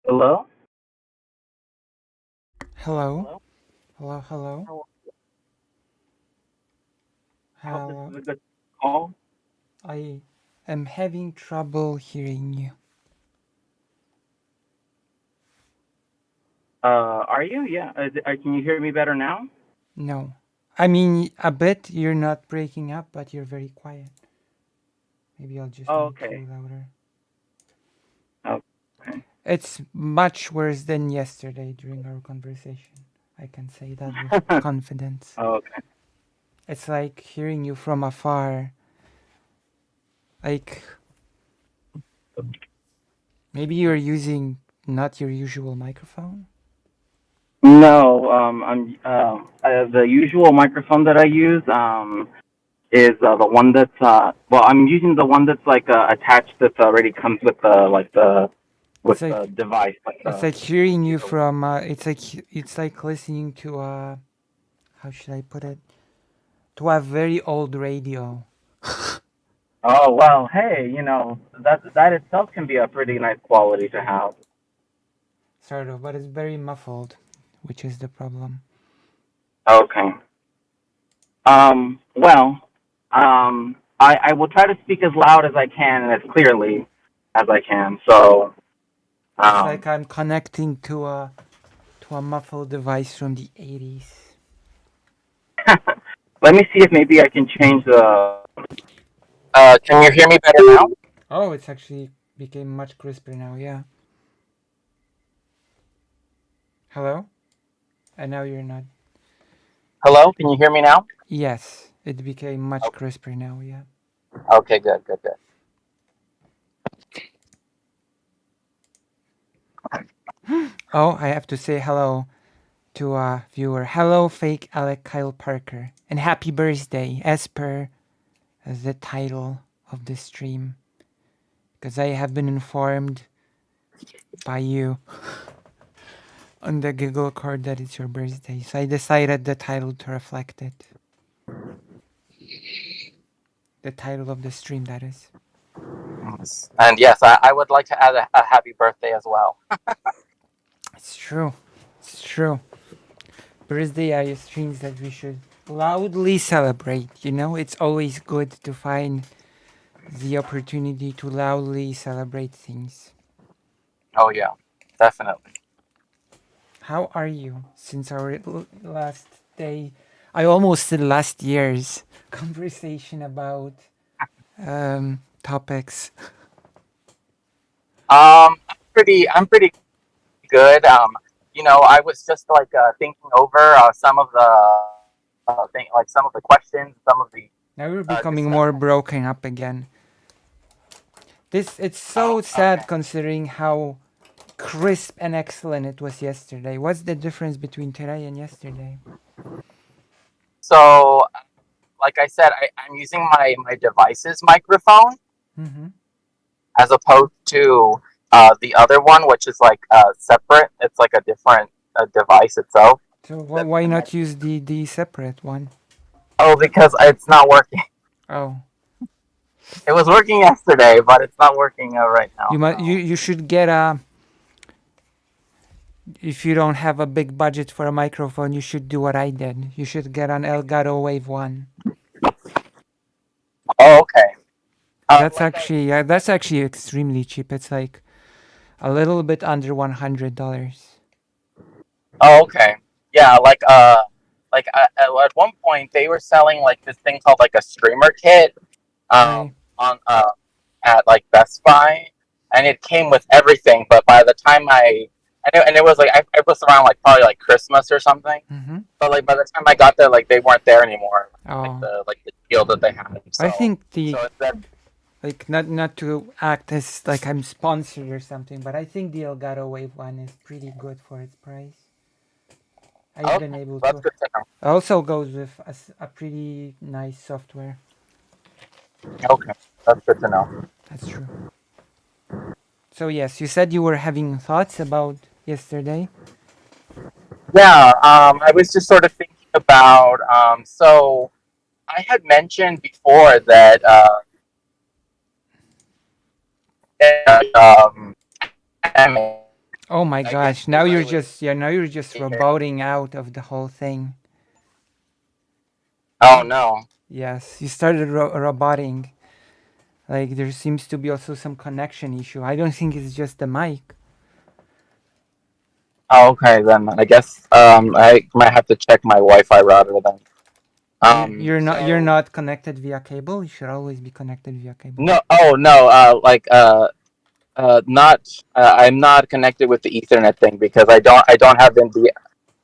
Hello? Hello? Hello? Hello, hello, How- I hope this is hello. a good call. I am having trouble hearing you. Are you? Yeah. Can you hear me better now? No. I mean, a bit, you're not breaking up, but you're very quiet. Maybe I'll just Oh, make okay. you louder. Okay. It's much worse than yesterday during our conversation. I can say that with confidence. Okay. It's like hearing you from afar. Like, maybe you're using not your usual microphone? No, the usual microphone that I use is the one that's well, I'm using the one that's like attached that already comes with It's the like device, like it's the like hearing you computer. from it's like listening to how should I put it? To a very old radio. Oh well, hey, that itself can be a pretty nice quality to have. Sort of, but it's very muffled, which is the problem. Okay. Well, I will try to speak as loud as I can and as clearly as I can. So, It's like um, I'm connecting to a muffled device from the 80s. let me see if maybe I can change the. Can you hear me better now? Oh, it's actually became much crisper now, yeah. Hello? And now you're not. Hello, can you hear me now? Yes, it became much crisper now, yeah. Okay, good, good, good. Oh, I have to say hello to a viewer. Hello, fake Alec Kyle Parker. And happy birthday, as per the title of the stream. Because I have been informed by you on the Giggle card that it's your birthday. So I decided the title to reflect it. The title of the stream, that is. Yes. And yes, I would like to add a happy birthday as well. It's true. It's true. Birthday are streams that we should loudly celebrate. You know, it's always good to find the opportunity to loudly celebrate things. Oh yeah, definitely. How are you since our last day? I almost said last year's conversation about topics. I'm pretty good. I was just like thinking over some of the like some of the questions, some of the Now we're becoming more discussion. broken up again. This it's Oh, so sad okay. considering how crisp and excellent it was yesterday. What's the difference between today and yesterday? So, like I said, I'm using my device's microphone Mm-hmm. as opposed to the other one, which is like separate. It's like a different device itself So that's why not connected. use the separate one? Oh, because it's not working. Oh, It was working yesterday, but it's not working right now. you should get a. If you don't have a big budget for a microphone, you should do what I did. You should get an Elgato Wave One. Oh, okay. That's Like I. actually yeah, that's actually extremely cheap. It's like a little bit under $100. Oh, okay. Yeah, at one point they were selling like this thing called like a streamer kit I on at like Best Buy, and it came with everything. But by the time and it was like it was around like probably like Christmas or something. mm-hmm. But like by the time I got there, like they weren't there anymore. Oh, Like the deal that they had. I think the So instead, like not to act as like I'm sponsored or something, but I think the Elgato Wave One is pretty good for its price. I've been okay, able that's to. good to know. Also goes with a pretty nice software. Okay, that's good to know. That's true. So yes, you said you were having thoughts about yesterday. Yeah, I was just sort of thinking about so I had mentioned before that um, anime. Oh my I guess gosh! because Now I you're was just now you're just here. roboting out of the whole thing. Oh no. Yes, you started roboting. Like there seems to be also some connection issue. I don't think it's just the mic. Oh, okay, then I guess I might have to check my Wi-Fi router then. You're So not connected via cable. You should always be connected via cable. no, oh no, not I'm not connected with the Ethernet thing because I don't have the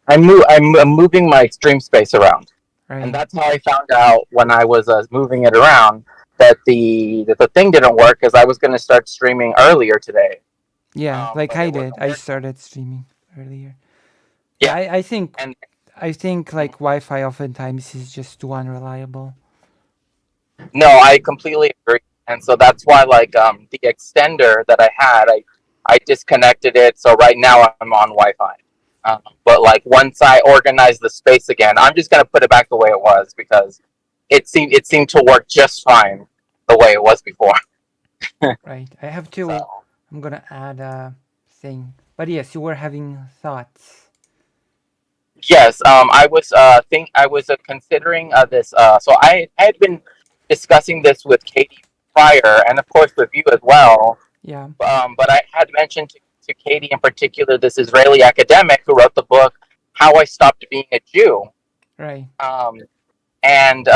I'm moving my stream space around, and Right. that's how I found out when I was moving it around that the thing didn't work because I was going to start streaming earlier today, Yeah, like but I it did. wasn't I working. started streaming earlier. Yeah, Yeah, and I think like Wi-Fi oftentimes is just too unreliable. no, I completely agree. And so that's why like the extender that I had, I disconnected it. So right now I'm on Wi-Fi. But like once I organize the space again, I'm just gonna put it back the way it was because it seemed to work just fine the way it was before. Right. I have to. So I'm gonna add a thing. But yes, you were having thoughts. yes, I was considering this. So I had been discussing this with Katie prior, and of course with you as well. Yeah. But I had mentioned to Katie in particular this Israeli academic who wrote the book "How I Stopped Being a Jew," Right. um, and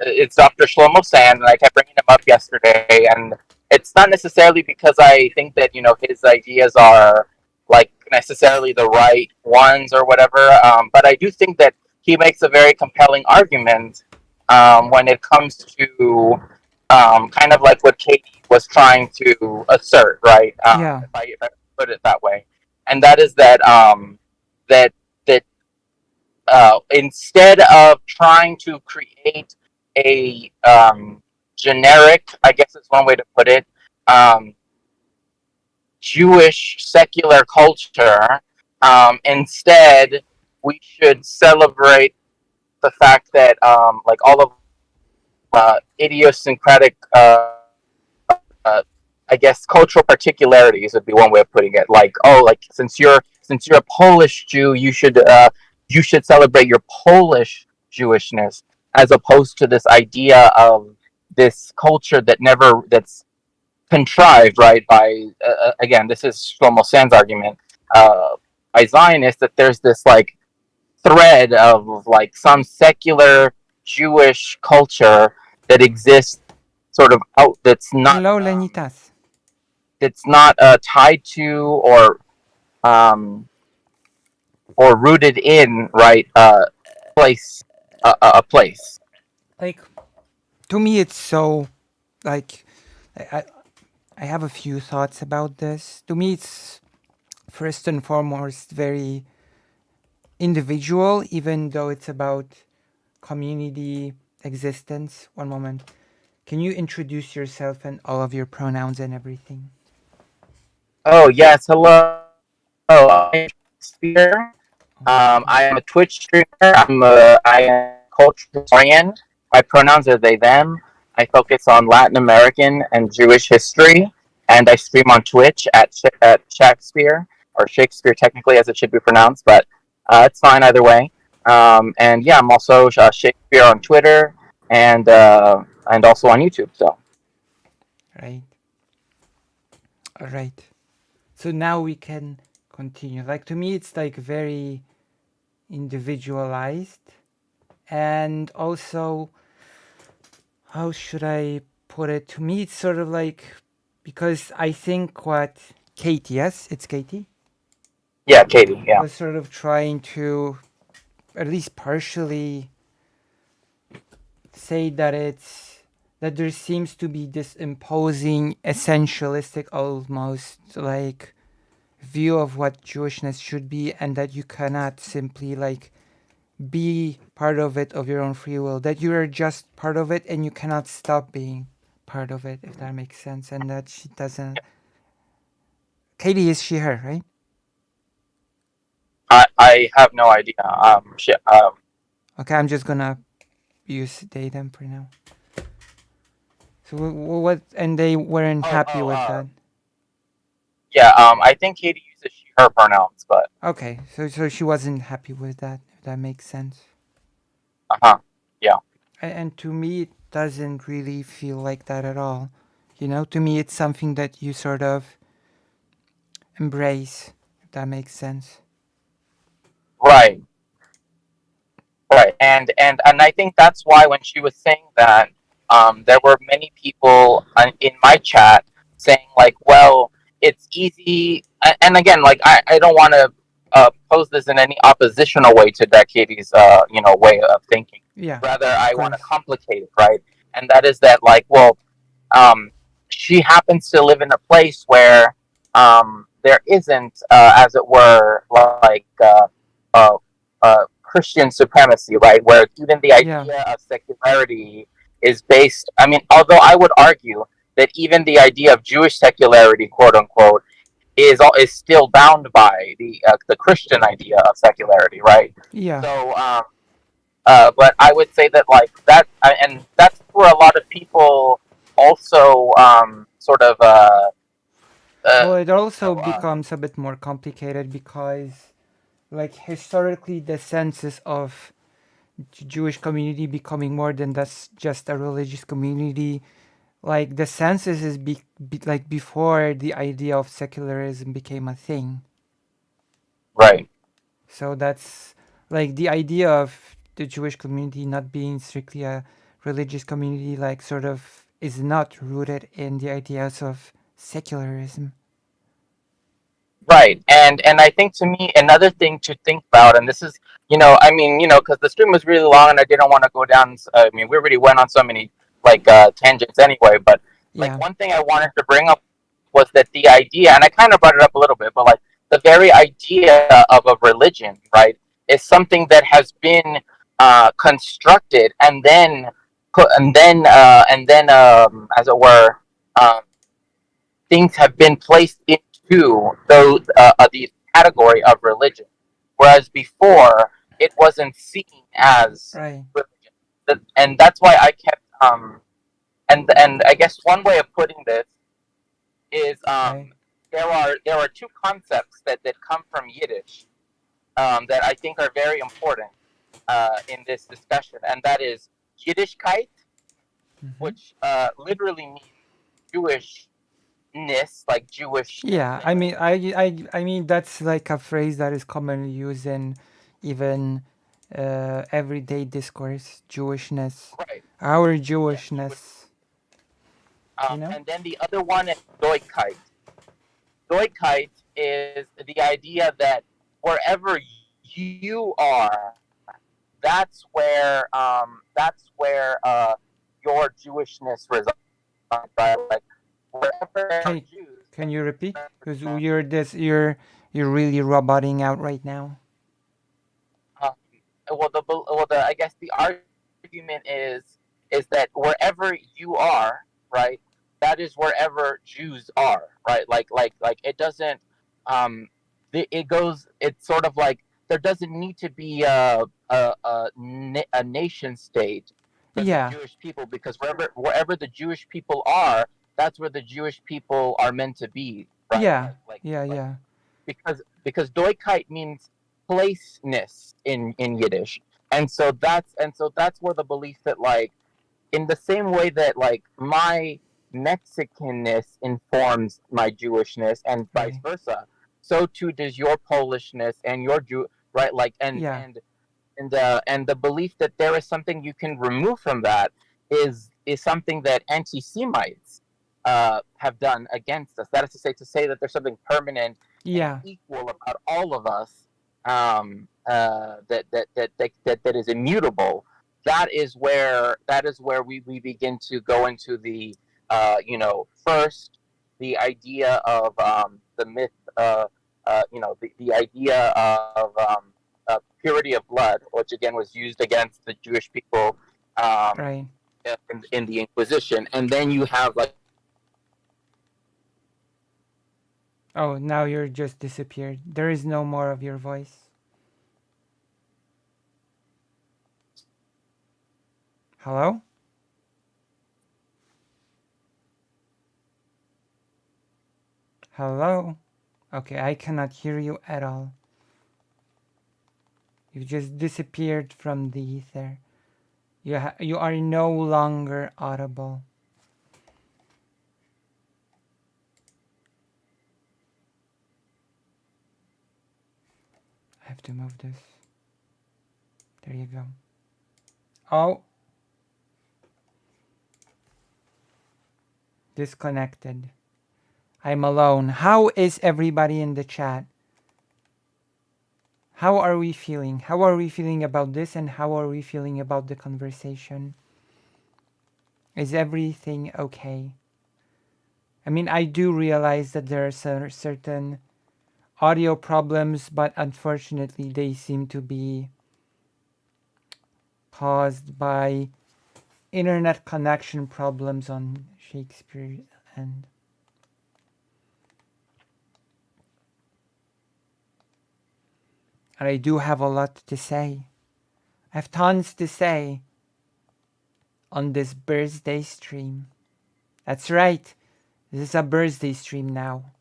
it's Dr. Shlomo Sand, and I kept bringing him up yesterday, and it's not necessarily because I think that his ideas are like necessarily the right ones or whatever, but I do think that he makes a very compelling argument when it comes to kind of like what Katie was trying to assert, right? Yeah. If I put it that way, and that is that that that instead of trying to create a generic, I guess is one way to put it, um, Jewish secular culture, instead we should celebrate the fact that like all of idiosyncratic, uh, I guess, cultural particularities would be one way of putting it. Like, oh, like since you're a Polish Jew, you should celebrate your Polish Jewishness, as opposed to this idea of this culture that's contrived, right? By again, this is Shlomo Sand's argument, by Zionists, that there's this like thread of like some secular Jewish culture that exists sort of out Hello, Lenitas. that's not tied to um, or rooted in right place a place. Like to me, it's so like I, I I have a few thoughts about this. To me, it's first and foremost very individual, even though it's about community existence. One moment. Can you introduce yourself and all of your pronouns and everything? Oh yes, hello. I'm Shakespeare. Okay. I am a Twitch streamer. I am a cultural historian. My pronouns are they them. I focus on Latin American and Jewish history, and I stream on Twitch at Shakespeare, or Shakespeare technically as it should be pronounced, but it's fine either way. And yeah, I'm also Shakespeare on Twitter and also on YouTube. So Right. All right. So now we can continue. Like to me, it's like very individualized, and also how should I put it? To me, it's sort of like because I think what Katie, yes, it's Katie, yeah, Katie, yeah. was sort of trying to at least partially say that it's that there seems to be this imposing essentialistic almost like view of what Jewishness should be, and that you cannot simply like be part of it of your own free will, that you are just part of it and you cannot stop being part of it, if that makes sense. And that she doesn't. Katie is she her, right? I have no idea. Okay, I'm just gonna use they them for now. So what? And they weren't Oh, happy with that. yeah. I think Katie uses she her pronouns, but Okay, so she wasn't happy with that. If that makes sense. uh-huh. Yeah. And to me, it doesn't really feel like that at all. You know, to me, it's something that you sort of embrace. If that makes sense. Right. Right. And I think that's why when she was saying that, there were many people in my chat saying like, well, it's easy. And again, like I don't want to pose this in any oppositional way to that Katie's way of thinking. Yeah, Rather, of I want to course. complicate it, right? And that is that like, well, um, she happens to live in a place where there isn't, as it were, like Christian supremacy, right? Where even the Yeah, idea of secularity is based. I mean, although I would argue that even the idea of Jewish secularity, quote unquote, is still bound by the Christian idea of secularity, right? yeah. So, but I would say that like that, and that's where a lot of people also sort of Well, it you know also becomes a bit more complicated because, like, historically, the census of Jewish community becoming more than just a religious community. Like the census is like before the idea of secularism became a thing. right, So that's like the idea of the Jewish community not being strictly a religious community, like sort of is not rooted in the ideas of secularism. right, and I think to me another thing to think about, and this is I mean because the stream was really long and I didn't want to go down. I mean we already went on so many like tangents anyway, but like Yeah, one thing I wanted to bring up was that the idea, and I kind of brought it up a little bit, but like the very idea of a religion, right, is something that has been constructed and then put, and then as it were, um, things have been placed into these category of religion, whereas before it wasn't seen as right, religion. And that's why I kept and I guess one way of putting this is right. there are two concepts that come from Yiddish that I think are very important in this discussion, and that is Yiddishkeit, Hmm. which literally means Jewishness, like Jewishness. Yeah, I mean, I mean that's like a phrase that is commonly used in even everyday discourse. Jewishness, Right. our Yeah, Jewish. Jewishness. You know? And then the other one is Doikite. Doikite is the idea that wherever you are, that's where your Jewishness resides, right? Like wherever there are Can Jews, can you repeat? Because uh, you're really roboting out right now. well, I guess the argument is that wherever you are, right, that is wherever Jews are, right? Like it doesn't, um, it goes. It's sort of like there doesn't need to be a nation state for the Yeah, Jewish people because wherever the Jewish people are, that's where the Jewish people are meant to be, right? yeah, Like yeah. because doikite means placeness in Yiddish, and so that's where the belief that like in the same way that like my Mexicanness informs my Jewishness and vice Right. versa, so too does your Polishness and your Jew, right? Like Yeah, and the belief that there is something you can remove from that is something that anti-Semites have done against us. That is to say that there's something permanent and yeah, equal about all of us, that is immutable. That is where we begin to go into the first the idea of the myth, the idea of purity of blood, which again was used against the Jewish people um, right. in the Inquisition, and then you have like Oh, now you're just disappeared. There is no more of your voice. Hello? Hello? Okay, I cannot hear you at all. You just disappeared from the ether. You are no longer audible. I have to move this. There you go. Oh, disconnected. I'm alone. How is everybody in the chat? How are we feeling? How are we feeling about this, and how are we feeling about the conversation? Is everything okay? I mean, I do realize that there are certain audio problems, but unfortunately they seem to be caused by internet connection problems on Shakespeare's end. And I do have a lot to say. I have tons to say on this birthday stream. That's right. This is a birthday stream now.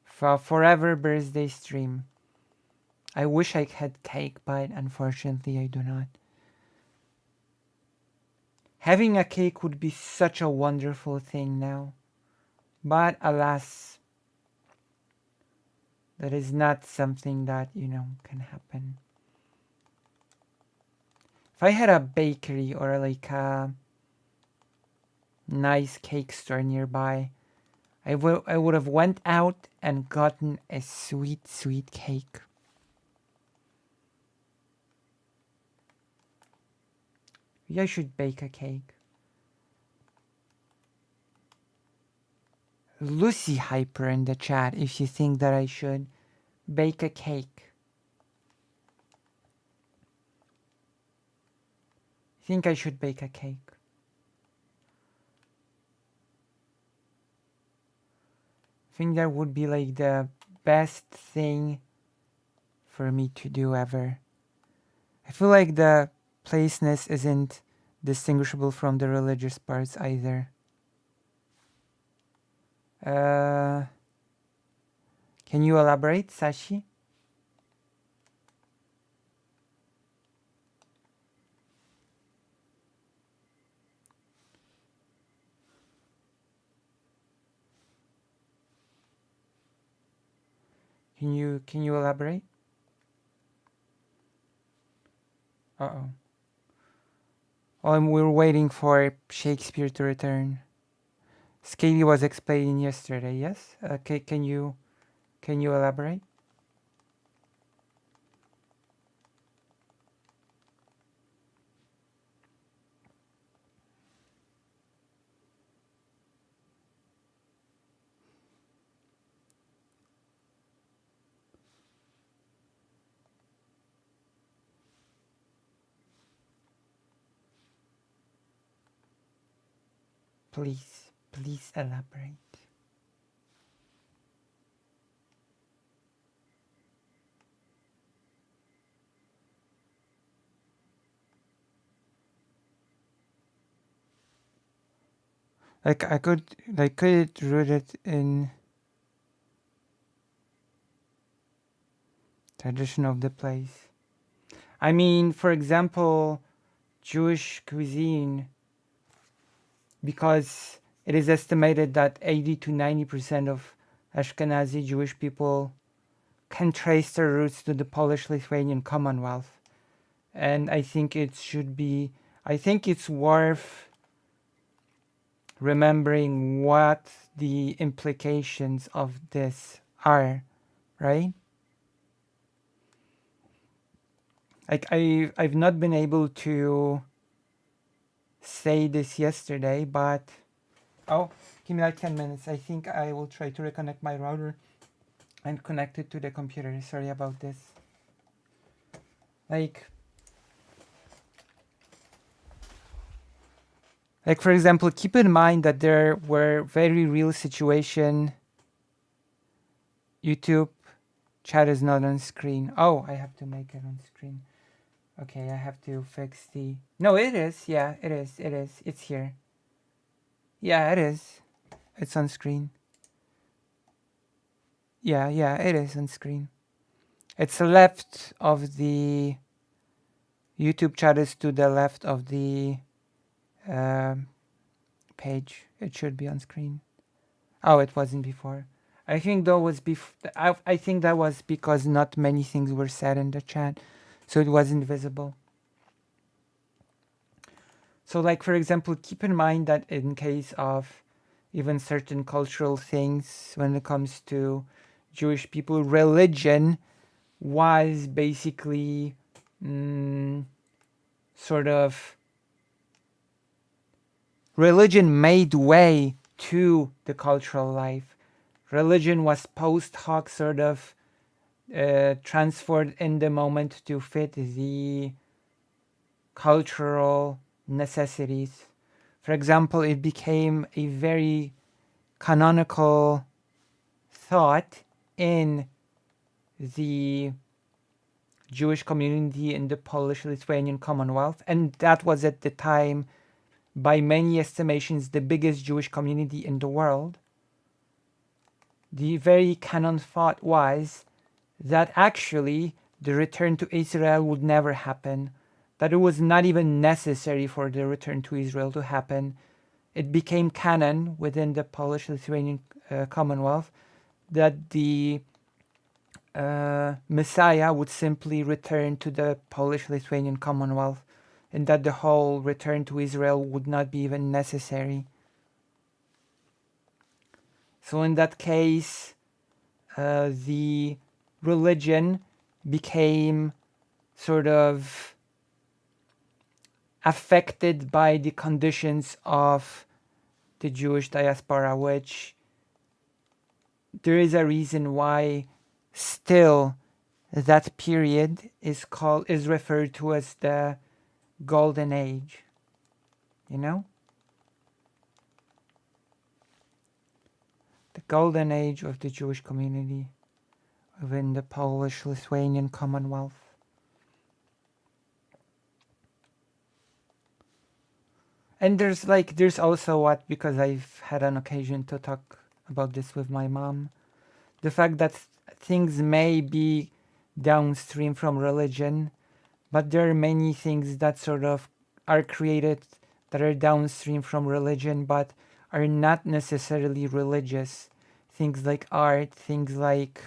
For forever birthday stream. I wish I had cake, but unfortunately I do not. Having a cake would be such a wonderful thing now. But alas, that is not something that, can happen. If I had a bakery or like a nice cake store nearby, I would have went out and gotten a sweet, sweet cake. Maybe I should bake a cake. Lucy Hyper in the chat if you think that I should bake a cake. I think I should bake a cake. I think that would be like the best thing for me to do ever. I feel like the placeness isn't distinguishable from the religious parts either. Can you elaborate, Sashi? Can you elaborate? Uh-oh. Oh, we're waiting for Shakespeare to return. Scaly was explaining yesterday, yes? Okay, can you elaborate? Please elaborate. Like I could root it in tradition of the place. I mean, for example, Jewish cuisine, because it is estimated that 80 to 90% of Ashkenazi Jewish people can trace their roots to the Polish-Lithuanian Commonwealth. And I think it's worth remembering what the implications of this are, right? Like I've not been able to say this yesterday, but oh, give me like 10 minutes. I think I will try to reconnect my router and connect it to the computer. Sorry about this. Like for example, keep in mind that there were very real situation. YouTube chat is not on screen. Oh, I have to make it on screen. Okay, I have to fix the... No, it is. Yeah, it is. It is. It's here. Yeah, it is. It's on screen. Yeah, yeah, it is on screen. It's left of the YouTube chat is to the left of the um page. It should be on screen. Oh, it wasn't before. I think that was I think that was because not many things were said in the chat, so it wasn't visible. So, like for example, keep in mind that in case of even certain cultural things, when it comes to Jewish people, religion was basically sort of religion made way to the cultural life. Religion was post hoc sort of transferred in the moment to fit the cultural necessities. For example, it became a very canonical thought in the Jewish community in the Polish-Lithuanian Commonwealth, and that was at the time, by many estimations, the biggest Jewish community in the world. The very canon thought was that actually the return to Israel would never happen, that it was not even necessary for the return to Israel to happen. It became canon within the Polish-Lithuanian Commonwealth that the Messiah would simply return to the Polish-Lithuanian Commonwealth, and that the whole return to Israel would not be even necessary. So in that case, the religion became sort of affected by the conditions of the Jewish diaspora, which there is a reason why still that period is referred to as the golden age, you know? The golden age of the Jewish community within the Polish-Lithuanian Commonwealth. And there's also what, because I've had an occasion to talk about this with my mom, the fact that things may be downstream from religion, but there are many things that sort of are created that are downstream from religion but are not necessarily religious. Things like art, things like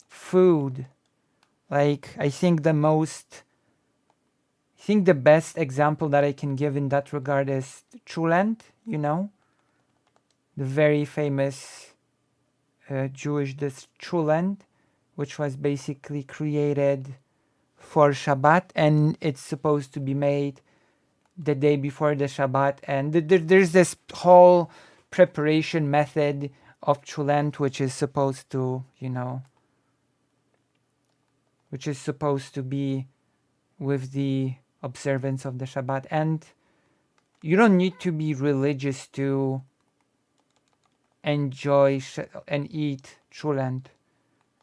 food. Like I think the best example that I can give in that regard is Chulent, you know? The very famous Jewish dish Chulent, which was basically created for Shabbat, and it's supposed to be made the day before the Shabbat. And there's this whole preparation method of Chulent, which is supposed to, which is supposed to be with the observance of the Shabbat. And you don't need to be religious to enjoy and eat Chulent.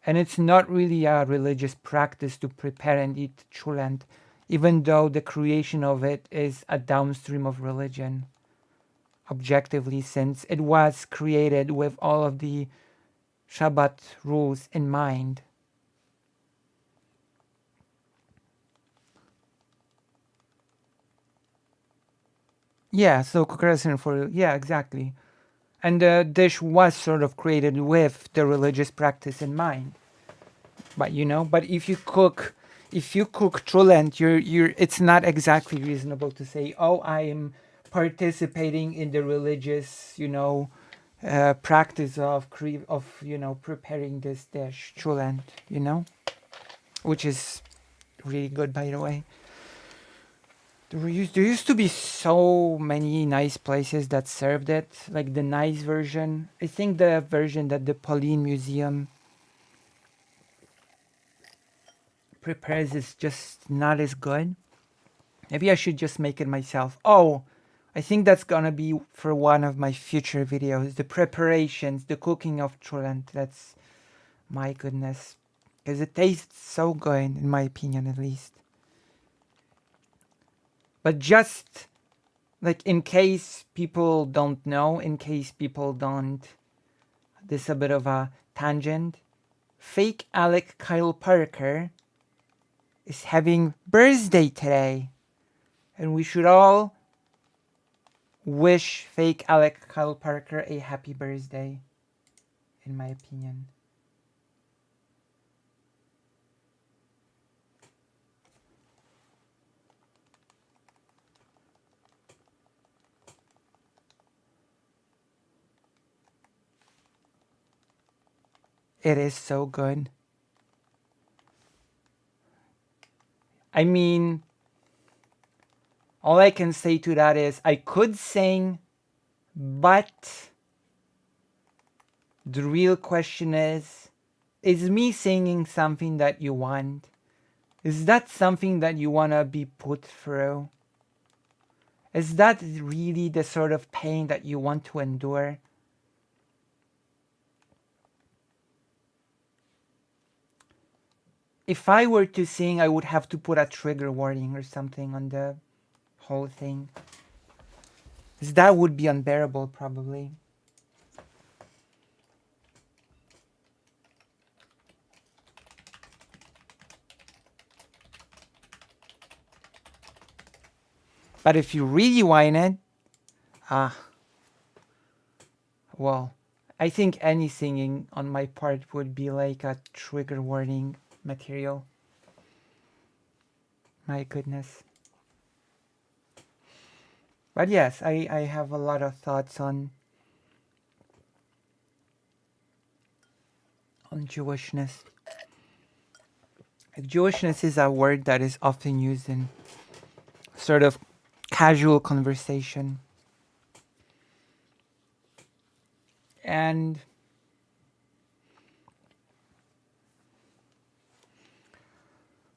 And it's not really a religious practice to prepare and eat Chulent, even though the creation of it is a downstream of religion, objectively, since it was created with all of the Shabbat rules in mind. Yeah, so comparison for, yeah, exactly. And the dish was sort of created with the religious practice in mind. But but if you cook Chulent, it's not exactly reasonable to say, oh, I am participating in the religious, practice of preparing this dish, Chulent, which is really good, by the way. There used to be so many nice places that served it, like the nice version. I think the version that the Pauline Museum prepares is just not as good. Maybe I should just make it myself. Oh, I think that's gonna be for one of my future videos. The preparations, the cooking of Chulent. That's, my goodness. Because it tastes so good, in my opinion at least. But just like in case people don't know, in case people don't, this is a bit of a tangent. Fake Alec Kyle Parker is having birthday today, and we should all wish fake Alec Kyle Parker a happy birthday, in my opinion. It is so good. I mean, all I can say to that is I could sing, but the real question is me singing something that you want? Is that something that you want to be put through? Is that really the sort of pain that you want to endure? If I were to sing, I would have to put a trigger warning or something on the whole thing. 'Cause that would be unbearable, probably. But if you really want it, well, I think any singing on my part would be like a trigger warning material. My goodness. But yes, I have a lot of thoughts on Jewishness. Jewishness is a word that is often used in sort of casual conversation. And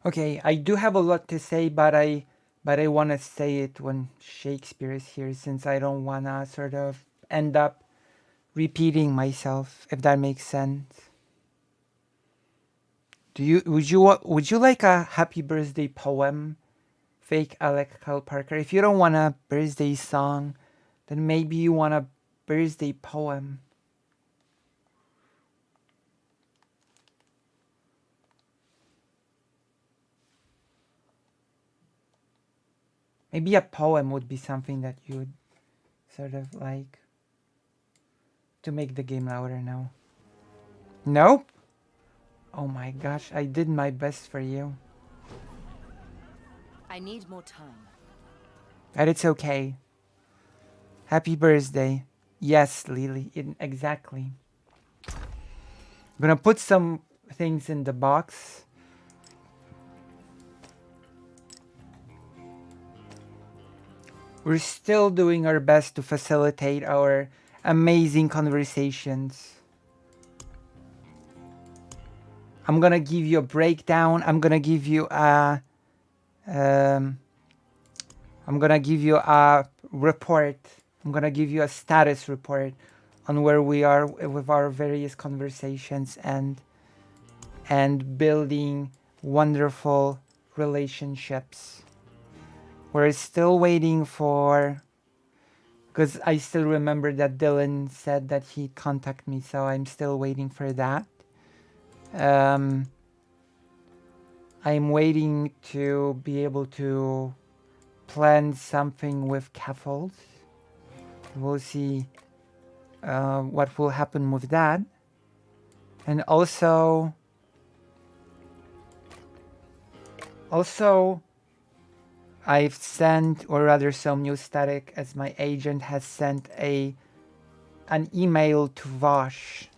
okay, I do have a lot to say, but I want to say it when Shakespeare is here, since I don't want to sort of end up repeating myself, if that makes sense. Would you like a happy birthday poem, fake Alec Kyle Parker? If you don't want a birthday song, then maybe you want a birthday poem. Maybe a poem would be something that you would sort of like to make the game louder now. Nope. Oh my gosh, I did my best for you. I need more time. But it's okay. Happy birthday. Yes, Lily, exactly. I'm gonna put some things in the box. We're still doing our best to facilitate our amazing conversations. I'm gonna give you a breakdown. I'm gonna give you a report. I'm gonna give you a status report on where we are with our various conversations and building wonderful relationships. We're still waiting for, because I still remember that Dylan said that he'd contact me, so I'm still waiting for that. I'm waiting to be able to plan something with Caffles. We'll see what will happen with that. And also, I've sent, or rather Somnio Static as my agent has sent an email to Vosh.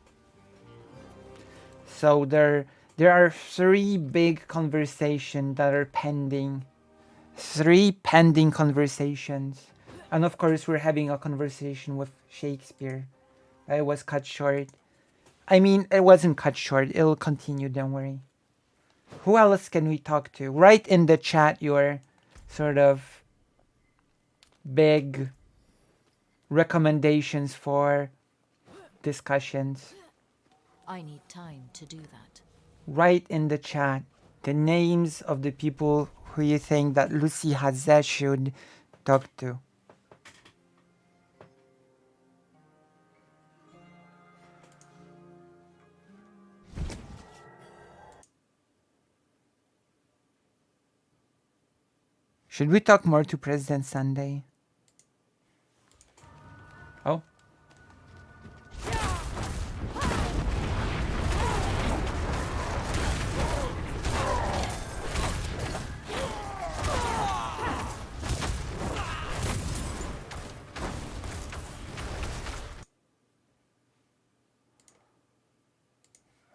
So there are 3 big conversations that are pending. 3 pending conversations. And of course we're having a conversation with Shakespeare. It was cut short. I mean, it wasn't cut short. It'll continue, don't worry. Who else can we talk to? Write in the chat your sort of big recommendations for discussions. I need time to do that. Write in the chat the names of the people who you think that Lucy Hazet should talk to. Should we talk more to President Sunday? Oh.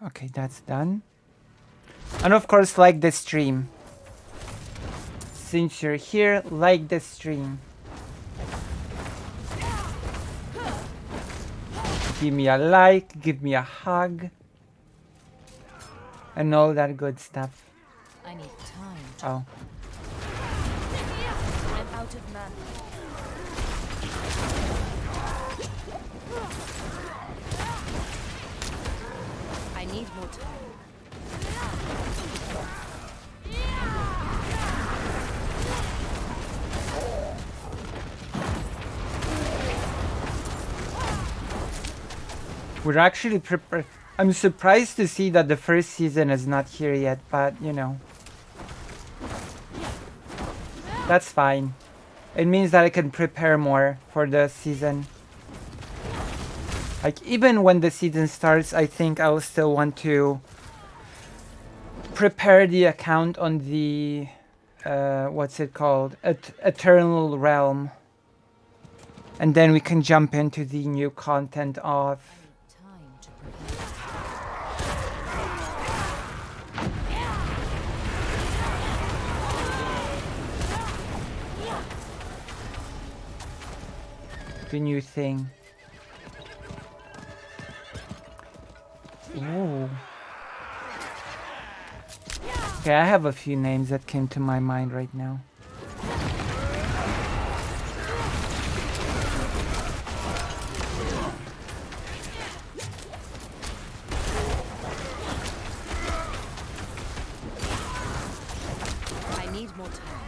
Okay, that's done. And of course, like the stream. Since you're here, like the stream. Give me a like, give me a hug, and all that good stuff. I need time. Oh. I'm out of mana. I need more time. We're actually prepared. I'm surprised to see that the first season is not here yet, but you know. That's fine. It means that I can prepare more for the season. Like, even when the season starts, I think I'll still want to prepare the account on the, what's it called? Eternal Realm. And then we can jump into the new content of... Time to prepare. the new thing. Ooh. Okay, I have a few names that came to my mind right now. I need more time.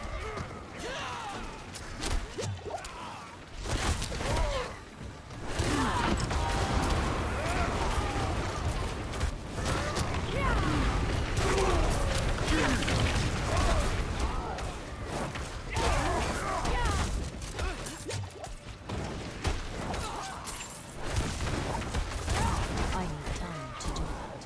I need time to do that.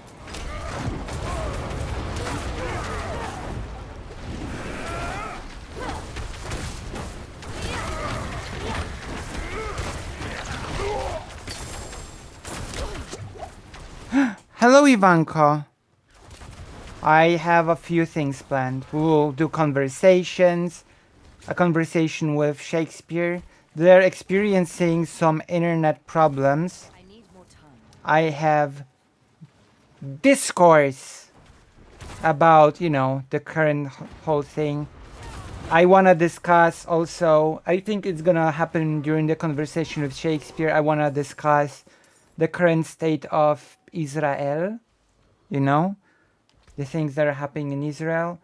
Hello, Ivanka. I have a few things planned. We'll do conversations, a conversation with Shakespeare. They're experiencing some internet problems. I need more time. I have discourse about, you know, the current whole thing. I want to discuss also, I think it's going to happen during the conversation with Shakespeare. I want to discuss the current state of Israel, you know, the things that are happening in Israel.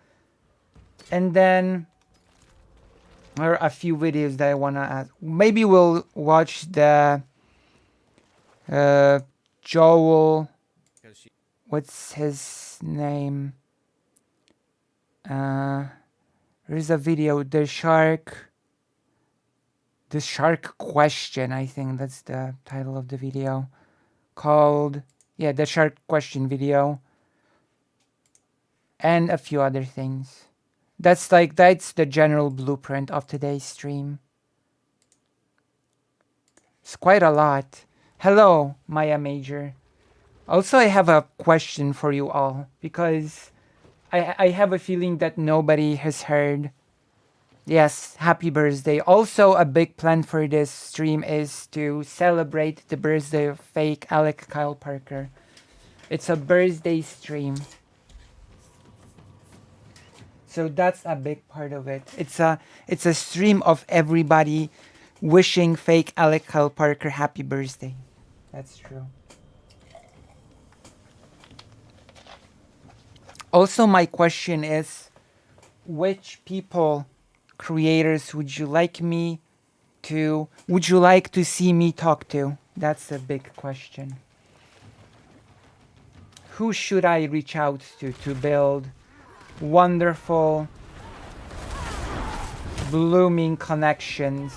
And then there are a few videos that I want to add. Maybe we'll watch the Joel, what's his name? There's a video, the shark question, I think that's the title of the video, called, yeah, the shark question video, and a few other things. That's the general blueprint of today's stream. It's quite a lot. Hello, Maya Major. Also, I have a question for you all, because I have a feeling that nobody has heard. Yes, happy birthday. Also, a big plan for this stream is to celebrate the birthday of fake Alec Kyle Parker. It's a birthday stream. So that's a big part of it. It's a stream of everybody wishing fake Alec Kyle Parker happy birthday. That's true. Also, my question is, which people, creators, would you like to see me talk to? That's a big question. Who should I reach out to build wonderful, blooming connections?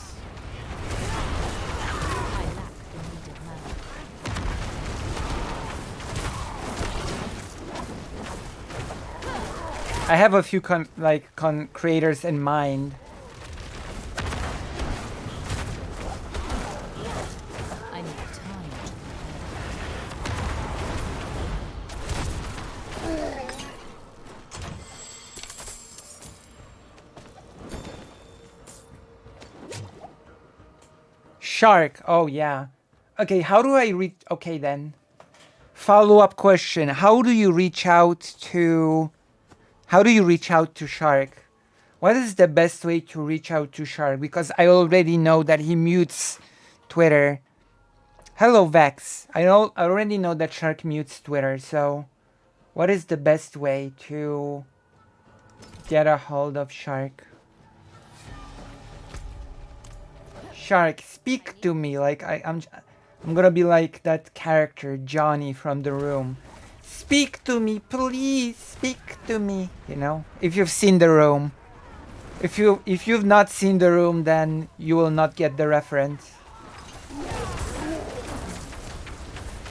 I lack the needed mana. I have a few creators in mind. I need time to Shark. Oh yeah. Okay, how do I reach? Okay then. Follow-up question. How do you reach out to Shark? What is the best way to reach out to Shark? Because I already know that he mutes Twitter. Hello Vex. I already know that Shark mutes Twitter, so what is the best way to get a hold of Shark? Shark, speak to me. Like I'm gonna be like that character Johnny from The Room. Speak to me, please. Speak to me. You know, if you've seen The Room. If you've not seen The Room, then you will not get the reference.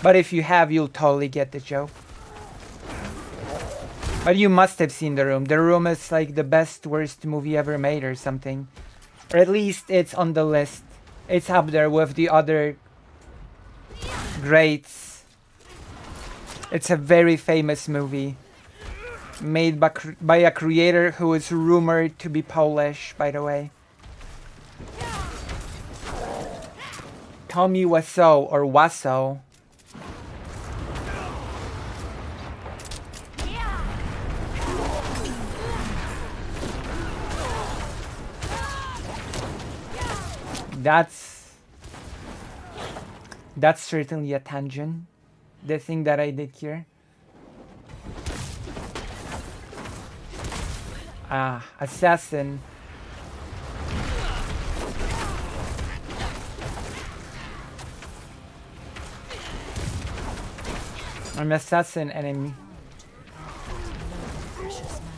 But if you have, you'll totally get the joke. But you must have seen The Room. The Room is like the best worst movie ever made or something. Or at least it's on the list. It's up there with the other greats. It's a very famous movie. Made by a creator who is rumored to be Polish, by the way. Tommy Wiseau or Wasso. That's certainly a tangent. The thing that I did here. Ah, assassin. I'm assassin enemy. precious mana.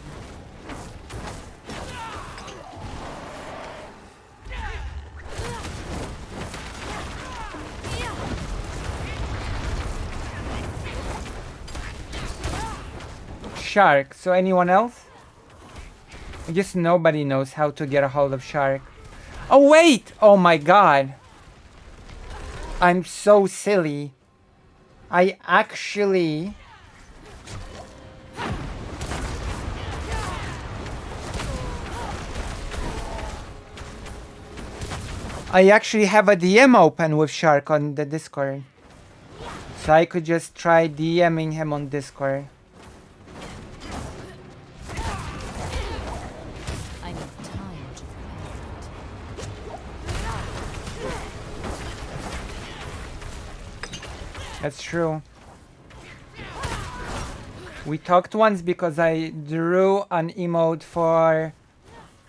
Shark. So anyone else? I guess nobody knows how to get a hold of Shark. Oh wait! Oh my god. I'm so silly. I actually have a DM open with Shark on the Discord. So I could just try DMing him on Discord. I need time to That's true. We talked once because I drew an emote for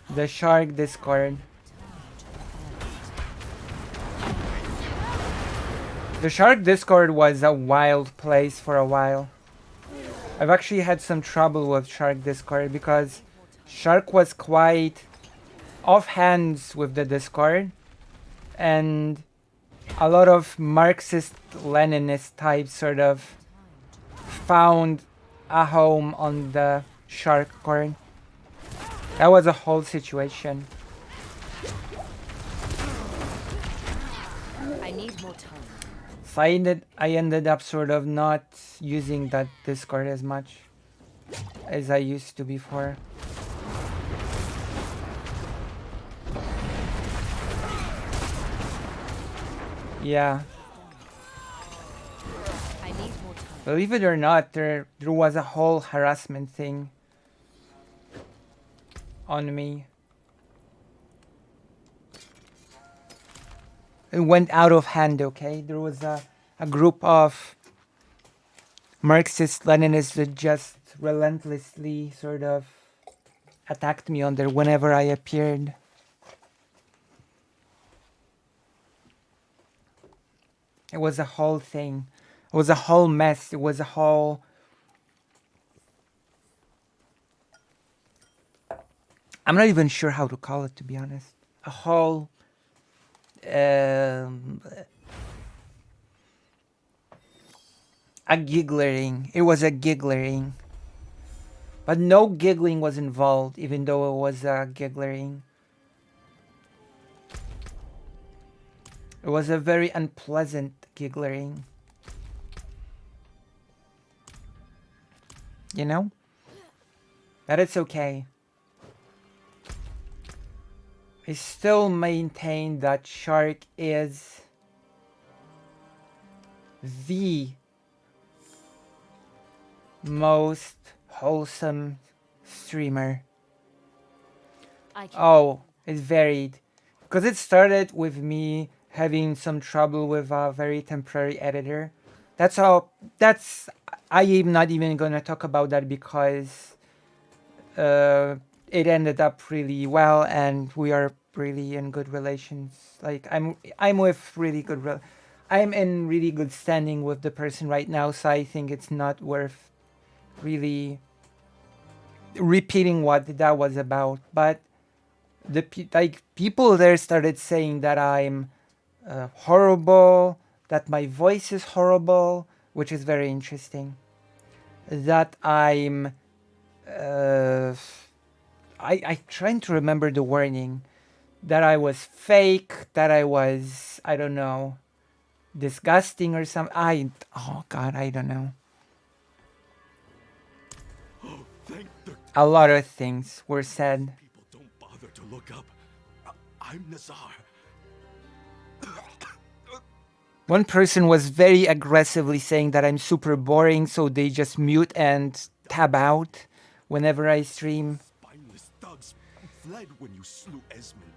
the Shark Discord. The Shark Discord was a wild place for a while. I've actually had some trouble with Shark Discord because Shark was quite offhands with the Discord, and a lot of Marxist Leninist types sort of found a home on the Shark Discord. That was a whole situation. I need more time. So I ended up sort of not using that Discord as much as I used to before. Yeah. I need more time. Believe it or not, there was a whole harassment thing on me. It went out of hand, okay? There was a group of Marxist Leninists that just relentlessly sort of attacked me on there whenever I appeared. It was a whole thing. It was a whole mess. It was a whole... I'm not even sure how to call it, to be honest. A whole... a gigglering. It was a gigglering. But no giggling was involved, even though it was a gigglering. It was a very unpleasant gigglering. You know? But it's okay. I still maintain that Shark is the most wholesome streamer. Oh, it's varied. Because it started with me having some trouble with a very temporary editor. That's how, I am not even gonna talk about that because it ended up really well and we are really in good relations. Like I'm with really good, I'm in really good standing with the person right now, so I think it's not worth really repeating what that was about. But the people there started saying that I'm horrible, that my voice is horrible, which is very interesting. That I'm I'm trying to remember the warning. That I was fake, that I was, I don't know, disgusting or something. Oh god, I don't know. A lot of things were said. People don't bother to look up. I'm Nazar. One person was very aggressively saying that I'm super boring, so they just mute and tab out whenever I stream. Spineless thugs fled when you slew Esmond,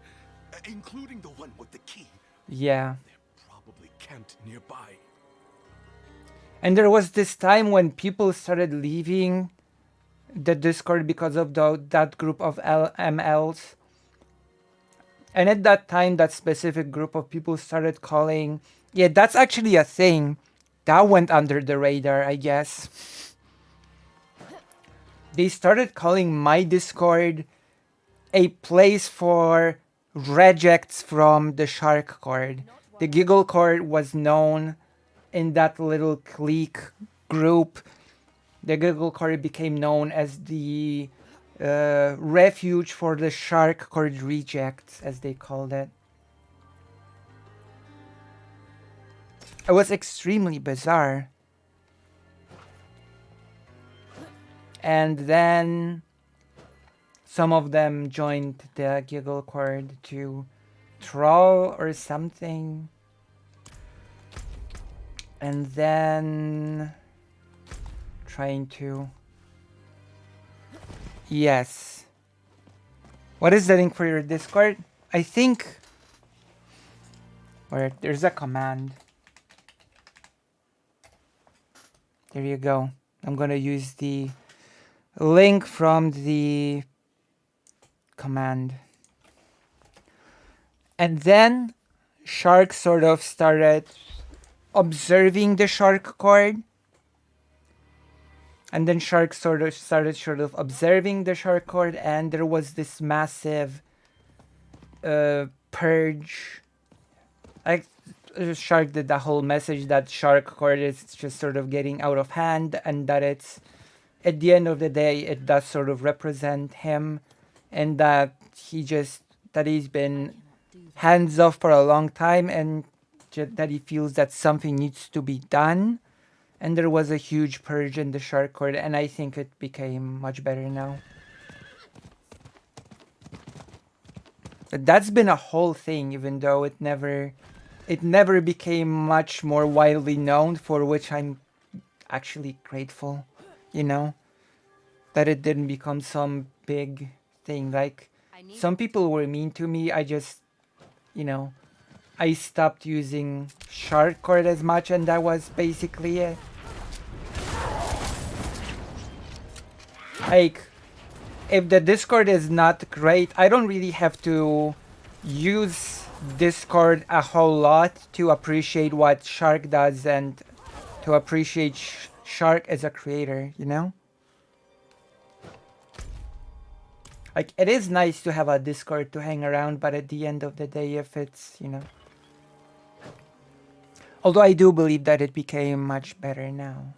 including the one with the key. Yeah. They're probably camped nearby. And there was this time when people started leaving the Discord because of that group of MLs. And at that time, that specific group of people started calling... Yeah, that's actually a thing. That went under the radar, I guess. They started calling my Discord a place for rejects from the Shark Cord. The Giggle Cord was known in that little clique group. The Giggle Cord became known as the refuge for the Shark Cord rejects, as they called it. It was extremely bizarre. And then some of them joined the Giggle Cord to troll or something. And then trying to... Yes. What is the link for your Discord? I think... Where there's a command. There you go. I'm gonna use the link from the command. And then Shark sort of started observing the Shark Cord. And then Shark sort of started observing the Shark Cord, and there was this massive purge. Like Shark did the whole message that Shark Cord is just sort of getting out of hand, and that it's, at the end of the day, it does sort of represent him, and that he's been hands off for a long time, and that he feels that something needs to be done. And there was a huge purge in the Shark Cord, and I think it became much better now. But that's been a whole thing, even though it never became much more widely known, for which I'm actually grateful, you know? That it didn't become some big thing. Like, some people were mean to me, I just, you know, I stopped using Shark Cord as much, and that was basically it. Like, if the Discord is not great, I don't really have to use Discord a whole lot to appreciate what Shark does and to appreciate Shark as a creator, you know? Like, it is nice to have a Discord to hang around, but at the end of the day, if it's, you know... Although I do believe that it became much better now.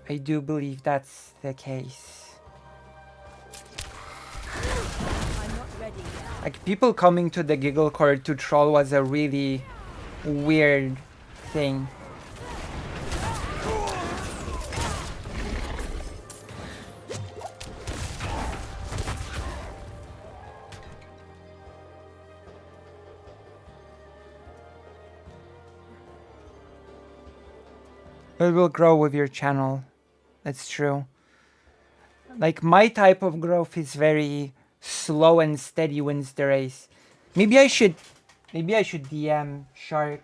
I do believe that's the case. I'm not ready yet. Like, people coming to the Giggle Court to troll was a really weird thing. It will grow with your channel. That's true. Like, my type of growth is very slow and steady wins the race. Maybe I should DM Shark.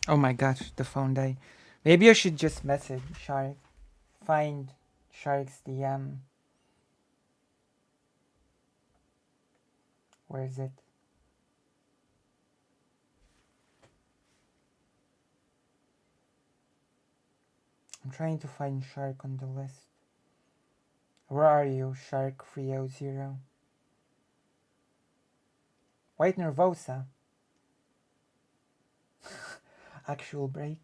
Oh my gosh, the phone died. Maybe I should just message Shark. Find Shark's DM. Where is it? I'm trying to find Shark on the list. Where are you, Shark 300? White Nervosa. Actual break.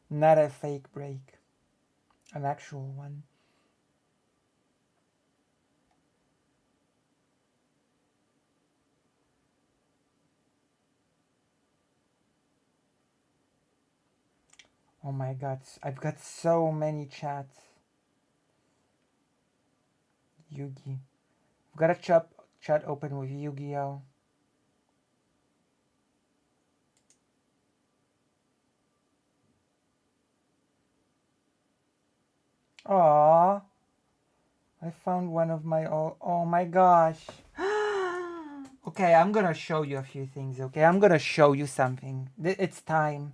Not a fake break. An actual one. Oh my god, I've got so many chats. Yugi. I've got a chat open with Yu-Gi-Oh! Aww. I found one of my oh my gosh. Okay, I'm gonna show you a few things, okay? I'm gonna show you something. It's time.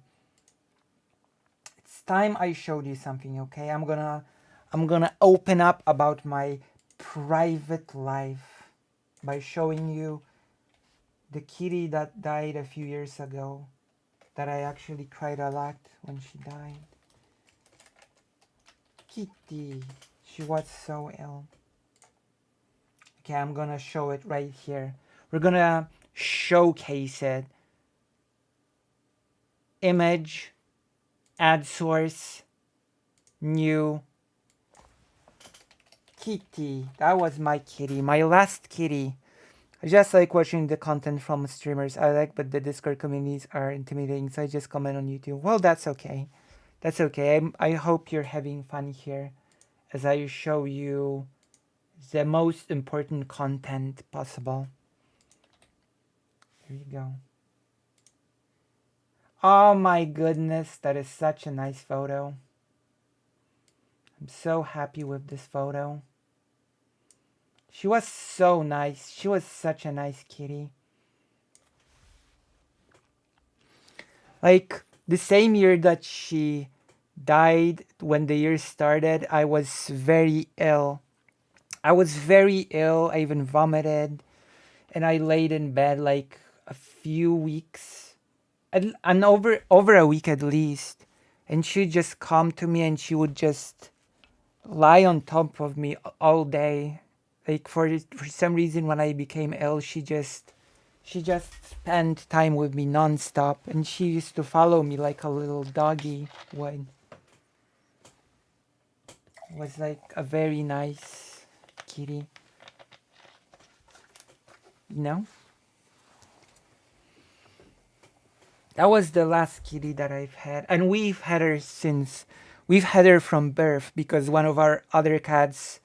It's time I showed you something, okay? I'm gonna open up about my private life by showing you the kitty that died a few years ago. That I actually cried a lot when she died. Kitty. She was so ill. Okay, I'm gonna show it right here. We're gonna showcase it. Image, add source, new, kitty. That was my kitty, my last kitty. I just like watching the content from streamers I like, but the Discord communities are intimidating, so I just comment on YouTube. Well, that's okay. That's okay. I hope you're having fun here as I show you the most important content possible. Here you go. Oh my goodness, that is such a nice photo. I'm so happy with this photo. She was so nice. She was such a nice kitty. Like, the same year that she died, when the year started, I was very ill. I was very ill. I even vomited. And I laid in bed like a few weeks. And over a week at least. And she'd just come to me and she would just lie on top of me all day. Like, for some reason, when I became ill, she just spent time with me nonstop, and she used to follow me like a little doggy would. It was like a very nice kitty, you know. That was the last kitty that I've had, and we've had her since. We've had her from birth because one of our other cats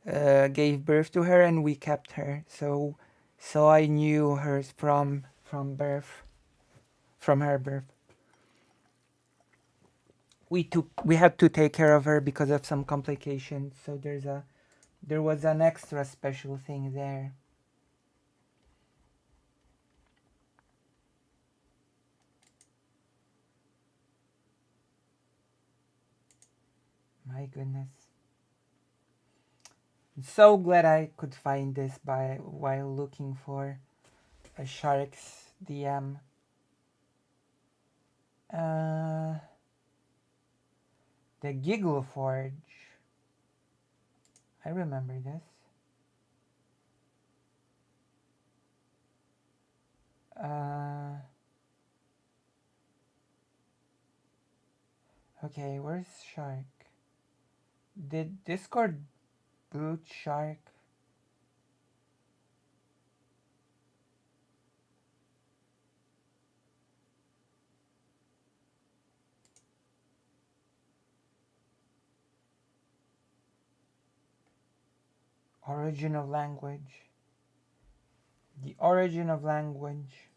gave birth to her, and we kept her. So I knew her from birth, from her birth. We had to take care of her because of some complications. So there's There was an extra special thing there. My goodness. I'm so glad I could find this while looking for a Shark's DM. The Giggle Forge. I remember this. Okay, where's Shark? Did Discord boot Shark? Origin of language. The origin of language.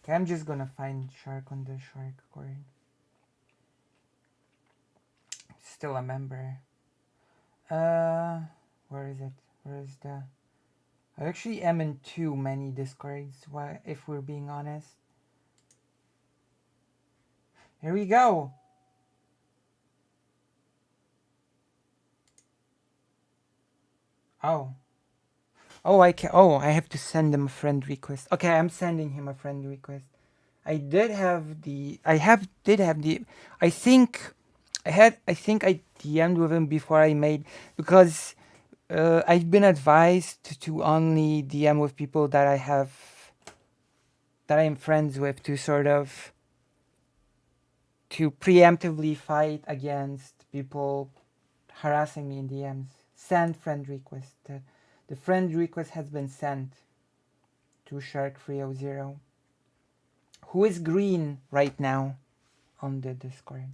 Okay, I'm just gonna find Shark on the Shark cord. Still a member. Where is it? Where is the... I actually am in too many Discords, if we're being honest. Here we go! Oh. Oh, I have to send him a friend request. Okay, I'm sending him a friend request. I think I DM'd with him before I made, because I've been advised to only DM with people that I'm friends with, to preemptively fight against people harassing me in DMs. Send friend request. The friend request has been sent to Shark300, who is green right now on the Discord.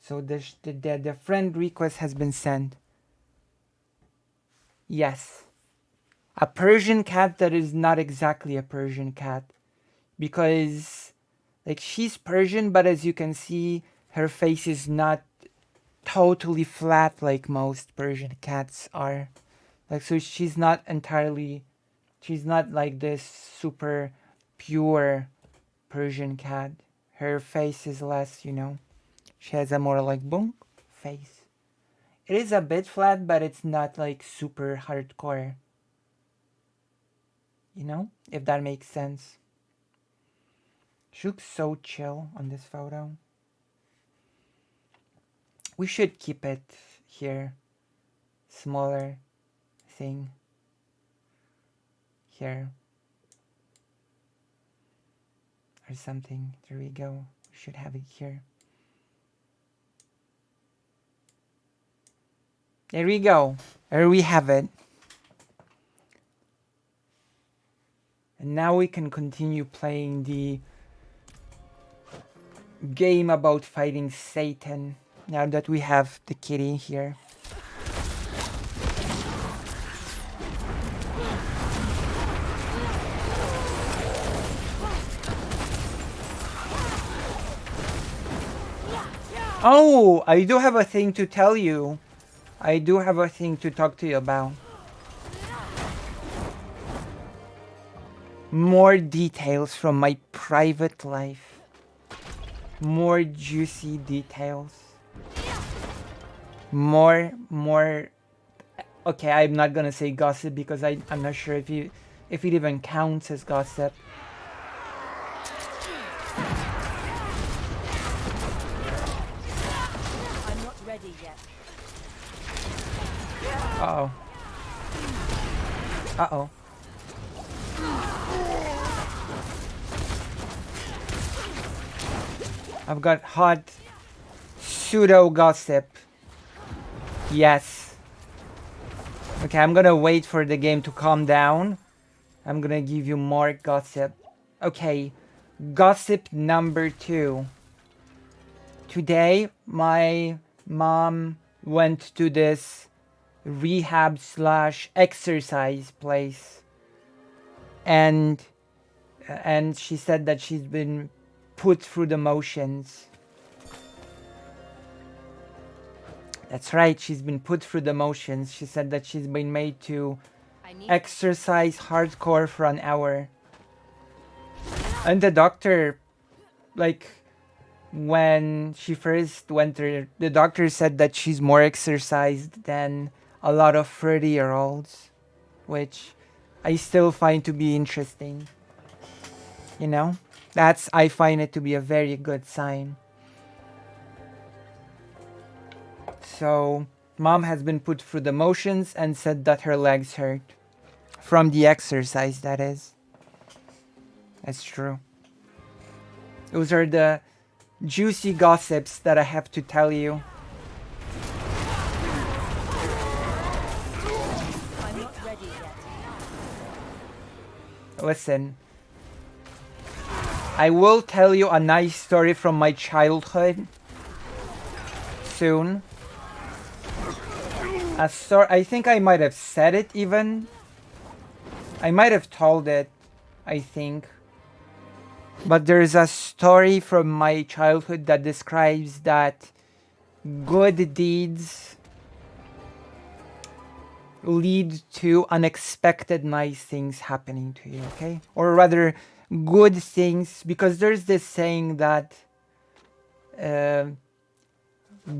So the friend request has been sent. Yes. A Persian cat that is not exactly a Persian cat. Because, like, she's Persian, but as you can see, her face is not totally flat like most Persian cats are. Like, so she's not like this super pure Persian cat. Her face is less, she has a more like boom face. It is a bit flat, but it's not like super hardcore. If that makes sense. She looks so chill on this photo. We should keep it here. Smaller thing. Here. Or something. There we go. We should have it here. There we go. There we have it. And now we can continue playing the game about fighting Satan. Now that we have the kitty here. Oh, I do have a thing to tell you. I do have a thing to talk to you about. More details from my private life. More juicy details. More. Okay, I'm not gonna say gossip because I'm not sure if it even counts as gossip. I'm not ready yet. Uh-oh. Uh-oh. I've got hot pseudo gossip. Yes. Okay, I'm gonna wait for the game to calm down. I'm gonna give you more gossip. Okay, gossip number 2. Today, my mom went to this rehab / exercise place. And she said that she's been put through the motions. That's right, she's been put through the motions. She said that she's been made to I need exercise hardcore for an hour. And the doctor, like, when she first went there, the doctor said that she's more exercised than a lot of 30-year-olds, which I still find to be interesting. You know? I find it to be a very good sign. So, mom has been put through the motions and said that her legs hurt. From the exercise, that is. That's true. Those are the juicy gossips that I have to tell you. I'm not ready yet. Listen, I will tell you a nice story from my childhood soon. I think I might have said it even. I might have told it, I think. But there's a story from my childhood that describes that good deeds lead to unexpected nice things happening to you, okay? Or rather, good things, because there's this saying that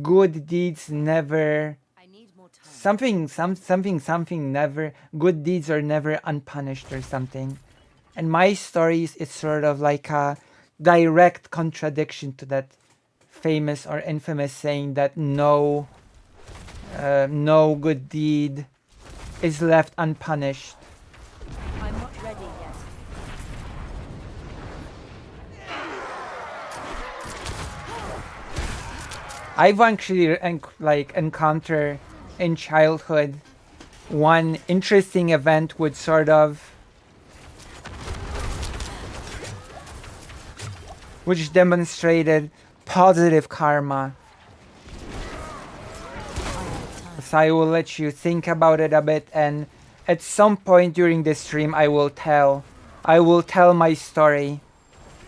good deeds never I need more time. something never, good deeds are never unpunished or something. And my stories is sort of like a direct contradiction to that famous or infamous saying that no good deed is left unpunished. I'm not ready yet. I've actually encountered in childhood one interesting event would sort of which demonstrated positive karma. So I will let you think about it a bit, and at some point during this stream I will tell my story.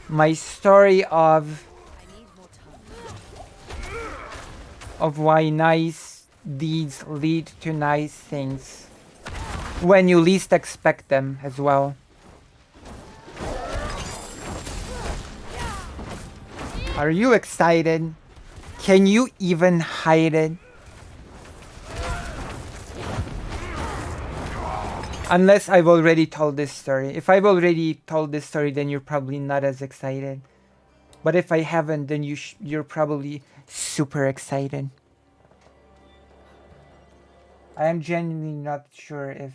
My story I need more time. of why nice deeds lead to nice things when you least expect them as well. Are you excited? Can you even hide it? Unless I've already told this story. If I've already told this story, then you're probably not as excited. But if I haven't, then you're probably super excited. I am genuinely not sure if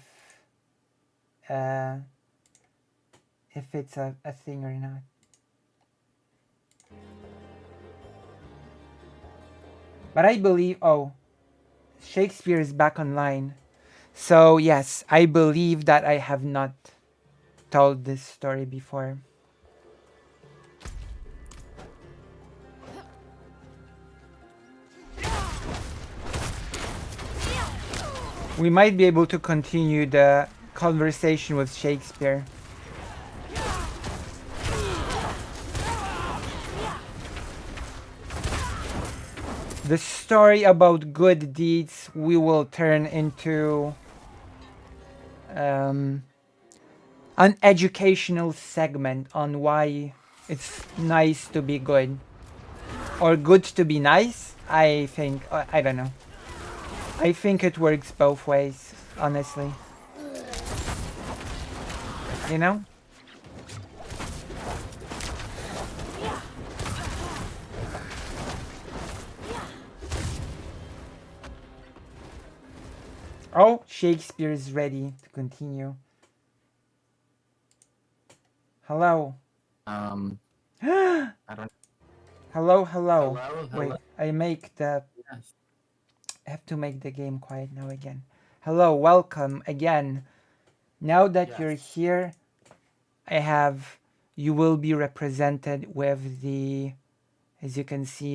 it's a thing or not. But I believe, Shakespeare is back online. So yes, I believe that I have not told this story before. We might be able to continue the conversation with Shakespeare. The story about good deeds we will turn into an educational segment on why it's nice to be good. Or good to be nice? I think, I don't know. I think it works both ways, honestly. You know? Oh, Shakespeare is ready to continue. Hello. I don't. Hello. Hello. Wait, I Yes. have to make the game quiet now again. Hello, welcome again. Now that you're Yes. here, you will be represented with the, as you can see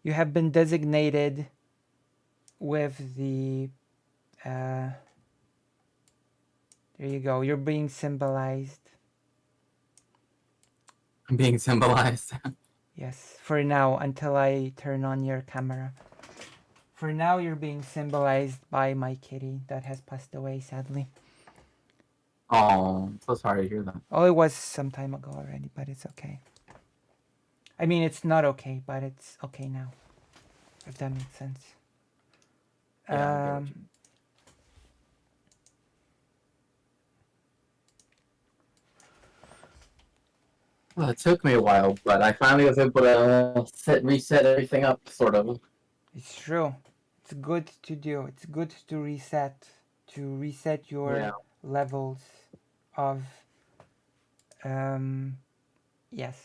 you have been designated with the, there you go, you're being symbolized. I'm being symbolized. Yes, for now, until I turn on your camera. For now, you're being symbolized by my kitty that has passed away, sadly. Oh, so sorry to hear that. Oh, it was some time ago already, but it's okay. I mean, it's not okay, but it's okay now. If that makes sense. Yeah, I get what you Um, mean. Well, it took me a while, but I finally was able to reset everything up, sort of. it's true. It's good to do. It's good to reset your Yeah. levels of yes,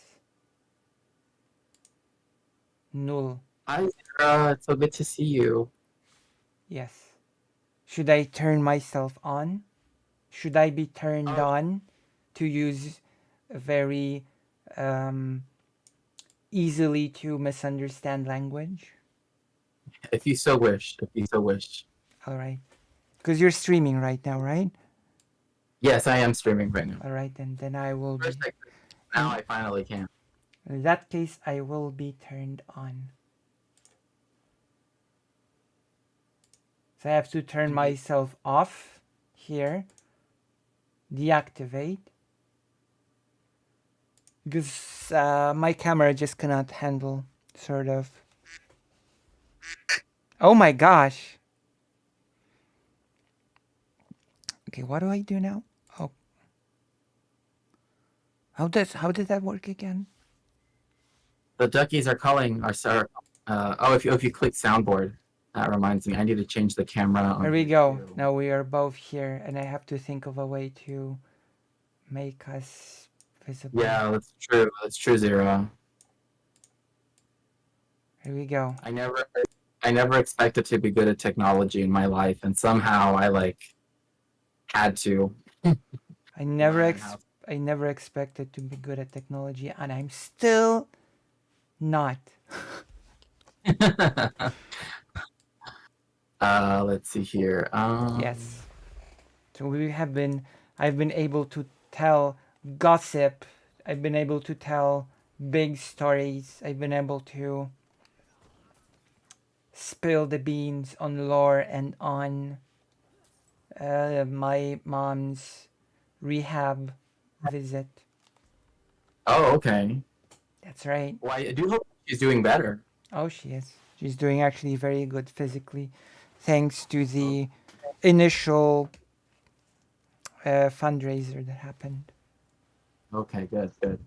null. Hi, Sarah. It's so good to see you. Yes. Should I turn myself on? Should I be turned on, to use a very um, easily to misunderstand language? If you so wish. If you so wish. All right. Because you're streaming right now, right? Yes, I am streaming right now. All right, then I will be. First, now I finally can. In that case, I will be turned on. So I have to turn myself off here, deactivate, because my camera just cannot handle sort of. Oh my gosh. Okay, what do I do now? Oh, how did that work again? The duckies are calling our sir. If you click soundboard, that reminds me. I need to change the camera. On There we here go. too. Now we are both here, and I have to think of a way to make us visible. Yeah, that's true. That's true, Zero. Here we go. I never expected to be good at technology in my life, and somehow I had to. I never learn how- I never expected to be good at technology, and I'm still not. Let's see here. Yes. So I've been able to tell gossip. I've been able to tell big stories. I've been able to spill the beans on lore and on my mom's rehab visit. Oh, okay. That's right. Well, I do hope she's doing better. Oh, she is. She's doing actually very good physically, thanks to the initial fundraiser that happened. Okay, good, good.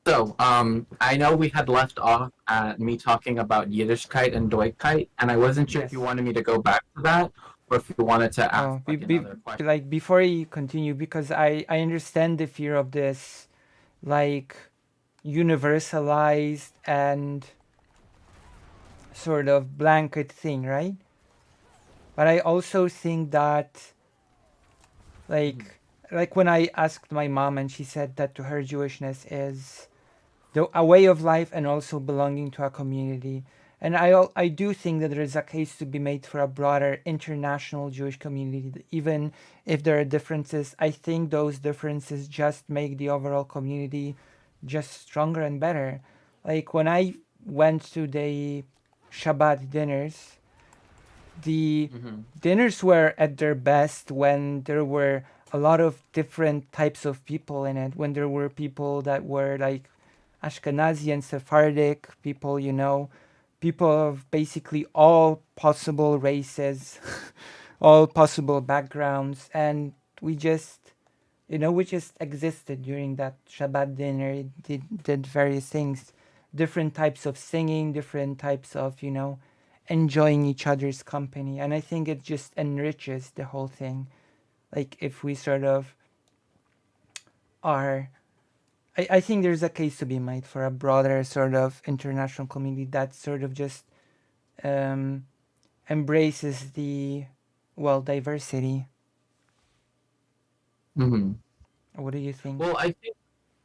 So, I know we had left off at me talking about Yiddishkeit and Deutschkeit, and I wasn't sure if you Yes. wanted me to go back to that, or if you wanted to ask Oh, another question. like before you continue, because I understand the fear of this, like universalized and sort of blanket thing, right? But I also think that, like when I asked my mom, and she said that to her, Jewishness is a way of life and also belonging to a community. And I do think that there is a case to be made for a broader international Jewish community, even if there are differences. I think those differences just make the overall community just stronger and better. Like when I went to the Shabbat dinners, the dinners were at their best when there were a lot of different types of people in it, when there were people that were like Ashkenazi and Sephardic people, people of basically all possible races, all possible backgrounds, and we just, we just existed during that Shabbat dinner. It did various things, different types of singing, different types of, enjoying each other's company, and I think it just enriches the whole thing. Like if we sort of are I think there's a case to be made for a broader sort of international community that sort of just embraces the, well, diversity. Mm-hmm. What do you think? Well,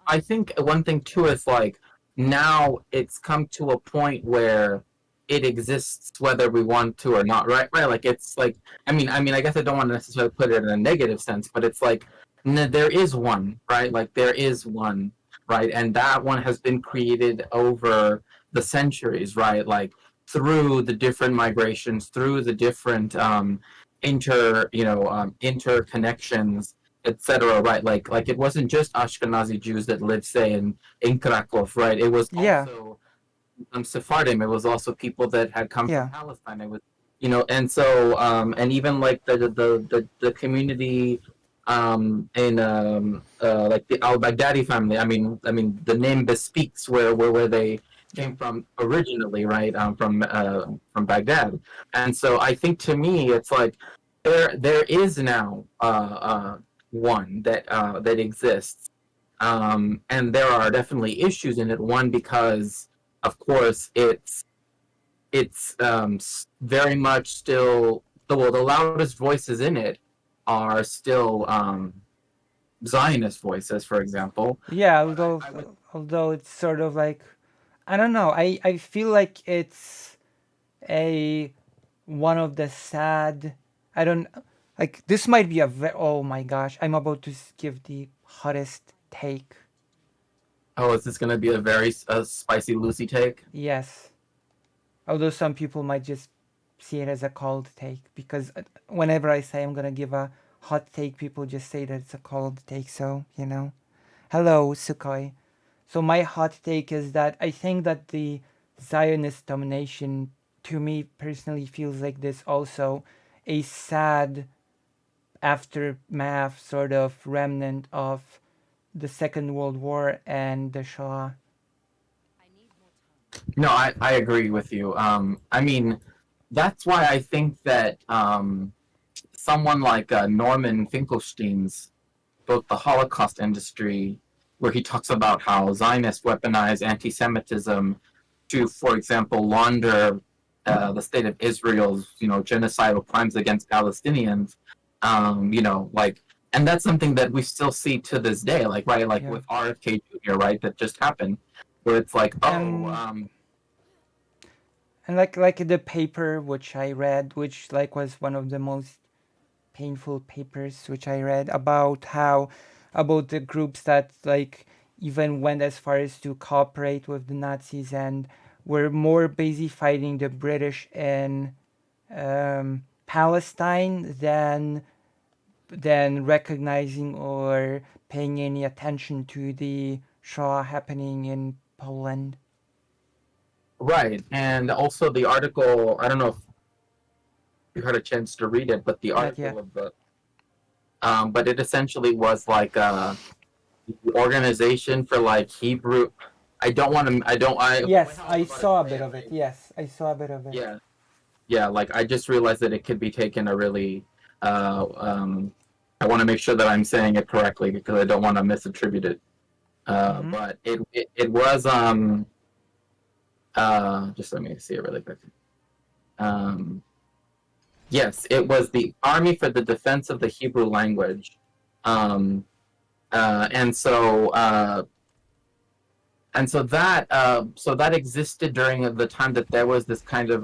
I think one thing too is like now it's come to a point where it exists whether we want to or not, right? Right? Like it's like I guess I don't want to necessarily put it in a negative sense, but it's like there is one, right? Like there is one, right? And that one has been created over the centuries, right? Like through the different migrations, through the different interconnections, etc. Right? Like it wasn't just Ashkenazi Jews that lived, say, in Krakow, right? It was Yeah. also Sephardim. It was also people that had come Yeah. from Palestine. It was, and so and even like the community in like the al-Baghdadi family. I mean the name bespeaks where they came from originally, right? From Baghdad. And so I think, to me, it's like there is now one that exists, and there are definitely issues in it. One, because of course it's very much still the loudest voices in it are still Zionist voices, for example. Yeah, But I would although it's sort of like, I don't know. I feel like it's a one of the sad. I don't like this might be oh my gosh, I'm about to give the hottest take. Oh, is this going to be a very spicy Lucy take? Yes. Although some people might just see it as a cold take, because whenever I say I'm gonna give a hot take, people just say that it's a cold take. So, hello, Sukhoi. So my hot take is that I think that the Zionist domination, to me personally, feels like this also a sad aftermath, sort of remnant of the Second World War and the Shoah. No, I agree with you. I mean, that's why I think that someone like Norman Finkelstein's book, The Holocaust Industry, where he talks about how Zionists weaponize anti-Semitism to, for example, launder the state of Israel's, genocidal crimes against Palestinians. And that's something that we still see to this day, like, right, like with RFK Jr., right, that just happened, where it's like, and like the paper which I read, which like was one of the most painful papers which I read about the groups that like even went as far as to cooperate with the Nazis and were more busy fighting the British in Palestine than recognizing or paying any attention to the Shoah happening in Poland. Right, and also the article, I don't know if you had a chance to read it, but the article of the, but it essentially was like the organization for like Hebrew. Yes, I saw a bit of it. Yes, I saw a bit of it. Yeah. Like I just realized that it could be taken a really. I want to make sure that I'm saying it correctly because I don't want to misattribute it. But it was just let me see it really quick. Yes, it was the Army for the Defense of the Hebrew Language, and so that existed during the time that there was this kind of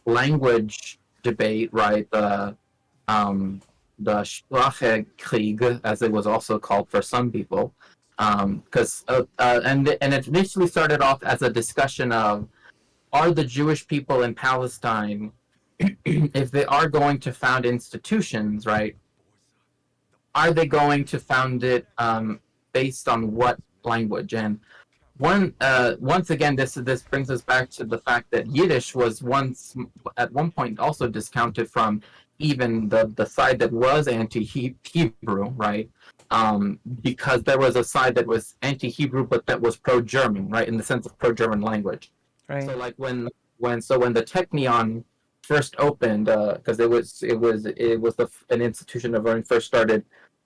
language debate, right? The Sprachekrieg, as it was also called for some people, because and it initially started off as a discussion of, are the Jewish people in Palestine, if they are going to found institutions, right, are they going to found it based on what language? And once again, this brings us back to the fact that Yiddish was at one point also discounted from even the side that was anti-Hebrew, right? Because there was a side that was anti-Hebrew but that was pro-German, right, in the sense of pro-German language. Right. So like when the Technion first opened, because it was an institution that when first started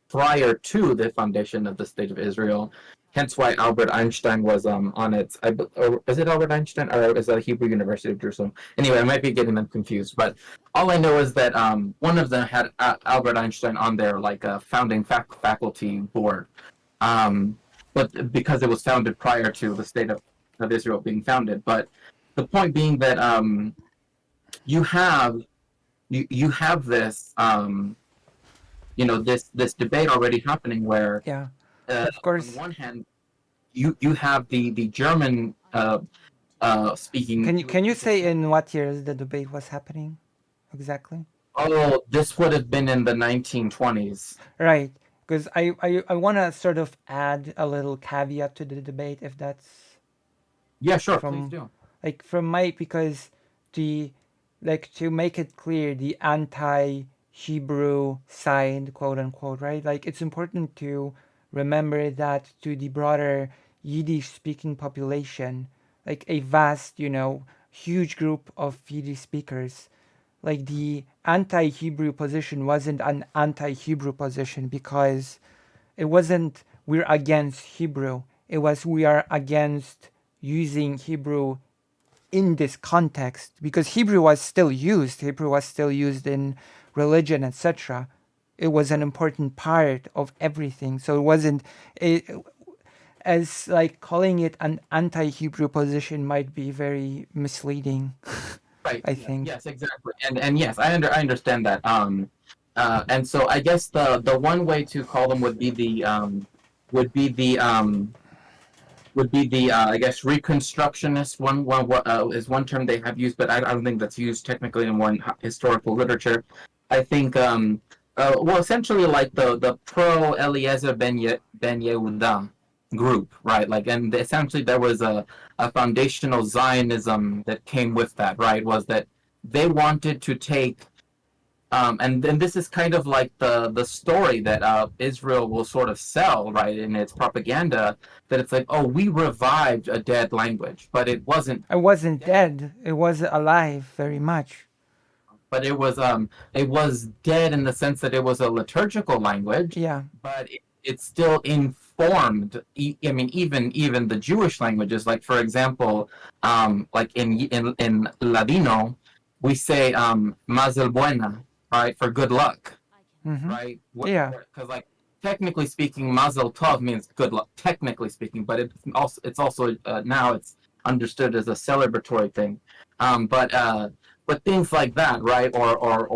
prior to the foundation of the State of Israel. Hence why Albert Einstein was on its. Is it Albert Einstein or is that Hebrew University of Jerusalem? Anyway, I might be getting them confused, but all I know is that one of them had Albert Einstein on their like founding faculty board, but because it was founded prior to the State of Israel being founded. But the point being that you have this this debate already happening where of course, on one hand you have the German speaking. Can you say in what years the debate was happening exactly? Oh, this would have been in the 1920s. Right, because I want to sort of add a little caveat to the debate, if that's Yeah, sure, please from do. like from my, because the, like, to make it clear, the anti-Hebrew side, quote unquote, right? Like, it's important to remember that to the broader Yiddish speaking population, like a vast, huge group of Yiddish speakers, like the anti-Hebrew position wasn't an anti-Hebrew position because it wasn't we're against Hebrew. It was we are against using Hebrew in this context, because Hebrew was still used. Hebrew was still used in religion, etc. It was an important part of everything. So it wasn't it, as like calling it an anti-Hebrew position might be very misleading. Right. I Yeah. think. Yes, exactly. And yes, I understand that. And so I guess the one way to call them would be the would be the I guess reconstructionist is one term they have used, but I don't think that's used technically in one historical literature. I think well, essentially like the pro Eliezer Ben Yehuda group, right? Like, and essentially there was a foundational Zionism that came with that, right? Was that they wanted to take and then this is kind of like the story that Israel will sort of sell, right, in its propaganda, that it's like, oh, we revived a dead language, but it wasn't It wasn't dead. dead. It was alive very much. But it was dead in the sense that it was a liturgical language, Yeah. but it still informed. I mean, even the Jewish languages, like for example, like in Ladino, we say Mazel Buena, right, for good luck, Mm-hmm. right? Yeah. Because like technically speaking, Mazel Tov means good luck, technically speaking, but it's also now it's understood as a celebratory thing. But things like that, right? Or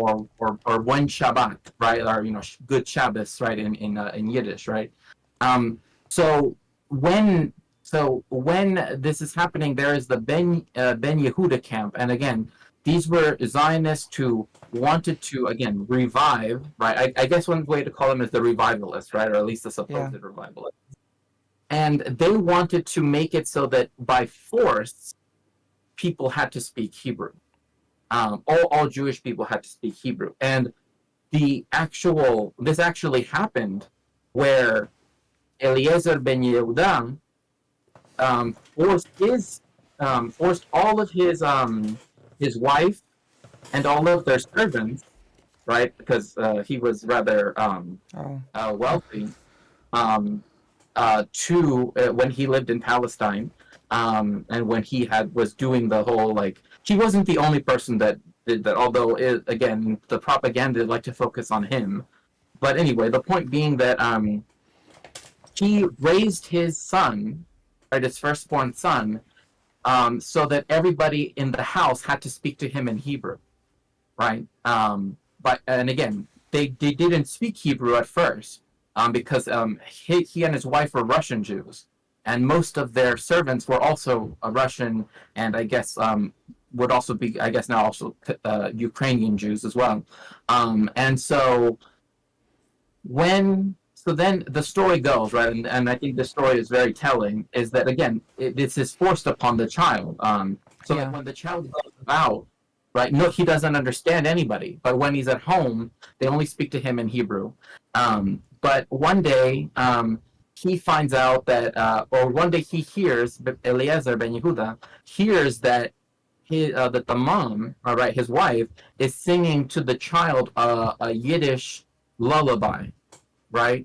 one Shabbat, right? Or good Shabbos, right? In Yiddish, right? Um, so when when this is happening, there is the Ben Yehuda camp, and again, these were Zionists who wanted to again revive, right? I guess one way to call them is the revivalists, right? Or at least the supposed revivalists. And they wanted to make it so that by force, people had to speak Hebrew. All Jewish people had to speak Hebrew, and this actually happened where Eliezer ben Yehuda forced all of his wife and all of their servants, right? Because he was rather wealthy. To when he lived in Palestine, and when he was doing the whole like he wasn't the only person that did that. Although again, the propaganda like to focus on him. But anyway, the point being that he raised his son, right, his firstborn son, so that everybody in the house had to speak to him in Hebrew, right? But and again, they didn't speak Hebrew at first, because he and his wife were Russian Jews, and most of their servants were also Russian, and I guess would also be, I guess now also Ukrainian Jews as well, and so then the story goes, right, and I think the story is very telling, is that again this is forced upon the child, that when the child goes out, right, no, he doesn't understand anybody, but when he's at home they only speak to him in Hebrew, but one day he finds out that or one day he hears, Eliezer ben Yehuda hears that that the mom, all right, his wife, is singing to the child a Yiddish lullaby, right?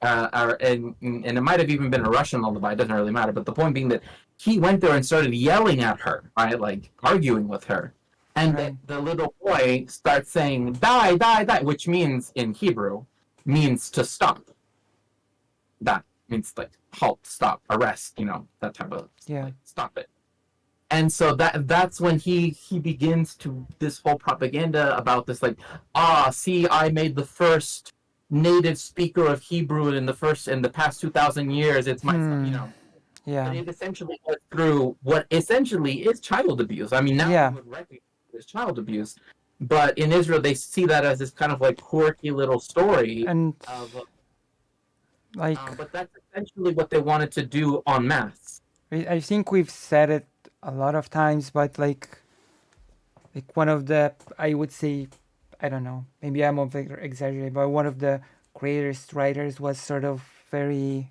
And it might have even been a Russian lullaby. It doesn't really matter. But the point being that he went there and started yelling at her, right, like arguing with her, and the little boy starts saying "die, die, die," which means in Hebrew means to stop. That means like halt, stop, arrest, that type of like, stop it. And so that's when he begins to this whole propaganda about this, like, see, I made the first native speaker of Hebrew in the past 2,000 years. It's my son, Yeah. But it essentially was through what essentially is child abuse. I mean, now Yeah. we would recognize it as child abuse, but in Israel they see that as this kind of like quirky little story And of. like But that's essentially what they wanted to do en masse. I think we've said it a lot of times, but like one of the, I would say, I don't know, maybe I'm over exaggerating, but one of the greatest writers was sort of very,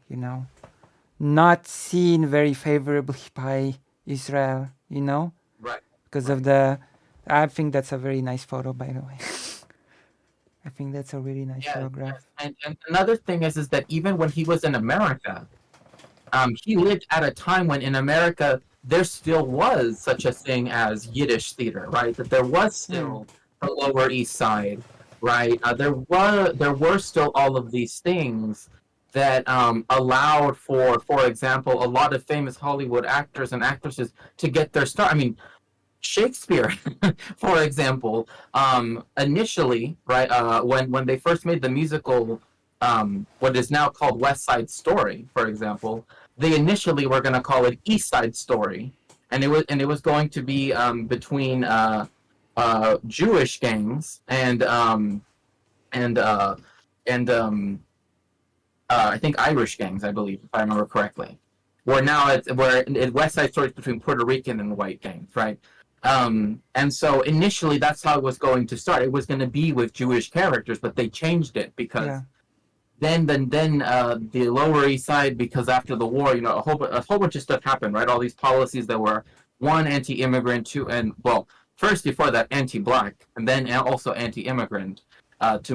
not seen very favorably by Israel, Right. because Right. of the. I think that's a very nice photo, by the way. I think that's a really nice Yes, photograph. yes. And another thing is that even when he was in America, he lived at a time when in America there still was such a thing as Yiddish theater, right? That there was still the Lower East Side, right? There were still all of these things that allowed for example, a lot of famous Hollywood actors and actresses to get their start. I mean, Shakespeare, for example, initially, right, when they first made the musical, what is now called West Side Story, for example, they initially were going to call it East Side Story, and it was going to be between Jewish gangs and and I think Irish gangs, I believe, if I remember correctly. Where West Side Story is between Puerto Rican and white gangs, right? And so initially that's how it was going to start. It was going to be with Jewish characters, but they changed it because Yeah. then the Lower East Side, because after the war, a whole bunch of stuff happened, right? All these policies that were one anti-immigrant, two, and well, first before that anti-black, and then also anti-immigrant, to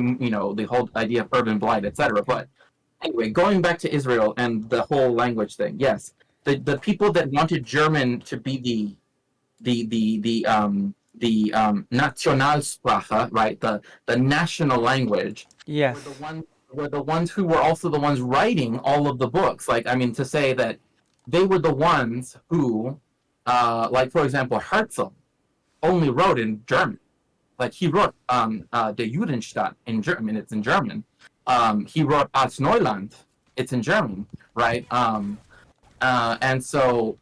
the whole idea of urban blight, etc. But anyway, going back to Israel and the whole language thing, yes, the people that wanted German to be the Nationalsprache, right, the national language, Yes. were the ones who were also the ones writing all of the books. Like, I mean, to say that they were the ones who, like for example, Herzl only wrote in German. Like he wrote Der Judenstaat in German. It's in German. He wrote Als Neuland. It's in German, right? And so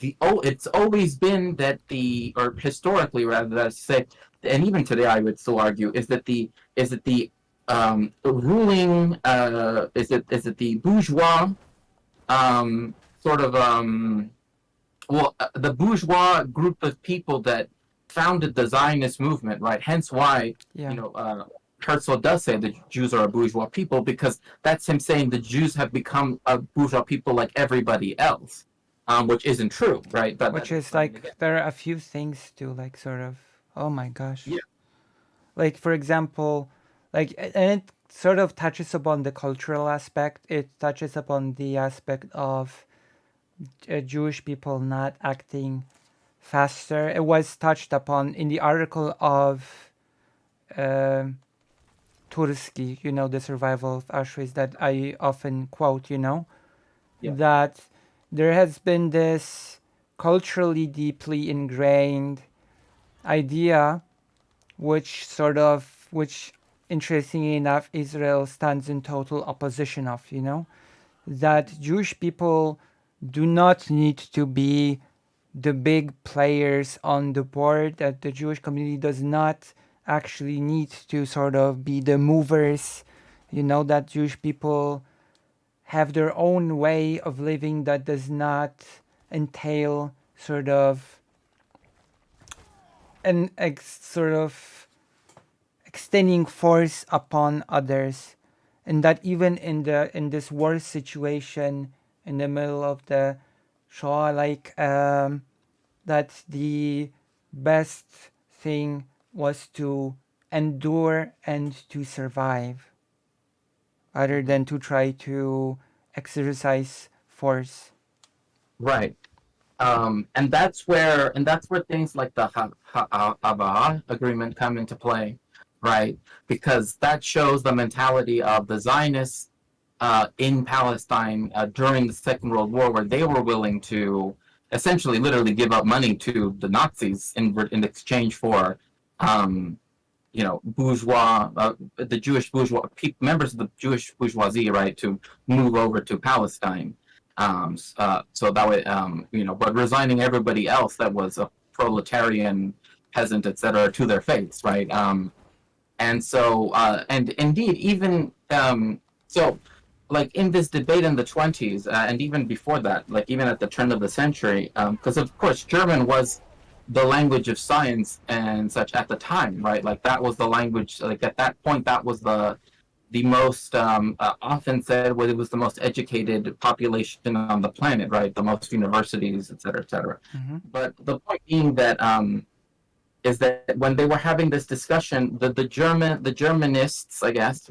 it's always been that or historically rather, that I say, and even today I would still argue, is that the ruling, is it the bourgeois, sort of, the bourgeois group of people that founded the Zionist movement, right? Hence why, Yeah. Herzl does say the Jews are a bourgeois people, because that's him saying the Jews have become a bourgeois people like everybody else, which isn't true, right? But Which that is I mean, like again, there are a few things to like sort of, oh my gosh. Yeah. Like for example, and it sort of touches upon the cultural aspect. It touches upon the aspect of Jewish people not acting faster. It was touched upon in the article of Tursky, the survival of Auschwitz, that I often quote, Yeah. that there has been this culturally deeply ingrained idea, which interestingly enough, Israel stands in total opposition of, that Jewish people do not need to be the big players on the board, that the Jewish community does not actually need to sort of be the movers, that Jewish people have their own way of living that does not entail sort of sort of extending force upon others, and that even in this war situation in the middle of the Shoah, that the best thing was to endure and to survive, other than to try to exercise force. Right. And that's where things like the Hava agreement come into play, right? Because that shows the mentality of the Zionists in Palestine during the Second World War, where they were willing to essentially, literally, give up money to the Nazis in exchange for, bourgeois, the Jewish bourgeois members of the Jewish bourgeoisie, right, to move over to Palestine. So that way, but resigning everybody else that was a proletarian, peasant, etc., to their fates, right? And so, and indeed, even so, like in this debate in the 20s, and even before that, like even at the turn of the century, because of course German was the language of science and such at the time, right? Like that was the language. Like at that point, that was the most often said it was the most educated population on the planet, right? The most universities, et cetera, et cetera. Mm-hmm. But the point being that is that when they were having this discussion, the Germanists, I guess,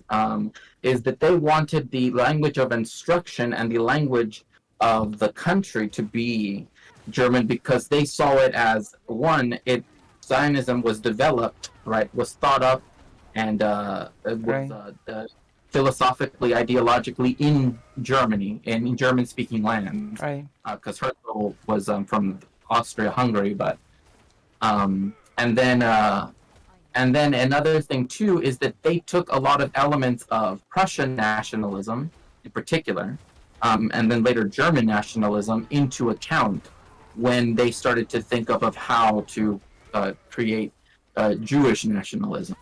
is that they wanted the language of instruction and the language of the country to be German because they saw it as one, Zionism was developed, right, was thought up, and it was Right. philosophically, ideologically in Germany, in German-speaking lands, Right. because Herzl was from Austria-Hungary, but um, and then another thing too is that they took a lot of elements of Prussian nationalism, in particular, and then later German nationalism into account when they started to think of how to create Jewish nationalism,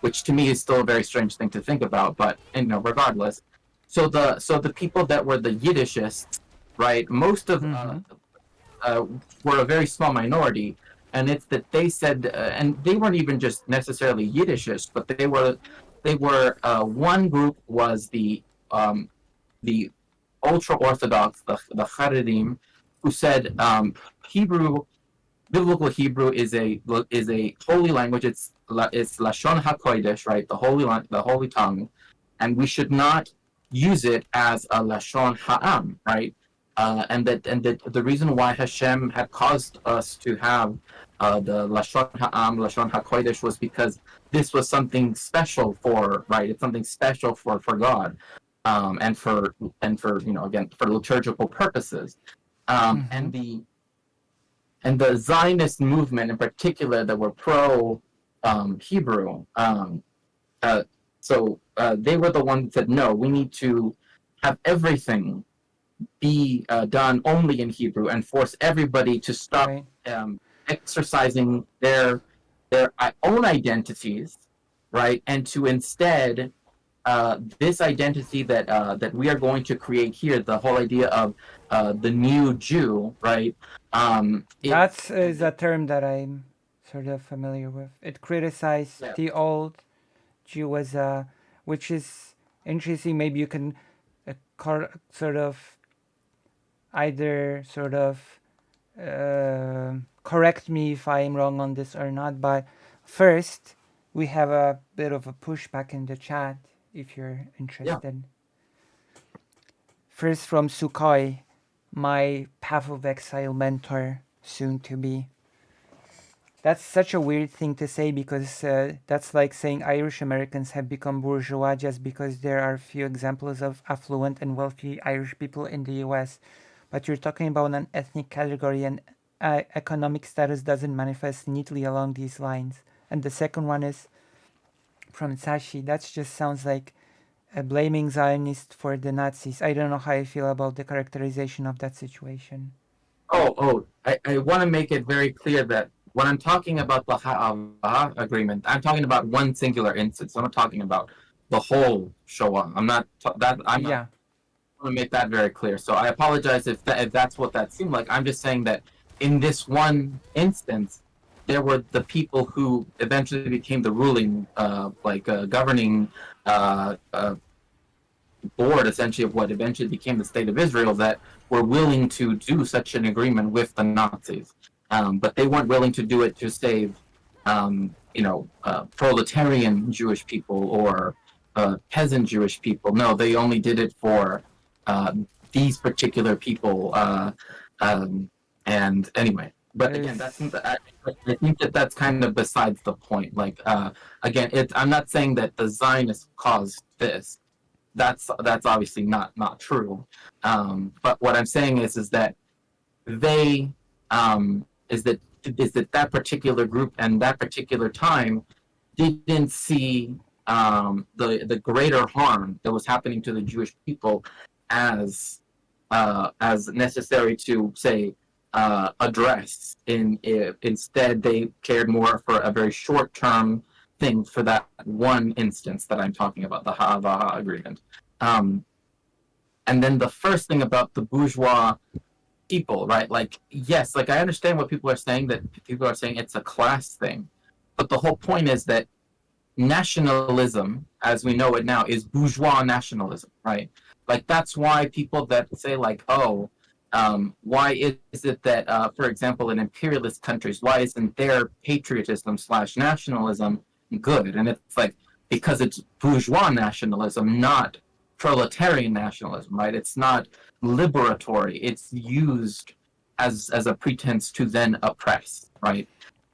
which to me is still a very strange thing to think about. But regardless, so the people that were the Yiddishists, right? Most of Mm-hmm. were a very small minority, and it's that they said, and they weren't even just necessarily Yiddishists, but they were one group was the ultra orthodox, the Haredim, who said Hebrew, biblical Hebrew is a holy language. It's Lashon Hakodesh, right? The holy tongue, and we should not use it as a Lashon Ha'am, right? And that the reason why Hashem had caused us to have the Lashon Ha'am, Lashon HaKodesh was because this was something special right? It's something special for God, and for again for liturgical purposes, Mm-hmm. and the Zionist movement in particular that were pro Hebrew. Uh, so they were the ones that said no, we need to have everything be done only in Hebrew and force everybody to stop Right. exercising their own identities, right, and to instead this identity that we are going to create here, the whole idea of the new Jew, right? It That is a term that I'm sort of familiar with. It criticized Yeah. the old Jew as a, which is interesting. Maybe you can sort of either sort of correct me if I'm wrong on this or not. But first, we have a bit of a pushback in the chat if you're Yeah. interested. First from Sukhoi, my Path of Exile mentor, soon to be. That's such a weird thing to say because that's like saying Irish Americans have become bourgeois just because there are few examples of affluent and wealthy Irish people in the US. But you're talking about an ethnic category, and economic status doesn't manifest neatly along these lines. And the second one is from Sashi. That just sounds like blaming Zionists for the Nazis. I don't know how I feel about the characterization of that situation. I want to make it very clear that when I'm talking about the Ha'ava agreement, I'm talking about one singular instance. I'm not talking about the whole Shoah. I'm not that. I'm not. Yeah. I want to make that very clear. So I apologize if that's what that seemed like. I'm just saying that in this one instance, there were the people who eventually became the ruling, governing board, essentially, of what eventually became the state of Israel, that were willing to do such an agreement with the Nazis. But they weren't willing to do it to save, proletarian Jewish people or peasant Jewish people. No, they only did it for these particular people. And anyway, but again, I think that's kind of besides the point. Like, again, I'm not saying that the Zionists caused this. That's obviously not true. But what I'm saying is that they is that particular group and that particular time didn't see the greater harm that was happening to the Jewish people as as necessary to say address. Instead, they cared more for a very short term thing for that one instance that I'm talking about, the Hava agreement. Um, and then the first thing about the bourgeois people, right? Like, yes, like I understand what people are saying, that people are saying it's a class thing. But the whole point is that nationalism, as we know it now, is bourgeois nationalism, right? Like that's why people that say like, oh, why is it that, for example, in imperialist countries, why isn't their patriotism slash nationalism good? And it's like because it's bourgeois nationalism, not proletarian nationalism, right? It's not liberatory. It's used as a pretense to then oppress, right?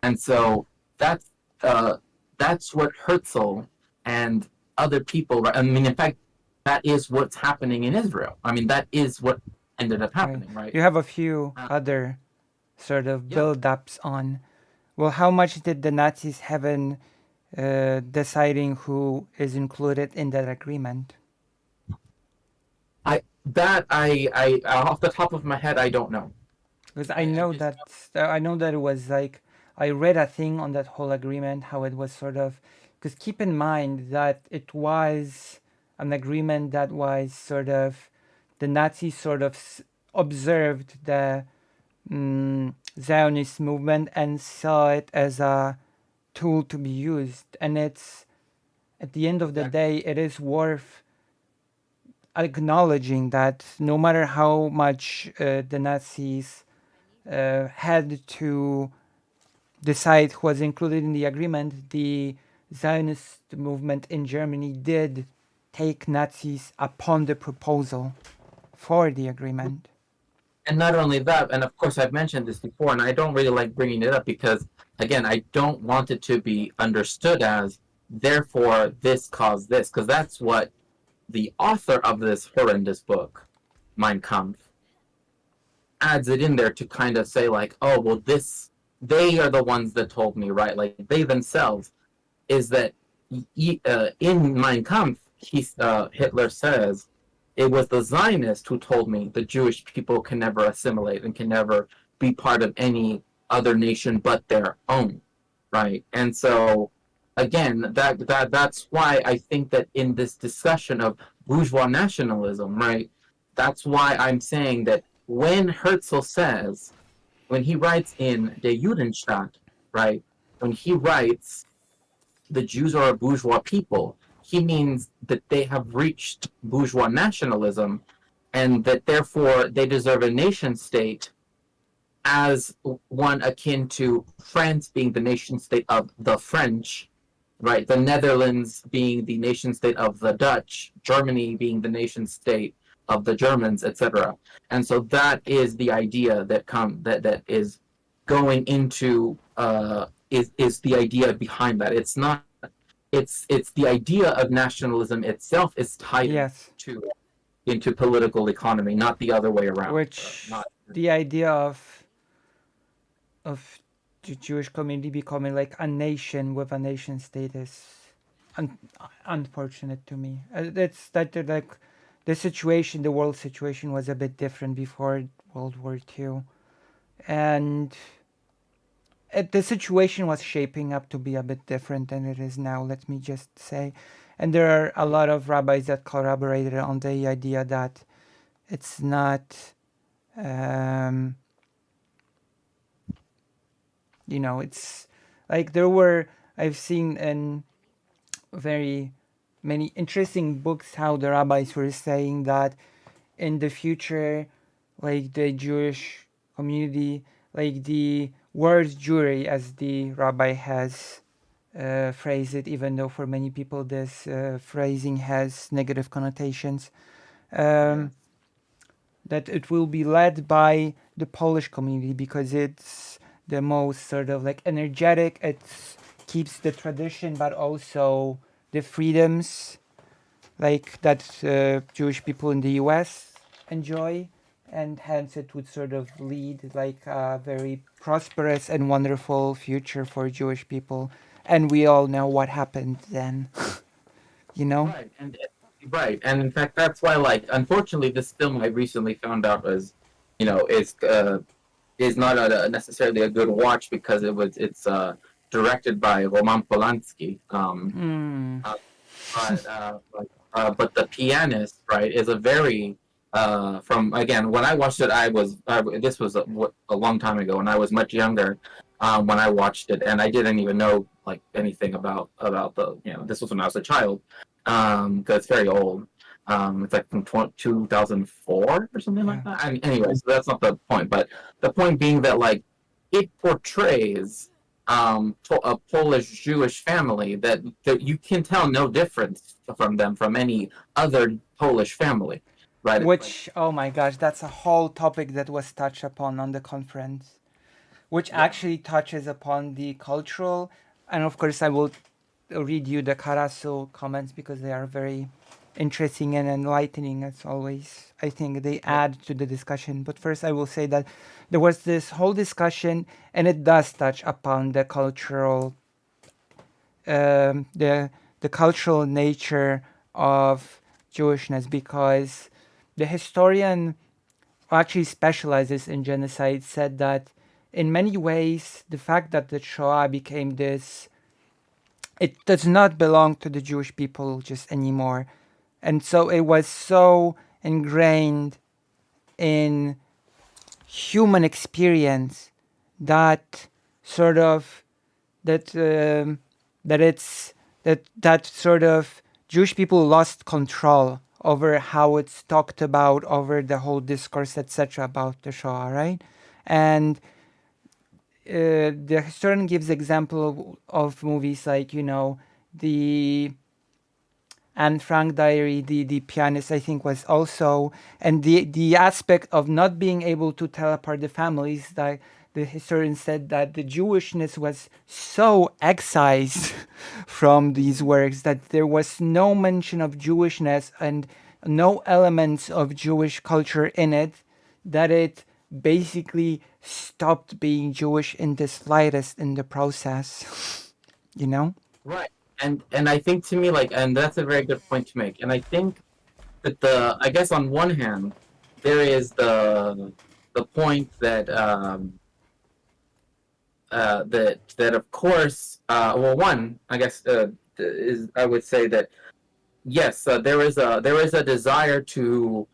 And so that's uh, that's what Herzl and other people. I mean, in fact, that is what's happening in Israel. I mean, that is what ended up Right. happening, right? You have a few Uh, other sort of yeah, build-ups on, well, how much did the Nazis have in deciding who is included in that agreement? I off the top of my head, I don't know. Because I just I know that it was like I read a thing on that whole agreement, how it was sort of, because keep in mind that it was an agreement that was sort of the Nazis sort of observed the Zionist movement and saw it as a tool to be used, and it's at the end of the exactly. day, it is worth acknowledging that no matter how much the Nazis had to decide who was included in the agreement, the Zionist movement in Germany did take Nazis upon the proposal for the agreement. And not only that, and of course I've mentioned this before, and I don't really like bringing it up because, again, I don't want it to be understood as therefore this caused this, because that's what the author of this horrendous book, Mein Kampf, adds it in there to kind of say like, oh well, this they are the ones that told me, right? Like they themselves is that in Mein Kampf, Hitler says it was the Zionists who told me the Jewish people can never assimilate and can never be part of any other nation but their own, right? And so again, that's why I think that in this discussion of bourgeois nationalism, right? That's why I'm saying that when Herzl says, when he writes in Der Judenstaat, right? When he writes the Jews are a bourgeois people, he means that they have reached bourgeois nationalism and that therefore they deserve a nation state as one akin to France being the nation state of the French, right? The Netherlands being the nation state of the Dutch, Germany being the nation state of the Germans, etc. And so that is the idea that is going into is the idea behind that. It's not it's the idea of nationalism itself is tied Yes, to into political economy, not the other way around. which Not the idea of the Jewish community becoming like a nation with a nation state is un- unfortunate to me. It's that like the situation, the world situation was a bit different before World War II, and the situation was shaping up to be a bit different than it is now. Let me just say, and there are a lot of rabbis that corroborated on the idea that it's not. Um, it's like there were I've seen in very many interesting books how the rabbis were saying that in the future, like the Jewish community, like the word Jewry, as the rabbi has phrased it, even though for many people this phrasing has negative connotations, yeah. um, that it will be led by the Polish community because it's the most sort of like energetic. It keeps the tradition, but also the freedoms like that Jewish people in the U.S. enjoy, and hence it would sort of lead like a very prosperous and wonderful future for Jewish people. And we all know what happened then, you know? Right. Right, and in fact, that's why, like, unfortunately, this film I recently found out was, is not necessarily a good watch because it's directed by Roman Polanski. Mm. Uh, but the pianist, right, is a very from again when I watched it, this was a long time ago, and I was much younger when I watched it, and I didn't even know like anything about the this was when I was a child because it's very old. It's like from 2004 or something Yeah. like that. Anyway, so that's not the point, but the point being that like it portrays a Polish Jewish family that you can tell no difference from them from any other Polish family, right? Which, oh my gosh, that's a whole topic that was touched upon on the conference, which actually touches upon the cultural, and of course I will read you the Karasu comments because they are very interesting and enlightening as always. I think they add to the discussion. But first I will say that there was this whole discussion and it does touch upon the cultural um, the the cultural nature of Jewishness, because the historian who actually specializes in genocide said that in many ways the fact that the Shoah became this, it does not belong to the Jewish people just anymore. And so it was so ingrained in human experience that sort of that that it's that sort of Jewish people lost control over how it's talked about, over the whole discourse, etc., about the Shoah, right? And the historian gives example of movies like the Anne Frank Diary, the pianist, I think, was also, and the aspect of not being able to tell apart the families. That the historian said that the Jewishness was so excised from these works that there was no mention of Jewishness and no elements of Jewish culture in it, that it basically stopped being Jewish in the slightest in the process. you know? Right. And I think to me and that's a very good point to make. And I think that I guess on one hand there is the point that that of course well one I guess is I would say that yes, there is a desire to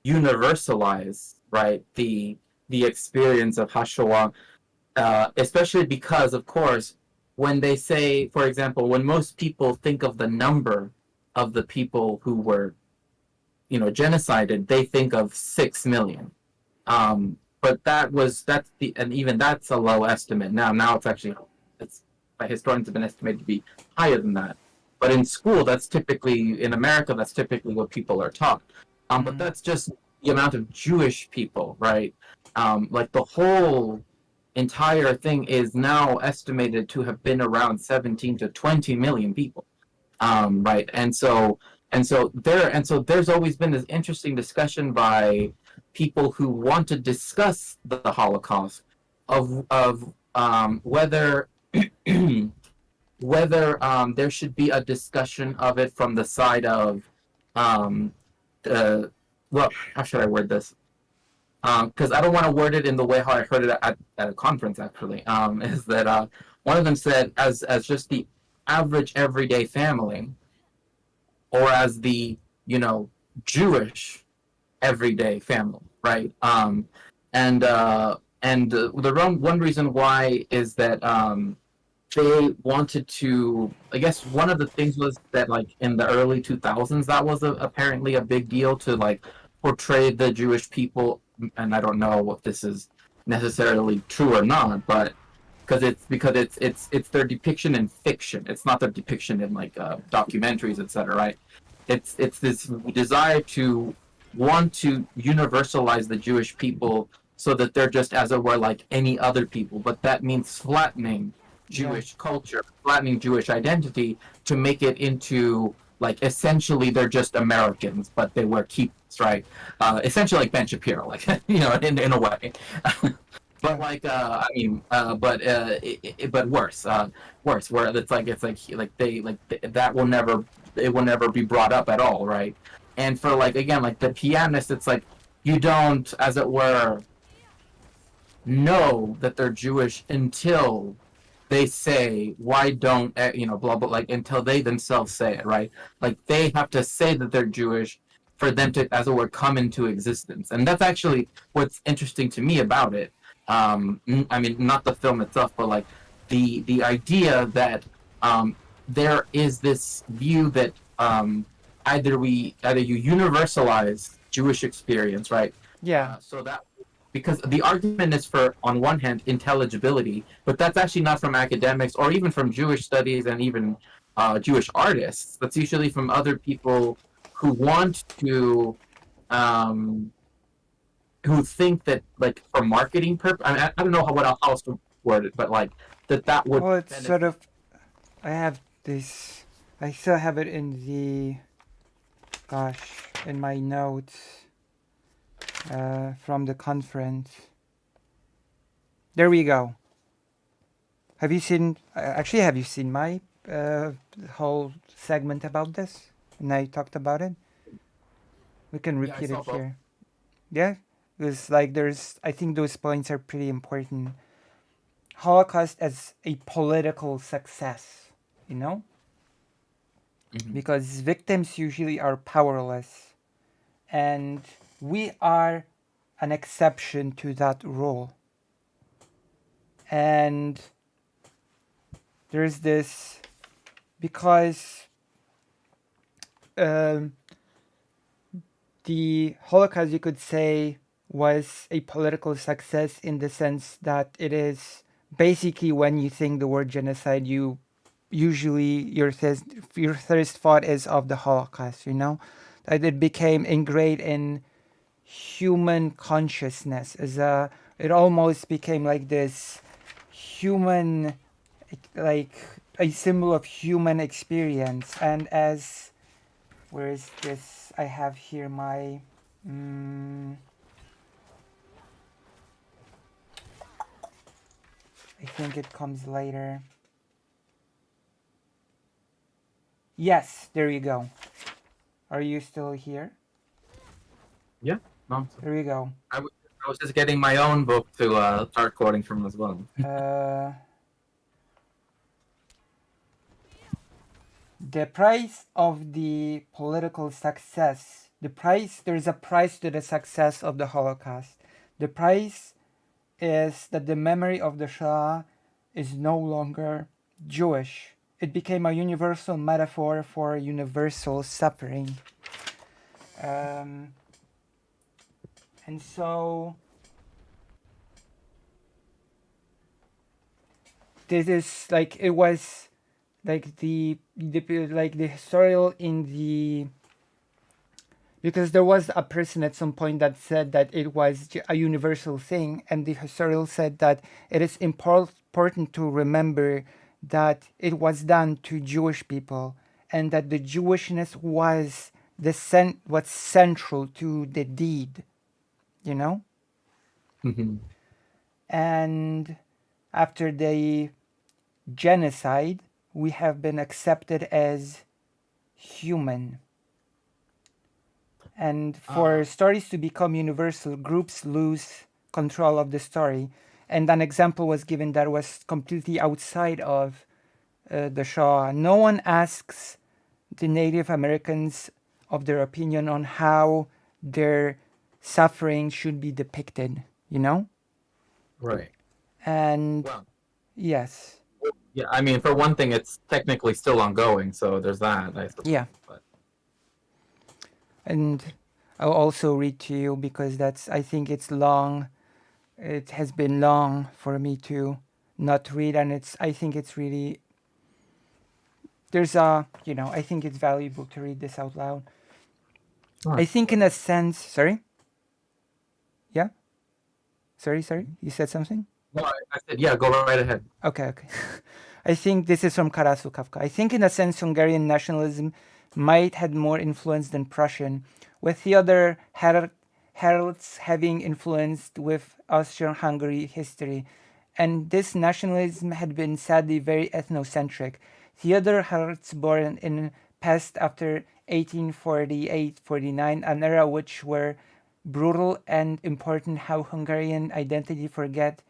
universalize, right, the experience of Hashoah, especially because, of course, when they say, for example, when most people think of the number of the people who were, genocided, they think of 6 million. But and even that's a low estimate. Now it's actually, it's by historians have been estimated to be higher than that. But in school, in America, that's typically what people are taught. But that's just the amount of Jewish people, right? Like the whole entire thing is now estimated to have been around 17 to 20 million people, right? And so there's always been this interesting discussion by people who want to discuss the Holocaust of whether whether there should be a discussion of it from the side of um, well, how should I word this? Because I don't want to word it in the way how I heard it at a conference. Actually, is that one of them said as just the average everyday family, or as the Jewish everyday family, right? The one reason why is that they wanted to. I guess one of the things was that like in the early 2000s, that was apparently a big deal to like portray the Jewish people, and I don't know if this is necessarily true or not, but because it's their depiction in fiction. It's not their depiction in like documentaries, etc. Right? It's this desire to want to universalize the Jewish people so that they're just as it were like any other people, but that means flattening Jewish culture, flattening Jewish identity to make it into like essentially they're just Americans, but they wear kippahs, right? Essentially like Ben Shapiro, like in a way. But like but worse, where it's like they that will never it will never be brought up at all, right? And for like again, like the pianist, it's like you don't, as it were, know that they're Jewish until they say, why don't blah blah, like until they themselves say it, right? Like they have to say that they're Jewish for them to, as it were, come into existence. And that's actually what's interesting to me about it. I mean, not the film itself, but like the idea that there is this view that either you universalize Jewish experience, right? Yeah. So that, because the argument is for, on one hand, intelligibility, but that's actually not from academics or even from Jewish studies and even Jewish artists. That's usually from other people who want to, who think that, like, for marketing purpose. I mean, I don't know how else to word it, but like that would. Well, it's sort of. I have this. I still have it in the. Gosh, in my notes. From the conference. There we go. Have you seen? Actually, have you seen my whole segment about this? And I talked about it. We can repeat it here. Yeah, because like I think those points are pretty important. Holocaust as a political success, you know, because victims usually are powerless, and we are an exception to that rule. And there's this, because the Holocaust, you could say, was a political success in the sense that it is basically, when you think the word genocide, you usually your first thought is of the Holocaust, you know, that it became ingrained in human consciousness as it almost became like this human, like a symbol of human experience. And as, where is this? I have here my I think it comes later. Yes, there you go. Are you still here? Yeah, no. There you go. I was just getting my own book to start quoting from as well. The price of the political success, there's a price to the success of the Holocaust. The price is that the memory of the Shoah is no longer Jewish. It became a universal metaphor for universal suffering. And so this is like, it was like the historical in the, because there was a person at some point that said that it was a universal thing, and the historian said that it is important to remember that it was done to Jewish people, and that the Jewishness was was central to the deed, you know. And after the genocide, we have been accepted as human. And for stories to become universal, groups lose control of the story. And an example was given that was completely outside of the Shoah. No one asks the Native Americans of their opinion on how their suffering should be depicted, you know? Right. And Well, yes. yeah, I mean, for one thing, it's technically still ongoing, so there's that, I suppose. Yeah. But. And I'll also read to you, because I think it's long. It has been long for me to not read, and I think it's really, I think it's valuable to read this out loud. I think in a sense, sorry? Yeah? Sorry, you said something? No, I said, yeah, go right ahead. Okay. I think this is from Karasu Kafka. I think in a sense Hungarian nationalism might had more influence than Prussian, with the other heralds having influenced with Austro-Hungary history. And this nationalism had been sadly very ethnocentric. The other heralds born in passed after 1848-49, an era which were brutal and important how Hungarian identity forget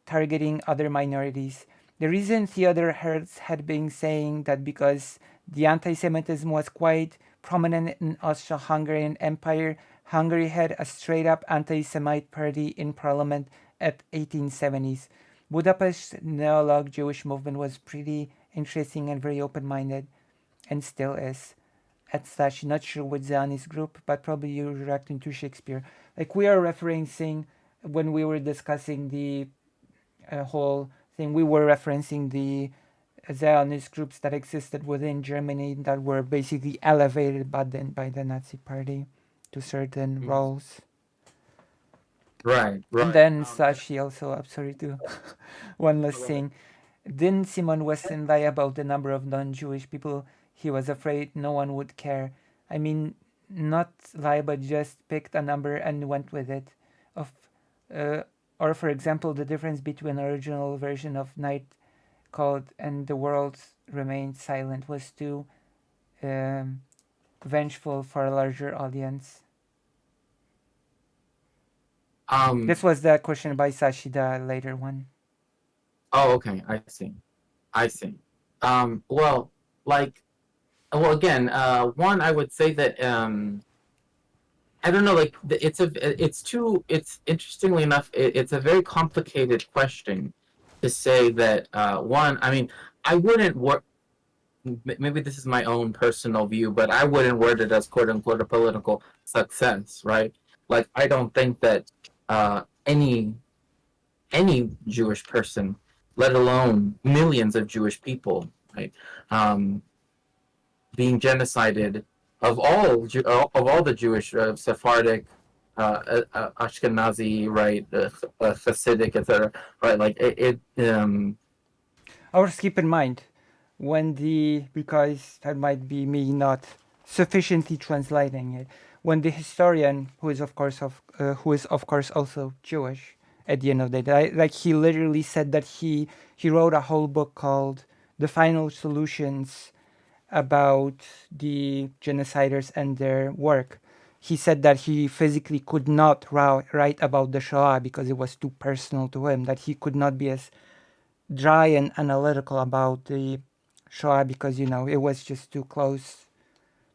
targeting other minorities. The reason Theodor Herz had been saying that because the anti-Semitism was quite prominent in Austro-Hungarian Empire, Hungary had a straight-up anti-Semite party in parliament at 1870s. Budapest's neolog Jewish movement was pretty interesting and very open-minded, and still is. At slash, not sure what Zionist group, but probably you're reacting to Shakespeare. Like we are referencing when we were discussing the whole thing, we were referencing the Zionist groups that existed within Germany that were basically elevated by the Nazi Party to certain roles. Right. And then Sashi also, I'm sorry to one last thing. Didn't Simon Weston lie about the number of non-Jewish people? He was afraid no one would care. I mean, not lie, but just picked a number and went with it. Of, or for example, the difference between original version of Night Called and The World Remained Silent was too vengeful for a larger audience. This was the question by Sashi, the later one. Oh, okay. I see. Well, like, well, again, one, I would say that I don't know, like, it's interestingly enough, it's a very complicated question to say that one. I mean, I wouldn't work. Maybe this is my own personal view, but I wouldn't word it as "quote unquote" a political success, right? Like, I don't think that any Jewish person, let alone millions of Jewish people, right, being genocided of all the Jewish Sephardic, Ashkenazi, right, Hasidic, etc. Right, like Always keep in mind because that might be me not sufficiently translating it. When the historian, who is of course also Jewish, at the end of the day, like he literally said that he wrote a whole book called "The Final Solutions" about the genociders and their work. He said that he physically could not write about the Shoah because it was too personal to him, that he could not be as dry and analytical about the Shoah because, it was just too close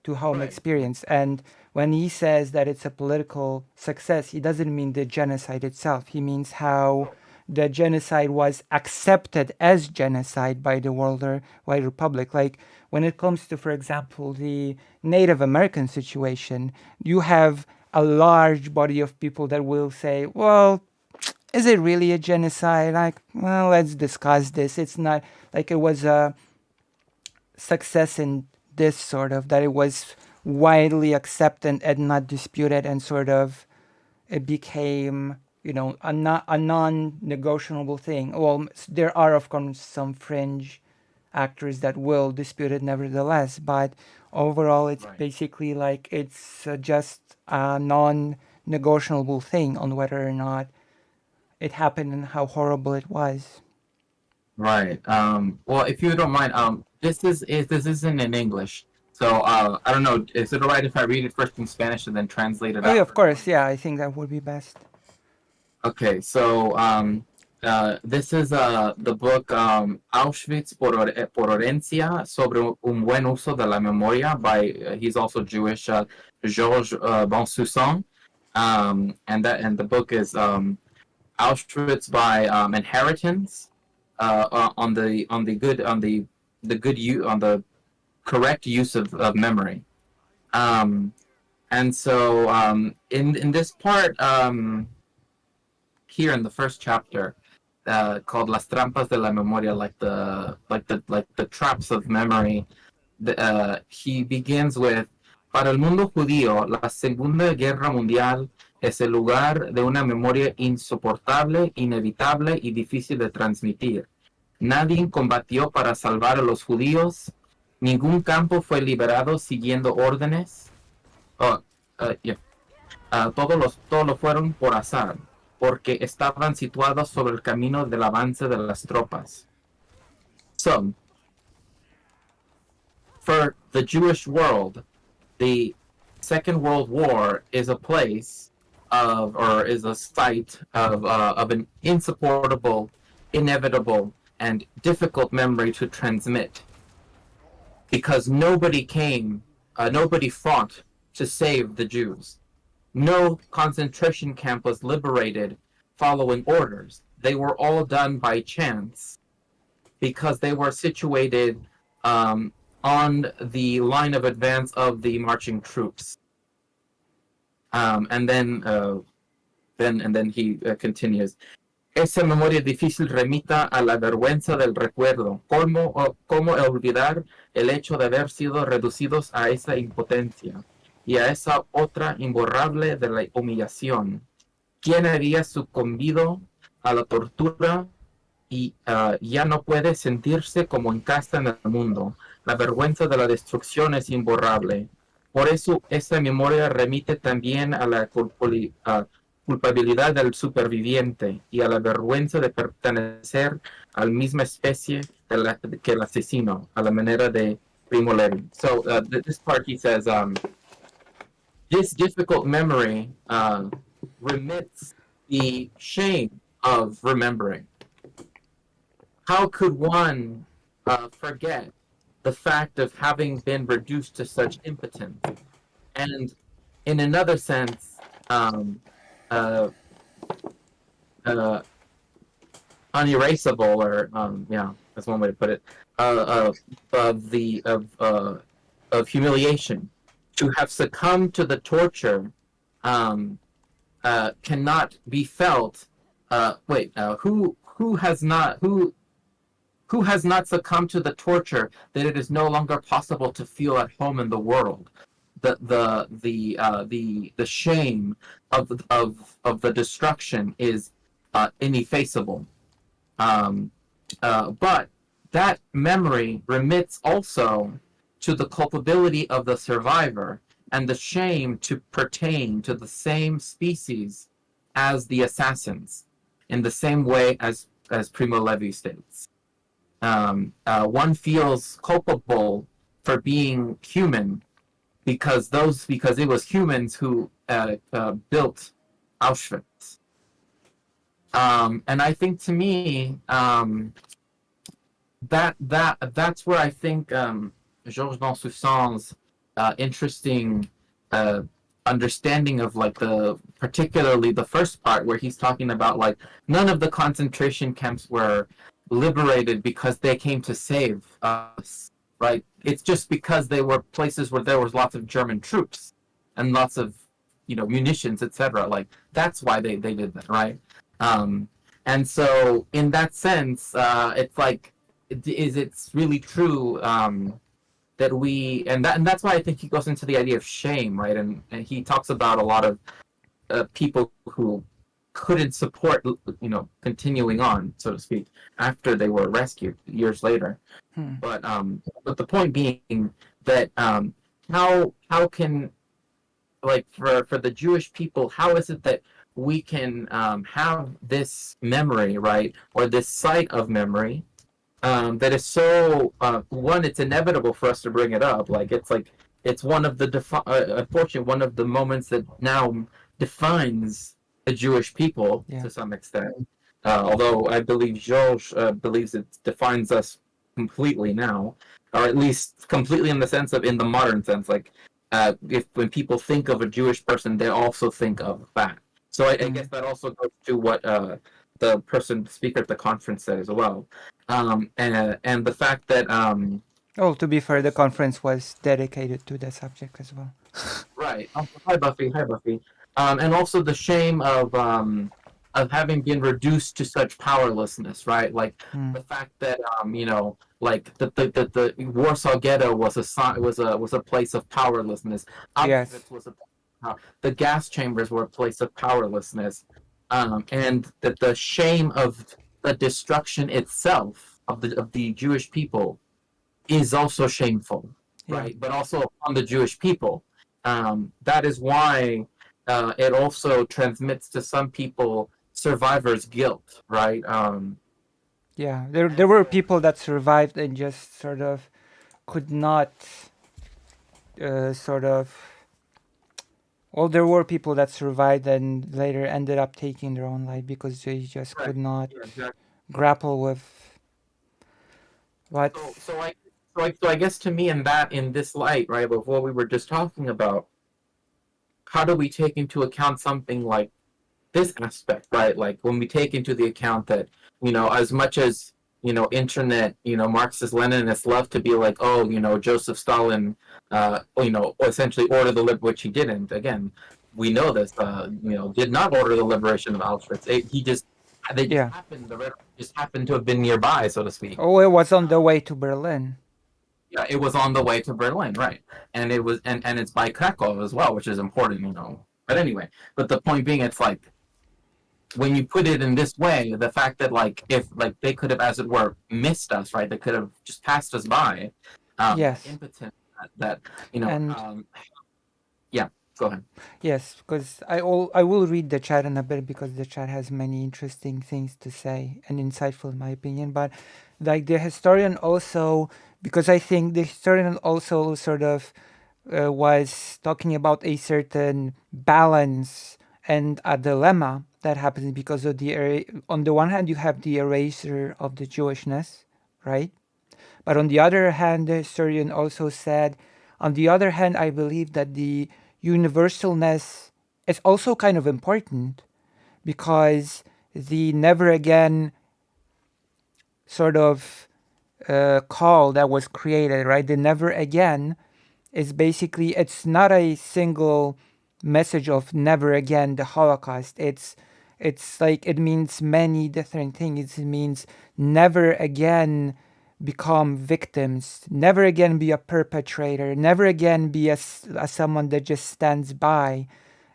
to home experience. And when he says that it's a political success, he doesn't mean the genocide itself. He means how the genocide was accepted as genocide by the worldwide republic. Like when it comes to, for example, the Native American situation, you have a large body of people that will say, well, is it really a genocide? Like, well, let's discuss this. It's not like it was a success in this sort of, that it was widely accepted and not disputed, and sort of it became, a non-negotiable thing. Well, there are, of course, some fringe actors that will dispute it nevertheless, but overall it's basically like it's just a non-negotiable thing on whether or not it happened and how horrible it was. Right. Well, if you don't mind, this isn't in English, so I don't know. Is it alright if I read it first in Spanish and then translate it? Oh, yeah, of course. Yeah, I think that would be best. Okay, so this is the book Auschwitz por herencia sobre un buen uso de la memoria by he's also Jewish, Georges Bensoussan, and the book is Auschwitz by inheritance, on the correct use of memory, and so in this part, here in the first chapter, called Las Trampas de la Memoria, like the traps of memory, he begins with: Para el mundo judío, la Segunda Guerra Mundial es el lugar de una memoria insoportable, inevitable y difícil de transmitir. Nadie combatió para salvar a los judíos. Ningún campo fue liberado siguiendo órdenes. Todos lo fueron por azar, porque estaban situados sobre el camino del avance de las tropas. So, for the Jewish world, the Second World War is a place of, or is a site of an insupportable, inevitable, and difficult memory to transmit, because nobody fought to save the Jews. No concentration camp was liberated following orders. They were all done by chance because they were situated on the line of advance of the marching troops. And then he continues. Esa memoria difícil remita a la vergüenza del recuerdo. ¿Cómo olvidar el hecho de haber sido reducidos a esa impotencia y a esa otra imborrable de la humillación? ¿Quién había sucumbido a la tortura y ya no puede sentirse como en casa en el mundo? La vergüenza de la destrucción es imborrable. Por eso esa memoria remite también a la culpabilidad del superviviente y a la vergüenza de pertenecer a la misma especie que el asesino, a la manera de Primo Levi. So this part he says, this difficult memory remits the shame of remembering. How could one forget the fact of having been reduced to such impotence? And in another sense, unerasable, or yeah, that's one way to put it, of humiliation. To have succumbed to the torture cannot be felt. Who has not succumbed to the torture that it is no longer possible to feel at home in the world? The shame of the destruction is ineffaceable. But that memory remits also to the culpability of the survivor and the shame to pertain to the same species as the assassins, in the same way as Primo Levi states. One feels culpable for being human because it was humans who built Auschwitz. And I think, to me, that's where I think Georges Bensoussan's interesting understanding of, like, particularly the first part where he's talking about, like, none of the concentration camps were liberated because they came to save us, right? It's just because they were places where there was lots of German troops and lots of, munitions, etc. Like, that's why they did that, right? And so in that sense, it's like, it's really true that we, and that's why I think he goes into the idea of shame, right? And he talks about a lot of people who couldn't support, continuing on, so to speak, after they were rescued years later. But the point being that how can, like, for the Jewish people, how is it that we can have this memory, right, or this site of memory that is so one, it's inevitable for us to bring it up. It's one of the unfortunately one of the moments that now defines the Jewish people, to some extent. Although I believe Georges believes it defines us completely now, or at least completely in the sense of, in the modern sense, like when people think of a Jewish person, they also think of that. So I guess that also goes to what the speaker at the conference said as well, and the fact that to be fair, the conference was dedicated to the subject as well. Right. Hi, Buffy. And also the shame of having been reduced to such powerlessness, right? Like the fact that like the Warsaw Ghetto was a place of powerlessness. Yes. The gas chambers were a place of powerlessness, and that the shame of the destruction itself of the Jewish people is also shameful, right? But also upon the Jewish people. That is why it also transmits to some people survivors' guilt, right? There were people that survived and just sort of could not sort of. Well, there were people that survived and later ended up taking their own life because they just Right. could not Yeah, exactly. grapple with what. So I guess to me in this light, right, with what we were just talking about, how do we take into account something like this aspect, right? Like when we take into the account that, as much as, internet, Marxist Leninists love to be like, oh, Joseph Stalin, essentially ordered which he didn't. Again, we know this, did not order the liberation of Auschwitz. They just Yeah. happened, the Red just happened to have been nearby, so to speak. Oh, it was on the way to Berlin. Yeah, it was on the way to Berlin, right? And it was, and it's by Krakow as well, which is important. But anyway, but the point being, it's like when you put it in this way, the fact that like if like they could have, as it were, missed us, right? They could have just passed us by. Yes. Impotent. That And yeah. Go ahead. yes, because I will read the chat in a bit because the chat has many interesting things to say and insightful in my opinion. But like the historian also, because I think the historian also sort of was talking about a certain balance and a dilemma that happens because of on the one hand you have the erasure of the Jewishness, right? But on the other hand, the historian also said, on the other hand, I believe that the universalness is also kind of important because the never again sort of call that was created, right? The never again is basically, it's not a single message of never again the Holocaust. It's like it means many different things. It means never again become victims, never again be a perpetrator, never again be a someone that just stands by.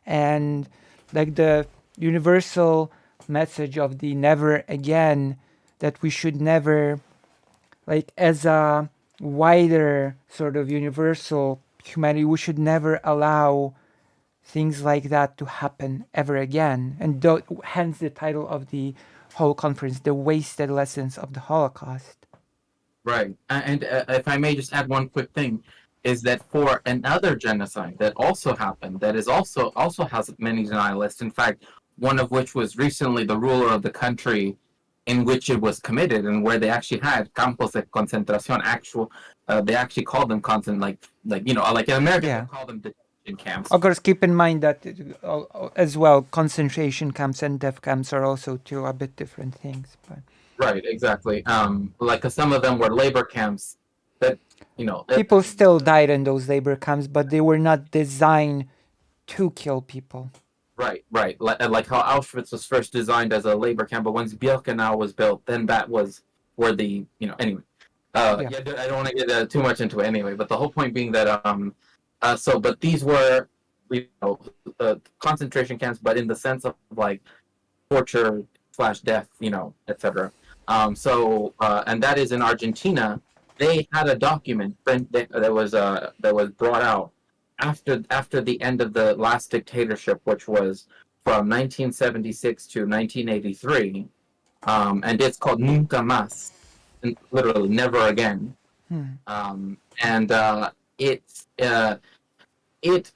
And like the universal message of the never again, that we should never, like as a wider sort of universal humanity, we should never allow things like that to happen ever again. And hence the title of the whole conference, The Wasted Lessons of the Holocaust. Right. And if I may just add one quick thing, is that for another genocide that also happened, that is also has many denialists. In fact, one of which was recently the ruler of the country in which it was committed, and where they actually had campos de concentración. They actually called them like like in America Yeah. they call them detention camps. Of course, keep in mind that as well, concentration camps and death camps are also two a bit different things. But Right. Exactly. Like some of them were labor camps that people still died in those labor camps, but they were not designed to kill people. Right. Like how Auschwitz was first designed as a labor camp, but once Birkenau was built, then that was where the anyway. Yeah. Yeah, I don't want to get too much into it anyway. But the whole point being that but these were concentration camps, but in the sense of like torture / death, etc. And that is in Argentina. They had a document that was brought out after the end of the last dictatorship, which was from 1976 to 1983, and it's called Nunca Más, and literally never again. And it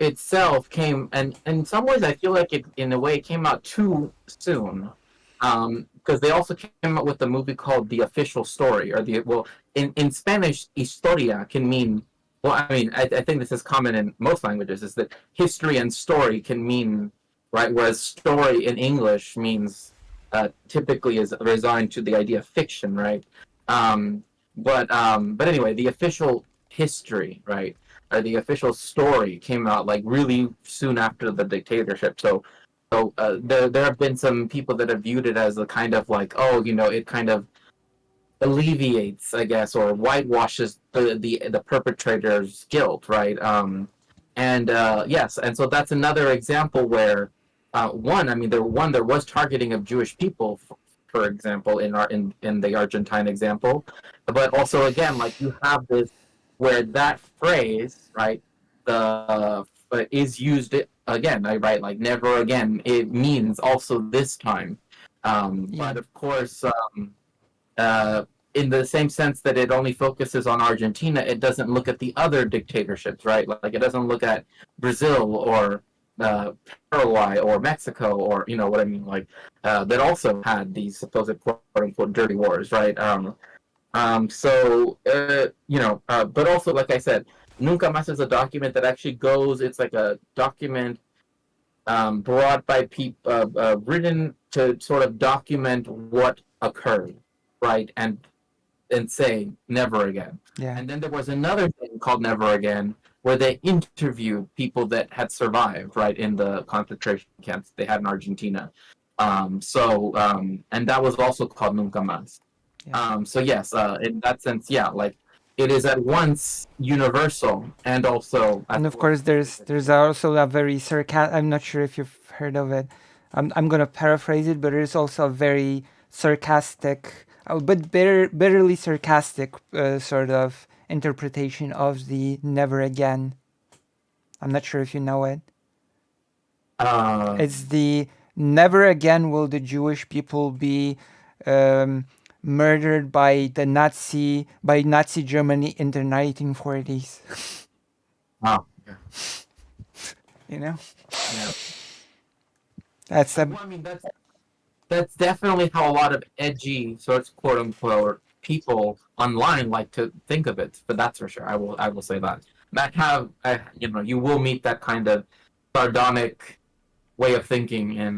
itself came, and in some ways I feel like it in a way came out too soon, because they also came out with a movie called The Official Story, or in Spanish historia can mean, well, I mean, I think this is common in most languages, is that history and story can mean, right, whereas story in English means typically is resigned to the idea of fiction, right? But anyway, the official history, right, or the official story came out like really soon after the dictatorship. So there have been some people that have viewed it as a kind of like, it kind of alleviates, I guess, or whitewashes the perpetrator's guilt, right? Yes, and so that's another example where there was targeting of Jewish people, for example, in the Argentine example, but also again, like you have this where that phrase, right, is used again, right, like never again. It means also this time, but of course, in the same sense that it only focuses on Argentina, it doesn't look at the other dictatorships, right? Like it doesn't look at Brazil or Paraguay or Mexico or what I mean, like that also had these supposed quote unquote dirty wars, right? But also like I said, Nunca Más is a document that actually goes. It's like a document brought by people, written to sort of document what occurred, right? And say never again. Yeah. And then there was another thing called Never Again, where they interviewed people that had survived, right, in the concentration camps they had in Argentina. And that was also called Nunca Más. Yeah. So yes, in that sense, yeah, like it is at once universal and also. And of course, there's also a very sarcastic. I'm not sure if you've heard of it. I'm gonna paraphrase it, but there's also a very sarcastic, but bitterly sarcastic sort of interpretation of the "never again." I'm not sure if you know it. It's the "never again will the Jewish people be murdered by Nazi Germany in the 1940s." Oh, yeah. You know, Yeah. that's a Well, I mean, that's definitely how a lot of edgy sorts, quote unquote, people online like to think of it. But that's for sure. I will say that. You will meet that kind of sardonic way of thinking in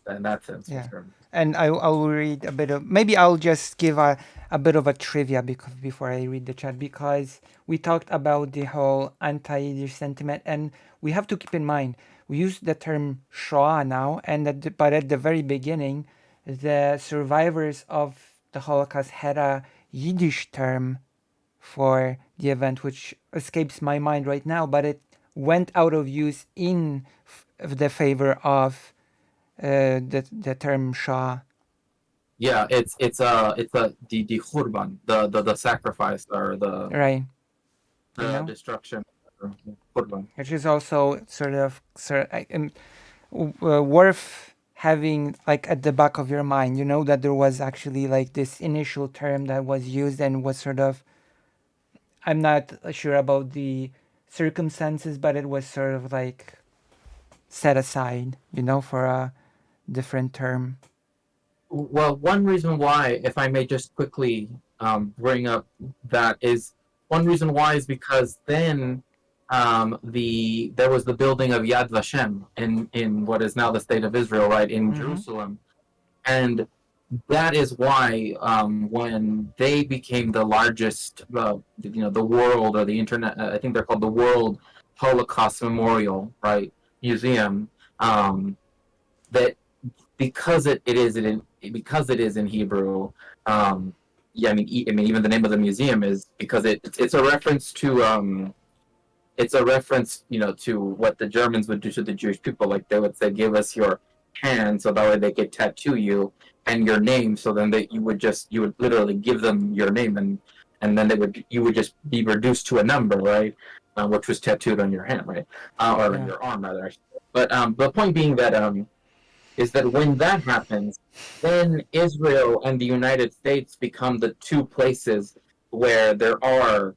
that sense. Yeah. For sure. And I'll read a bit of, maybe I'll just give a bit of a trivia before I read the chat, because we talked about the whole anti-Yiddish sentiment, and we have to keep in mind, we use the term Shoah now, but at the very beginning, the survivors of the Holocaust had a Yiddish term for the event, which escapes my mind right now, but it went out of use in the favor of the term Shoah. Yeah, it's the Khurban, the sacrifice or the Right. You know? destruction. Khurban. Which is also sort of worth having like at the back of your mind, that there was actually like this initial term that was used and was sort of, I'm not sure about the circumstances, but it was sort of like set aside, for a different term. Well, one reason why, if I may just quickly bring up that, is one reason why is because then there was the building of Yad Vashem in what is now the state of Israel, right, in Jerusalem, and that is why when they became the largest, the world or the internet, I think they're called the World Holocaust Memorial, right, Museum, that because it is in Hebrew. Yeah, I mean, even the name of the museum is because it's a reference to to what the Germans would do to the Jewish people. Like they would say, "Give us your hand," so that way they could tattoo you, and your name. So then you would literally give them your name, and then you would just be reduced to a number, right? Which was tattooed on your hand, right? Or on your arm, rather. But the point being that is that when that happens, then Israel and the United States become the two places where there are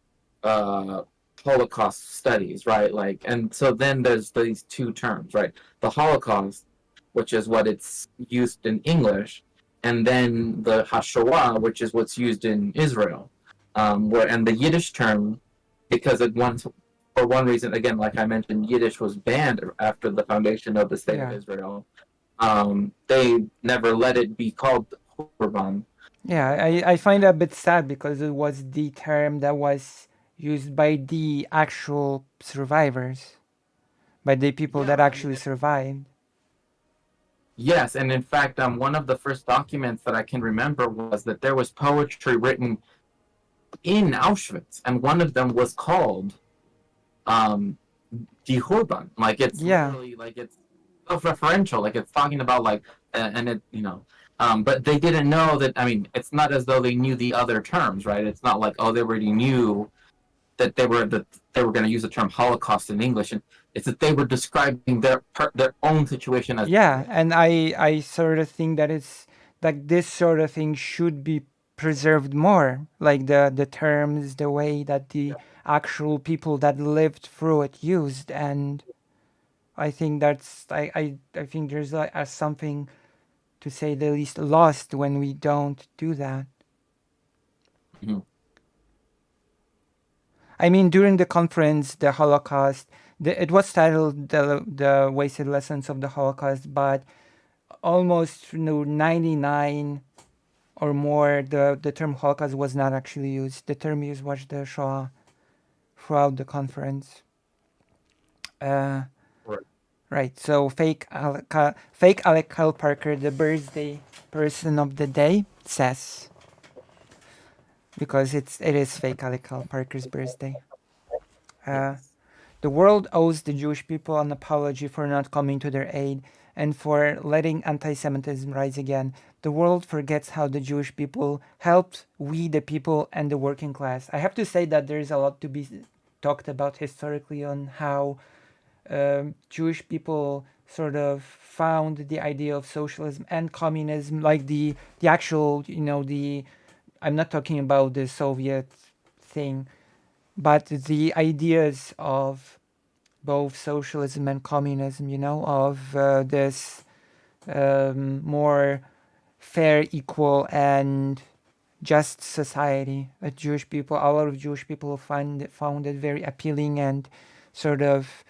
Holocaust studies, right? Like, and so then there's these two terms, right? The Holocaust, which is what it's used in English, and then the Hashoah, which is what's used in Israel. And the Yiddish term, because for one reason, again, like I mentioned, Yiddish was banned after the foundation of the state of Israel. They never let it be called Khurban. Yeah, I find that a bit sad because it was the term that was used by the actual survivors, by the people that actually survived. Yes, and in fact, one of the first documents that I can remember was that there was poetry written in Auschwitz, and one of them was called Die Khurban. Like it's literally like it's self-referential, like it's talking about like and it but they didn't know that. I mean, it's not as though they knew the other terms, right? It's not like, oh, they already knew that they were going to use the term Holocaust in English, and it's that they were describing their own situation as and I sort of think that it's like this sort of thing should be preserved more, like the terms, the way that the actual people that lived through it used. And I think I think there's like something, to say the least, lost when we don't do that. Mhm. I mean, during the conference, the Holocaust, it was titled the Wasted Lessons of the Holocaust, but almost 99 or more, the term Holocaust was not actually used. The term used was the Shoah throughout the conference. Uh, Right. right. So fake Alec Kyle Parker, the birthday person of the day, says, because it is fake Alec Kyle Parker's birthday. Uh, Yes. The world owes the Jewish people an apology for not coming to their aid and for letting anti Semitism rise again. The world forgets how the Jewish people helped we, the people, and the working class. I have to say that there is a lot to be talked about historically on how Jewish people sort of found the idea of socialism and communism, like the actual, the I'm not talking about the Soviet thing, but the ideas of both socialism and communism, of this more fair, equal, and just society. A lot of Jewish people found it very appealing and sort of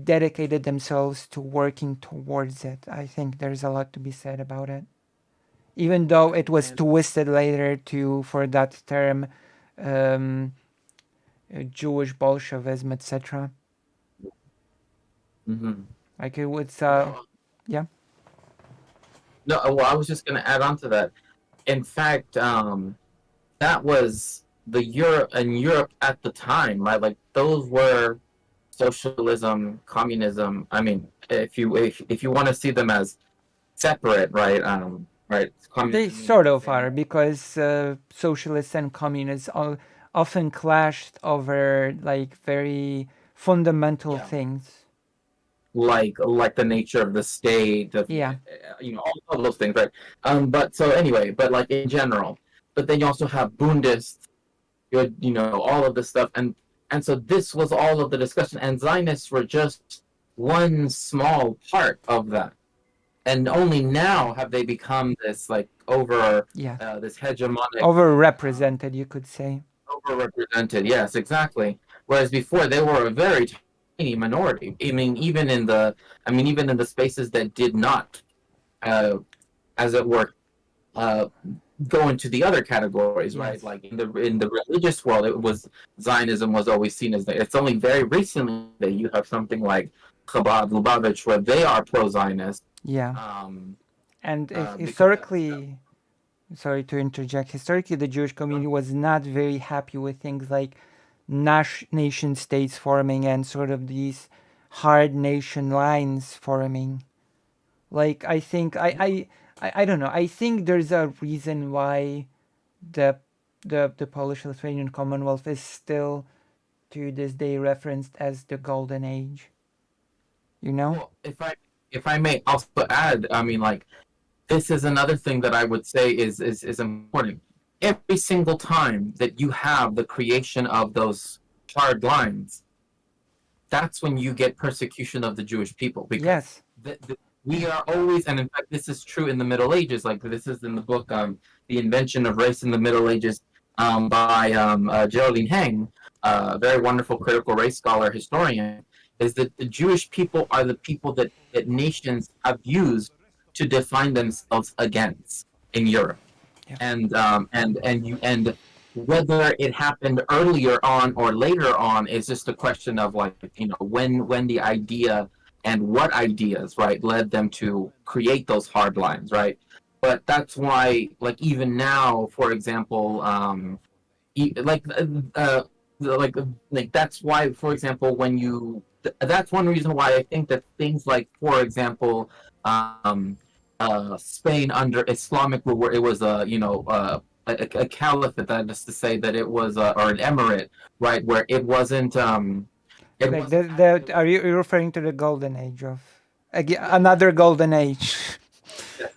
dedicated themselves to working towards it. I think there's a lot to be said about it, even though it was And twisted later for that term, um, Jewish Bolshevism, etc. mhm. Like it was, No, yeah. no. Well, I was just going to add on to that. In fact, that was the Europe at the time, right? Like those were socialism, communism. I mean, if you want to see them as separate, right? Right. They Communism means sort one of thing. are, because socialists and communists often clashed over like very fundamental Yeah. things. Like the nature of the state, of Yeah. all of those things, right? But so anyway, but like in general, but then you also have Bundists, all of this stuff, and so this was all of the discussion, and Zionists were just one small part of that, and only now have they become this like over Yeah. this hegemonic, um, Overrepresented, you could say. overrepresented. Yes, exactly. Whereas before they were a very tiny minority. Even in the spaces that did not, uh, as it were, uh, go into the other categories, right? Yes. Like in the religious world, it was Zionism was always seen as it's only very recently that you have something like Chabad, Lubavitch, where they are pro-Zionist. Yeah. Um, And because historically, sorry to interject, historically the Jewish community was not very happy with things like nation states forming and sort of these hard nation lines forming. Like I think I don't know. I think there's a reason why the the Polish Lithuanian Commonwealth is still to this day referenced as the Golden Age. You know? well, if I may also add, I mean, like this is another thing that I would say is important. Every single time that you have the creation of those hard lines, that's when you get persecution of the Jewish people because Yes. we are always, and in fact, this is true in the Middle Ages. Like this is in the book, "The Invention of Race in the Middle Ages," by Geraldine Heng, a very wonderful critical race scholar historian. Is that the Jewish people are the people that nations have used to define themselves against in Europe, Yeah. and whether it happened earlier on or later on is just a question of like when the idea and what ideas right led them to create those hard lines, right? But that's why like even now, for example, e- like uh, uh, like that's why, for example, that's one reason why I think that things like, for example, um, Spain under Islamic rule, where it was a caliphate, that is to say that it was or an emirate, right, where it Like wasn't actually are you referring to the Golden Age of another Golden Age?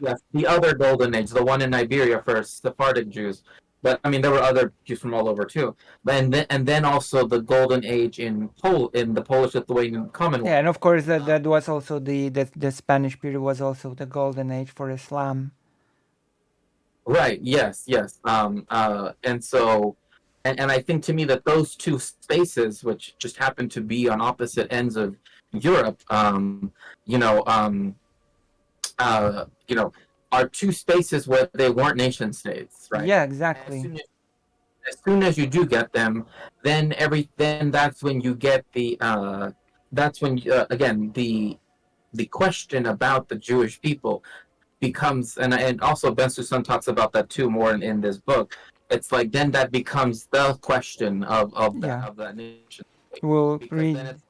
Yes, the other golden age, the one in Iberia first, Sephardic Jews. But I mean, there were other Jews from all over too. But and then also the golden age in the Polish-Lithuanian Yeah, Commonwealth. and of course that was also the Spanish period was also the golden age for Islam. Right. Yes. Yes. And so, and I think to me that those two spaces, which just happen to be on opposite ends of Europe, you know, you know, are two spaces where they weren't nation states, right? Yeah, And exactly. as soon as you do get them, then that's when you get that's when again the question about the Jewish people becomes, and also Ben Susan talks about that too more in this book. It's like then that becomes the question Yeah, of that nation state, we'll because read. then it's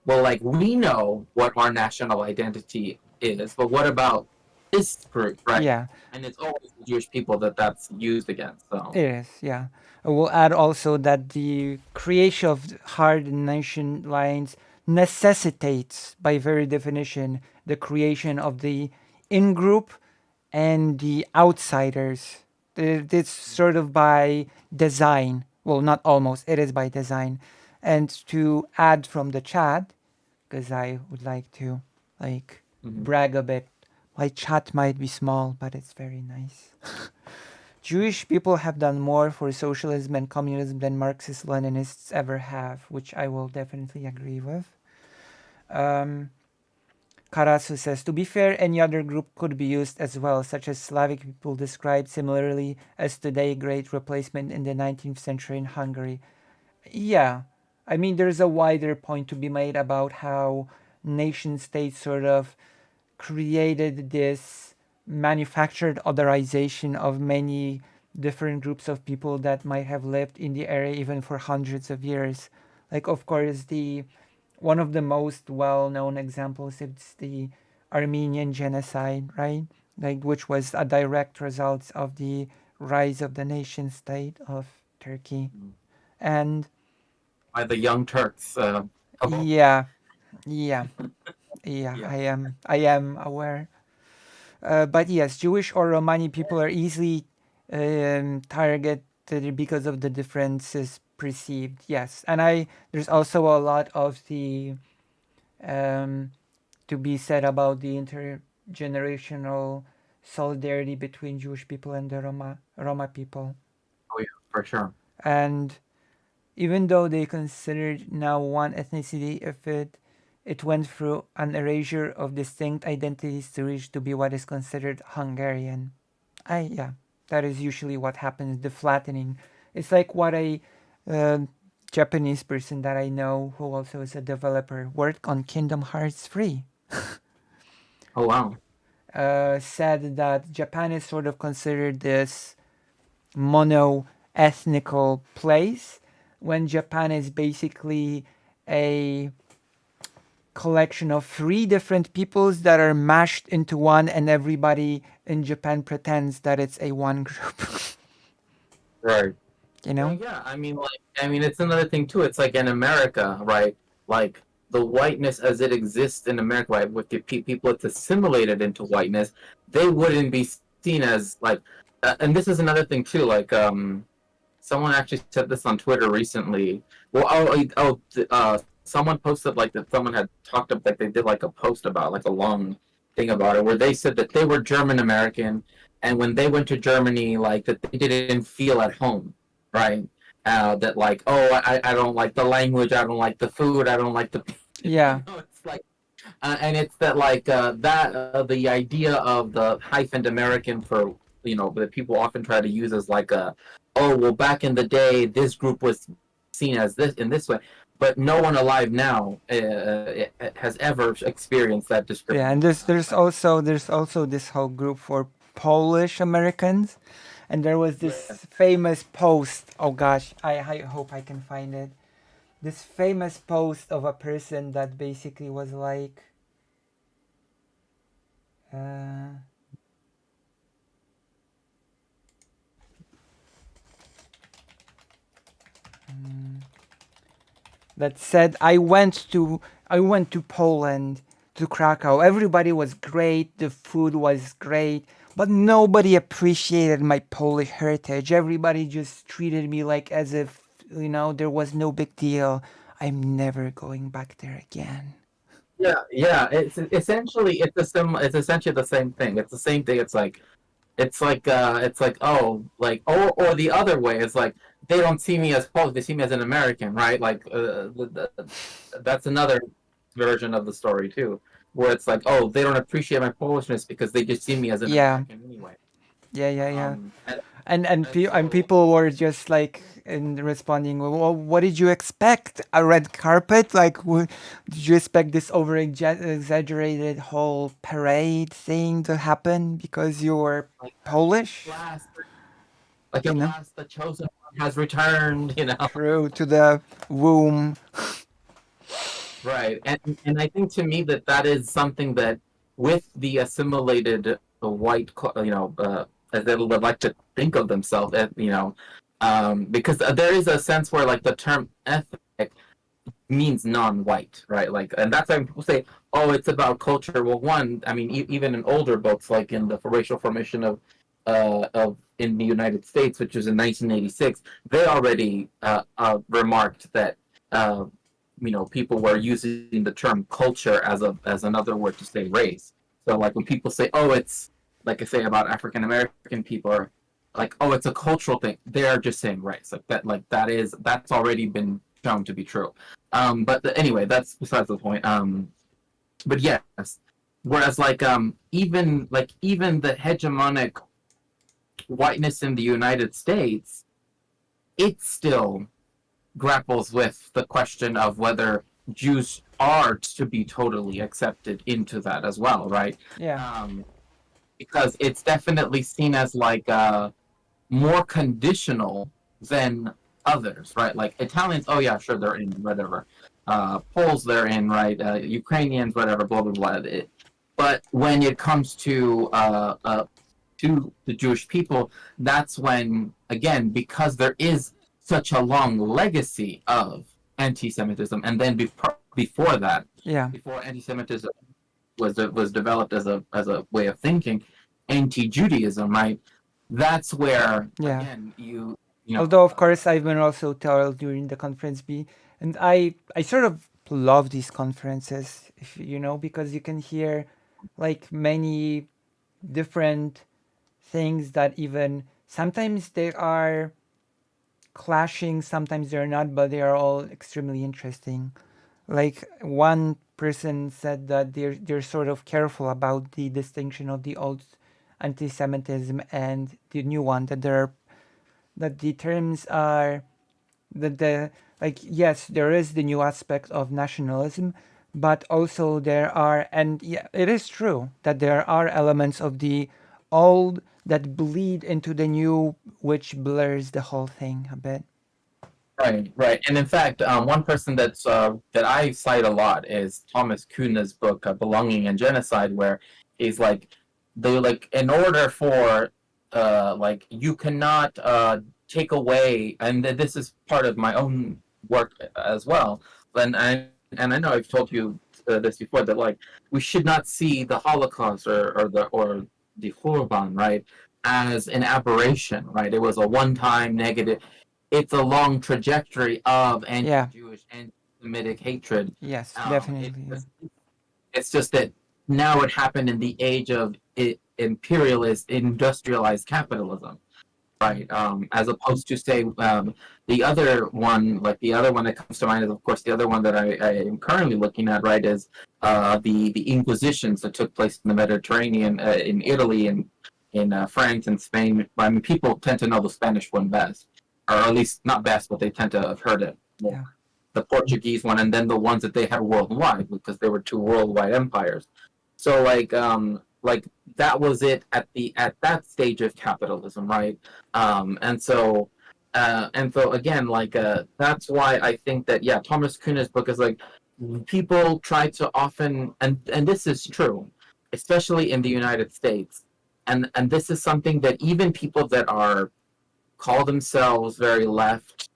well, like we know what our national identity is, but what about this group, right? Yeah, And it's always the Jewish people that's used against. So it is. Yeah, we'll add also that the creation of hard nation lines necessitates, by very definition, the creation of the in-group and the outsiders. It's sort of by design. Well, not almost. It is by design. And to add from the chat, because I would like to like mhm. brag a bit. My chat might be small, but it's very nice. Jewish people have done more for socialism and communism than Marxist Leninists ever have, which I will definitely agree with. Um, Karasu says, to be fair, any other group could be used as well, such as Slavic people described similarly as today great replacement in the 19th century in Hungary. Yeah, I mean, there's a wider point to be made about how nation states sort of created this manufactured otherization of many different groups of people that might have lived in the area even for hundreds of years. Like, of course, the one of the most well-known examples is the Armenian genocide, right? Like, which was a direct result of the rise of the nation state of Turkey. And By the Young Turks. yeah, yeah, yeah, Yeah. I am aware. But yes, Jewish or Romani people are easily targeted because of the differences perceived. Yes, and there's also a lot of the um, to be said about the intergenerational solidarity between Jewish people and the Roma people. Oh yeah, for sure. And even though they considered now one ethnicity, if it went through an erasure of distinct identities to reach to be what is considered Hungarian. Yeah, that is usually what happens. The flattening. It's like what a uh, Japanese person that I know who also is a developer worked on Kingdom Hearts 3 Oh wow. said that Japan is sort of considered this mono ethnical place when Japan is basically a collection of three different peoples that are mashed into one, and everybody in Japan pretends that it's a one group. Right. you Well, know? yeah, I mean, it's another thing too. It's like in America, right? Like the whiteness as it exists in America, right? With the people it's assimilated into whiteness, they wouldn't be seen as like. And this is another thing too. Like, someone actually said this on Twitter recently. Well, someone posted like that. Someone had talked about like they did like a post about like a long thing about it, where they said that they were German American, and when they went to Germany, like that they didn't feel at home, right? That like, oh, I don't like the language, I don't like the food, I don't like the, Yeah. it's like, and it's that like that the idea of the hyphened American for that people often try to use as like a, oh well, back in the day this group was seen as this in this way, but no one alive now has ever experienced that Yeah, and discrimination. there's also this whole group for Polish Americans, and there was Yeah. this famous post. Oh gosh, I hope I can find it. This famous post of a person that basically was like, uh, that said, I went to Poland to Krakow. Everybody was great, the food was great, but nobody appreciated my Polish heritage. Everybody just treated me like as if, there was no big deal. I'm never going back there again. Yeah. It's essentially the same thing. It's the same thing. It's like or the other way is like they don't see me as Polish, they see me as an American, right? Like that's another version of the story too, where it's like, oh, they don't appreciate my Polishness because they just see me as an Yeah, American anyway. yeah. Um, and, And so people were just like in responding, well, what did you expect? A red carpet? Like, did you expect this over exaggerated whole parade thing to happen because you were like Polish? last, like You at know, last, the chosen one has returned. true to the womb. Right, and I think to me that is something that with the assimilated white, as they would like to think of themselves, because there is a sense where like the term ethnic means non-white, right? Like, and that's why people say, oh, it's about culture. Well, one, I mean, even in older books, like in the racial formation of in the United States, which was in 1986, they already remarked that. People were using the term culture as another word to say race. So like when people say, "Oh, it's like I say about African American people," are like, "Oh, it's a cultural thing," they are just saying race. That's already been shown to be true. Anyway, that's besides the point. But yes, whereas even the hegemonic whiteness in the United States, it's still grapples with the question of whether Jews are to be totally accepted into that as well, right? Yeah, Um, because it's definitely seen as like more conditional than others, right? Like Italians, oh yeah, sure, they're in, whatever. Poles, they're in, right? Ukrainians, whatever, blah blah blah. But when it comes to the Jewish people, that's when, again, because there is such a long legacy of anti-Semitism, and then before that, yeah, before anti-Semitism was developed as a way of thinking, anti-Judaism, right? That's where yeah. again Although, of course, I've been also told during the conference B, and I sort of love these conferences, because you can hear like many different things that even sometimes they are clashing, sometimes they're not, but they are all extremely interesting. Like one person said that they're sort of careful about the distinction of the old anti-Semitism and the new one, that the terms are that the like yes, there is the new aspect of nationalism, but also there are, and yeah, it is true that there are elements of the old that bleed into the new, which blurs the whole thing a bit. right. And in fact, one person that I cite a lot is Thomas Kuhn's book, "Belonging and Genocide," where he's like, they like in order for like you cannot take away, and this is part of my own work as well. And I know I've told you this before, that like we should not see the Holocaust or the Horban, right, as an aberration, right? It was a one-time negative. It's a long trajectory of Yeah. anti-Jewish, anti-Semitic hatred. Yes, Um, it, definitely. Yeah. it's just that now it happened in the age of imperialist, industrialized capitalism, right? As opposed to say the other one, like the other one that comes to mind is, of course, the other one that I am currently looking at, right? Is the Inquisitions that took place in the Mediterranean, in Italy, and in France and Spain. I mean, people tend to know the Spanish one best, or at least not best, but they tend to have heard it more. Yeah. The Portuguese one, and then the ones that they had worldwide, because they were two worldwide empires. So like that was it at that stage of capitalism, right? And so again, like that's why I think that, yeah, Thomas Kuhn's book is like, people try to often, and this is true, especially in the United States, and this is something that even people that are call themselves very left,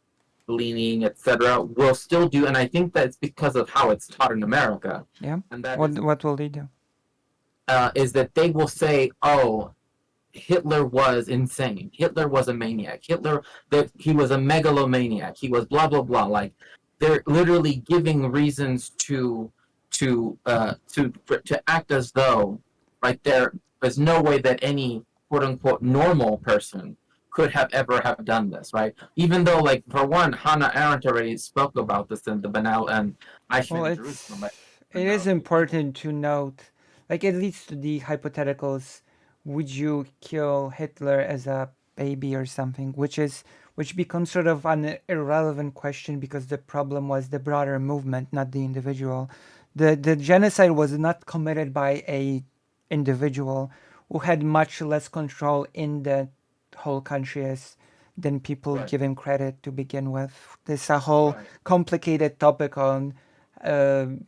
leaning, etc., will still do, and I think that's because of how it's taught in America. Yeah. And that What will they do? is that they will say, "Oh, Hitler was insane. Hitler was a maniac. Hitler, that he was a megalomaniac. He was blah blah blah." Like they're literally giving reasons to act as though, right, there's no way that any quote unquote normal person could have ever have done this, right? Even though, like, for one, Hannah Arendt already spoke about this in the Banal and Well, Eichmann in Jerusalem. Right? it is important to note, like it leads to the hypotheticals. Would you kill Hitler as a baby or something? Which becomes sort of an irrelevant question because the problem was the broader movement, not the individual. The genocide was not committed by a individual who had much less control in the whole country as than people Right. give him credit to begin with. There's a whole Right. complicated topic on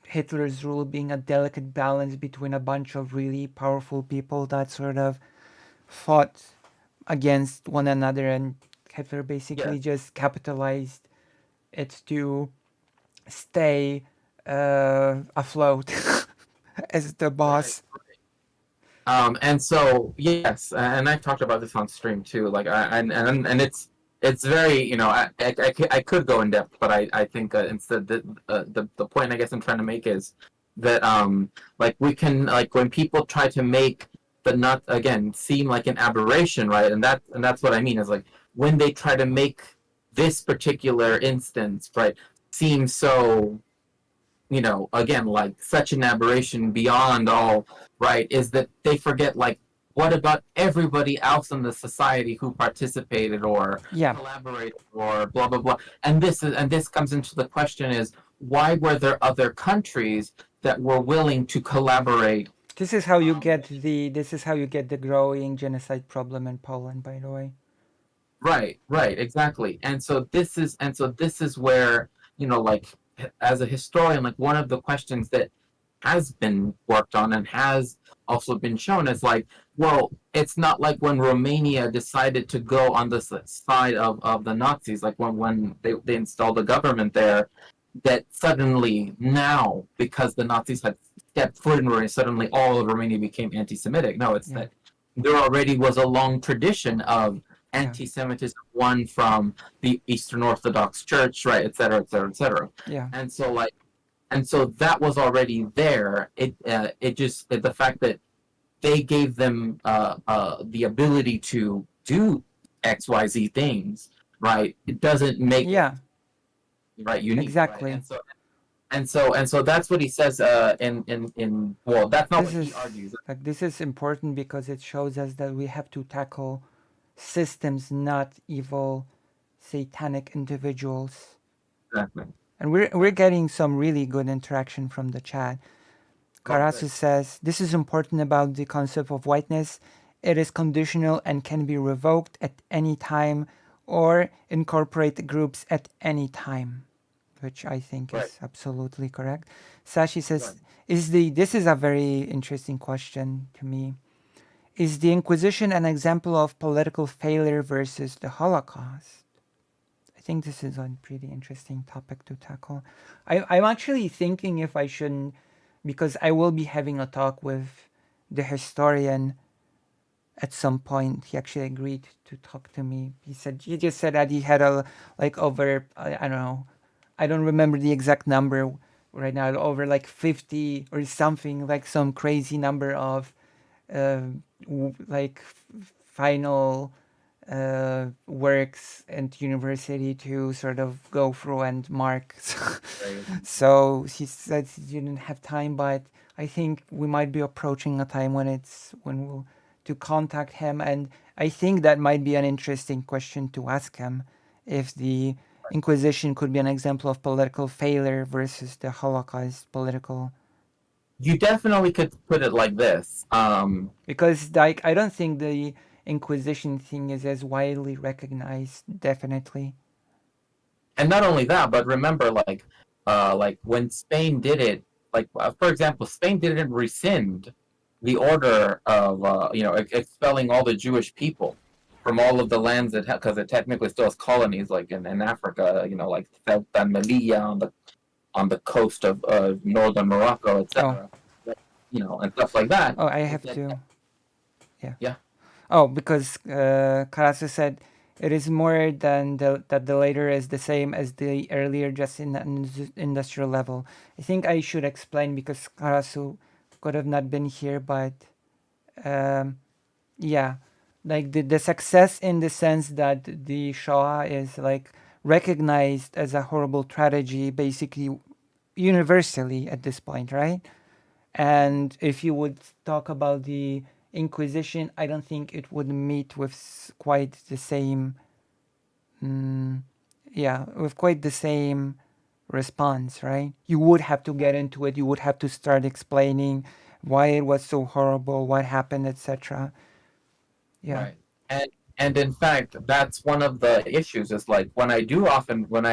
Hitler's rule being a delicate balance between a bunch of really powerful people that sort of fought against one another, and Hitler basically just capitalized it to stay afloat as the boss. And so yes, and I've talked about this on stream too. Like, and it's very, you know, I could go in depth, but I think instead the point I guess I'm trying to make is that like we can, like, when people try to make the nut again seem like an aberration, right? And that's what I mean is, like, when they try to make this particular instance, right, seem so, you know, again, like such an aberration beyond all, right, is that they forget, like, what about everybody else in the society who participated or Yeah. collaborated or blah blah blah. And this comes into the question is, why were there other countries that were willing to collaborate? This is how you get the growing genocide problem in Poland, by the way. Right, exactly. And so this is where, you know, like, as a historian, like, one of the questions that has been worked on and has also been shown is, like, well, it's not like when Romania decided to go on the side of the Nazis, like when they installed a government there, that suddenly now, because the Nazis had stepped foot in Romania, suddenly all of Romania became anti-Semitic. No, it's that there already was a long tradition of anti-Semitism, one from the Eastern Orthodox Church, right, et cetera, et cetera, et cetera. Yeah. And so, like, and so that was already there. It just, the fact that they gave them the ability to do XYZ things, right? It doesn't make it, right, unique. Exactly. Right? And so that's what he says in well, that's not what he argues. Like, this is important because it shows us that we have to tackle systems, not evil, satanic individuals. Exactly. And we're getting some really good interaction from the chat. Karasu says, this is important about the concept of whiteness. It is conditional and can be revoked at any time or incorporate groups at any time, which I think is absolutely correct. Sashi says, this is a very interesting question to me. Is the Inquisition an example of political failure versus the Holocaust? I think this is a pretty interesting topic to tackle. I'm actually thinking if I shouldn't, because I will be having a talk with the historian at some point. He actually agreed to talk to me. He just said that he had over, I don't know, I don't remember the exact number right now, over like 50 or something, like some crazy number of final works and university to sort of go through and mark. So he said he didn't have time, but I think we might be approaching a time when we'll to contact him, and I think that might be an interesting question to ask him, if the Inquisition could be an example of political failure versus the Holocaust political. You definitely could put it like this. Because, like, I don't think the Inquisition thing is as widely recognized, definitely. And not only that, but remember, like when Spain did it, like, for example, Spain didn't rescind the order of expelling all the Jewish people, from all of the lands that because it technically still has colonies like in Africa, like Ceuta and Melilla on the coast of northern Morocco, etc. And stuff like that. Oh, I Is have that, to. Yeah. yeah. Oh, because Karasu said it is more than that the later is the same as the earlier, just in an industrial level. I think I should explain because Karasu could have not been here, but um, yeah, like the success in the sense that the Shoah is like recognized as a horrible tragedy, basically universally at this point, right? And if you would talk about the Inquisition, I don't think it would meet with quite the same, mm, yeah, with quite the same response, right? You would have to get into it. You would have to start explaining why it was so horrible, what happened, etc. Yeah. Right. And in fact, that's one of the issues is like when I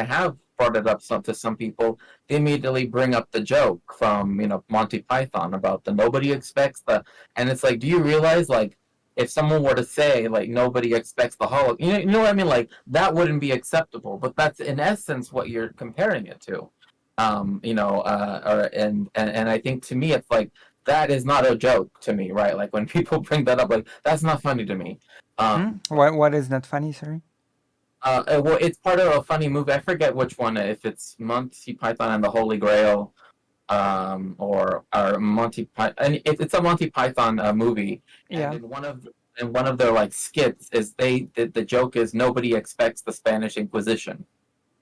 have brought it up to some people, they immediately bring up the joke from, Monty Python about the nobody expects the and it's like, do you realize like if someone were to say like nobody expects the Holocaust, you know what I mean? Like that wouldn't be acceptable, but that's in essence what you're comparing it to. And I think to me it's like that is not a joke to me, right? Like when people bring that up, like that's not funny to me. What is not funny? Sorry. Well, it's part of a funny movie. I forget which one. If it's Monty Python and the Holy Grail, or Monty Python, and it's a Monty Python movie. Yeah. And in one of their like skits is the joke is nobody expects the Spanish Inquisition,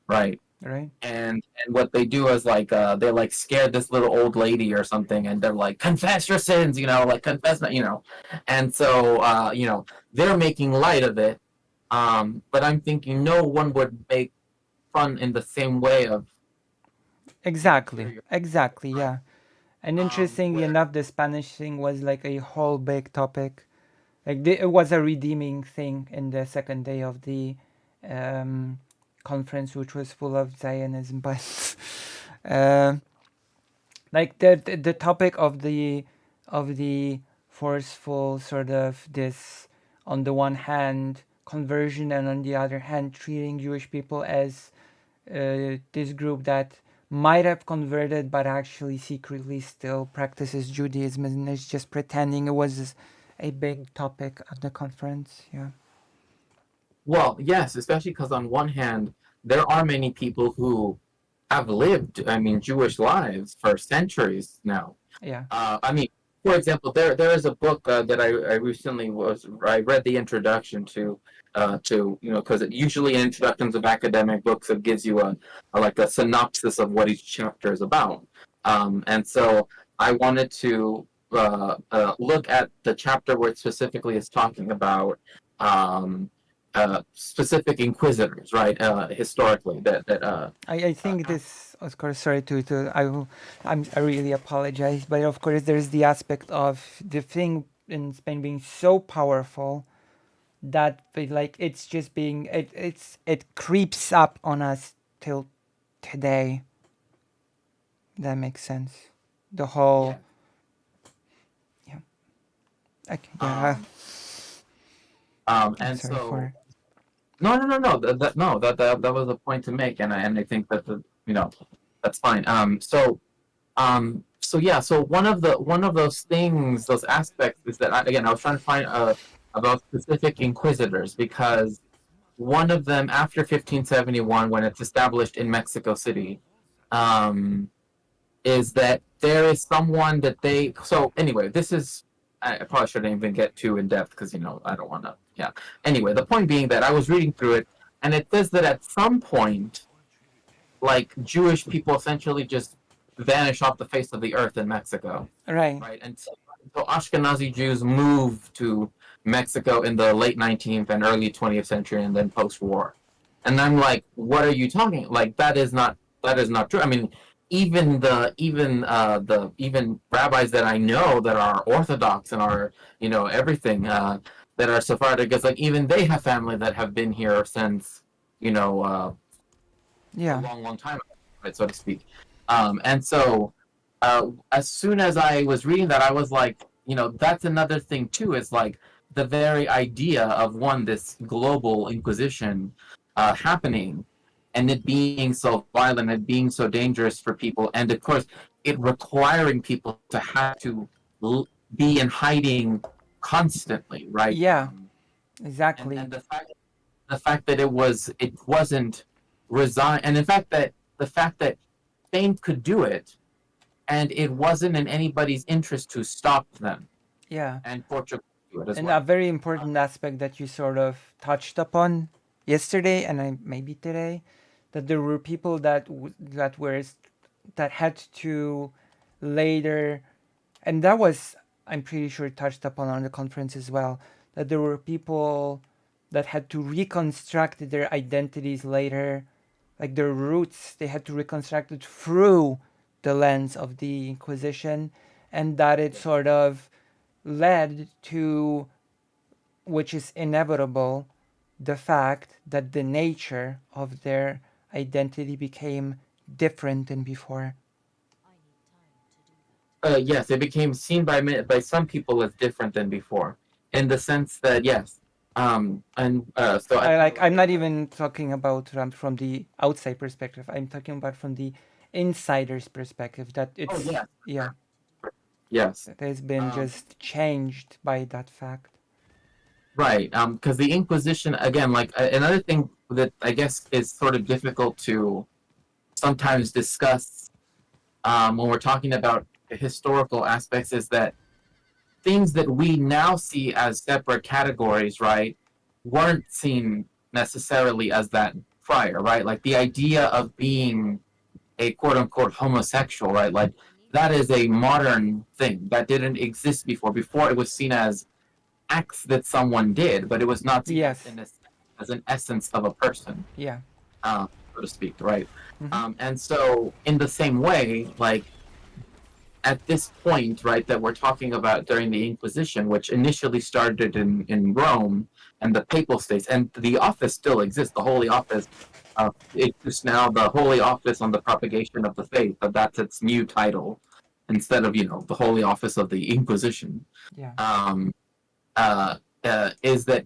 right? Right. And what they do is like they like scared this little old lady or something, and they're like confess your sins, like confess that, and so they're making light of it, but I'm thinking no one would make fun in the same way of Exactly. Exactly. Yeah. And interestingly where enough, the Spanish thing was like a whole big topic. Like it was a redeeming thing in the second day of the um, conference, which was full of Zionism. But like the topic of the forceful sort of this, on the one hand conversion, and on the other hand treating Jewish people as this group that might have converted but actually secretly still practices Judaism and is just pretending. It was a big topic at the conference. Yeah. well, yes, especially because on one hand there are many people who have lived, I mean, Jewish lives for centuries now. Yeah. I mean, for example, there is a book that I recently I read the introduction to because usually in introductions of academic books it gives you like a synopsis of what each chapter is about, and so I wanted to look at the chapter where it specifically is talking about um, specific inquisitors, right? Historically, that I think this, of course, sorry I really apologize, but of course there's the aspect of the thing in Spain being so powerful that like it's just being it creeps up on us till today. That makes sense. The whole yeah. Okay, yeah. I'm and sorry so for no, that was a point to make, and I think that that's fine. So yeah, so one of those things, those aspects is that I was trying to find about specific inquisitors because one of them after 1571 when it's established in Mexico City, um, is that there is someone that they so anyway this is I probably shouldn't even get too in depth because I don't want to yeah anyway the point being that I was reading through it and it says that at some point like Jewish people essentially just vanish off the face of the earth in Mexico, right. right? And so Ashkenazi Jews moved to Mexico in the late 19th and early 20th century and then post-war, and I'm like, what are you talking like that is not true. I mean, even rabbis that I know that are Orthodox and are everything that are Sephardic, it's like even they have family that have been here since a Yeah. long time ago, right, so to speak. And so as soon as I was reading that, I was like, that's another thing too. Is like the very idea of this global inquisition happening, and it being so violent and being so dangerous for people, and of course it requiring people to have to be in hiding constantly, right? Yeah, And exactly. the fact that it wasn't resign, and in fact that the fact that Spain could do it, and it wasn't in anybody's interest to stop them, Yeah. and Portugal could do it as And a well. very important aspect that you sort of touched upon yesterday and maybe today, that there were people that had to later, and that was, I'm pretty sure, touched upon on the conference as well, that there were people that had to reconstruct their identities later, like their roots. They had to reconstruct it through the lens of the Inquisition, and that it sort of led to, which is inevitable, the fact that the nature of their identity became different than before. Yes, it became seen by some people as different than before, in the sense that yes, and so I think I'm not even talking about from the outside perspective. I'm talking about from the insider's perspective. That oh it's, yeah, yeah, yes, it has been just changed by that fact. right. Because the Inquisition again, like another thing that I guess is sort of difficult to sometimes discuss when we're talking about historical aspects is that things that we now see as separate categories, right, weren't seen necessarily as that prior, right? Like the idea of being a quote unquote homosexual, right? Like that is a modern thing that didn't exist before. Before it was seen as acts that someone did, but it was not seen Yes. as an essence of a person, Yeah. so to speak, right? Mm-hmm. And so, in the same way, like at this point, right, that we're talking about during the Inquisition, which initially started in Rome and the Papal States, and the office still exists, the Holy Office. It's just now the Holy Office on the Propagation of the Faith, but that's its new title instead of the Holy Office of the Inquisition. Yeah. Um, is that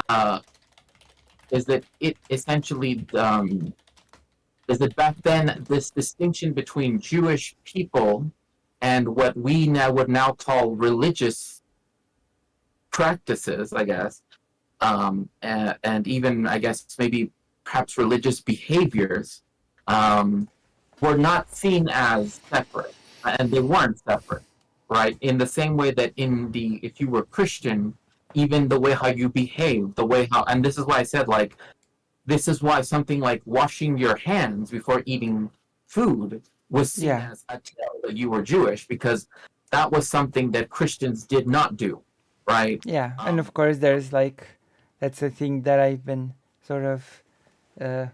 uh, it essentially is that back then this distinction between Jewish people and what we now would now call religious practices, I guess, and even I guess maybe perhaps religious behaviors, were not seen as separate, and they weren't separate, right? In the same way that if you were Christian, even the way how you behave, the way how, and this is why I said like this is why something like washing your hands before eating food was seen Yeah. as a tell that you were Jewish, because that was something that Christians did not do, right? Yeah. And of course, there's that's a thing that I've been sort of uh,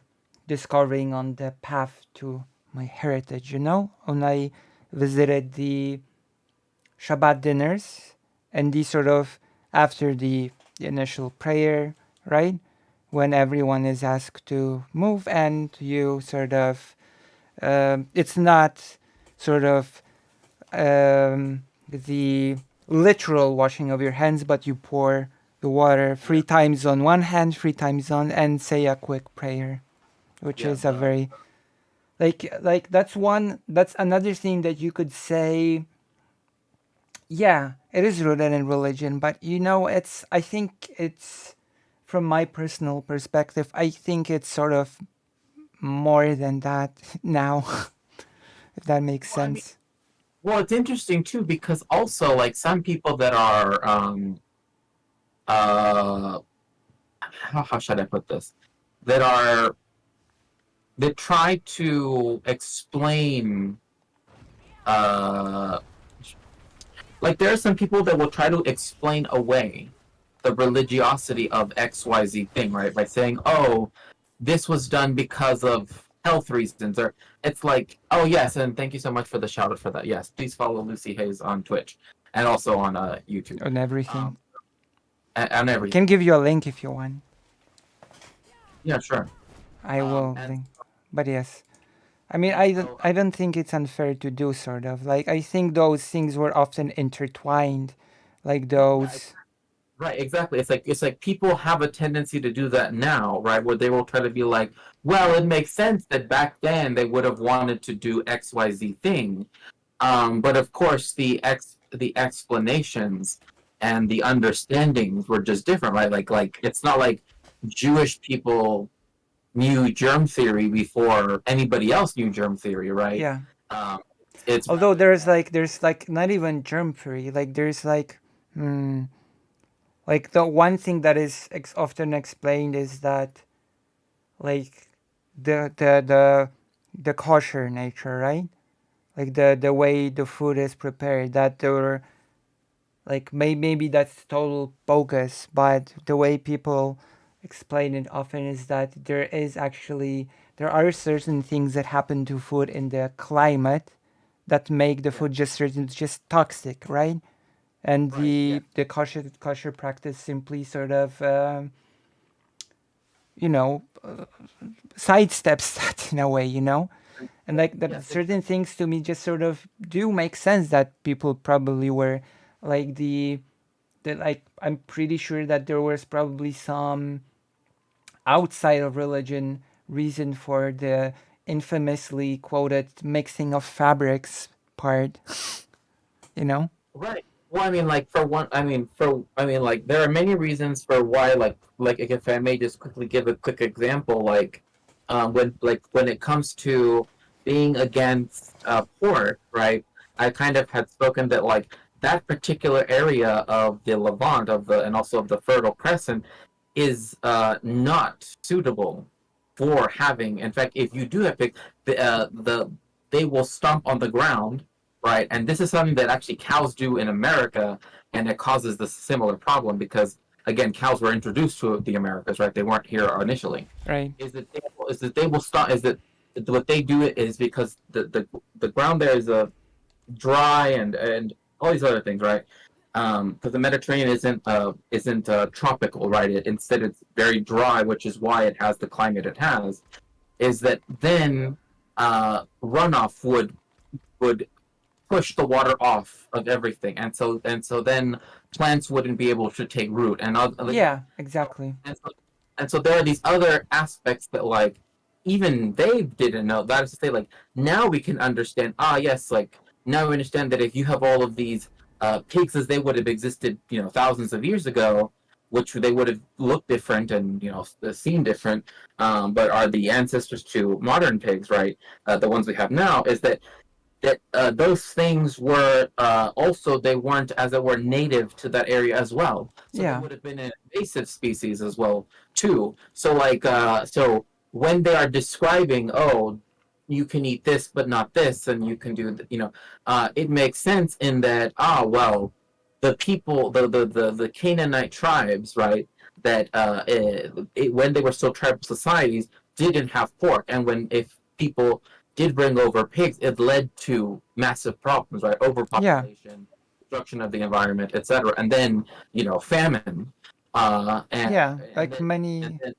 discovering on the path to my heritage. When I visited the Shabbat dinners, and the sort of after the initial prayer, right? When everyone is asked to move, and you sort of, it's not sort of the literal washing of your hands, but you pour the water 3 times on one hand, 3 times on, and say a quick prayer, which Yeah, is a very that's another thing that you could say. Yeah, it is rooted in religion, but I think it's, from my personal perspective, I think it's sort of more than that now, if that makes well, I mean, sense. well, it's interesting too because also like some people that are uh how should I put this, that are that try to explain uh like there are some people that will try to explain away the religiosity of XYZ thing, right? By saying, oh, this was done because of health reasons, or it's like, oh yes, and thank you so much for the shout out for that. Yes, please follow Lucy Hayes on Twitch and also on YouTube. On everything. Um, and I everything. can give you a link if you want. Yeah, sure. I will And link. But yes. I mean, so, I don't think it's unfair to do, sort of. Like, I think those things were often intertwined. Like yeah, those. Right, exactly. It's like people have a tendency to do that now, right? Where they will try to be like, well, it makes sense that back then they would have wanted to do XYZ thing. But of course the explanations and the understandings were just different, right? Like it's not like Jewish people knew germ theory before anybody else knew germ theory, right? Yeah. Um, it's Although rather there's like not even germ theory. Like there's like the one thing that is often explained is that like the kosher nature, right? Like the way the food is prepared. That there were like maybe that's total bogus, but the way people explain it often is that there are certain things that happen to food in the climate that make the yeah, food just toxic, right? And right, yeah, the kosher practice simply sort of you know sidesteps that in a way, and like that yes, certain things to me just sort of do make sense that people probably were like like I'm pretty sure that there was probably some outside of religion reason for the infamously quoted mixing of fabrics part, you know? right. Well, I mean, like for one, like there are many reasons for why, like if I may just quickly give a quick example, when it comes to being against pork, right? I kind of had spoken that like that particular area of the Levant and also of the Fertile Crescent is not suitable for having. In fact, if you do have pig, the they will stomp on the ground, right? And this is something that actually cows do in America, and it causes the similar problem because again, cows were introduced to the Americas, right? They weren't here initially. Right. Is that they will stop? Is that what they do it is because the ground there is dry and all these other things, right? Because the Mediterranean isn't tropical, right? Instead, it's very dry, which is why it has the climate it has. Is that then runoff would push the water off of everything, and so then plants wouldn't be able to take root, Yeah, exactly. and so there are these other aspects that like even they didn't know. That is to say, like now we can understand. Ah, yes, like now we understand that if you have all of these pigs as they would have existed, thousands of years ago, which they would have looked different and seemed different, but are the ancestors to modern pigs, right? The ones we have now is that those things were also they weren't as it were native to that area as well, so they Yeah. would have been an invasive species as well too. So so when they are describing, oh, you can eat this but not this, and you can do it makes sense in that, well, the people, the Canaanite tribes, right, that when they were still tribal societies didn't have pork, and when if people did bring over pigs, it led to massive problems, right? Yeah. Overpopulation, destruction of the environment, etc., and then famine, and Yeah. and Like then and many then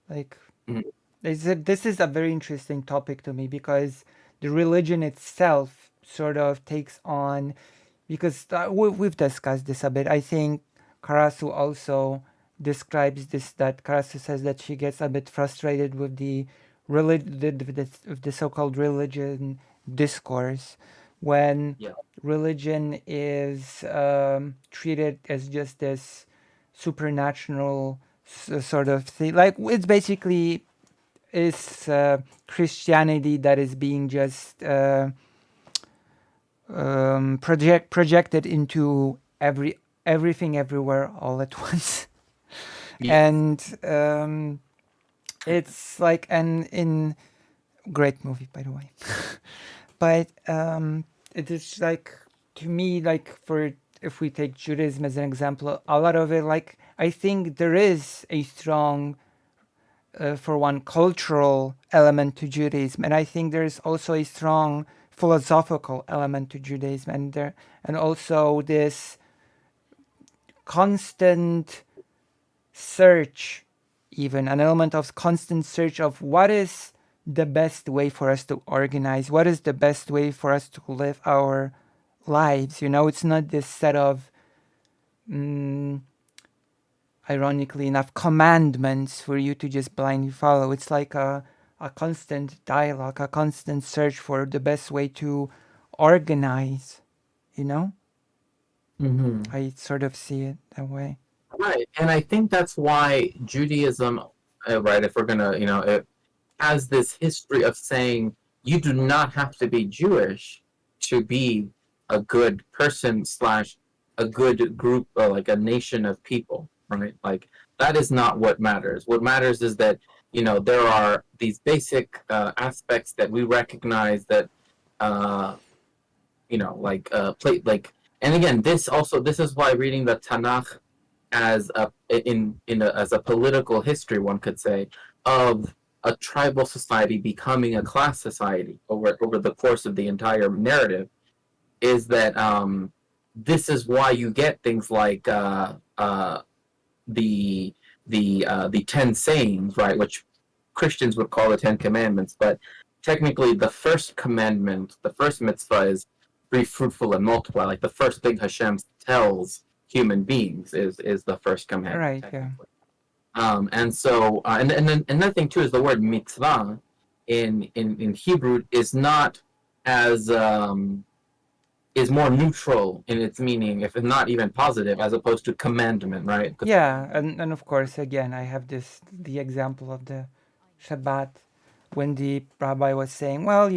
like mm, this is a very interesting topic to me because the religion itself sort of takes on because we've discussed this a bit. I think Karasu also describes this that Karasu says that she gets a bit frustrated with the so-called religion discourse when yeah, religion is treated as just this supernatural sort of thing. Like it's basically is Christianity that is being just projected into everything everywhere all at once, yes, and it's like an in great movie by the way, but it is like to me like for if we take Judaism as an example, a lot of it like I think there is a strong for one cultural element to Judaism, and I think there's also a strong philosophical element to Judaism, and also this constant search, even an element of constant search of what is the best way for us to organize, what is the best way for us to live our lives. It's not this set of ironically enough, commandments for you to just blindly follow. It's like a constant dialogue, a constant search for the best way to organize, you know? Mm-hmm. I sort of see it that way. Right, and I think that's why Judaism, right, if we're gonna, it has this history of saying you do not have to be Jewish to be a good person slash a good group or like a nation of people, right? Like that is not what matters. What matters is that there are these basic aspects that we recognize that uh, like and again this is why reading the Tanakh as as a political history, one could say, of a tribal society becoming a class society over the course of the entire narrative, is that this is why you get things like the the 10 sayings, right, which Christians would call the 10 commandments, but technically the first commandment, the first mitzvah is be fruitful and multiply. Like the first thing Hashem tells human beings is the first commandment. Right, yeah. And so and then another thing too is the word mitzvah in Hebrew is not as is more neutral in its meaning, if not even positive, as opposed to commandment, right? Yeah, and of course, again, I have the example of the Shabbat when the rabbi was saying, well,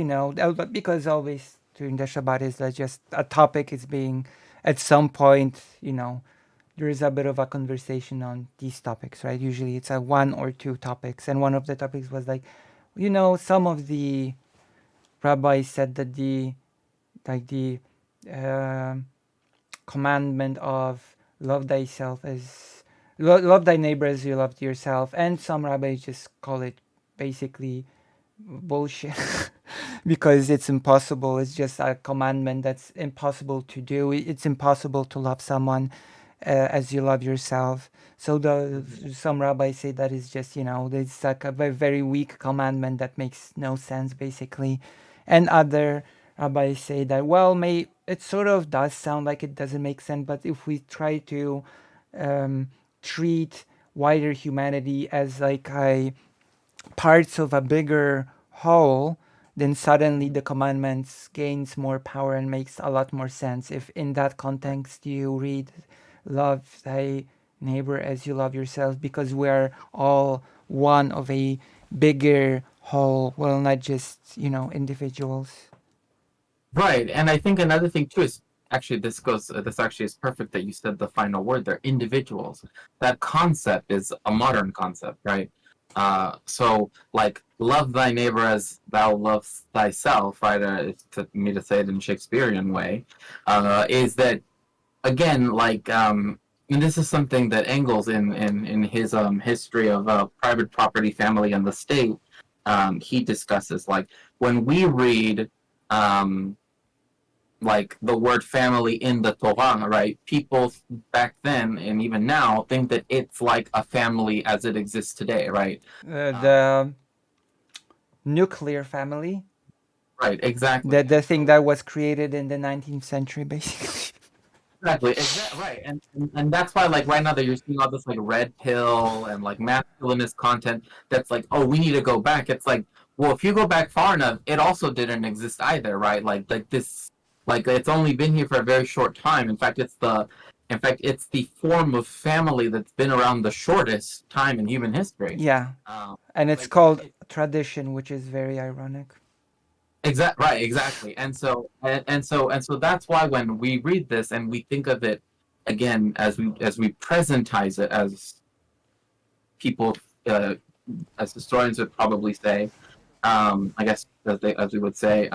because always during the Shabbat is that just a topic is being, at some point, there is a bit of a conversation on these topics, right? Usually it's a one or two topics, and one of the topics was like, some of the rabbis said that the commandment of love thyself as love thy neighbor as you love yourself, and some rabbis just call it basically bullshit because it's impossible. It's just a commandment that's impossible to do. It's impossible to love someone as you love yourself. So some rabbis say that is just it's like a very, very weak commandment that makes no sense basically, and other rabbis say that it sort of does sound like it doesn't make sense, but if we try to treat wider humanity as like a parts of a bigger whole, then suddenly the commandments gains more power and makes a lot more sense. If in that context you read love thy neighbor as you love yourself, because we're all one of a bigger whole, well, not just individuals. Right, and I think another thing too is actually this actually is perfect that you said the final word there, individuals. That concept is a modern concept, right? So like love thy neighbor as thou lovest thyself, right? To me to say it in Shakespearean way, is that again like and this is something that Engels in his history of private property, family, and the state, he discusses like when we read like the word family in the Torah, right? People back then and even now think that it's like a family as it exists today, right? The nuclear family, Right, exactly. the thing that was created in the 19th century, basically. Exactly, right, and that's why like right now that you're seeing all this like red pill and like masculinist content that's like, oh, we need to go back. It's like, well, if you go back far enough, it also didn't exist either, right? Like this, like it's only been here for a very short time. In fact, it's the form of family that's been around the shortest time in human history. Yeah, and it's Like, called tradition, which is very ironic. Exactly. And so that's why when we read this and we think of it again as we presentize it as people as historians would probably say, I guess as we would say,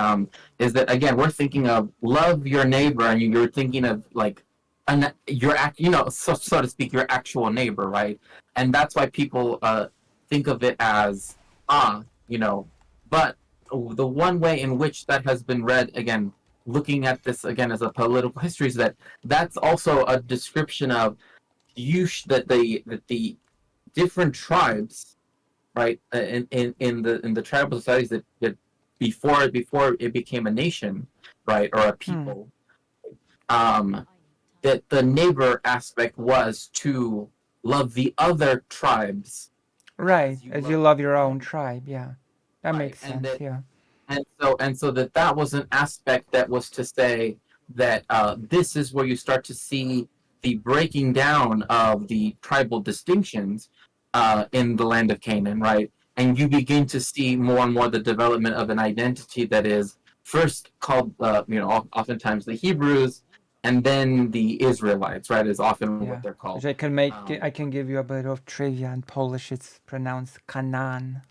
is that again we're thinking of love your neighbor, and you're thinking of like so to speak, your actual neighbor, right? And that's why people think of it as but the one way in which that has been read, again looking at this again as a political history, is that that's also a description of that the different tribes, right, in the tribal societies that before it became a nation, right, or a people, that the neighbor aspect was to love the other tribes Right, you as you love love your own tribe. Yeah, that right, makes and sense. Yeah. so that was an aspect that was to say that this is where you start to see the breaking down of the tribal distinctions in the land of Canaan, right? And you begin to see more and more the development of an identity that is first called, oftentimes the Hebrews, and then the Israelites, right? Is often what Yeah, they're which called. I can make. Um, I can give you a bit of trivia. In Polish, it's pronounced Canaan.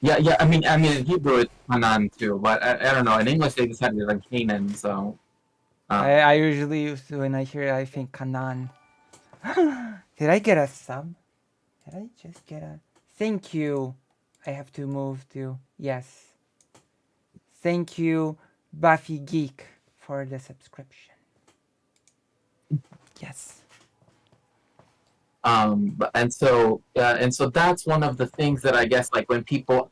yeah. I mean, in Hebrew it's Hanan too, but I don't know. In English they decided on Canaan, so. I Um, usually used to when I hear it, I think Canaan. Did I get a sub? Did I just get a? Thank you. I have to move to yes. Thank you, Buffy Geek, for the subscription. Yes. and so that's one of the things that I guess, like, when people,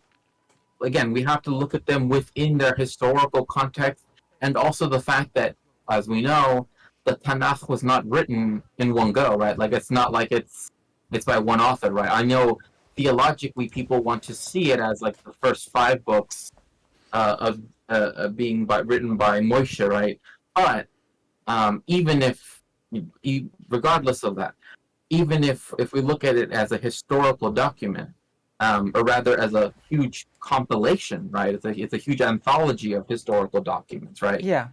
again, we have to look at them within their historical context, and also the fact that, as we know, the Tanakh was not written in one go, right? Like, it's not like it's by one author, right? I know theologically people want to see it as like the first five books of being written by Moshe, right? But even if, regardless of that, even if we look at it as a historical document, or rather as a huge compilation, right? It's a huge anthology of historical documents, right? Yeah.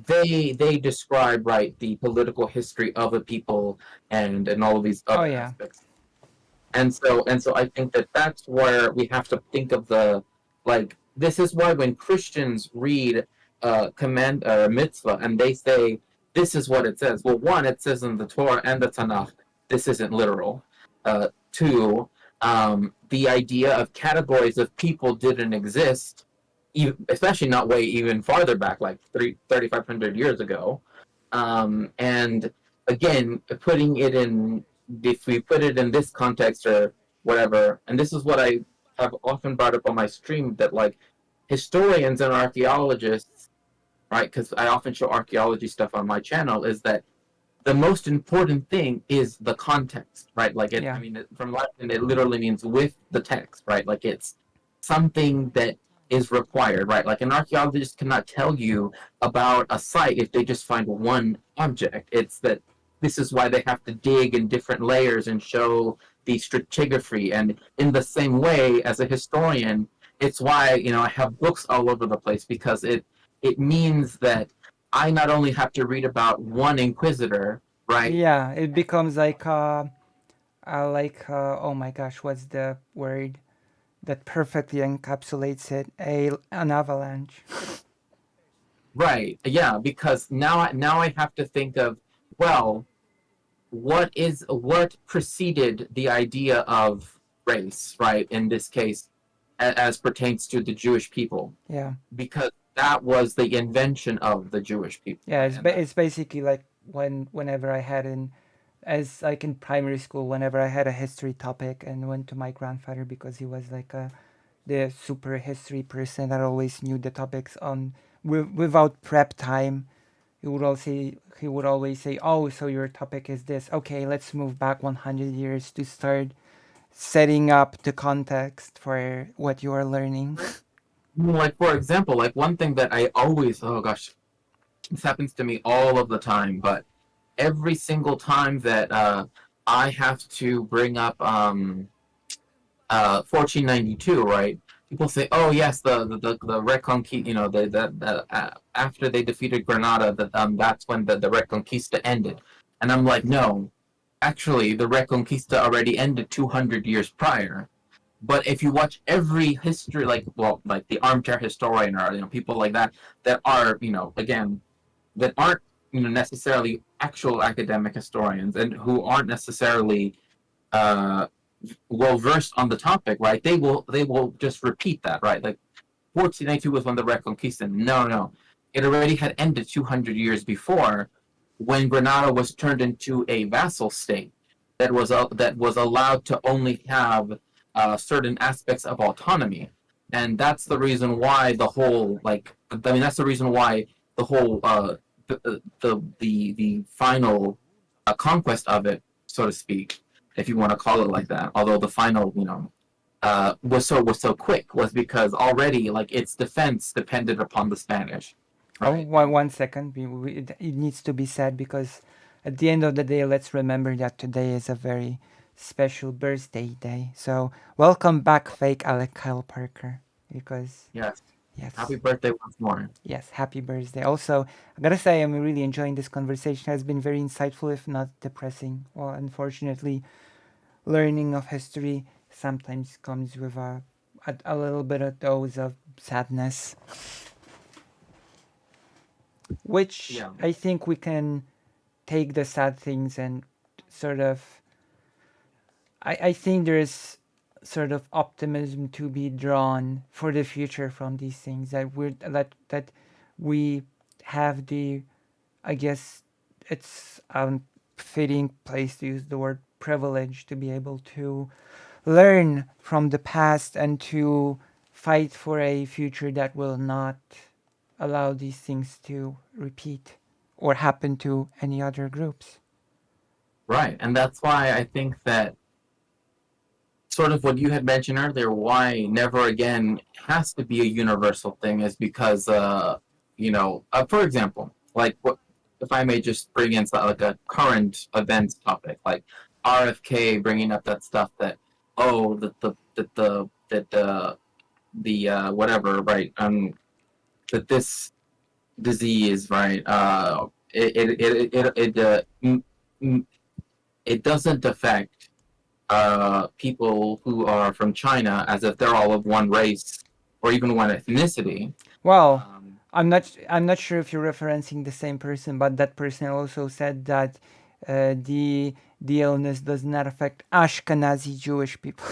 They describe, right, the political history of a people and all of these Oh other yeah. aspects. And so I think that that's where we have to think of the, like, this is why when Christians read command or a mitzvah and they say this is what it says. Well, one, it says in the Torah and the Tanakh, this isn't literal. Two, the idea of categories of people didn't exist, especially not way even farther back, like 3,500 years ago. And again, putting it in, if we put it in this context or whatever, and this is what I have often brought up on my stream, that, like, historians and archaeologists, right? Because I often show archaeology stuff on my channel, is that the most important thing is the context, right? Like, I Yeah. mean, from Latin, it literally means with the text, right? Like, it's something that is required, right? Like, an archaeologist cannot tell you about a site if they just find one object. It's that this is why they have to dig in different layers and show the stratigraphy. And in the same way, as a historian, it's why, I have books all over the place, because it means that I not only have to read about one inquisitor, right? Yeah. It becomes oh my gosh, what's the word that perfectly encapsulates it? An avalanche. Right. Yeah, because now I have to think of, well, what preceded the idea of race, right? In this case, as pertains to the Jewish people, Yeah. because that was the invention of the Jewish people, Yeah. right? And that, It's basically like whenever I had as like in primary school, whenever I had a history topic and went to my grandfather because he was like the super history person that always knew the topics on without prep time. He would always say, "Oh, so your topic is this? Okay, let's move back 100 years to start setting up the context for what you are learning." like, for example, like, one thing that I always, oh gosh, this happens to me all of the time, but every single time that I have to bring up 1492, right? People say, "Oh yes, the Reconquista, after they defeated Granada, that's when the Reconquista ended." And I'm like, no, actually, the Reconquista already ended 200 years prior. But if you watch every history, like, well, like the armchair historian, or people like that, that are, again, that aren't, necessarily actual academic historians, and who aren't necessarily uh, well versed on the topic, right? They will just repeat that, right? Like, 1492 was when the Reconquista. No, no, it already had ended 200 years before, when Granada was turned into a vassal state that was allowed to only have certain aspects of autonomy, and that's the reason why the whole, like, I mean, that's the reason why the whole the final conquest of it, so to speak, if you want to call it like that. Although the final, was so quick, was because already like its defense depended upon the Spanish, Oh, right? one second. It needs to be said because at the end of the day, let's remember that today is a very special birthday day. So welcome back, fake Alec Kyle Parker. Because Yes. yes, Happy birthday once more. yes, happy birthday. Also, I gotta say, I'm really enjoying this conversation. It has been very insightful, if not depressing. Well, unfortunately, learning of history sometimes comes with a little bit of dose of sadness, which Yeah. I think we can take the sad things and sort of I think there's sort of optimism to be drawn for the future from these things that we have the I guess it's a fitting place to use the word privilege to be able to learn from the past and to fight for a future that will not allow these things to repeat or happen to any other groups. Right. And that's why I think that sort of what you had mentioned earlier, why never again has to be a universal thing, is because, for example, like what if I may just bring in like a current events topic, like RFK bringing up that stuff that whatever, right, that this disease, right, it doesn't affect people who are from China as if they're all of one race or even one ethnicity. Well, Um, I'm not sure if you're referencing the same person, but that person also said that the illness does not affect Ashkenazi Jewish people.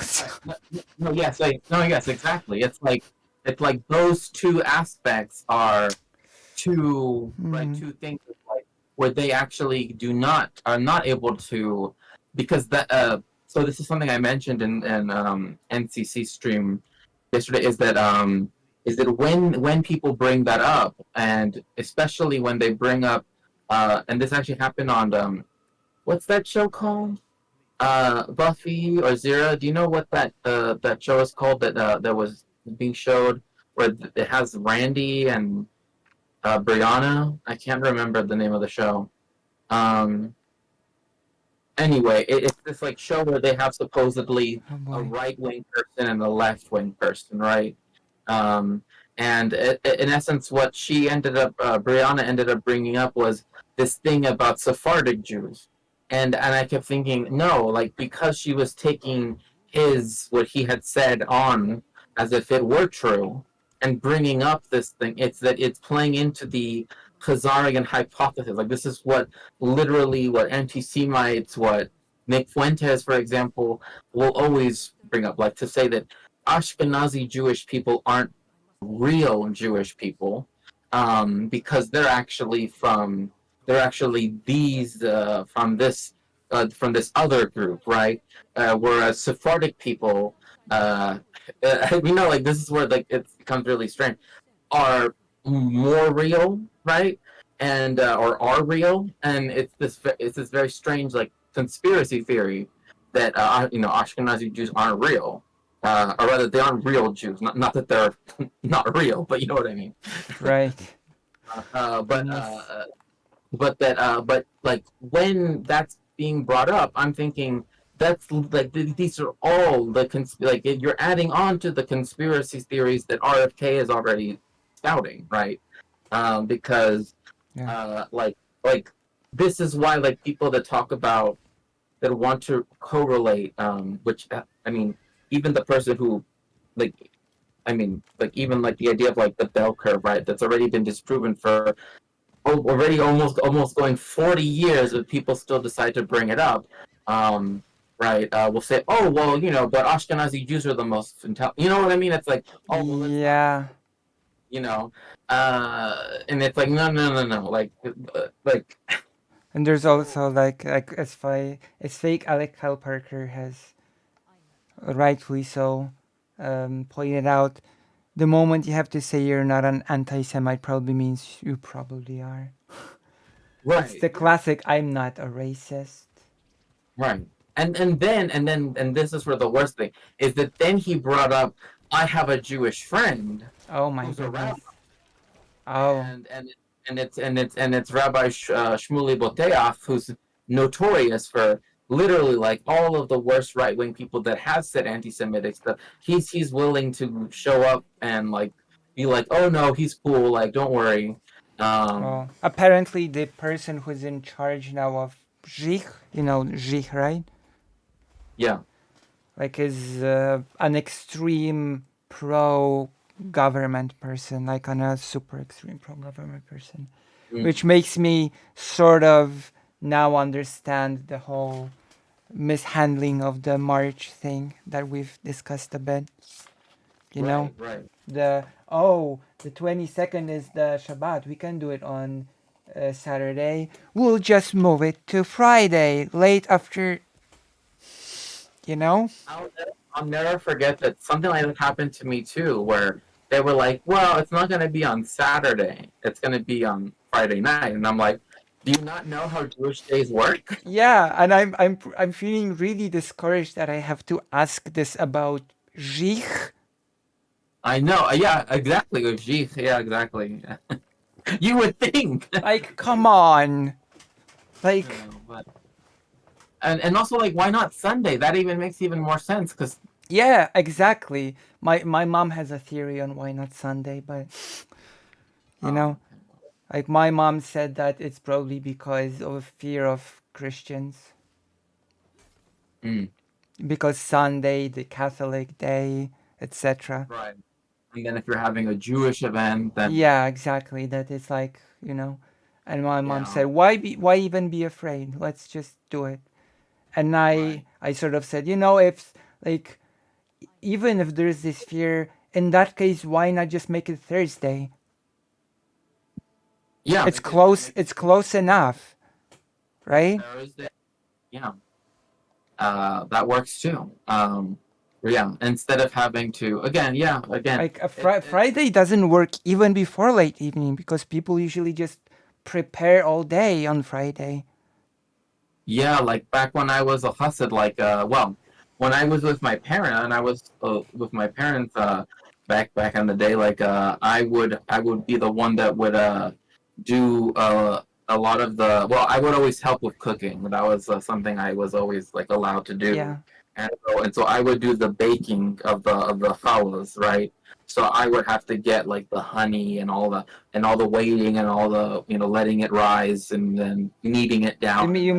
right. No, yes, no, yes, exactly. It's like those two aspects are two things like where they actually are not able to, because that so this is something I mentioned in NCC stream yesterday, is that when people bring that up, and especially when they bring up and this actually happened on what's that show called, Buffy or Zero? Do you know what that show is called that was being showed, where it has Randy and Brianna? I can't remember the name of the show. Um, anyway, it's this like show where they have supposedly Oh a boy. right wing person and a left wing person, right? Um, and in essence, what Brianna ended up bringing up was this thing about Sephardic Jews, and I kept thinking, no, like because she was taking what he had said on as if it were true, and bringing up this thing, it's playing into the Khazarian hypothesis. Like this is what anti-Semites, what Nick Fuentes, for example, will always bring up, like to say that Ashkenazi Jewish people aren't real Jewish people, because they're actually these from this other group, right? Whereas Sephardic people, like this is where like it becomes really strange, are more real, right? And or are real, and it's this very strange like conspiracy theory that Ashkenazi Jews aren't real, or rather they aren't real Jews. Not that they're not real, but you know what I mean. Right. Uh, but And uh, yes. uh, but like when that's being brought up, I'm thinking that's like these are all like you're adding on to the conspiracy theories that RFK is already spouting, right? Because Yeah. like this is why like people that talk about that want to correlate, which I mean, even the person who like like even like the idea of like the bell curve, right? That's already been disproven for already almost going 40 years, but people still decide to bring it up. Um, right? We'll say, oh well, but Ashkenazi Jews are the most intelligent. You know what I mean? It's like, oh well, it's not. Yeah. You know, and it's like, no, no, no, no. Like And there's also like as fake Alec Kyle Parker has rightfully so pointed out, the moment you have to say you're not an anti-Semite probably means you probably are. It's Right. the classic I'm not a racist. Right. And this is where the worst thing is that then he brought up I have a Jewish friend Oh my who's a rabbi, goodness. Oh. and it's Rabbi Shmuley Boteach, who's notorious for literally like all of the worst right wing people that have said anti-Semitic stuff. He's willing to show up and like be like, oh no, he's cool, like don't worry. Well, apparently the person who's in charge now of GIG, you know GIG, right? Yeah. Like is an extreme pro-government person, like on a super extreme pro-government person, Mm. which makes me sort of now understand the whole mishandling of the March thing that we've discussed a bit. You know, Right. the 22nd is the Shabbat. We can do it on Saturday. We'll just move it to Friday, late after. You know? I'll never forget that something like that happened to me too, where they were like, "Well, it's not going to be on Saturday; it's going to be on Friday night," and I'm like, "Do you not know how Jewish days work?" Yeah, and I'm feeling really discouraged that I have to ask this about Zich. I know, yeah, exactly. With Jich, yeah, exactly. You would think, Like, come on. Like, but and also like, why not Sunday? That even makes even more sense because yeah, exactly. My mom has a theory on why not Sunday, but you know, like my mom said that it's probably because of fear of Christians. Mm, Because Sunday, the Catholic day, etc. right. And then if you're having a Jewish event, then Yeah, exactly. That is like, you know. And my mom yeah, said, why even be afraid? Let's just do it." And right. I sort of said, if like even if there's this fear, in that case, why not just make it Thursday? Yeah, It's make it close. It's close enough, right? Thursday. Yeah. That works too. Yeah, instead of having to again, Like a it Friday doesn't work even before late evening because people usually just prepare all day on Friday. yeah, like back when I was a chassid, when I was with my parent and I was with my parents back in the day, like I would be the one that would do a lot of I would always help with cooking. That was something I was always like allowed to do, Yeah. and so I would do the baking of the challahs, right? So I would have to get like the honey and all the waiting and all the letting it rise and then kneading it You down mean and you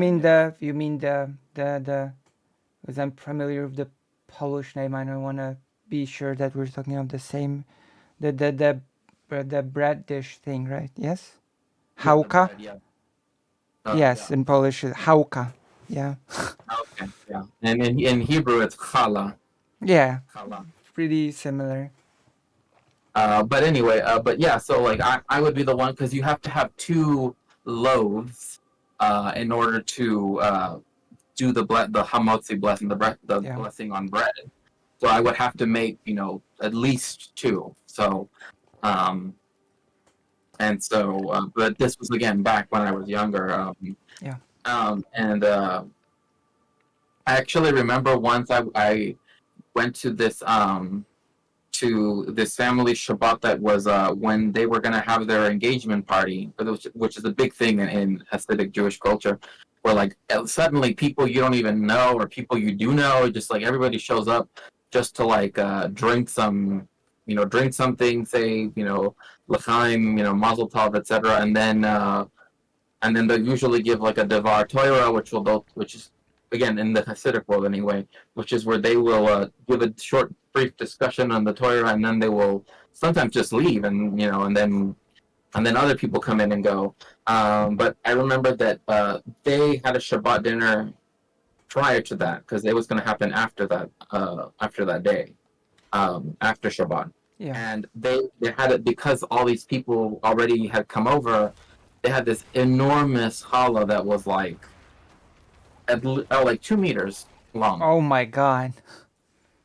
then mean the because I'm familiar with the Polish name. I don't want to be sure that we're talking of the same the bread dish thing, right? Yes. yeah, the Hałka. bread, yeah. Yes, Yeah. in Polish it's hałka. Yeah. Okay, yeah. And in Hebrew it's challah. Yeah. Challah. Pretty similar. But anyway, but yeah, so like I would be the one because you have to have two loaves in order to do the hamotzi blessing, the Yeah. blessing on bread. So I would have to make at least two. So um but this was again back when I was younger. Yeah. And I actually remember once I went to this family Shabbat that was when they were going to have their engagement party, which is a big thing in Hasidic Jewish culture, where like suddenly people you don't even know or people you do know, just like everybody shows up just to like drink something, say l'chaim, mazel tov, etc., and then they usually give like a devar Torah, which is again in the Hasidic world anyway, which is where they will give a short, brief discussion on the Torah, and then they will sometimes just leave, and then other people come in and go. But I remember that they had a Shabbat dinner prior to that because it was going to happen after that day, after Shabbat. Yeah. And they had it because all these people already had come over. They had this enormous challah that was like 2 meters long. Oh my god.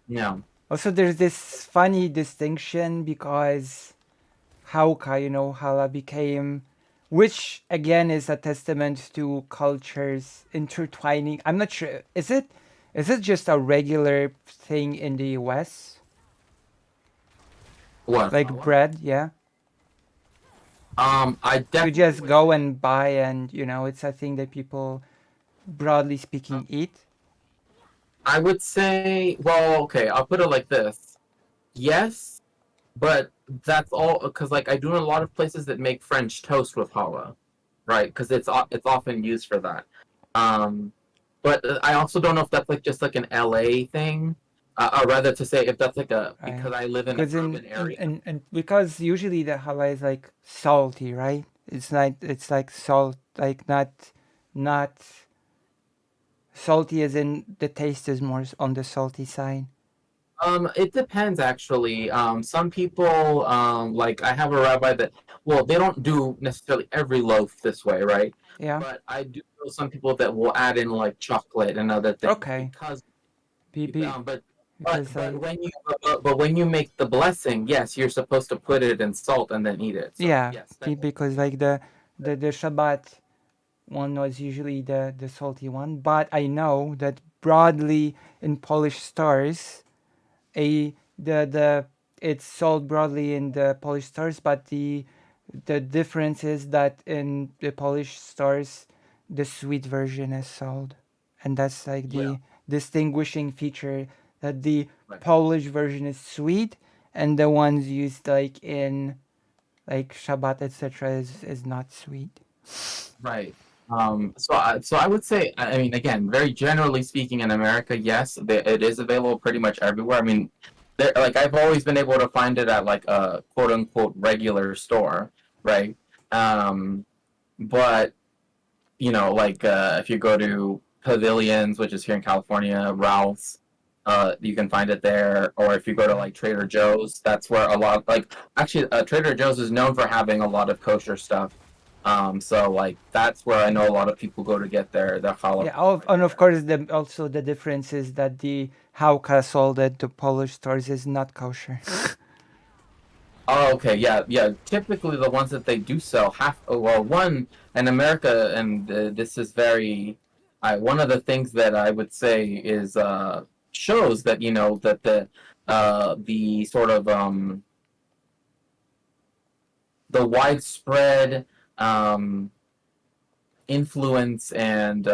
Yeah, Also, there's this funny distinction because Hauka, Hala became which again is a testament to cultures intertwining. I'm not sure. Is it just a regular thing in the US? What? Like bread, yeah? I To definitely just would go say and buy and, it's a thing that people broadly speaking eat? I would say, well, okay, I'll put it like this. Yes, but that's all because like I do know a lot of places that make French toast with challah, right? Because it's often used for that. Um, but I also don't know if that's like just like an LA thing, or rather to say if that's like a Right. because I live in an Because urban area. and because usually the halwa is like salty, right? It's like salt, like not salty as in the taste is more on the salty side. It depends actually. Some people, like I have a rabbi that, well, they don't do necessarily every loaf this way, right? Yeah. But I do know some people that will add in like chocolate and other things Okay. because, Be, be, but because but I when you but when you make the blessing, yes, you're supposed to put it in salt and then eat it. So yeah, yes, because like the Shabbat one was usually the salty one, but I know that broadly in Polish stores, a the it's sold broadly in the Polish stores, but the difference is that in the Polish stores, the sweet version is sold, and that's like yeah, the distinguishing feature, that the right. Polish version is sweet, and the ones used like in like Shabbat etc. is not sweet. Right. So I would say, I mean, again, very generally speaking, in America, yes, it is available pretty much everywhere. I mean, there, like I've always been able to find it at like a quote unquote regular store, right? Um, but like if you go to Pavilions, which is here in California, Ralph's, you can find it there. Or if you go to Yeah. like Trader Joe's, that's where a lot like actually Trader Joe's is known for having a lot of kosher stuff. So like that's where I know a lot of people go to get their challah Yeah, bread right and of there. course, also the difference is that the Hauka sold at the Polish stores is not kosher. Oh, okay, yeah, yeah. Typically, the ones that they do sell have, well, one in America, and this is very, one of the things that I would say is shows that that the sort of the widespread um influence and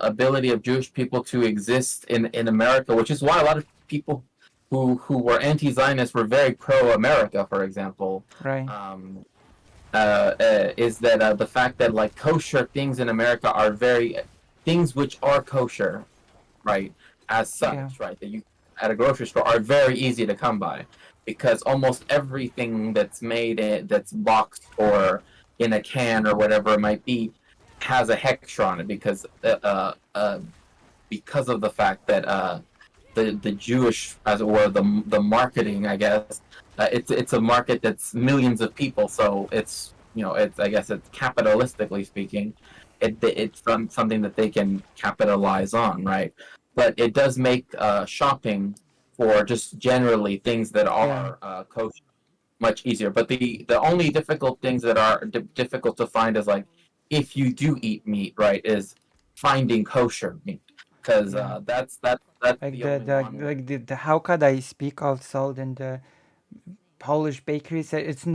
ability of Jewish people to exist in America, which is why a lot of people who were anti-Zionist were very pro-America, for example. Right. Um, is that the fact that like kosher things in America are very things which are kosher, right? As Yeah. such, right? That you at a grocery store are very easy to come by because almost everything that's made that's boxed or in a can or whatever it might be has a hextra on it because of the fact that the Jewish, as it were, the marketing, I guess, it's a market that's millions of people, so it's I guess it's capitalistically speaking, it's something that they can capitalize on, right? But it does make shopping for just generally things that Yeah. are kosher much easier. But the only difficult things that are difficult to find is like if you do eat meat, right, is finding kosher meat because Yeah. that's Like the the only the one. like the Hauka that I speak of sold in the Polish bakeries. It's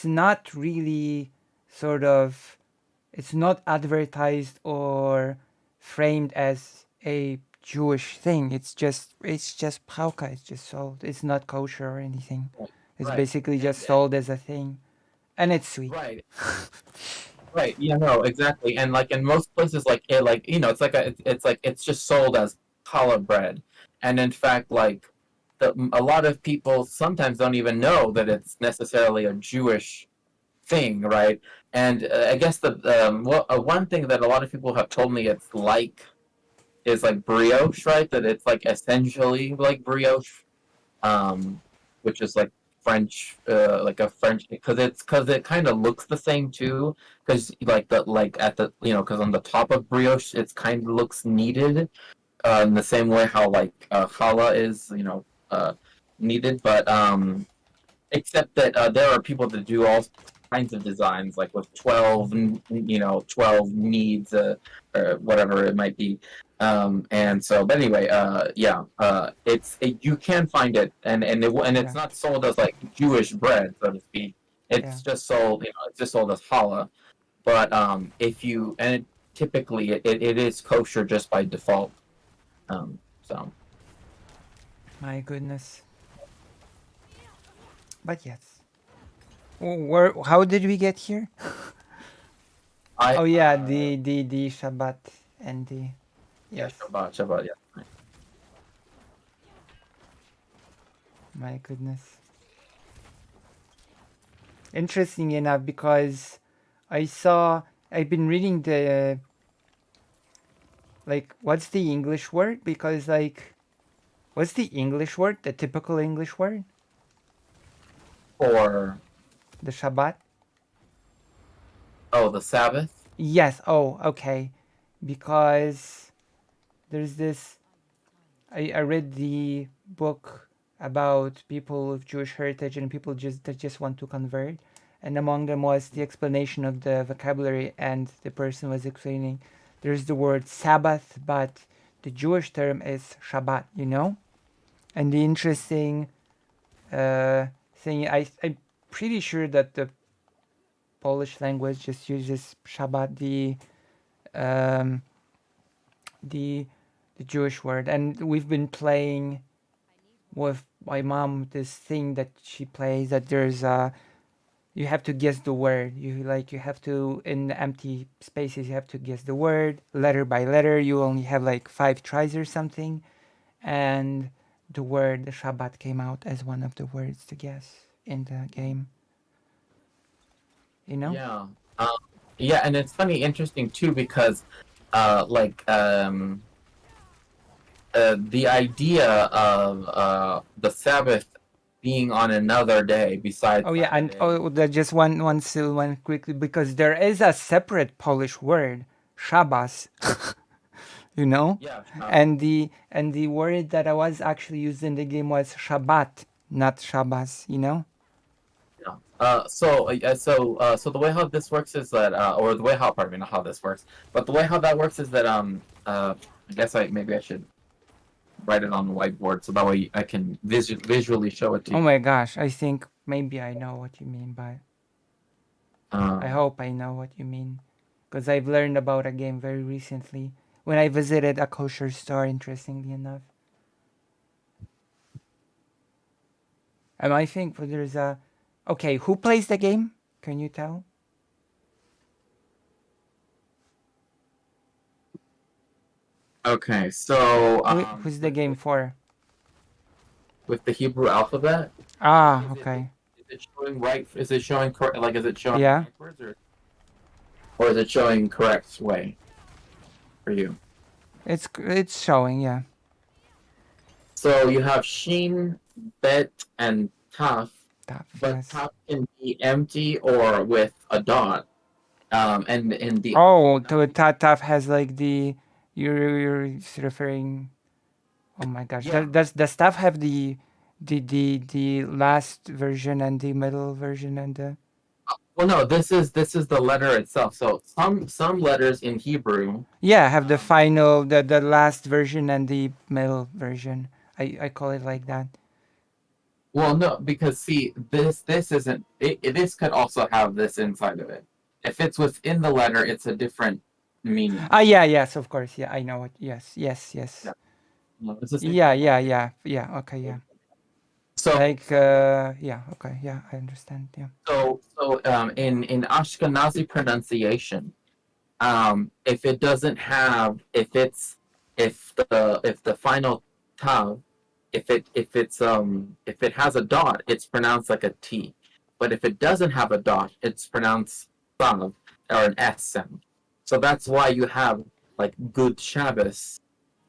not really sort of, it's not advertised or framed as a Jewish thing. It's just Hauka. It's just sold. It's not kosher or anything. It's Right, basically just and sold as a thing, and it's sweet. right, right, yeah, no, exactly, and like in most places, like it's like it's just sold as challah bread, and in fact, like a lot of people sometimes don't even know that it's necessarily a Jewish thing, right? And I guess one thing that a lot of people have told me it's like is like brioche, right? That it's like essentially like brioche, um, which is like French, like a French, because it kind of looks the same too. Because like the like at the because on the top of brioche, it's kind of looks kneaded, in the same way how like challah is, kneaded, but except that there are people that do all kinds of designs, like with 12, 12 needs, or whatever it might be. And so, but anyway, you can find it, and it's Yeah. not sold as like Jewish bread, so to speak. Yeah. It's just sold, it's just sold as challah. But if you and it, typically it is kosher just by default. So My goodness. But yes. Where? How did we get here? I Oh yeah, the Shabbat and the yeah, yes. Shabbat, yeah. My goodness. Interesting enough, because I've been reading the like what's the English word? Because like what's the English word? The typical English word? For The Shabbat? the Sabbath. Yes. Oh, okay. Because there's this I read the book about people of Jewish heritage and people that just want to convert, and among them was the explanation of the vocabulary, and the person was explaining there's the word Sabbath, but the Jewish term is Shabbat, you know. And the interesting thing, I'm pretty sure that the Polish language just uses Shabbat, um, the the Jewish word, and we've been playing with my mom this thing that she plays that there's you have to guess the word. You have to, in the empty spaces, you have to guess the word letter by letter. You only have like 5 tries or something, and the word the Shabbat came out as one of the words to guess in the game. You know? Yeah. Yeah, and it's funny, interesting too, because the idea of the Sabbath being on another day besides Oh yeah, and Saturday. just one quickly, because there is a separate Polish word, Shabbos. You know, Yeah. and the word that I was actually used in the game was Shabbat, not Shabbos. You know. Yeah. So the way how this works is that, or the way how, pardon me, not how this works, but the way how that works is that, I guess maybe I should write it on the whiteboard so that way I can visually show it to Oh you. my gosh, I think maybe I know what you mean by. I hope I know what you mean, because I've learned about a game very recently when I visited a kosher store. Interestingly enough, and I think there's a. Okay, who plays the game? Can you tell? Okay, so Who's the game for? with the Hebrew alphabet, Ah, is okay. it showing right? Is it showing correct? Like, is it showing Yeah. backwards, or is it showing correct way for you? It's showing, yeah. So you have Sheen, Bet, and Taf, That, but yes. Taf can be empty or with a dot. And in the Oh, the Tataf has like you're referring. Oh my gosh, Yeah. does the stuff have the last version and the middle version and the? Well, no, this is the letter itself. So some letters in Hebrew. Yeah, have the final, the last version and the middle version. I call it like that. Well, no, because see, this isn't. This could also have this inside of it. If it's within the letter, it's a different meaning. Ah, yeah, yes, of course, yeah, I know it. Yes, yes, yes. Yeah. No, it's the same Yeah, thing. yeah, yeah, yeah. Okay, yeah. So Like, yeah, okay, yeah, I understand. Yeah. in Ashkenazi pronunciation, if it doesn't have, if the final tav, if it has a dot, it's pronounced like a T. But if it doesn't have a dot, it's pronounced tav, or an S sound. So that's why you have like Good Shabbos,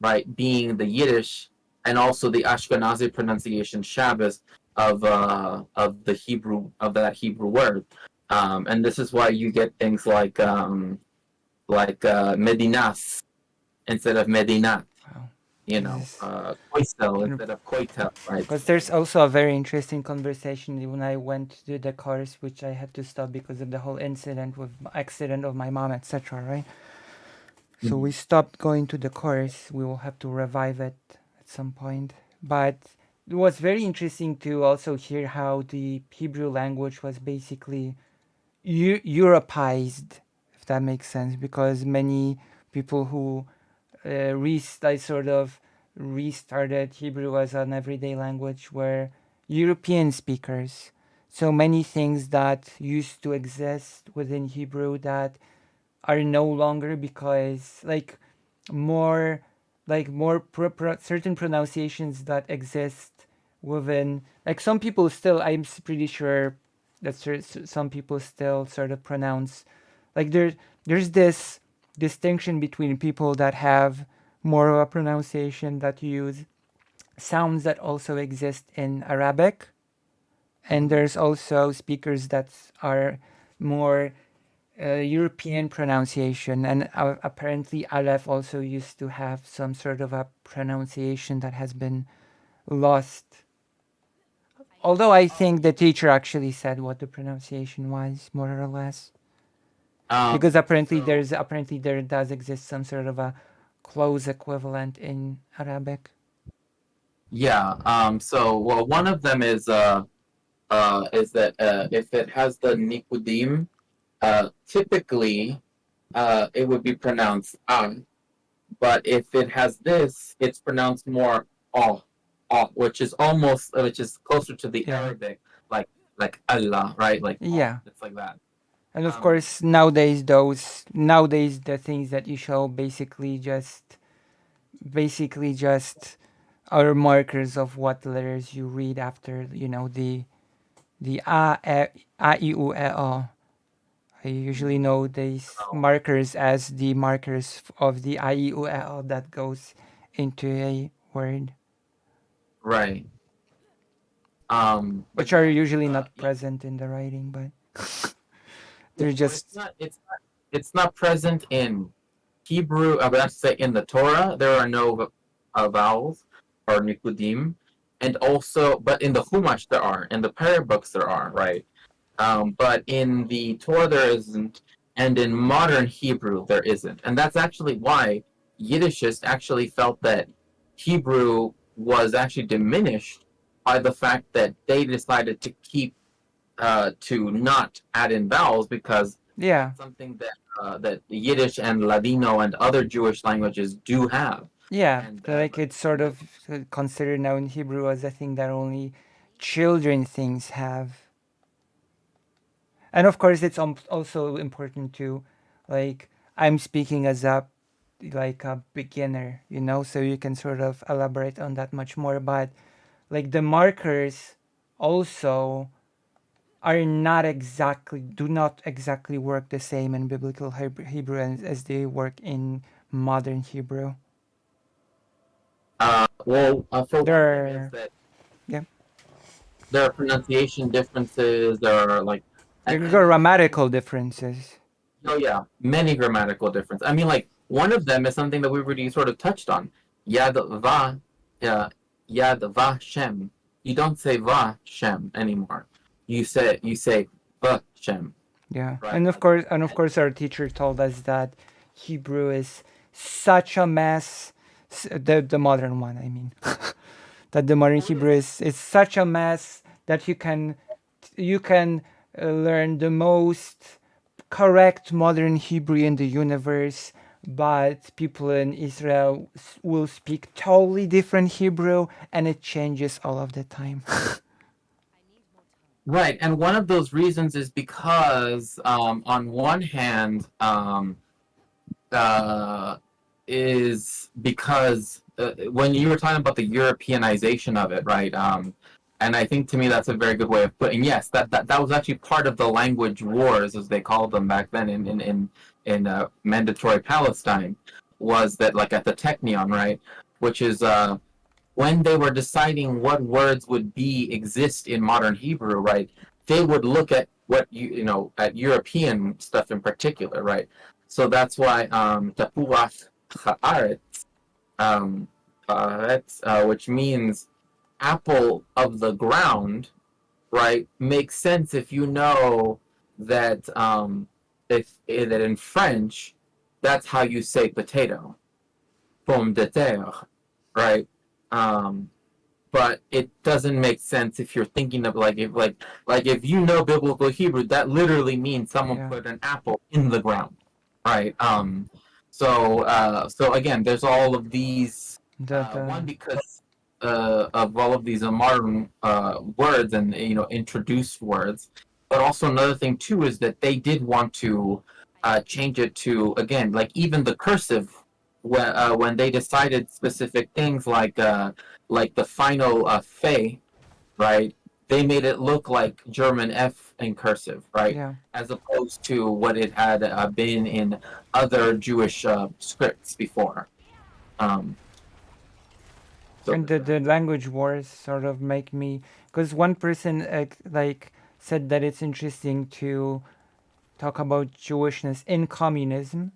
right, being the Yiddish and also the Ashkenazi pronunciation Shabbos of the Hebrew, of that Hebrew word. And this is why you get things like Medinas instead of Medinat. Wow. koisel instead of koitel, right? Because there's also a very interesting conversation when I went to the course, which I had to stop because of the whole incident with accident of my mom, etc. Right? So we stopped going to the course. We will have to revive it at some point. But it was very interesting to also hear how the Hebrew language was basically Europeized, if that makes sense, because many people who sort of restarted Hebrew as an everyday language were European speakers. So many things that used to exist within Hebrew that are no longer, because more more certain pronunciations that exist within, like, some people still, pretty sure that some people still sort of pronounce, like, there's this distinction between people that have more of a pronunciation that use sounds that also exist in Arabic, and there's also speakers that are more European pronunciation, and apparently Aleph also used to have some sort of a pronunciation that has been lost. Although I think the teacher actually said what the pronunciation was, more or less, because apparently there does exist some sort of a close equivalent in Arabic. Yeah. So, well, one of them is that if it has the nikudim, typically, it would be pronounced an, but if it has this, it's pronounced more oh, which is closer to the Yeah. Arabic, like Allah, right? Like Yeah. it's like that. And of course, nowadays the things that you show basically just are markers of what letters you read after, the a I U E O. I usually know these markers as the markers of the I U E O that goes into a word, Right. which are usually not present in the writing, but they're just it's not present in Hebrew. I would have to say in the Torah there are no vowels or nikudim, and also, but in the Chumash there are, in the prayer books there are, right? But in the Torah there isn't, and in modern Hebrew there isn't, and that's actually why Yiddishists actually felt that Hebrew was actually diminished by the fact that they decided to keep to not add in vowels, because yeah. something that Yiddish and Ladino and other Jewish languages do have. Yeah, And like it's sort of considered now in Hebrew as a thing that only children things have. And of course, it's also important to, like, I'm speaking as a beginner, so you can sort of elaborate on that much more. But like the markers also do not exactly work the same in biblical Hebrew as they work in modern Hebrew. For one thing is that Yeah. there are pronunciation differences. There are like There are grammatical differences. oh yeah, many grammatical differences. I mean, like one of them is something that we already sort of touched on. Yad va, yad va shem. You don't say va shem anymore. You say va shem. Yeah, Right. and of course, our teacher told us that Hebrew is such a mess. The modern one, I mean, that the modern Hebrew is such a mess that you can learn the most correct modern Hebrew in the universe, but people in Israel will speak totally different Hebrew, and it changes all of the time. Right, and one of those reasons is because, on one hand, is because when you were talking about the Europeanization of it, right? And I think to me that's a very good way of putting. Yes, that was actually part of the language wars, as they called them back then in mandatory Palestine. Was that like at the Technion, right? Which is when they were deciding what words would exist in modern Hebrew, right? They would look at what at European stuff in particular, right? So that's why tapuach haaretz, which means apple of the ground, right? Makes sense if you know that that in French, that's how you say potato, pomme de terre, right? Um, but it doesn't make sense if you're thinking of like if you know biblical Hebrew, that literally means someone Yeah. put an apple in the ground, right? So again, there's all of these one The because of all of these modern words and introduced words, but also another thing too is that they did want to change it to again like even the cursive when they decided specific things like the final "fe," right? They made it look like German F in cursive, right? yeah. As opposed to what it had been in other Jewish scripts before. Um, so And the language wars sort of make me, because one person like said that it's interesting to talk about Jewishness in communism,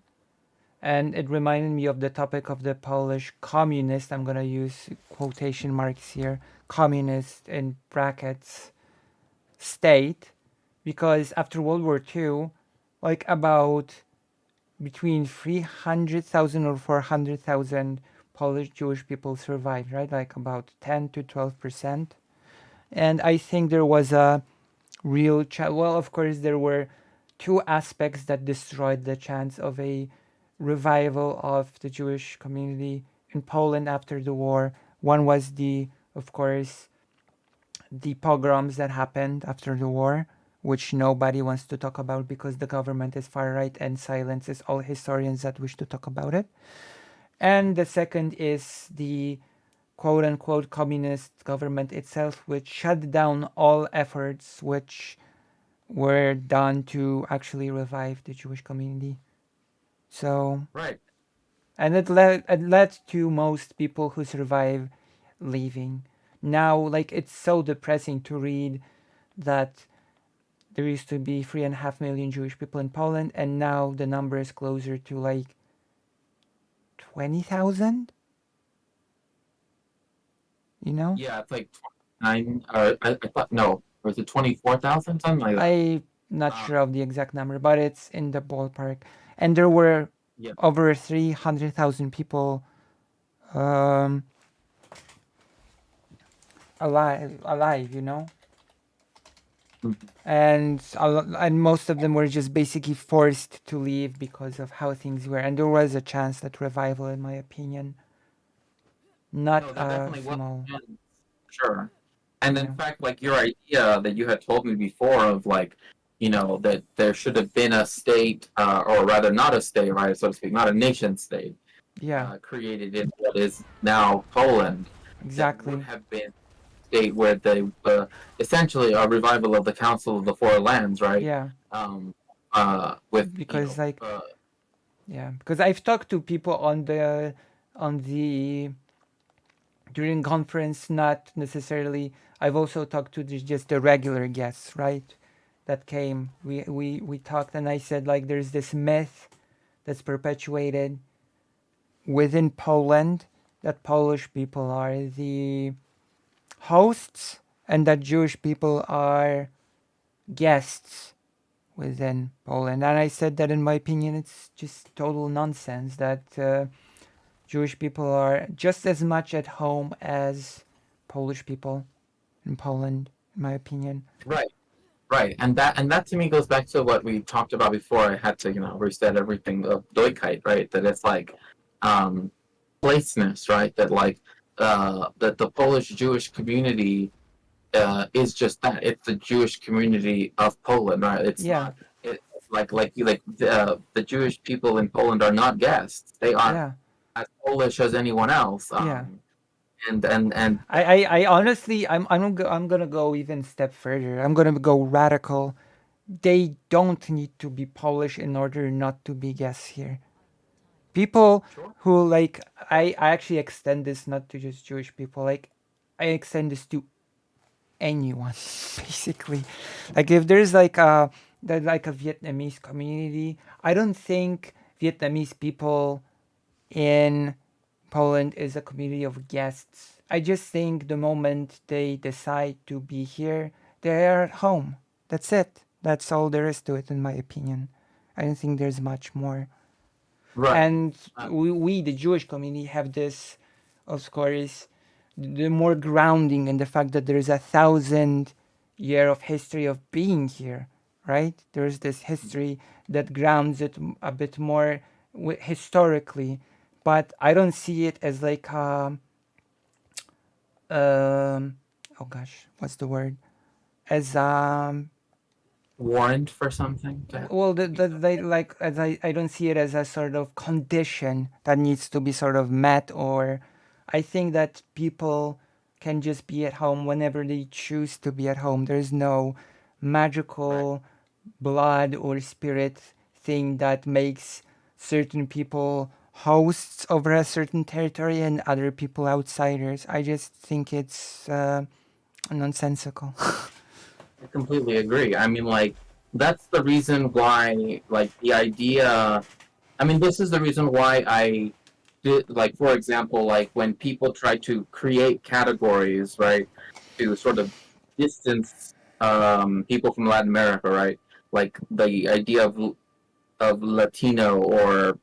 and it reminded me of the topic of the Polish communist. I'm gonna use quotation marks here, communist in brackets state, because after World War II, like about between 300,000 or 400,000 Polish Jewish people survived, right? Like about 10 to 12%. And I think there was a real well, of course, there were two aspects that destroyed the chance of a revival of the Jewish community in Poland after the war. One was of course, the pogroms that happened after the war, which nobody wants to talk about because the government is far right and silences all historians that wish to talk about it. And the second is the quote unquote communist government itself, which shut down all efforts which were done to actually revive the Jewish community. So, right, and it led to most people who survive leaving. Now, like, it's so depressing to read that there used to be 3.5 million Jewish people in Poland, and now the number is closer to like 20,000. You know, yeah, it's like 29 or I thought no, was it 24,000 something like that? I'm not Uh, sure of the exact number, but it's in the ballpark. And there were yeah, over 300,000 people um, alive. You know, mhm. and most of them were just basically forced to leave because of how things were. And there was a chance at revival, in my opinion, not No, there a definitely was small. a chance, sure. And in Yeah, fact, like your idea that you had told me before of like, that there should have been a state, or rather not a state, right, so to speak, not a nation state, yeah, created in what is now Poland, that would exactly. have been a state where they essentially a revival of the Council of the Four Lands, right? Yeah, With because like yeah, because I've talked to people on the during conference, not necessarily. I've also talked to just the regular guests, right? That came. We talked, and I said like there's this myth that's perpetuated within Poland that Polish people are the hosts and that Jewish people are guests within Poland. And I said that in my opinion, it's just total nonsense that Jewish people are just as much at home as Polish people in Poland, in my opinion. right. Right, and that to me goes back to what we talked about before. I had to, reset everything of Doikite, right? That it's like um placeness, right? That the Polish Jewish community is just that. It's the Jewish community of Poland, right? It's Yeah, not it the Jewish people in Poland are not guests. They are yeah, as Polish as anyone else. yeah. And I honestly, I'm gonna go even step further. I'm gonna go radical. They don't need to be Polish in order not to be guests here. People sure, who like, I actually extend this not to just Jewish people. Like, I extend this to anyone, basically. Like, if there's like a Vietnamese community, I don't think Vietnamese people in Poland is a community of guests. I just think the moment they decide to be here, they are at home. That's it. That's all there is to it, in my opinion. I don't think there's much more. Right. And we, the Jewish community, have this, of course, the more grounding in the fact that there's 1,000 year of history of being here, right? There's this history that grounds it a bit more historically, but I don't see it as like oh gosh, what's the word? As Warrant for something. well, like as I don't see it as a sort of condition that needs to be sort of met, or I think that people can just be at home whenever they choose to be at home. There's no magical blood or spirit thing that makes certain people hosts over a certain territory and other people outsiders. I just think it's nonsensical. I completely agree. I mean, like, that's the reason why, like, the idea. I mean, this is the reason why I did, like, for example, like, when people try to create categories, right, to sort of distance people from Latin America, right? Like, the idea of Latino or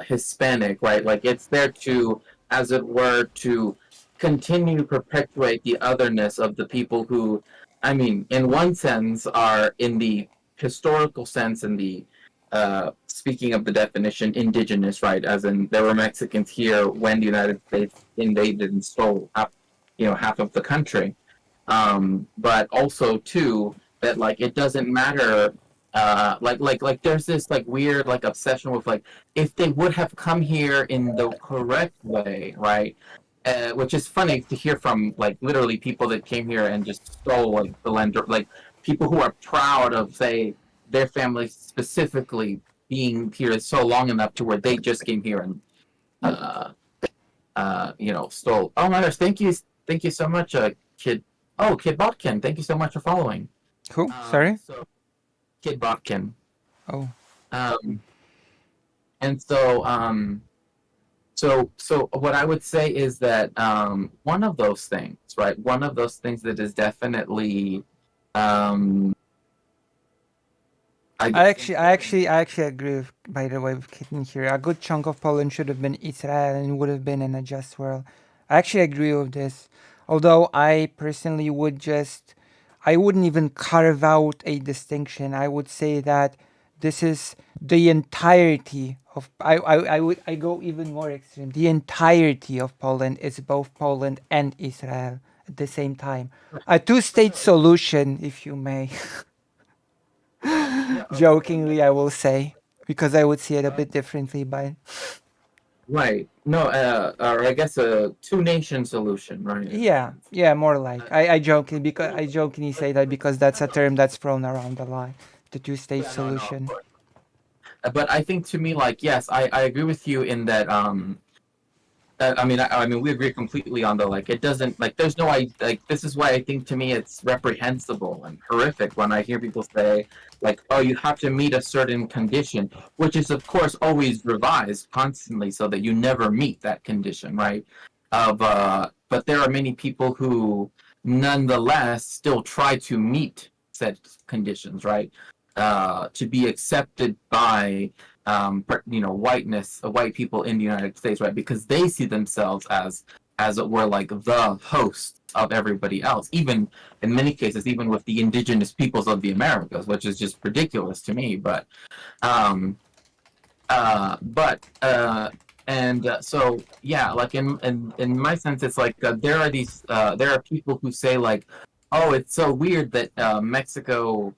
Hispanic, right? Like, it's there to, as it were, to continue to perpetuate the otherness of the people who, I mean, in one sense, are in the historical sense, in the speaking of the definition, indigenous, right? As in, there were Mexicans here when the United States invaded and stole half of the country. But also too that like it doesn't matter. Like there's this like weird like obsession with like if they would have come here in the correct way, right? Which is funny to hear from like literally people that came here and just stole like the land, like people who are proud of say their family specifically being here so long enough to where they just came here and stole. Oh my gosh, thank you so much, kid. Oh, Kid Botkin, thank you so much for following. Who? Sorry? So Kid Botkin. Oh. And so what I would say is that one of those things, right? One of those things that is definitely I actually agree with, by the way, with Kitten here. A good chunk of Poland should have been Israel and would have been in a just world. I actually agree with this. Although I personally I wouldn't even carve out a distinction. I would say that this is the entirety of, I go even more extreme. The entirety of Poland is both Poland and Israel at the same time. A two-state solution, if you may. Jokingly, I will say, because I would see it a bit differently, but right. No, or I guess a two-nation solution, right? yeah, more like I jokingly say that because that's a term that's thrown around a lot, the two-state solution. But I think to me, like, yes, I agree with you in that. I mean, we agree completely on the like. It doesn't like. There's no like. This is why I think to me it's reprehensible and horrific when I hear people say like, "Oh, you have to meet a certain condition," which is of course always revised constantly so that you never meet that condition, right? But there are many people who nonetheless still try to meet said conditions, right? To be accepted by white people in the United States, right? Because they see themselves as it were like the host of everybody else, even in many cases, even with the indigenous peoples of the Americas, which is just ridiculous to me. But so yeah, like in my sense, it's like there are people who say like, oh, it's so weird that Mexico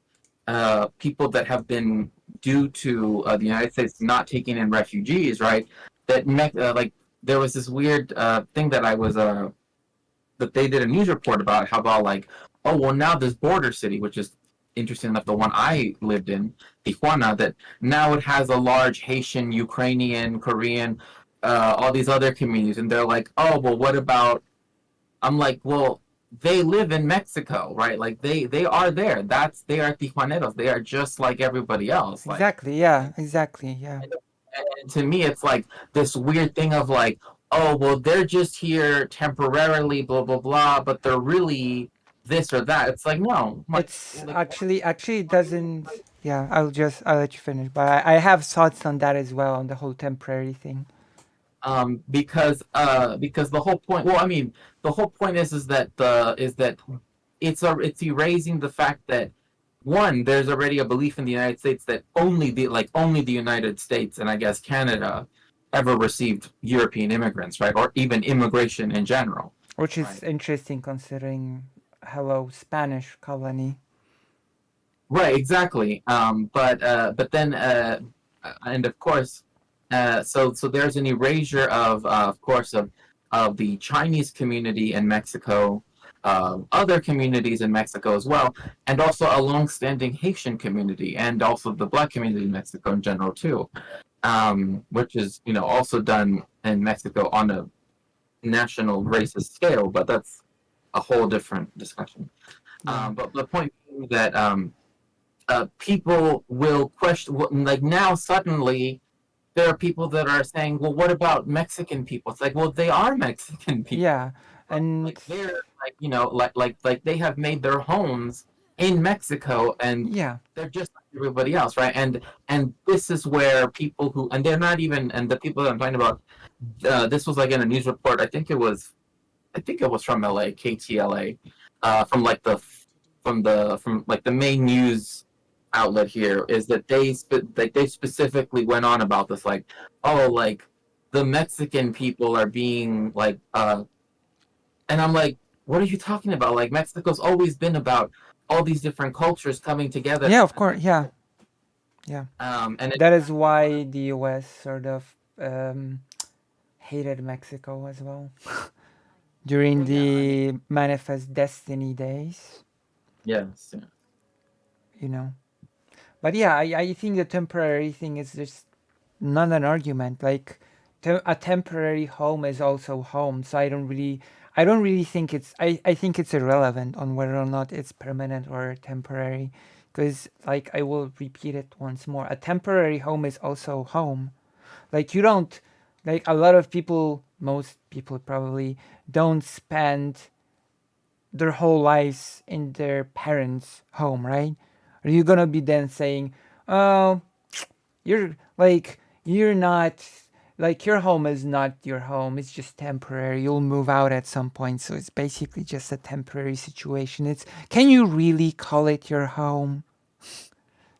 people that have been due to the United States not taking in refugees, right? That like there was this weird thing that I was that they did a news report about how about like, oh well, now this border city, which is interesting enough, the one I lived in, Tijuana, that now it has a large Haitian, Ukrainian, Korean, all these other communities, and they're like, oh well, what about? I'm like, well, they live in Mexico, right? Like they are there. They are Tijuaneros. They are just like everybody else. Like, Exactly. Yeah. Exactly. Yeah. and to me, it's like this weird thing of like, oh well, they're just here temporarily, blah blah blah, but they're really this or that. It's like no, It's like actually it doesn't. Yeah, I'll let you finish. But I have thoughts on that as well, on the whole temporary thing. Because the whole point. Well, I mean, the whole point is that it's erasing the fact that one, there's already a belief in the United States that only the United States and I guess Canada ever received European immigrants, right? Or even immigration in general. Which is Right. interesting considering hello Spanish colony. Right, exactly. But then and of course, so there's an erasure of course of the Chinese community in Mexico, other communities in Mexico as well, and also a long-standing Haitian community, and also the Black community in Mexico in general too, which is also done in Mexico on a national racist scale, but that's a whole different discussion. Yeah. But the point being that people will question, like now suddenly there are people that are saying, well, what about Mexican people? It's like, well, they are Mexican people. Yeah. And Like they're like, like they have made their homes in Mexico, and yeah. they're just like everybody else, right? And this is where people who, and they're not even, and the people that I'm talking about, this was like in a news report. I think it was from LA, KTLA, from like from like the main news outlet here, is that they specifically went on about this, like, oh, like the Mexican people are being like, and I'm like, what are you talking about? Like Mexico's always been about all these different cultures coming together. Yeah, of course. Yeah. Yeah. And That is why the US sort of hated Mexico as well during well, yeah, I mean, the Manifest Destiny days, yes, yeah. you know. But yeah, I think the temporary thing is just not an argument. Like a temporary home is also home, so I don't really think I think it's irrelevant on whether or not it's permanent or temporary, because like I will repeat it once more, a temporary home is also home. Like you don't, like a lot of people, most people probably don't spend their whole lives in their parents' home, right? Are you gonna be then saying, oh, you're not, like your home is not your home, it's just temporary, you'll move out at some point, so it's basically just a temporary situation. It's, can you really call it your home,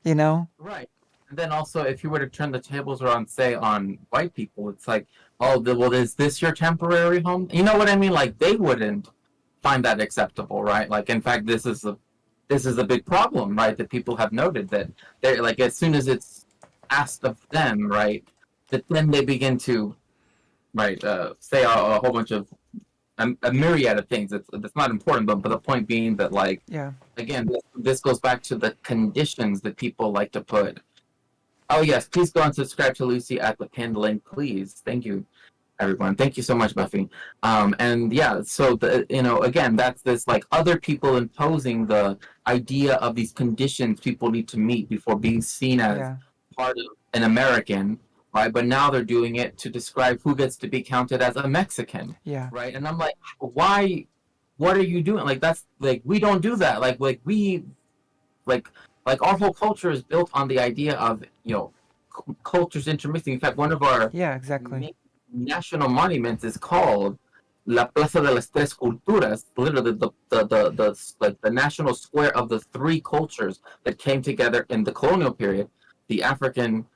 you know? Right. And then also, if you were to turn the tables around, say on white people, it's like, oh, well, is this your temporary home? You know what I mean? Like they wouldn't find that acceptable, right? Like, in fact, this is a big problem, right? That people have noted that they're like, as soon as it's asked of them, right, that then they begin to, right, say a whole bunch of a myriad of things. It's not important, but the point being that, like, Yeah. again, this goes back to the conditions that people like to put. Oh yes, please go and subscribe to Lucy at the pinned link, please. Thank you, everyone. Thank you so much, Buffy. And yeah, so again, that's this, like, other people imposing the idea of these conditions people need to meet before being seen as Yeah. part of an American, right? But now they're doing it to describe who gets to be counted as a Mexican, Yeah. right? And I'm like, why? What are you doing? Like that's like we don't do that. Like we like like our whole culture is built on the idea of cultures intermixing. In fact, one of our Yeah, exactly. national monuments is called La Plaza de las Tres Culturas, literally like the national square of the three cultures that came together in the colonial period, the African,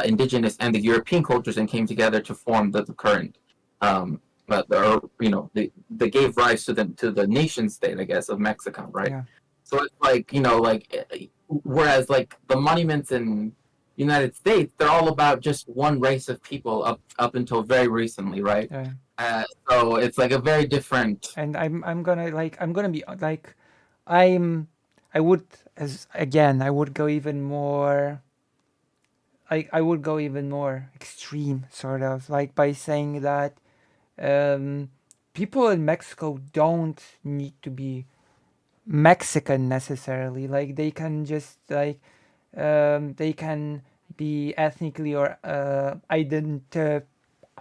indigenous, and the European cultures, and came together to form the current, or they gave rise to the nation state, I guess, of Mexico, right? Yeah. So it's like, whereas like the monuments in United States, they're all about just one race of people up until very recently, right? Yeah. So it's like a very different. And I'm gonna be like, I'm I would, as again, I would go even more, I would go even more extreme, sort of, like by saying that people in Mexico don't need to be Mexican necessarily. Like they can just like they can be ethnically or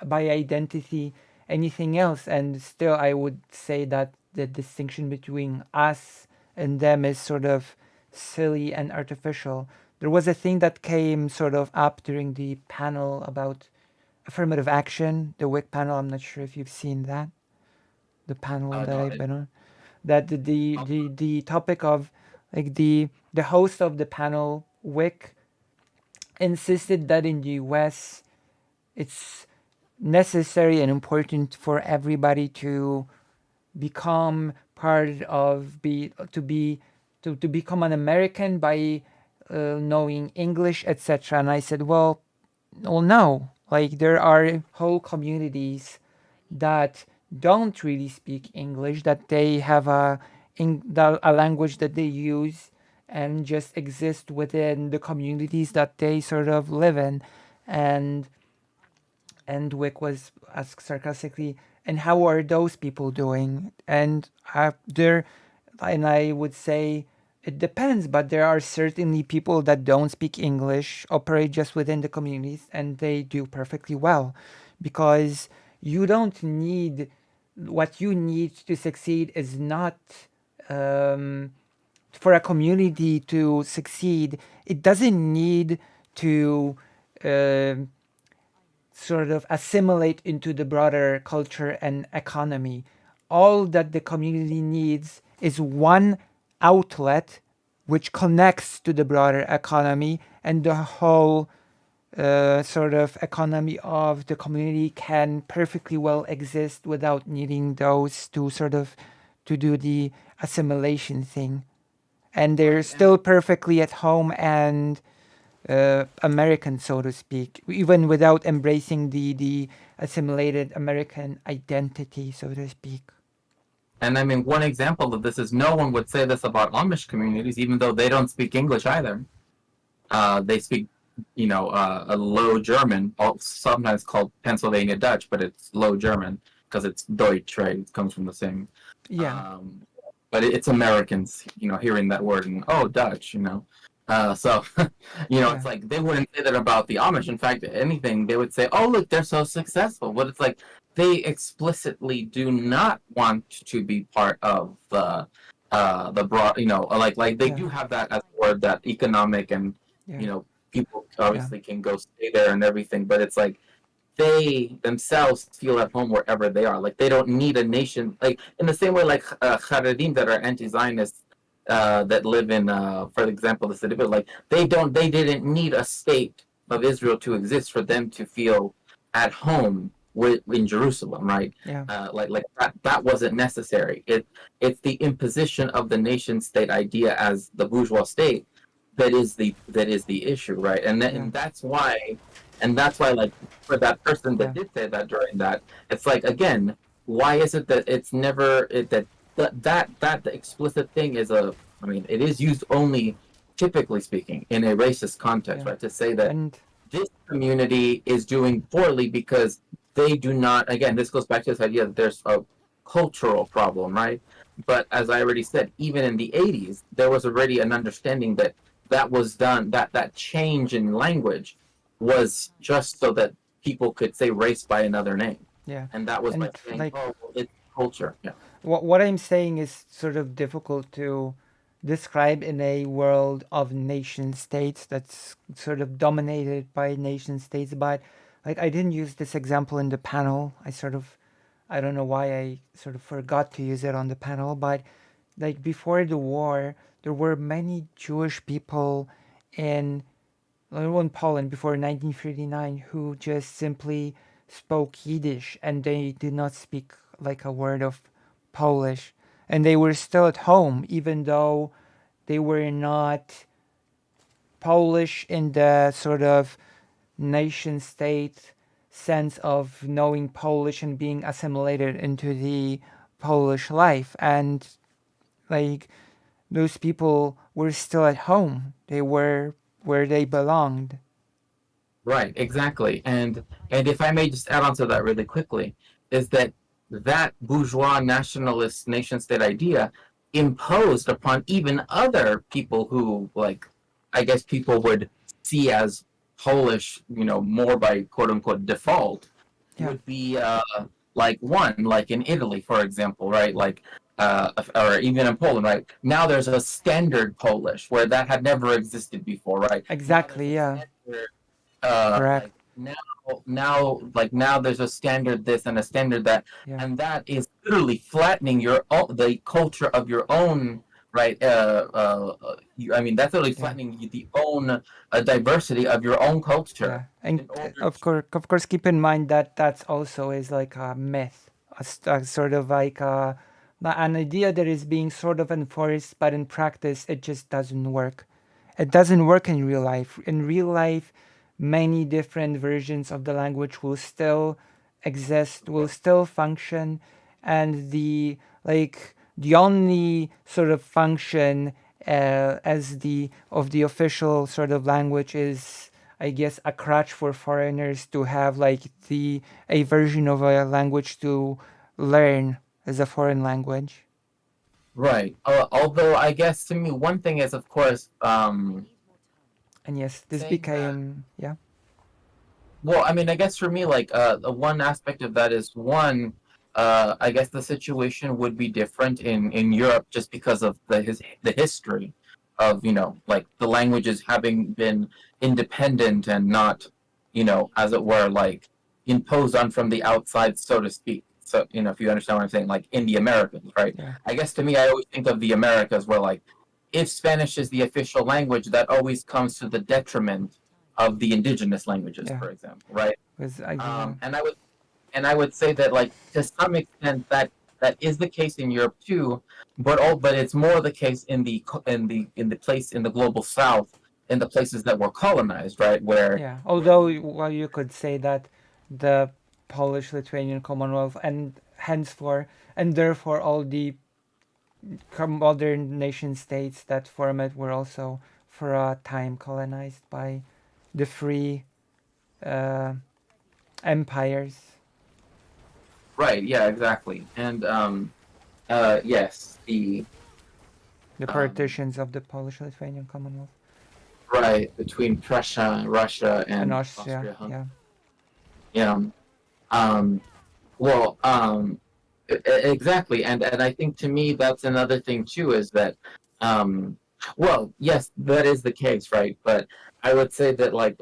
by identity anything else. And still, I would say that the distinction between us and them is sort of silly and artificial. There was a thing that came sort of up during the panel about affirmative action, the WIC panel. I'm not sure if you've seen that, the panel that No, I've been on. That the topic of like the host of the panel, WIC, insisted that in the US it's necessary and important for everybody to become part of to become an American by knowing English, etc. And I said, well, no. Like there are whole communities that don't really speak English, that they have a language that they use and just exist within the communities that they sort of live in, and Wick was asked sarcastically, and how are those people doing? And and I would say it depends, but there are certainly people that don't speak English, operate just within the communities, and they do perfectly well, because you don't need what you need to succeed is not for a community to succeed. It doesn't need to uh, sort of assimilate into the broader culture and economy. All that the community needs is one outlet which connects to the broader economy, and the whole sort of economy of the community can perfectly well exist without needing those to sort of to do the assimilation thing. And they're still perfectly at home and American, so to speak, even without embracing the assimilated American identity, so to speak. And I mean, one example of this is no one would say this about Amish communities, even though they don't speak English either. They speak, a Low German, sometimes called Pennsylvania Dutch, but it's Low German because it's Deutsch, right? It comes from the same. Yeah. But it's Americans, hearing that word and Dutch, So, it's like they wouldn't say that about the Amish. In fact, anything they would say, "Oh, look, they're so successful." But it's like they explicitly do not want to be part of the broad, like they do have that as a word, that economic, and people obviously can go stay there and everything. But it's like they themselves feel at home wherever they are. Like they don't need a nation. Like in the same way, like Haredim that are anti-Zionists that live in, for example, the city of like they didn't need a state of Israel to exist for them to feel at home in Jerusalem, right? Yeah. Like that wasn't necessary. It's the imposition of the nation state idea as the bourgeois state that is the issue, right? And that's why. And that's why, like, for that person that did say that during that, it's like, again, why is it that it's never that the explicit thing is it is used only, typically speaking, in a racist context, right? To say that this community is doing poorly because they do not. Again, this goes back to this idea that there's a cultural problem, right? But as I already said, even in the 80s, there was already an understanding that was done. That change in language was just so that people could say race by another name. Yeah. And that was and by saying, it's culture. Yeah. What I'm saying is sort of difficult to describe in a world of nation states that's sort of dominated by nation states. But like I didn't use this example in the panel. I don't know why I sort of forgot to use it on the panel, but like before the war, there were many Jewish people in Poland before 1939 who just simply spoke Yiddish, and they did not speak like a word of Polish, and they were still at home even though they were not Polish in the sort of nation state sense of knowing Polish and being assimilated into the Polish life. And like those people were still at home. They were where they belonged. Right, exactly. And if I may just add on to that really quickly, is that bourgeois nationalist nation state idea imposed upon even other people who, like, I guess people would see as Polish, more by quote unquote default, would be like in Italy, for example, right? Like, or even in Poland, right? Now there's a standard Polish where that had never existed before, right? Exactly, yeah. Standard, Correct. like now there's a standard this and a standard that, Yeah. and that is literally flattening the culture of your own, right? I mean, that's literally flattening the own diversity of your own culture. Yeah, and in order of course, keep in mind that that's also is like a myth, a sort of like an idea that is being sort of enforced, but in practice, it just doesn't work. It doesn't work in real life. In real life, many different versions of the language will still exist, will still function, and the only sort of function as the official sort of language is, I guess, a crutch for foreigners to have like a version of a language to learn as a foreign language. Right. Although I guess to me, one thing is, of course, And yes, this saying that. became yeah. Well, I mean, I guess for me, like, one aspect of that is one. I guess the situation would be different in Europe just because of the history of, like the languages having been independent and not, as it were, like imposed on from the outside, so to speak. So, if you understand what I'm saying, like in the Americas, right? Yeah. I guess to me, I always think of the Americas where, like, if Spanish is the official language, that always comes to the detriment of the indigenous languages, Yeah. for example, right? Yeah. And I would say that, like, to some extent that is the case in Europe too, but it's more the case in the place in the global South, in the places that were colonized, right? Where Yeah, although well, you could say that the Polish-Lithuanian Commonwealth and henceforth and therefore all the modern nation states that form it were also for a time colonized by the free uh, empires. right, yeah, exactly, and yes, The partitions of the Polish-Lithuanian Commonwealth right between Prussia, Russia, and and Austria. Austria. Yeah. Well, exactly, and I think to me that's another thing too is that, well, yes, that is the case, right? But I would say that, like,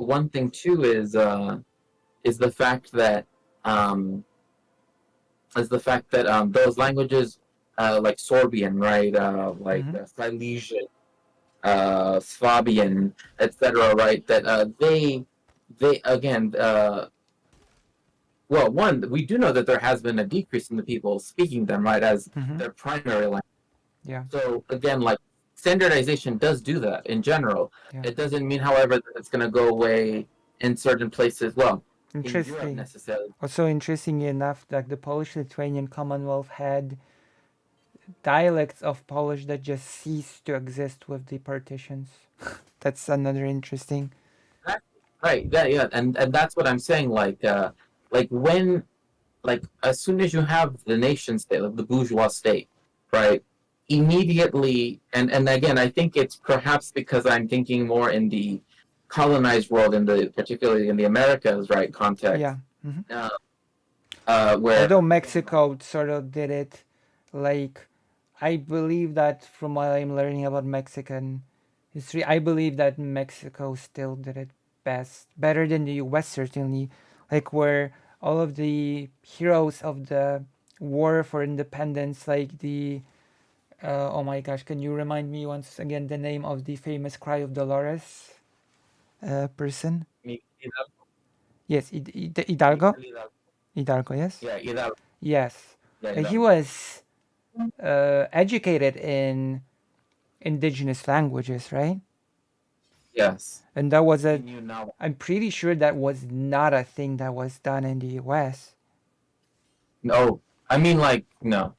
one thing too is the fact that um, those languages, like Sorbian, right, like Silesian, Swabian, etc., right? That they again, well, one, we do know that there has been a decrease in the people speaking them, right, as their primary language. Yeah. So again, like, standardization does do that in general. Yeah. It doesn't mean, however, that it's going to go away in certain places. Well, in Europe Interesting. necessarily. Also, interestingly enough, like the Polish-Lithuanian Commonwealth had dialects of Polish that just ceased to exist with the partitions. That's another interesting. Right. Yeah. And that's what I'm saying. Like when, like, as soon as you have the nation state, like the bourgeois state, right? Immediately, and again, I think it's perhaps because I'm thinking more in the colonized world, particularly in the Americas, right, context. Yeah. Where, although Mexico sort of did it, like, I believe that from what I'm learning about Mexican history, I believe that Mexico still did it better than the US, certainly, like where all of the heroes of the war for independence, like the oh my gosh, can you remind me once again the name of the famous Cry of Dolores person? Yes, Hidalgo. Hidalgo, yes. Yeah, Hidalgo. Yes, Yeah, he was educated in indigenous languages, right? Yes. And that was I'm pretty sure that was not a thing that was done in the US. No, I mean, like, no.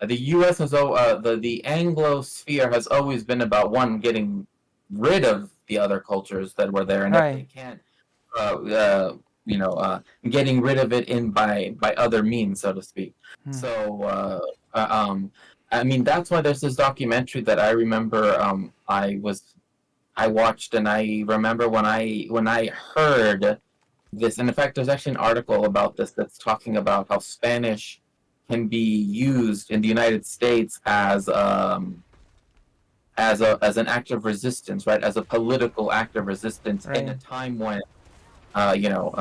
The U.S. has the Anglo sphere has always been about, one, getting rid of the other cultures that were there, and if they can't, getting rid of it by other means, so to speak. So, I mean, that's why there's this documentary that I remember I watched, and I remember when I heard this, and in fact, there's actually an article about this that's talking about how Spanish can be used in the United States as an act of resistance, right? As a political act of resistance in a Right. time when, you know,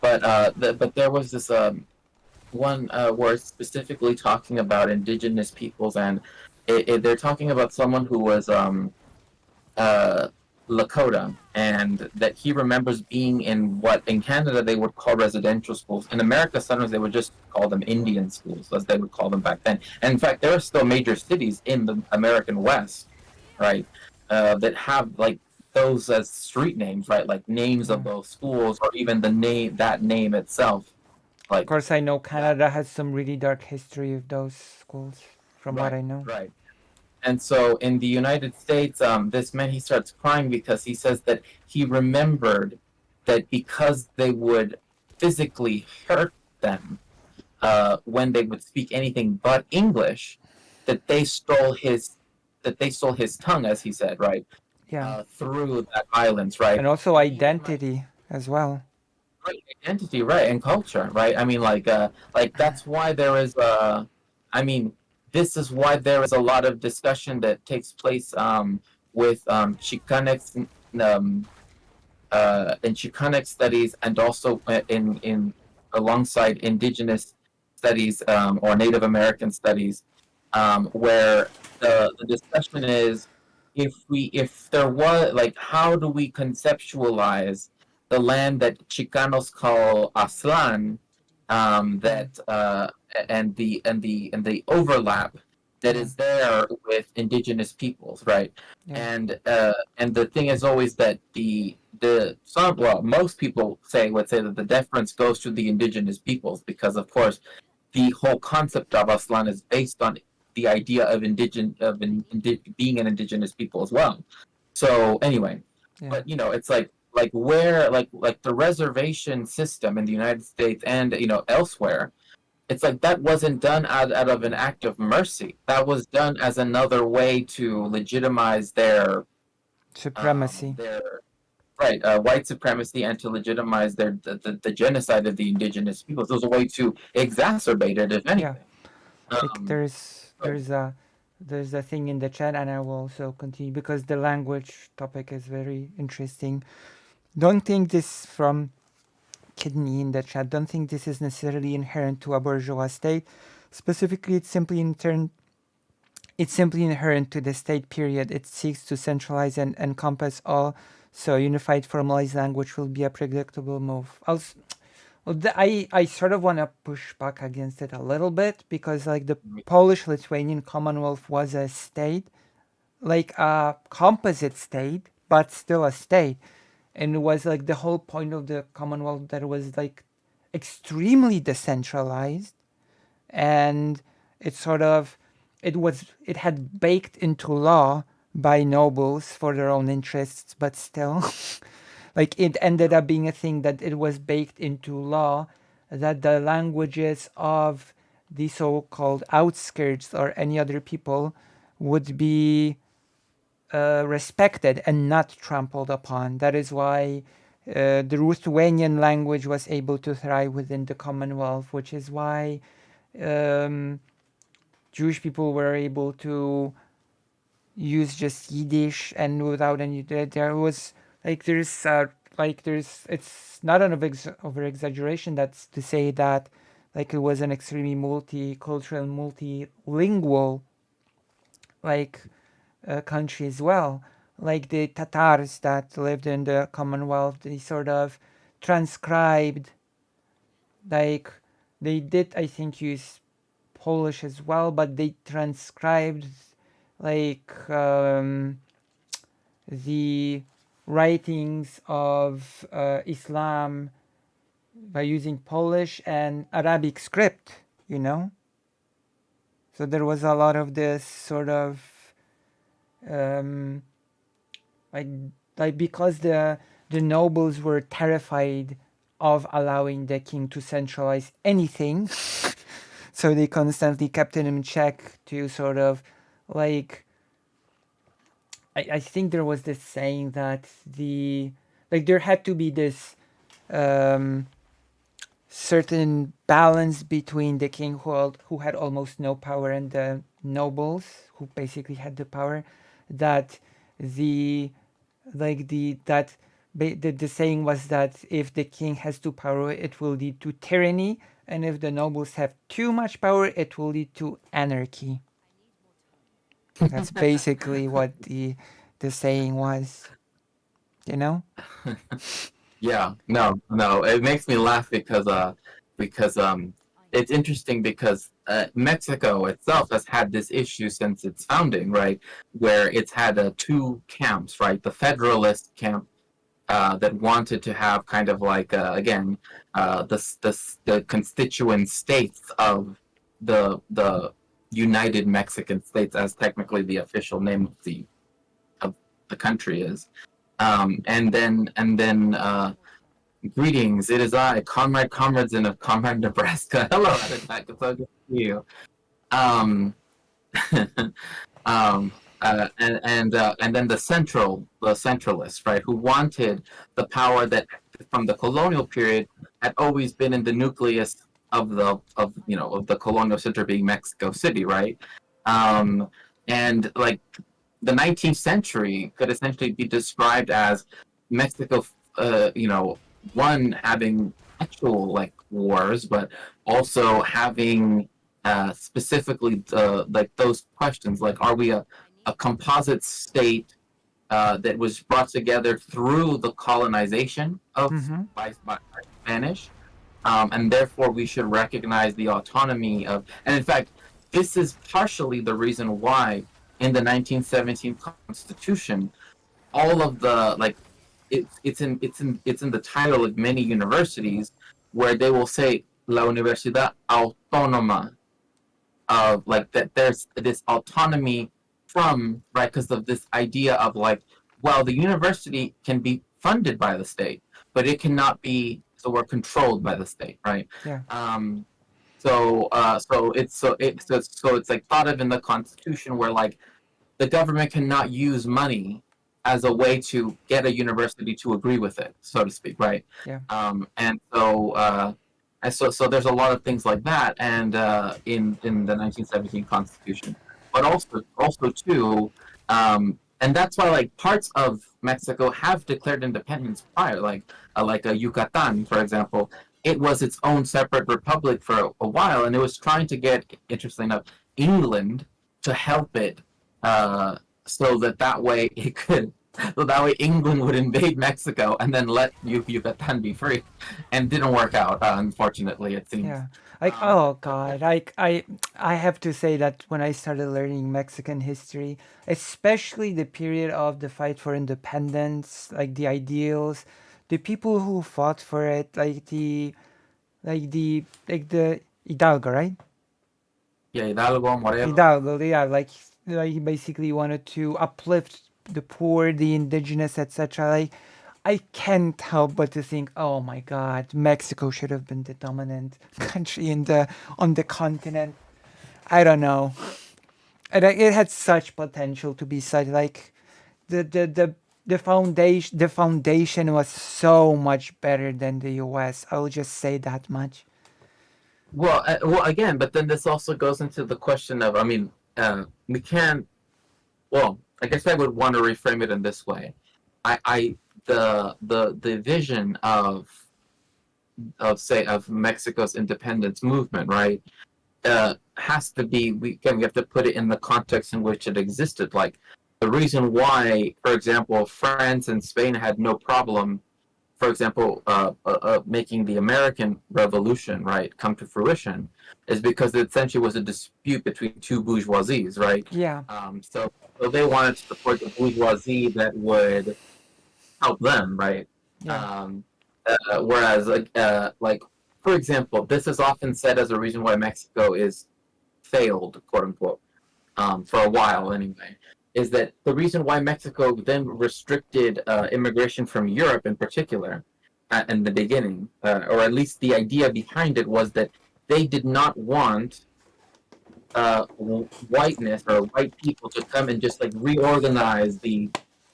but there was this one where it's specifically talking about indigenous peoples, and they're talking about someone who was uh, Lakota, and that he remembers being in what in Canada they would call residential schools. In America, sometimes they would just call them Indian schools, as they would call them back then. And in fact, there are still major cities in the American West, right, that have like those as street names, right, like names of those schools, or even the name itself, Of like course, I know that. Canada has some really dark history of those schools, from what Right, I know. right. And so in the United States, this man, he starts crying because he says that he remembered that because they would physically hurt them when they would speak anything but English, that they stole his tongue, as he said, right, Yeah. through that violence, right. And also And you can imagine, identity as well. right, identity, right, and culture, right. I mean, like that's why there is I mean, this is why there is a lot of discussion that takes place with Chicanx in Chicanic studies, and also in alongside indigenous studies or Native American studies, where the discussion is if there was like how do we conceptualize the land that Chicanos call Aslan, that and the overlap that Yeah. is there with indigenous peoples, right? Yeah. And the thing is always that most people would say that the deference goes to the indigenous peoples, because of course the whole concept of Aslan is based on the idea of being an indigenous people as well. So anyway, Yeah. but it's like where like the reservation system in the United States and elsewhere, it's like that wasn't done out of an act of mercy. That was done as another way to legitimize Supremacy. their right, white supremacy, and to legitimize the genocide of the indigenous peoples. It was a way to exacerbate it, if Yeah. anything. Like Um, so, there's a thing in the chat, and I will also continue because the language topic is very interesting. Don't think this from Kidney in the chat. Don't think this is necessarily inherent to a bourgeois state. Specifically, it's simply inherent to the state period. It seeks to centralize and encompass all. So unified formalized language will be a predictable move. I sort of want to push back against it a little bit because like the Polish-Lithuanian Commonwealth was a state, like a composite state, but still a state. And it was like the whole point of the Commonwealth that it was like extremely decentralized, and it sort of it had baked into law by nobles for their own interests, but still like it ended up being a thing that it was baked into law that the languages of the so-called outskirts or any other people would be respected and not trampled upon. That is why the Lithuanian language was able to thrive within the Commonwealth, which is why um, Jewish people were able to use just Yiddish and without any. There was there's it's not an over exaggeration that's to say that like it was an extremely multicultural, multilingual like country as well. Like the Tatars that lived in the Commonwealth, they sort of transcribed, like they did, I think, use Polish as well, but they transcribed like the writings of Islam by using Polish and Arabic script, you know? So there was a lot of this sort of um, like because the nobles were terrified of allowing the king to centralize anything, so they constantly kept him in check to sort of like I think there was this saying that the like there had to be this um, certain balance between the king who had almost no power and the nobles who basically had the power, that the like the that the saying was that if the king has too power it will lead to tyranny, and if the nobles have too much power it will lead to anarchy. That's basically what the saying was, you know. Yeah, no, it makes me laugh because it's interesting because Mexico itself has had this issue since its founding, right? Where it's had two camps, right? The Federalist camp that wanted to have kind of like again the constituent states of the United Mexican States, as technically the official name of the country is. And then greetings, it is I, Comrades of Comrade Nebraska. Hello, Attack. It's so good to see you. Um, and then the centralists, right, who wanted the power that from the colonial period had always been in the nucleus of the colonial center being Mexico City, right? And like the 19th century could essentially be described as Mexico, one having actual like wars, but also having specifically like those questions, like are we a composite state that was brought together through the colonization of Mm-hmm. by Spanish, and therefore we should recognize the autonomy of. And in fact, this is partially the reason why in the 1917 Constitution, all of the like, it's in the title of many universities where they will say La Universidad Autónoma, of like that there's this autonomy from, right, because of this idea of like, well, the university can be funded by the state, but it cannot be so we're controlled by the state, right? Yeah. So it's like thought of in the Constitution where like the government cannot use money as a way to get a university to agree with it, so to speak, right? Yeah. And so there's a lot of things like that, and in the 1917 Constitution, but also too, and that's why like parts of Mexico have declared independence prior, like a Yucatan, for example. It was its own separate republic for a while, and it was trying to get, interestingly enough, England to help it, so that way it could. So that way England would invade Mexico and then let Yucatan be free, and didn't work out. Unfortunately, it seems. Yeah. Like, Um, oh God, I have to say that when I started learning Mexican history, especially the period of the fight for independence, like the ideals, the people who fought for it, like the Hidalgo, right? yeah, Hidalgo, Morelos. Hidalgo, yeah, like he basically wanted to uplift the poor, the indigenous, etc. Like, I can't help but to think, oh my God, Mexico should have been the dominant country on the continent. I don't know, it had such potential to be such like the foundation was so much better than the U.S. I'll just say that much. Well, again, but then this also goes into the question of, I mean, we can't. Well, I guess I would want to reframe it in this way. The vision of Mexico's independence movement, right, has to be, we have to put it in the context in which it existed. Like the reason why, for example, France and Spain had no problem, for example, making the American Revolution, right, come to fruition, is because it essentially was a dispute between two bourgeoisies, right? Yeah, So they wanted to support the bourgeoisie that would help them, right? yeah, Whereas, like for example, this is often said as a reason why Mexico is failed, quote unquote, for a while anyway, is that the reason why Mexico then restricted immigration from Europe in particular in the beginning, or at least the idea behind it, was that they did not want whiteness or white people to come and just like reorganize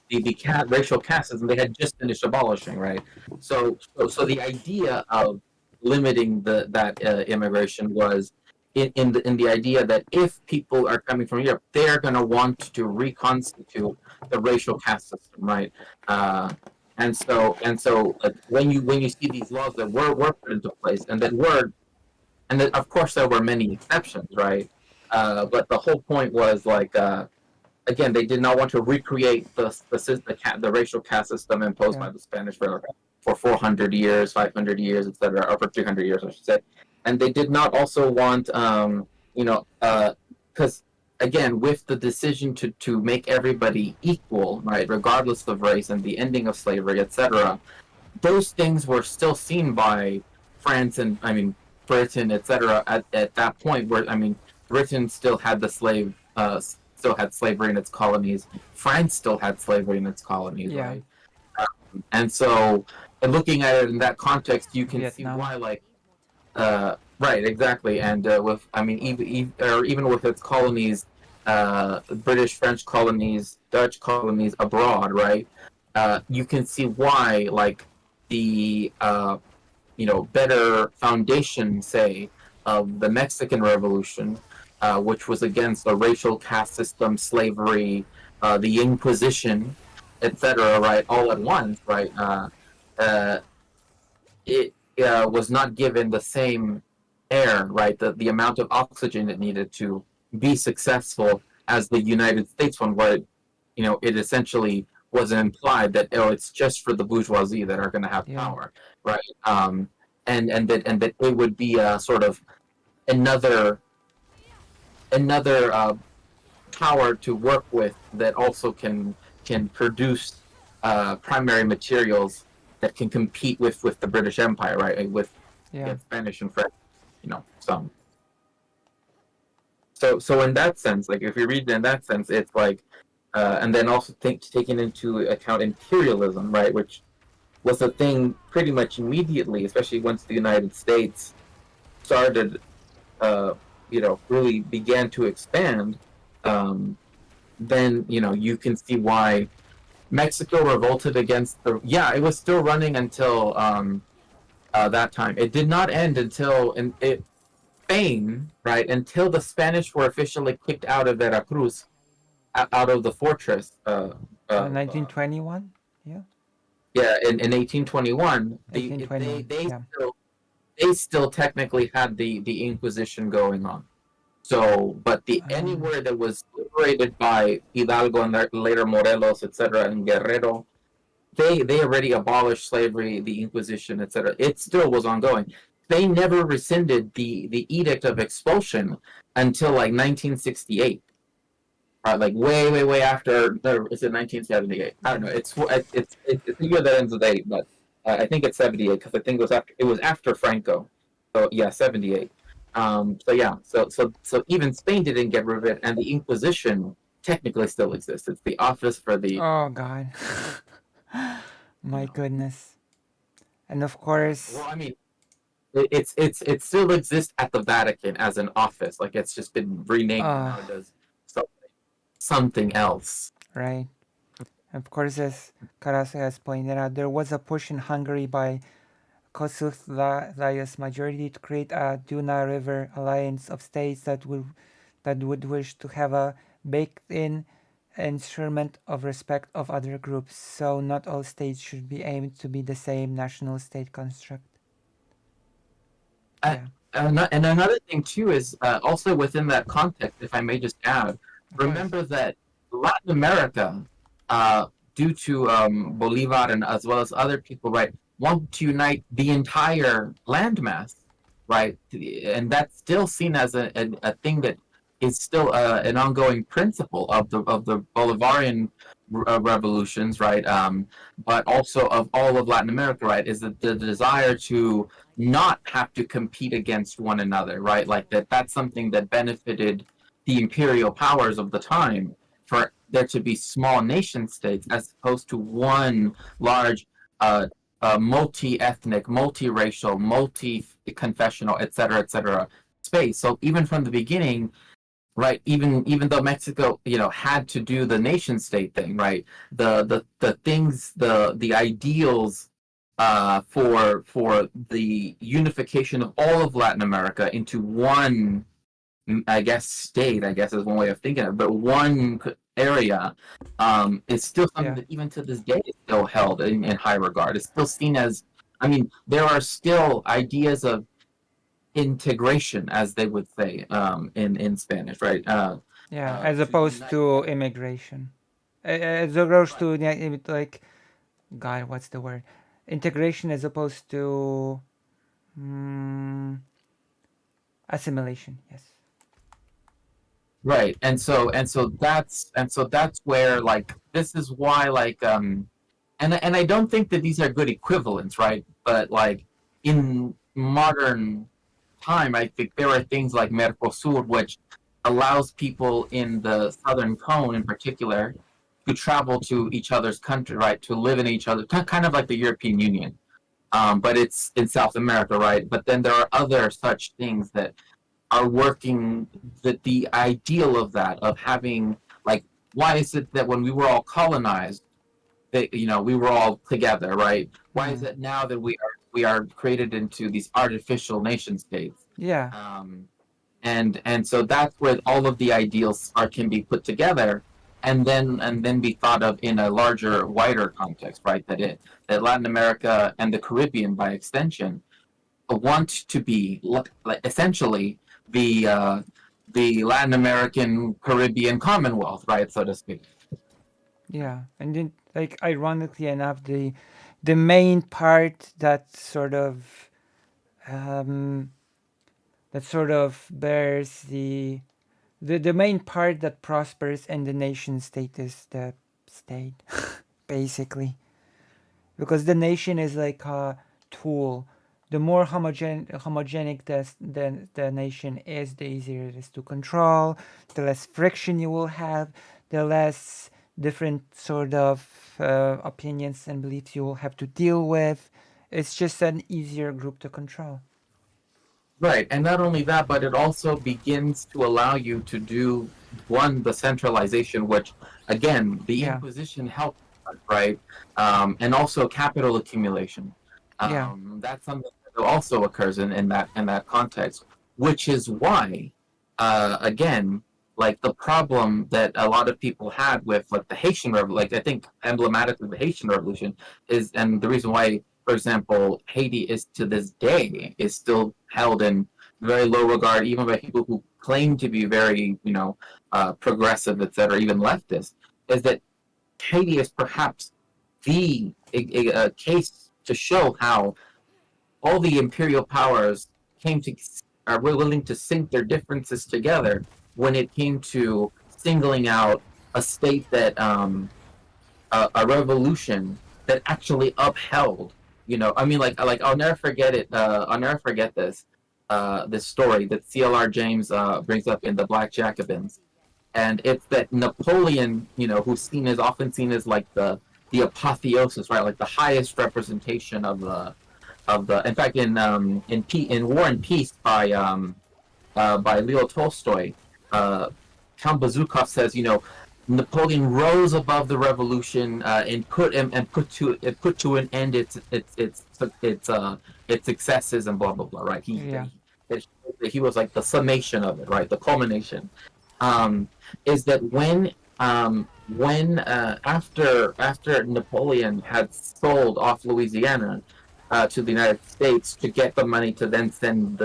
racial casteism they had just finished abolishing, right? So the idea of limiting that immigration was in the idea that if people are coming from Europe, they're going to want to reconstitute the racial caste system, right? And so like, when you see these laws that were put into place and then of course there were many exceptions, right? But the whole point was like again, they did not want to recreate the racial caste system imposed by the Spanish for 400 years, 500 years, etc., or for 300 years, I should say. And they did not also want, because again, with the decision to make everybody equal, right, regardless of race, and the ending of slavery, etc., those things were still seen by France and Britain, etc. At that point, where Britain still had still had slavery in its colonies. France still had slavery in its colonies, right? And so, looking at it in that context, you can see why, like, right, exactly. And even with its colonies, British, French colonies, Dutch colonies abroad, right? You can see why, like, the better foundation, say, of the Mexican Revolution, which was against the racial caste system, slavery, the Inquisition, etc., right, all at once, right? It was not given the same air, right? The amount of oxygen it needed to be successful as the United States one, where it essentially was implied that it's just for the bourgeoisie that are going to have power, right? And that it would be a sort of another power to work with that also can produce primary materials that can compete with the British Empire, right? With Spanish and French, So in that sense, like if you read it in that sense, it's like, and then also taking into account imperialism, right, which was a thing pretty much immediately, especially once the United States started, really began to expand. Then you can see why Mexico revolted against it was still running until that time. It did not end until Spain, right? Until the Spanish were officially kicked out of Veracruz, out of the fortress. 1921. Yeah, in 1821, they still technically had the Inquisition going on. So, but anywhere that was liberated by Hidalgo and later Morelos, etc., and Guerrero, they already abolished slavery, the Inquisition, etc. It still was ongoing. They never rescinded the Edict of Expulsion until like 1968. Like way after. Is it 1978? I don't know. It's the year that ends with 8, but I think it's 78 because I think it was after Franco. So yeah, 78. So even Spain didn't get rid of it, and the Inquisition technically still exists. It's the office for the. Oh God, my goodness, and of course. Well, I mean, it still exists at the Vatican as an office. Like it's just been renamed now as something else. Right. Of course, as Karase has pointed out, there was a push in Hungary by Kossuth Lajos majority to create a Duna River alliance of states that would wish to have a baked-in instrument of respect of other groups. So not all states should be aimed to be the same national state construct. And another thing too is also within that context, if I may just add, remember that Latin America, due to Bolivar and as well as other people, right, want to unite the entire landmass, right? And that's still seen as a thing that is still an ongoing principle of the Bolivarian revolutions, right? But also of all of Latin America, right? Is the desire to not have to compete against one another, right? Like that's something that benefited the imperial powers of the time, for there to be small nation states as opposed to one large multi-ethnic, multi-racial, multi-confessional, etc., space. So even from the beginning, right? Even though Mexico, had to do the nation state thing, right? The things, the ideals for the unification of all of Latin America into one, I guess, state, I guess is one way of thinking of it, but one area is still something Yeah. that even to this day is still held in high regard. It's still seen as, I mean, there are still ideas of integration, as they would say in Spanish, right? Yeah, as To opposed unite. to immigration. As opposed to like, God, what's the word? Integration as opposed to assimilation. Yes. Right, and so that's where, like, this is why, like, and I don't think that these are good equivalents, right? But like in modern time, I think there are things like Mercosur, which allows people in the Southern Cone, in particular, to travel to each other's country, right? To live in each other, kind of like the European Union, but it's in South America, right? But then there are other such things that are working, that the ideal of that, of having, like, why is it that when we were all colonized, that we were all together, right? Why is it now that we are created into these artificial nation states? Yeah. And so that's where all of the ideals can be put together, and then be thought of in a larger, wider context, right? That Latin America and the Caribbean, by extension, want to be, like, essentially the Latin American Caribbean Commonwealth, right, so to speak. Yeah, and then, like, ironically enough, the main part um, that sort of bears the main part that prospers in the nation state is the state, basically, because the nation is like a tool. The more homogenic the nation is, the easier it is to control. The less friction you will have, the less different sort of opinions and beliefs you will have to deal with. It's just an easier group to control. Right, and not only that, but it also begins to allow you to do, one, the centralization, which, again, the Yeah. Inquisition helped, right? And also capital accumulation. Yeah. That's something that also occurs in that context, which is why, again, like, the problem that a lot of people had with, like, the Haitian Revolution, like, I think emblematically the Haitian Revolution is, and the reason why, for example, Haiti is, to this day, is still held in very low regard, even by people who claim to be very, progressive, etc., even leftist, is that Haiti is perhaps the a case to show how all the imperial powers came to are willing to sink their differences together when it came to singling out a state that a revolution that actually upheld. I mean, like I'll never forget it. I'll never forget this story that CLR James brings up in the Black Jacobins, and it's that Napoleon, who's often seen as, like, the apotheosis, right, like the highest representation of the. In fact, in War and Peace by Leo Tolstoy, Count Bazukov says, Napoleon rose above the revolution and put to an end its excesses and blah blah blah. Right? Yeah. He was like the summation of it, right? The culmination. Is that when after Napoleon had sold off Louisiana to the United States to get the money to then send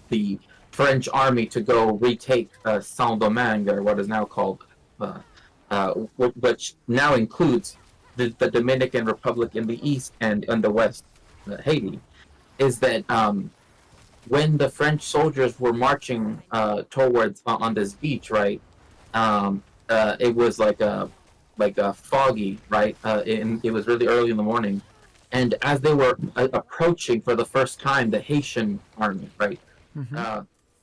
the French army to go retake Saint-Domingue, or what is now called, which now includes the Dominican Republic in the east and in the west, Haiti, is that when the French soldiers were marching towards on this beach, right? It was like a foggy, right? It was really early in the morning, and as they were approaching for the first time the Haitian army, right?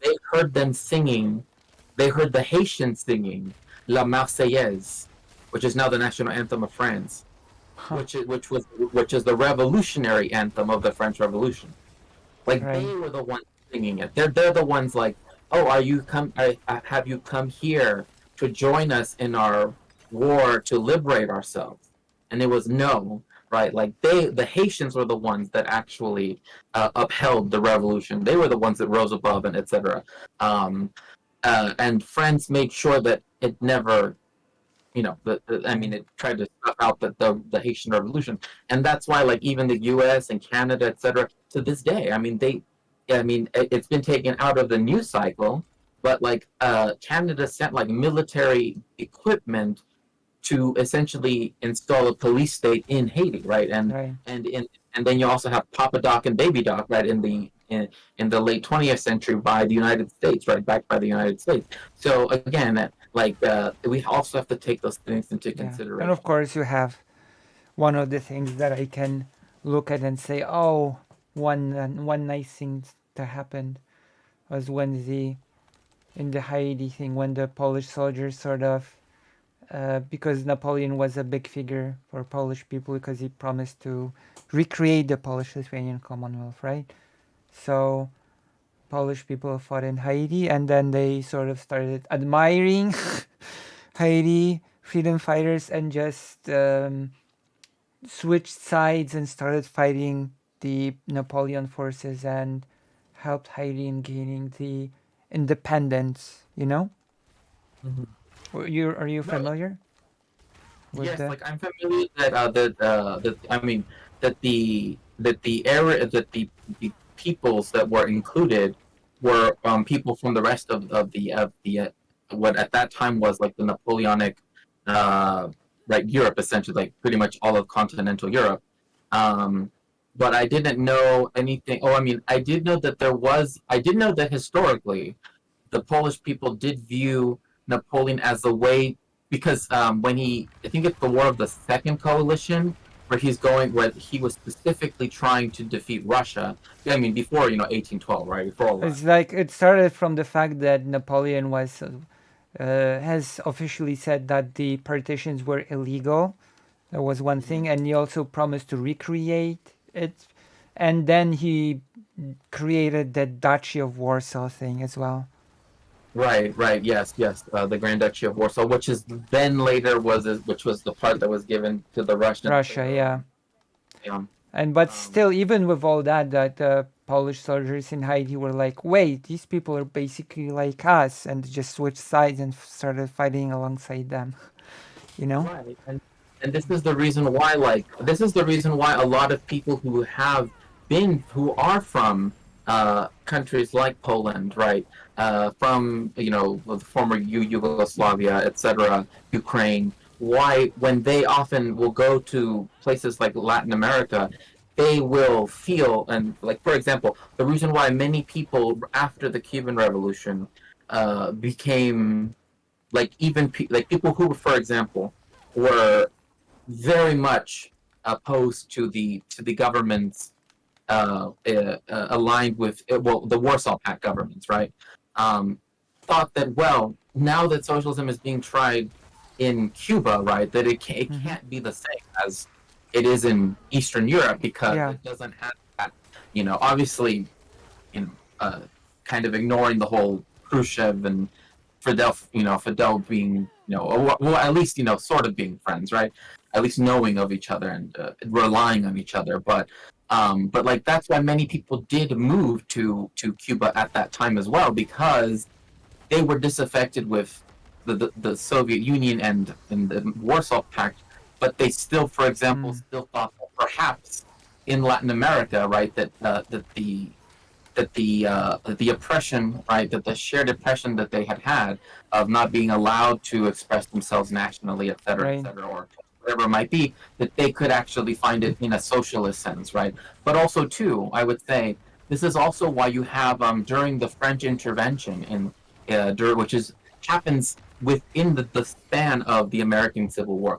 They heard them singing. They heard the Haitians singing La Marseillaise, which is now the national anthem of France, which is the revolutionary anthem of the French Revolution. Like, Right. they were the ones singing it. They're the ones, like, oh, have you come here to join us in our war to liberate ourselves? And it was no, right? Like the Haitians were the ones that actually upheld the revolution. They were the ones that rose above and etc. Um, and France made sure that it never, I mean, it tried to stuff out the Haitian Revolution, and that's why, like, even the U.S. and Canada, etc., to this day, I mean, it's been taken out of the news cycle, but like, Canada sent like military equipment to essentially install a police state in Haiti, right? Right. And then you also have Papa Doc and Baby Doc, right, in the late 20th century by the United States, right, backed by the United States. So again, like, we also have to take those things into Yeah. And consideration. of course, you have one of the things that I can look at and say, oh, one nice thing that happened was when in the Haiti thing, when the Polish soldiers sort of, because Napoleon was a big figure for Polish people because he promised to recreate the Polish-Lithuanian Commonwealth, right? So Polish people fought in Haiti, and then they sort of started admiring Haiti freedom fighters and just switched sides and started fighting the Napoleon forces and helped Haiti in gaining the independence. You know, Mhm. are you No, familiar with yes, the? like I'm familiar that I mean that the peoples that were included were people from the rest of the what at that time was like the Napoleonic uh like Europe, essentially, like pretty much all of continental Europe. Um but I didn't know anything. Oh, I mean, I did know that historically the Polish people did view Napoleon as a way, because I think it's the War of the Second Coalition, where he was specifically trying to defeat Russia. I mean, before 1812, right? Before all that. It's like it started from the fact that Napoleon has officially said that the partitions were illegal. That was one thing, and he also promised to recreate it, and then he created the Duchy of Warsaw thing as well. Right, right, yes, yes. The Grand Duchy of Warsaw, which is then later which was the part that was given to the Russians Russia, later yeah. on. Yeah. And but Um, still, even with all that, the Polish soldiers in Haiti were like, "Wait, these people are basically like us," and just switched sides and started fighting alongside them. You know? Right, and this is the reason why a lot of people who are from countries like Poland, right, from the former Yugoslavia, etc., Ukraine, why when they often will go to places like Latin America, they will feel, and like, for example, the reason why many people after the Cuban Revolution became like, like people who, for example, were very much opposed to the governments aligned with, well, the Warsaw Pact governments, right? Um, Thought that, well, now that socialism is being tried in Cuba, right, that it Mm-hmm. can't be the same as it is in Eastern Europe, because Yeah. it doesn't have that, obviously, you know, uh, kind of ignoring the whole Khrushchev and Fidel being, well, at least, sort of being friends, right? At least knowing of each other and relying on each other. But like, that's why many people did move to Cuba at that time as well, because they were disaffected with the Soviet Union and the Warsaw Pact, but they still, for example, Mm. still thought that perhaps in Latin America, right, that the oppression, right, that the shared oppression that they had of not being allowed to express themselves nationally, et Right. cetera, or whatever it might be, that they could actually find it in a socialist sense, right? But also, too, I would say this is also why you have during the French intervention which is happens within the span of the American Civil War,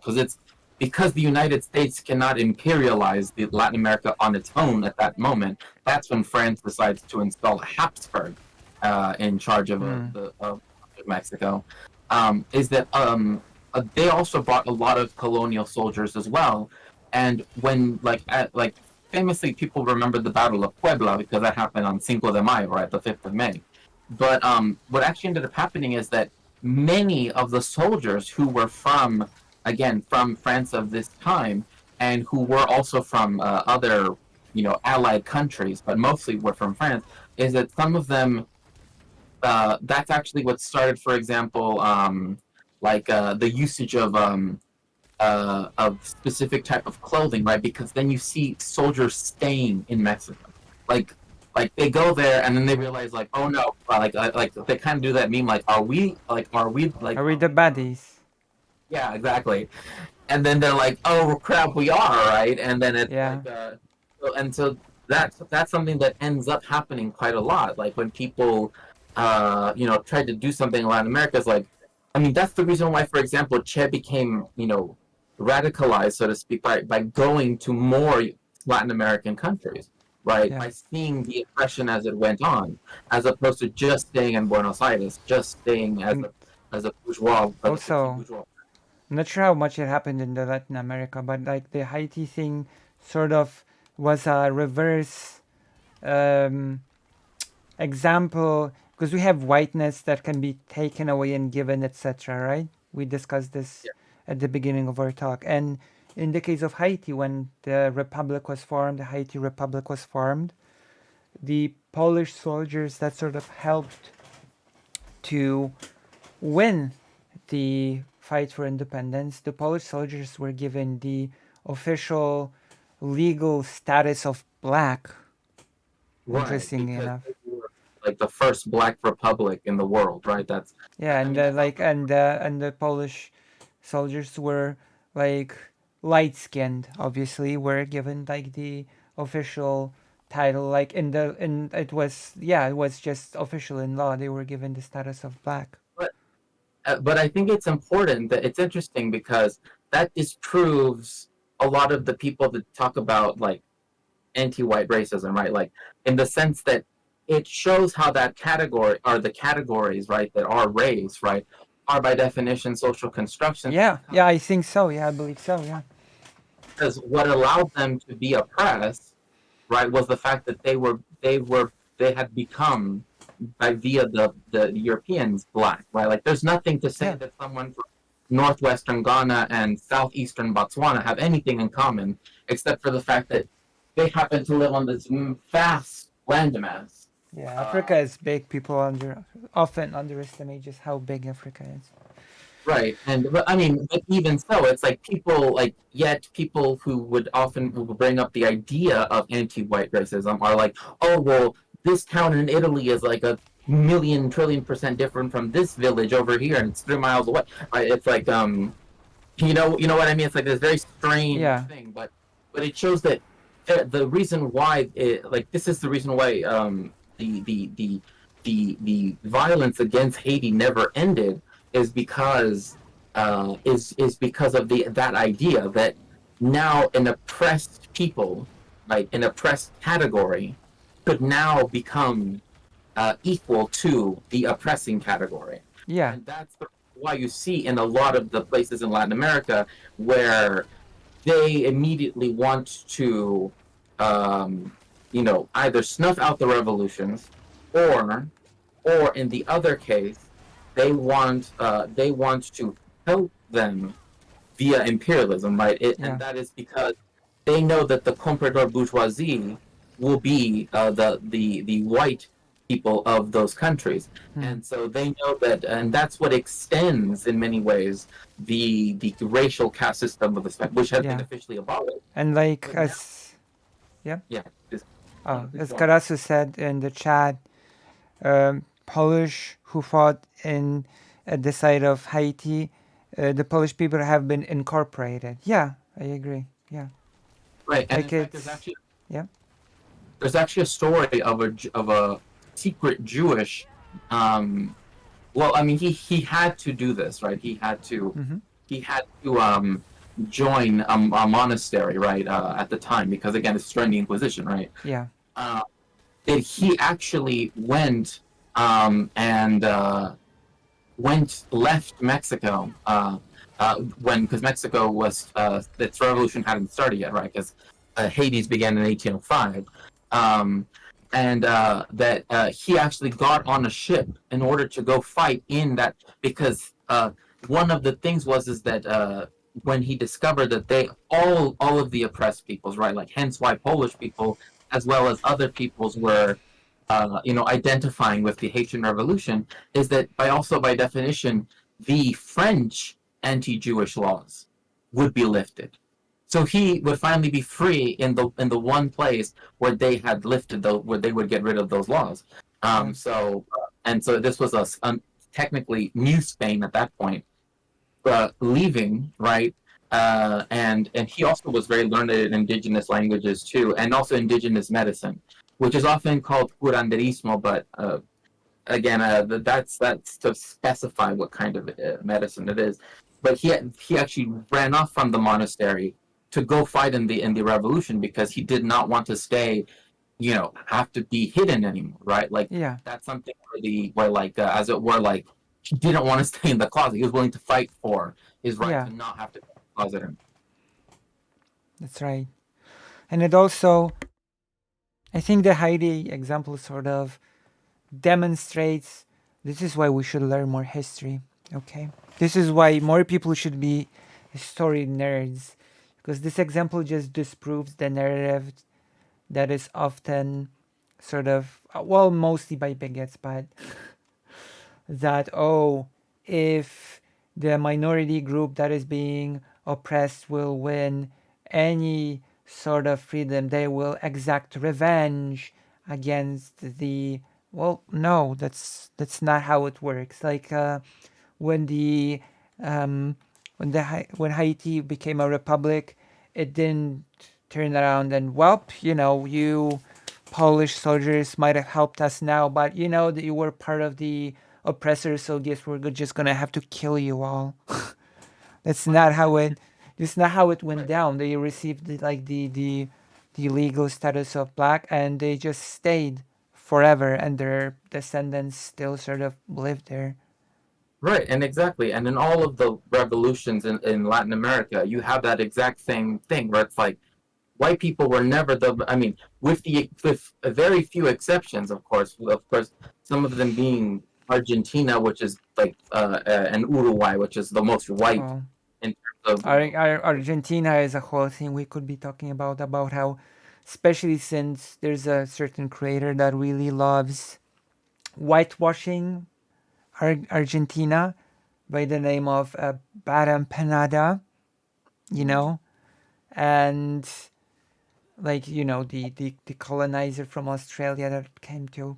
because the United States cannot imperialize Latin America on its own at that moment. That's when France decides to install Habsburg in charge of Mm. of Mexico. Is that they also brought a lot of colonial soldiers as well, and when like famously, people remember the Battle of Puebla because that happened on Cinco de Mayo, right, the 5th of May. But what actually ended up happening is that many of the soldiers who were from, again, from France of this time, and who were also from other, allied countries, but mostly were from France, is that some of them, that's actually what started, for example, the usage of specific type of clothing, right? Because then you see soldiers staying in Mexico, like they go there and then they realize like, oh no, like they kind of do that meme like, Are we the baddies? yeah, exactly. And then they're like, oh crap, we are, right? And then it's Yeah. like so that's something that ends up happening quite a lot, like when people try to do something in Latin America. Is like, I mean, that's the reason why, for example, Che became radicalized, so to speak, by going to more Latin American countries, right? Yeah. By seeing the oppression as it went on, as opposed to just staying in Buenos Aires, just staying as a bourgeois, as a petit Also, bourgeois. I'm not sure how much it happened in the Latin America, but like the Haiti thing sort of was a reverse um, example, because we have whiteness that can be taken away and given, etc. Right? We discussed this Yeah. at the beginning of our talk, and in the case of Haiti, when the republic was formed, the Haiti Republic was formed, the Polish soldiers that sort of helped to win the fight for independence, the Polish soldiers were given the official legal status of black, Right, interestingly because enough. they were like the first black republic in the world, right? That's Yeah, I and mean that's not and the Polish soldiers were like light skinned, obviously, were given like the official title, like in it was, yeah, it was just official in law. They were given the status of black. but I think it's important that it's interesting because that disproves a lot of the people that talk about like anti-white racism, right? Like in the sense that it shows how that category or the categories, right, that are race, right, are by definition social constructions. Yeah, I think so. Yeah, I believe so. Yeah. Because what allowed them to be oppressed, right, was the fact that they had become by via the Europeans black, right? Like there's nothing to say Yeah. that someone from northwestern Ghana and southeastern Botswana have anything in common except for the fact that they happen to live on this vast landmass. Yeah, Africa is big. People often underestimate just how big Africa is. Right, but I mean, but even so, it's like people like yet people who would often bring up the idea of anti-white racism are like, oh well, this town in Italy is like a million trillion percent different from this village over here, and it's 3 miles away. Right? It's like you know what I mean? It's like this very strange Yeah. thing, but it shows that the reason why like this is the reason why the violence against Haiti never ended is because is because of that idea that now an oppressed people, like an oppressed category, could now become equal to the oppressing category. Yeah. And that's why you see in a lot of the places in Latin America where they immediately want to, either snuff out the revolutions, or, in the other case, they want to help them via imperialism, right? Yeah. And that is because they know that the comprador bourgeoisie will be the white people of those countries, and so they know that, and that's what extends in many ways the racial caste system of the which has been Yeah. officially abolished. And like But now- as Yeah, this, as go on. Karasu said in the chat, Polish who fought in at the side of Haiti, the Polish people have been incorporated. Yeah, I agree. Yeah. Right, and Like in fact, it's yeah. there's actually a story of a secret Jewish. Well, I mean, he had to do this, right? He had to join a monastery, right? At the time, because again, it's during the Inquisition, right? Yeah. That he actually went and left Mexico because Mexico was its revolution hadn't started yet, right? Because Hades began in 1805, and that he actually got on a ship in order to go fight in that, because one of the things was is that when he discovered that they all of the oppressed peoples, right, like hence why Polish people as well as other peoples were identifying with the Haitian Revolution, is that by definition the French anti-Jewish laws would be lifted. So he would finally be free in the one place where they had lifted where they would get rid of those laws. Yeah. So this was technically New Spain at that point, leaving, right. And he also was very learned in indigenous languages too, and also indigenous medicine, which is often called curanderismo, but again, that's to specify what kind of medicine it is. But he actually ran off from the monastery to go fight in the revolution, because he did not want to stay, have to be hidden anymore, right? Like Yeah. that's something where like as it were, like he didn't want to stay in the closet. He was willing to fight for his right Yeah. to not have to go in the closet. That's right. And it also, I think the Heidi example sort of demonstrates this is why we should learn more history. Okay. This is why more people should be history nerds. Because this example just disproves the narrative that is often sort of, well, mostly by bigots, but that, oh, if the minority group that is being oppressed will win any sort of freedom, they will exact revenge against the, well, no, that's not how it works. Like when the when Haiti became a republic, it didn't turn around and, well, you Polish soldiers might have helped us now, but that you were part of the oppressors, so guess we're just gonna have to kill you all. That's not how it. That's not how it went down. They received the legal status of black, and they just stayed forever, and their descendants still sort of live there. Right, and exactly. And in all of the revolutions in Latin America, you have that exact same thing where it's like white people were never I mean, with very few exceptions, of course, some of them being Argentina, which is like, and Uruguay, which is the most white Well, in terms of. Argentina is a whole thing we could be talking about how, especially since there's a certain creator that really loves whitewashing Argentina by the name of Baram Penada, and like the colonizer from Australia that came to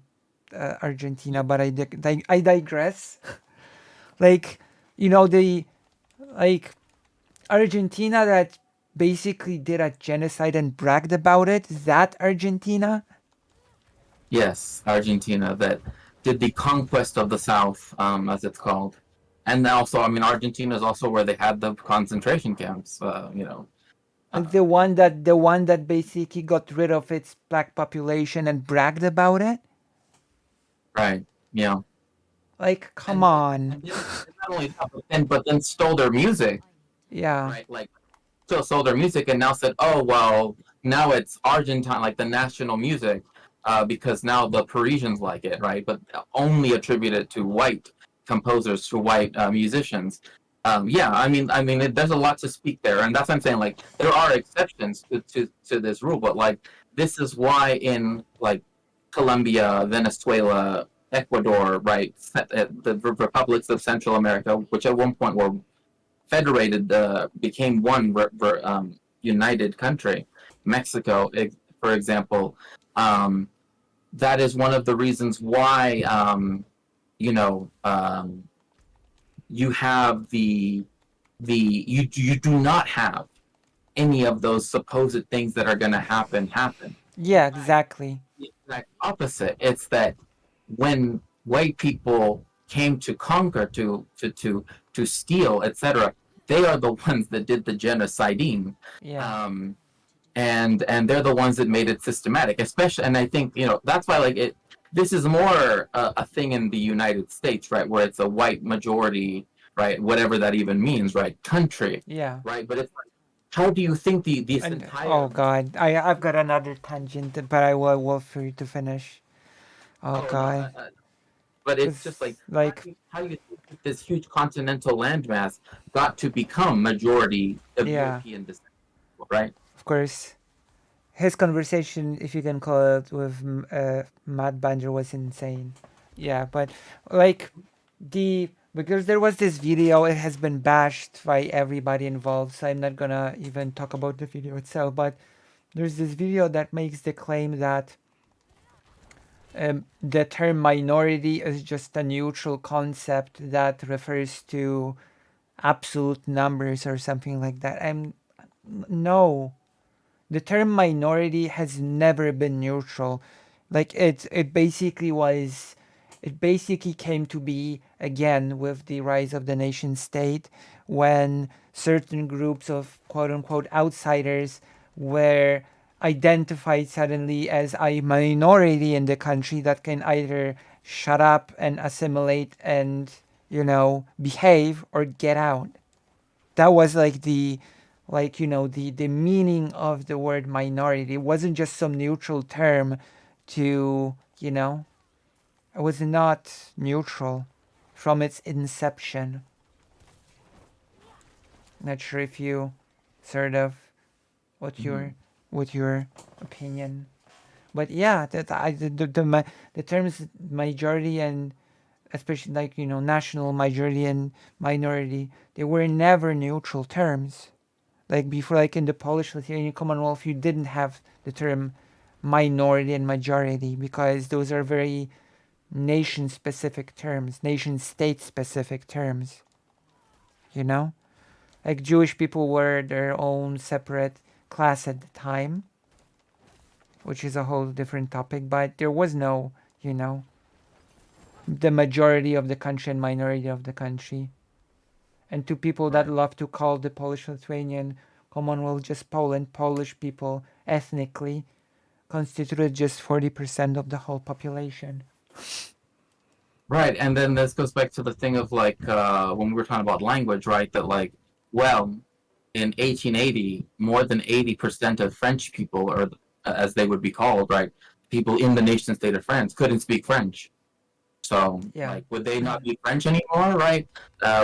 Argentina. But I digress. Like the like Argentina that basically did a genocide and bragged about it. That Argentina. Yes, Argentina, that did the conquest of the South, as it's called. And also, I mean, Argentina is also where they had the concentration camps. Like the one that basically got rid of its black population and bragged about it. Right. Yeah. Like, come And, on. and not only that, but then stole their music, Yeah. right? Like, still sold their music, and now said, oh well, now it's Argentine, like the national music, because now the Parisians like it, right? But only attributed to white composers, to white musicians. Yeah, there's a lot to speak there, and that's what I'm saying. Like, there are exceptions to this rule, but like, this is why in like Colombia, Venezuela, Ecuador, right, the republics of Central America, which at one point were federated, became one united country. Mexico, for example, that is one of the reasons why you have you do not have any of those supposed things that are going to happen. Yeah, exactly. The exact opposite. It's that when white people came to conquer, to steal, etc., they are the ones that did the genociding. Yeah. And they're the ones that made it systematic, especially. And I think that's why, like, this is more a thing in the United States, right, where it's a white majority, right, whatever that even means, right, country, Yeah. right. But it's like, how do you think this And entire oh god, I've got another tangent, but I will wait for you to finish. Oh oh no god, but it's because just like like how you think that this huge continental landmass got to become majority of yeah, European descent, right? of course, his conversation, if you can call it, with Matt Banger was insane. Yeah, but like because there was this video, it has been bashed by everybody involved, so I'm not gonna even talk about the video itself. But there's this video that makes the claim that the term minority is just a neutral concept that refers to absolute numbers or something like that. No, the term minority has never been neutral. Like it basically came to be again with the rise of the nation state when certain groups of quote unquote outsiders were identified suddenly as a minority in the country that can either shut up and assimilate and behave or get out. That was like the meaning of the word minority. It wasn't just some neutral term to it was not neutral from its inception. Not sure if you sort of what your what your opinion. But yeah, the terms majority and especially like national majority and minority, they were never neutral terms. Like before, like in the Polish Lithuanian Commonwealth, you didn't have the term minority and majority because those are very nation specific terms, nation state specific terms. You know, like Jewish people were their own separate class at the time, which is a whole different topic. But there was no, the majority of the country and minority of the country. And to people that Right. love to call the Polish Lithuanian Commonwealth just Poland, Polish people ethnically constituted just 40% of the whole population. Right, and then this goes back to the thing of like when we were talking about language, right? That like, well, in 1880, more than 80% of French people, or as they would be called, right, people in the nation state of France couldn't speak French. So, Yeah. like, would they not be French anymore, right?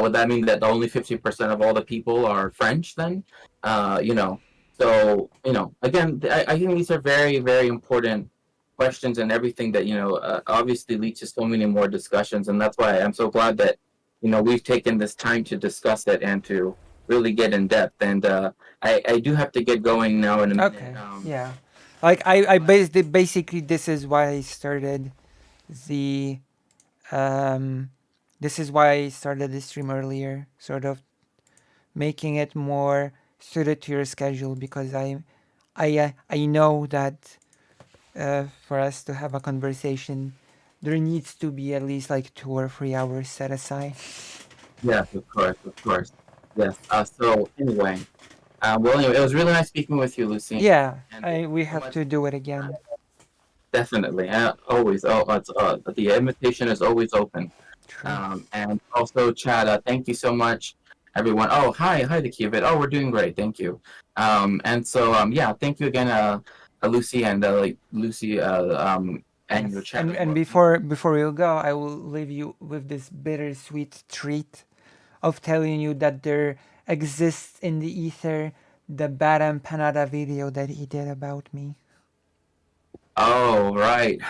Would that mean that only 50% of all the people are French then? You know, so, again, I think these are very, very important questions and everything that, obviously leads to so many more discussions. And that's why I'm so glad that, we've taken this time to discuss it and to really get in depth. And I do have to get going now in a minute. Okay. Yeah. Like basically this is why I started the um this is why I started the stream earlier, sort of making it more suited to your schedule because I know that for us to have a conversation, there needs to be at least like 2 or 3 hours set aside. Yes, of course, of course. Yes. So anyway, well, anyway, it was really nice speaking with you, Lucy. Yeah, And thank you we so have much. to do it again. Definitely, always. Oh, the invitation is always open. True. And also, Chad, thank you so much, everyone. Oh, hi, the Cubit. Oh, we're doing great. Thank you. And so, yeah, thank you again, Lucy and Lucy, and your Yes. chat. And before we go, I will leave you with this bittersweet treat of telling you that there exists in the ether the Bad Empanada video that he did about me. Oh, right.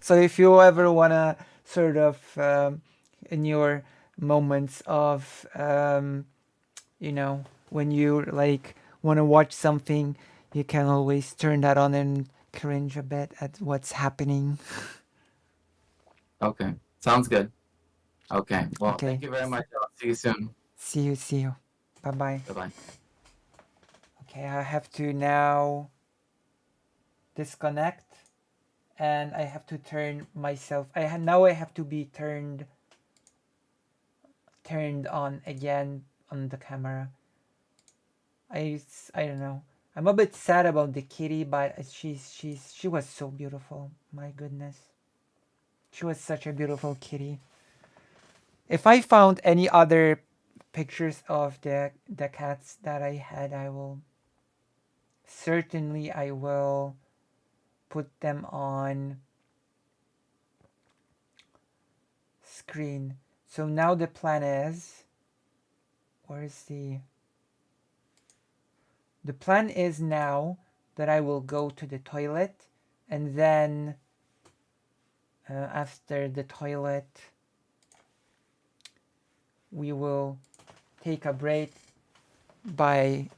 So if you ever wanna sort of in your moments of when you like want to watch something, you can always turn that on and cringe a bit at what's happening. Okay, sounds good. Okay, well, Okay. thank you very much. I'll see you soon. See you. Bye bye. Bye bye. Okay, I have to now disconnect and I have to turn myself. Now I have to be turned on again on the camera. I don't know. I'm a bit sad about the kitty, but she was so beautiful. My goodness, she was such a beautiful kitty. If I found any other pictures of the cats that I had. I will certainly put them on screen. So now the plan is, where's the plan is now that I will go to the toilet, and then after the toilet we will take a break by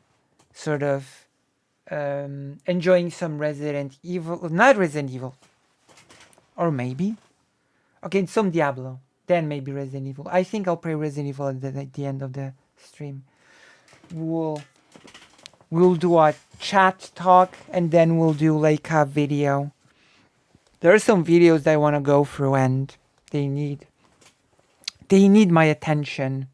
sort of enjoying some Resident Evil, not Resident Evil, or maybe, okay, some Diablo, then maybe Resident Evil. I think I'll play Resident Evil at the end of the stream. We'll do a chat talk, and then we'll do like a video. There are some videos that I want to go through, and they need my attention.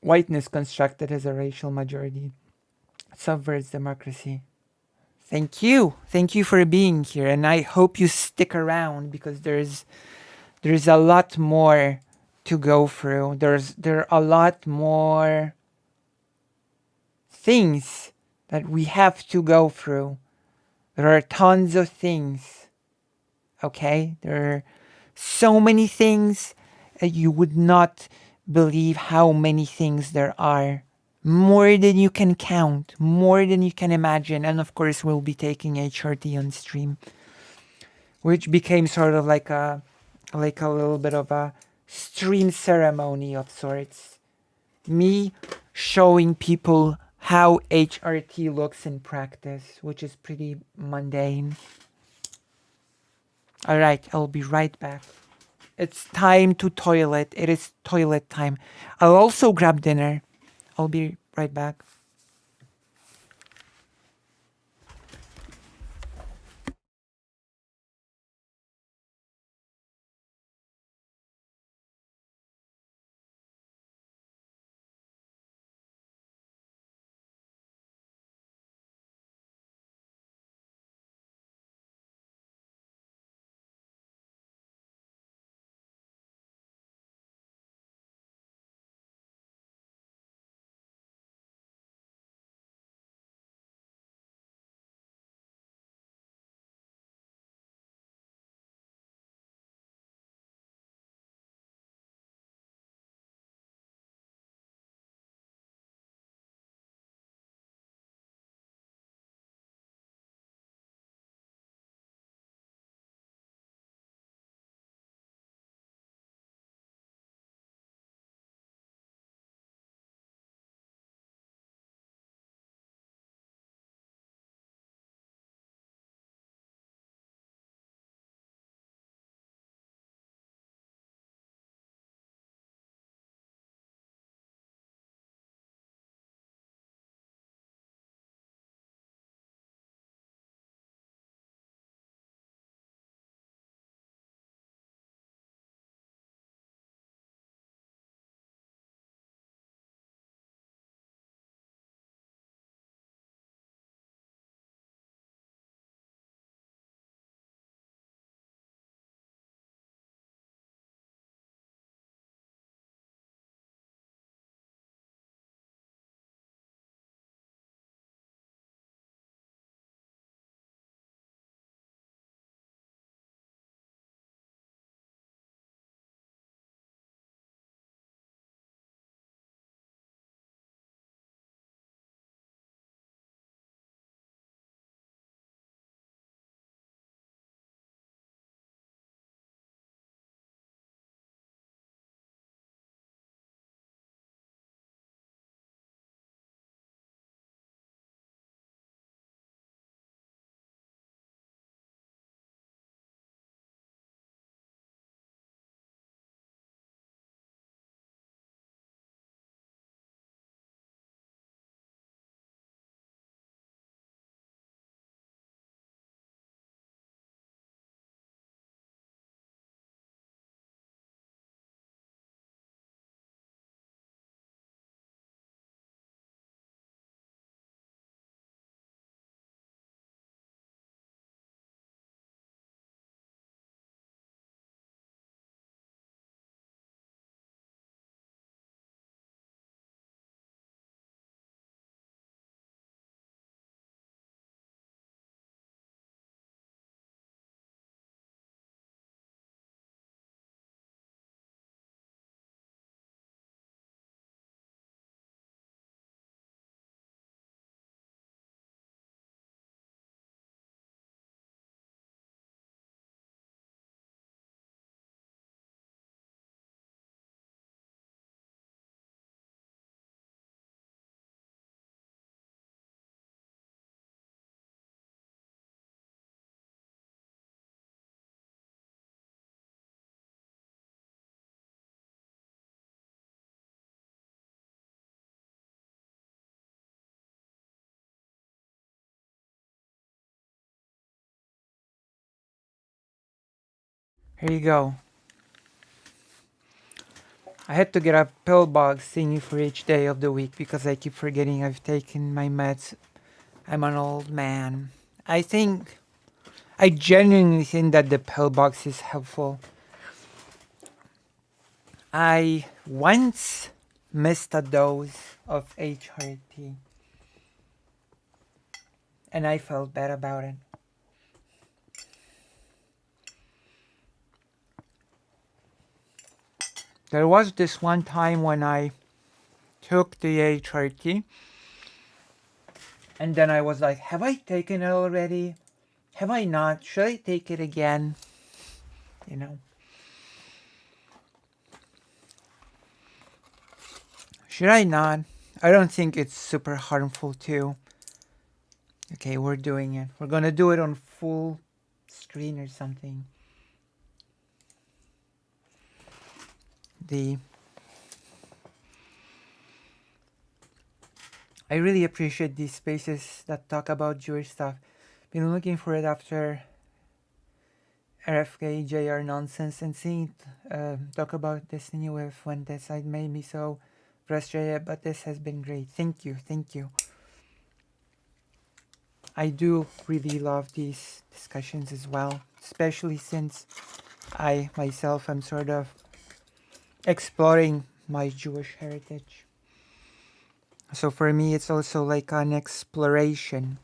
Whiteness constructed as a racial majority subverts democracy. Thank you for being here, and I hope you stick around because there's a lot more to go through. There are a lot more things that we have to go through. There are tons of things. Okay? There are so many things that you would not believe how many things there are. More than you can count, more than you can imagine. And of course, we'll be taking HRT on stream, which became sort of like a little bit of a stream ceremony of sorts. Me showing people how HRT looks in practice, which is pretty mundane. All right, I'll be right back. It's time to toilet. It is toilet time. I'll also grab dinner. I'll be right back. Here you go. I had to get a pill box thingy for each day of the week because I keep forgetting I've taken my meds. I'm an old man. I genuinely think that the pill box is helpful. I once missed a dose of HRT and I felt bad about it. There was this one time when I took the HRT and then I was like, have I taken it already? Have I not? Should I take it again? You know. Should I not? I don't think it's super harmful too. Okay, we're doing it. We're gonna do it on full screen or something. I really appreciate these spaces that talk about Jewish stuff. Been looking for it after RFK JR nonsense and seeing it talk about Destiny with Fuentes. It made me so frustrated, but this has been great. Thank you, thank you. I do really love these discussions as well, especially since I myself am sort of exploring my Jewish heritage. So for me, it's also like an exploration.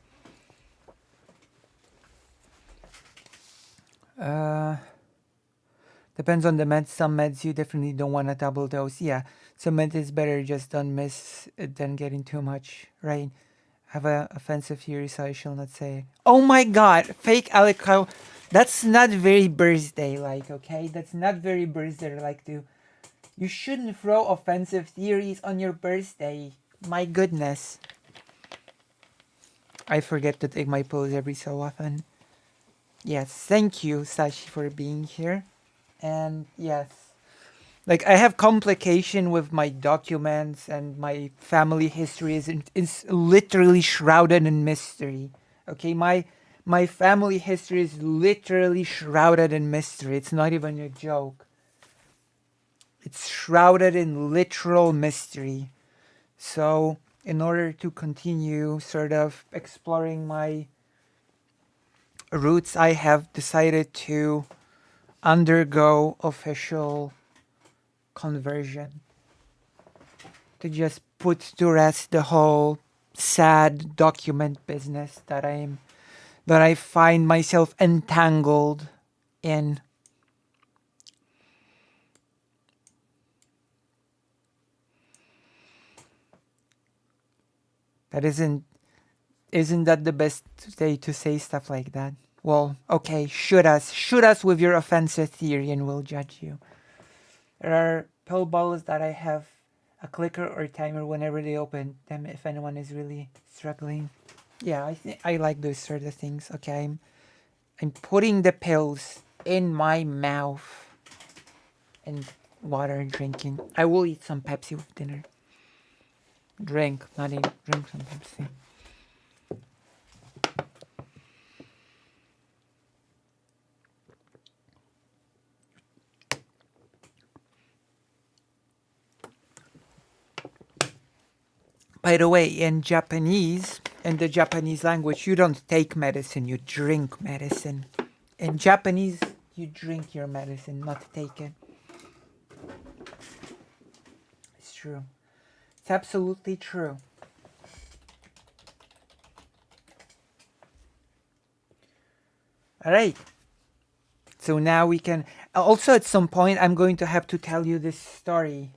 Depends on the meds. Some meds you definitely don't want a double dose. Yeah, some meds is better just don't miss it than getting too much, right? Have a offensive theory, so I shall not say. Oh my god, fake Alec Kyle. That's not very birthday-like, okay? That's not very birthday-like to... You shouldn't throw offensive theories on your birthday. My goodness. I forget to take my pills every so often. Yes, thank you, Sashi, for being here. And yes, like I have complication with my documents and my family history is literally shrouded in mystery. Okay, my family history is literally shrouded in mystery. It's not even a joke. It's shrouded in literal mystery. So, in order to continue sort of exploring my roots, I have decided to undergo official conversion to just put to rest the whole sad document business that I find myself entangled in. That isn't that the best way to say stuff like that? Well, okay, shoot us with your offensive theory and we'll judge you. There are pill bottles that I have a clicker or timer whenever they open them if anyone is really struggling. Yeah, I think I like those sort of things. Okay, I'm putting the pills in my mouth and water drinking. I will eat some Pepsi with dinner. Drink, not eat. Drink some Pepsi. By the way, in Japanese, in the Japanese language, you don't take medicine, you drink medicine. In Japanese, you drink your medicine, not take it. It's true. It's absolutely true. All right. So now we can... Also, at some point, I'm going to have to tell you this story.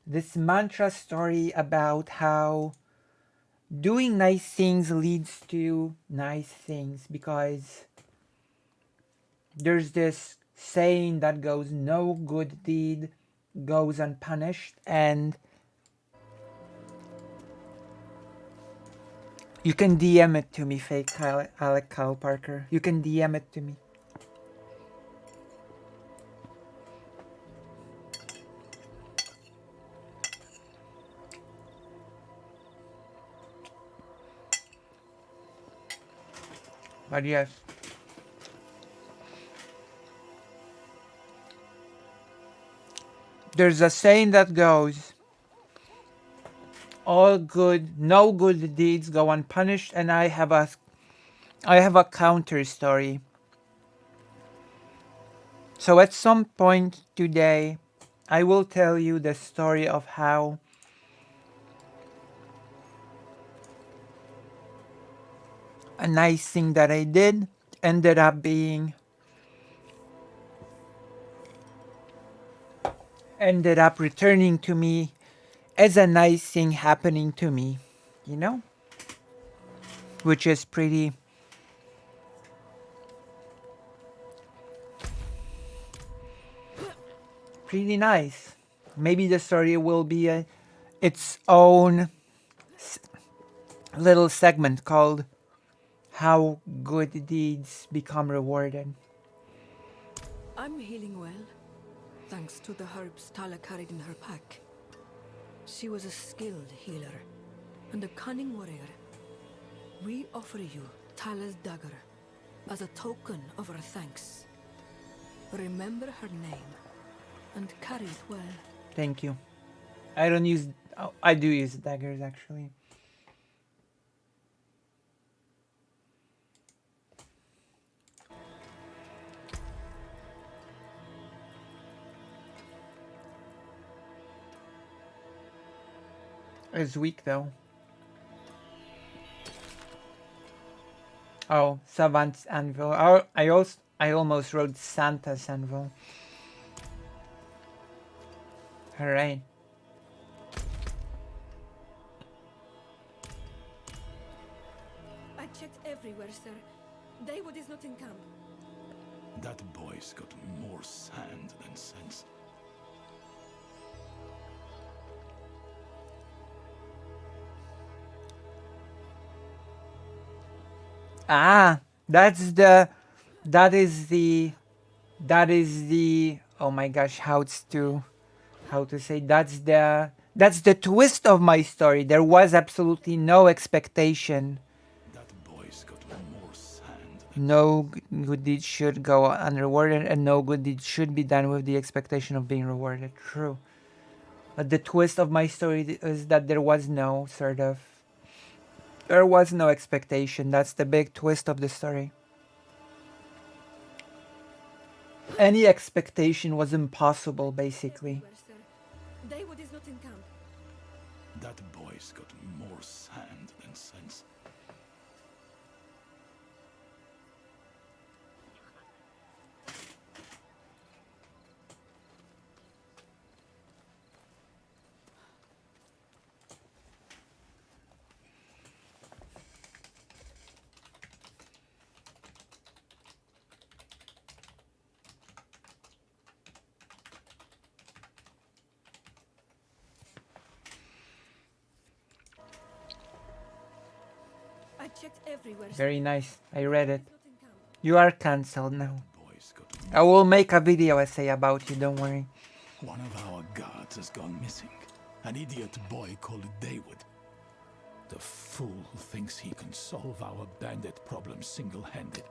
This mantra story about how doing nice things leads to nice things, because there's this saying that goes, no good deed goes unpunished, and you can DM it to me, fake Alec Kyle Parker. You can DM it to me. But yes. There's a saying that goes, no good deeds go unpunished, and I have a counter story. So at some point today, I will tell you the story of how a nice thing that I did ended up returning to me as a nice thing happening to me, you know? Which is pretty nice. Maybe the story will be its own little segment called How Good Deeds Become Rewarded. I'm healing well, thanks to the herbs Tala carried in her pack. She was a skilled healer and a cunning warrior. We offer you Tala's dagger as a token of our thanks. Remember her name and carry it well. Thank you. I don't use... Oh, I do use daggers, actually. It's weak, though. Oh, Savant's Anvil. Oh, I almost wrote Santa's Anvil. Alright. I checked everywhere, sir. Dawood is not in camp. That boy's got more sand than sense. Ah, that is the, oh my gosh, how to say, that's the twist of my story. There was absolutely no expectation. That boy's got more sand. No good deed should go unrewarded, and no good deed should be done with the expectation of being rewarded. True. But the twist of my story is that there was no expectation. That's the big twist of the story. Any expectation was impossible, basically. Dawood is not in camp. That boy's got more sand than sense. I checked everywhere. Very nice. I read it. You are cancelled now. Boy's got I will make a video essay about you, don't worry. One of our guards has gone missing. An idiot boy called Dawood. The fool thinks he can solve our bandit problem single-handed.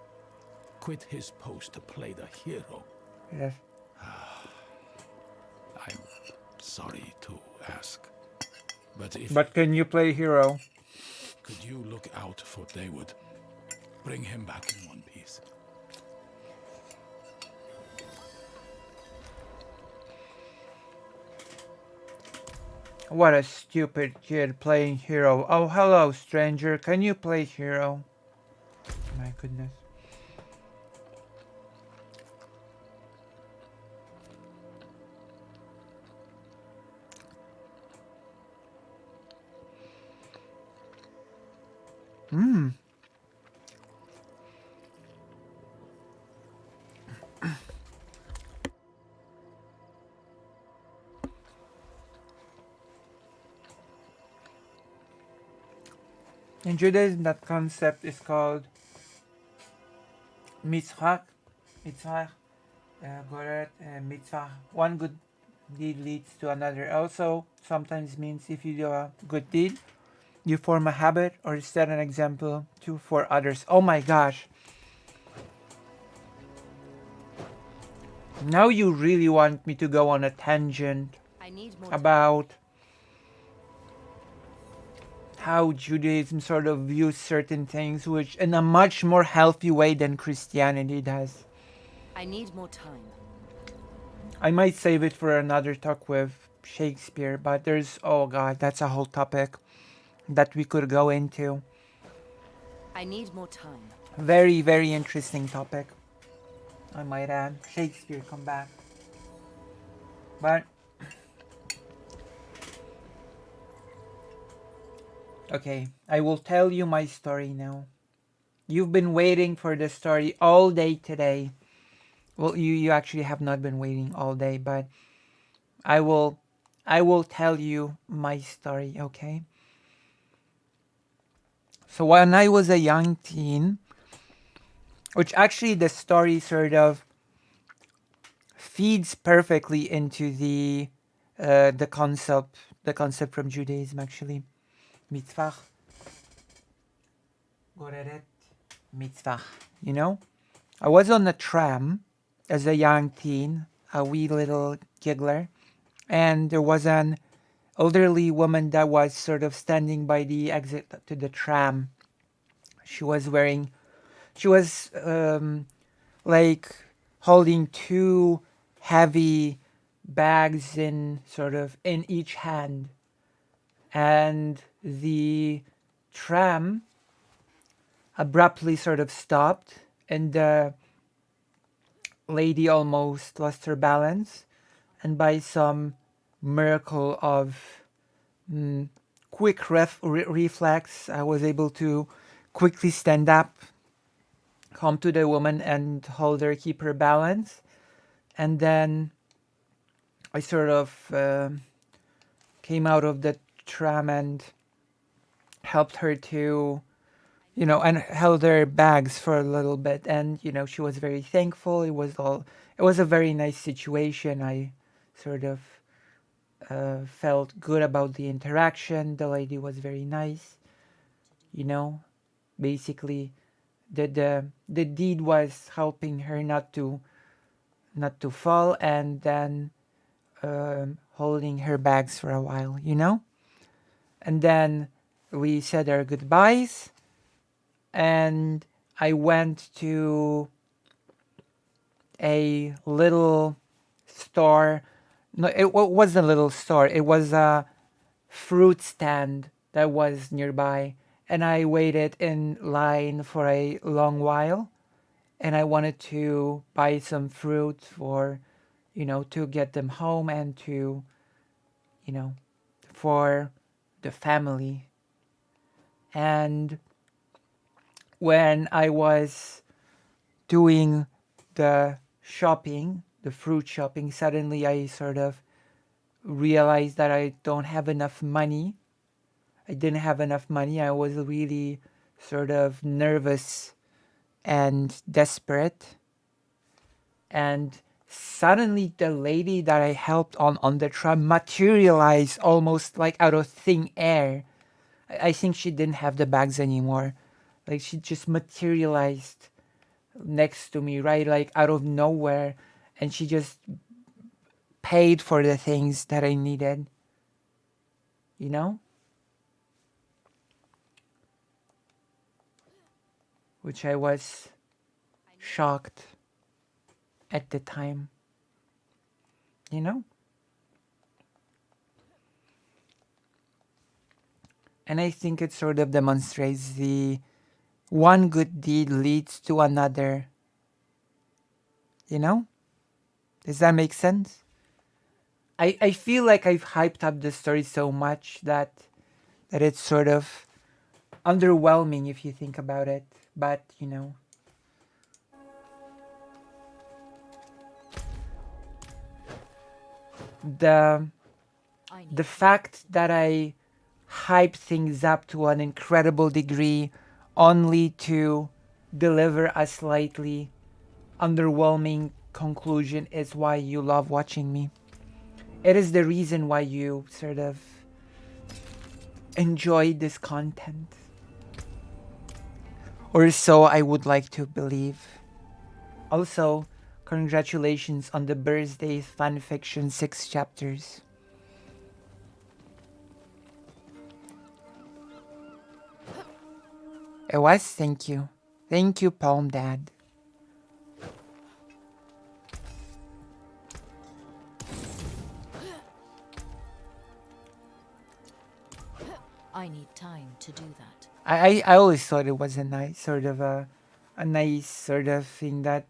Quit his post to play the hero. Yes. I'm sorry to ask. But can you play hero? Could you look out for Dawood? Bring him back in one piece. What a stupid kid playing hero. Oh, hello, stranger. Can you play hero? My goodness. In Judaism, that concept is called mitzvah. Goret, mitzvah. One good deed leads to another. Also, sometimes means if you do a good deed, you form a habit or set an example for others. Oh my gosh. Now you really want me to go on a tangent I need more time. about how Judaism sort of views certain things, which in a much more healthy way than Christianity does. I need more time. I might save it for another talk with Shakespeare, but there's, oh god, that's a whole topic that we could go into. I need more time. Very, very interesting topic, I might add. Shakespeare, come back. But, okay, I will tell you my story now. You've been waiting for the story all day today. Well, you actually have not been waiting all day, but I will tell you my story, okay? So when I was a young teen, which actually the story sort of feeds perfectly into the concept from Judaism actually. Mitzvah, goreret, mitzvah. You know, I was on a tram as a young teen, a wee little giggler, and there was an elderly woman that was sort of standing by the exit to the tram. She was like holding two heavy bags in each hand, and the tram abruptly sort of stopped, and the lady almost lost her balance, and by some miracle of quick reflex, I was able to quickly stand up, come to the woman and hold her, keep her balance, and then I sort of came out of the tram and helped her to, and held her bags for a little bit, and she was very thankful. It was a very nice situation. I sort of felt good about the interaction. The lady was very nice, basically the deed was helping her not to fall, and then holding her bags for a while, and then we said our goodbyes, and I went to a little store. No, it wasn't a little store, it was a fruit stand that was nearby, and I waited in line for a long while, and I wanted to buy some fruit for, to get them home, and to, for the family. And when I was doing the shopping, the fruit shopping, suddenly I sort of realized that I don't have enough money. I didn't have enough money. I was really sort of nervous and desperate. And suddenly the lady that I helped on the tram materialized almost like out of thin air. I think she didn't have the bags anymore. Like she just materialized next to me, right? Like out of nowhere. And she just paid for the things that I needed. Which I was shocked at the time. And I think it sort of demonstrates the one good deed leads to another. Does that make sense? I feel like I've hyped up the story so much that it's sort of underwhelming if you think about it. But, the I need the fact that I hype things up to an incredible degree only to deliver a slightly underwhelming conclusion is why you love watching me. It is the reason why you sort of enjoy this content. Or so I would like to believe. Also, Congratulations on the birthday fanfiction 6 chapters. It was, thank you. Thank you, Palm Dad. I need time to do that. I always thought it was a nice sort of thing that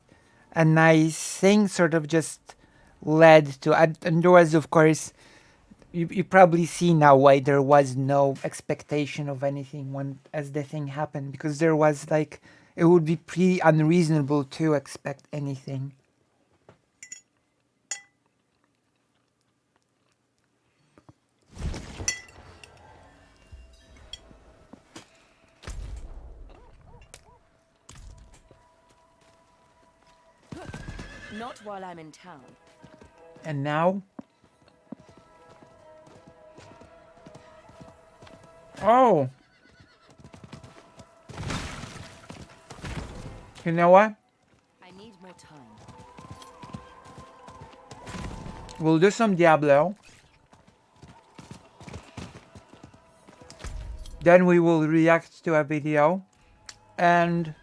a nice thing sort of just led to, and there was, of course, you probably see now why there was no expectation of anything when as the thing happened, because there was like, it would be pretty unreasonable to expect anything. Not while I'm in town. And now, oh, you know what? I need more time. We'll do some Diablo. Then we will react to a video. And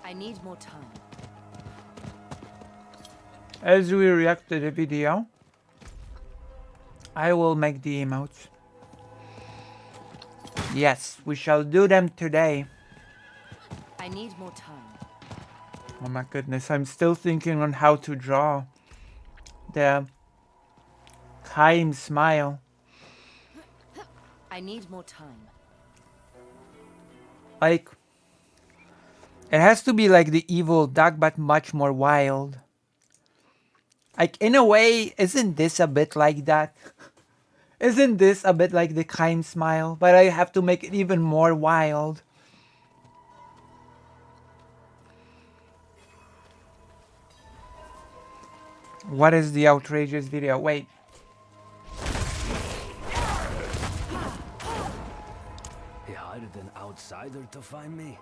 I need more time. as we react to the video, I will make the emotes. Yes, we shall do them today. I need more time. Oh my goodness, I'm still thinking on how to draw the Chaim smile. I need more time. Like, it has to be like the evil duck, but much more wild. Like, in a way, isn't this a bit like that? Isn't this a bit like the Chaim smile? But I have to make it even more wild. What is the outrageous video? Wait. He hired an outsider to find me?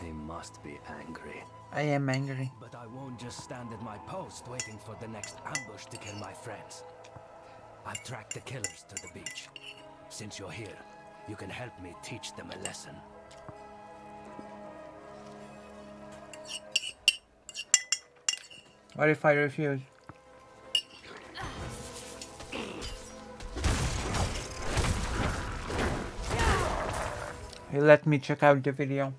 He must be angry. I am angry. But I won't just stand at my post waiting for the next ambush to kill my friends. I've tracked the killers to the beach. Since you're here, you can help me teach them a lesson. What if I refuse? Hey, let me check out the video.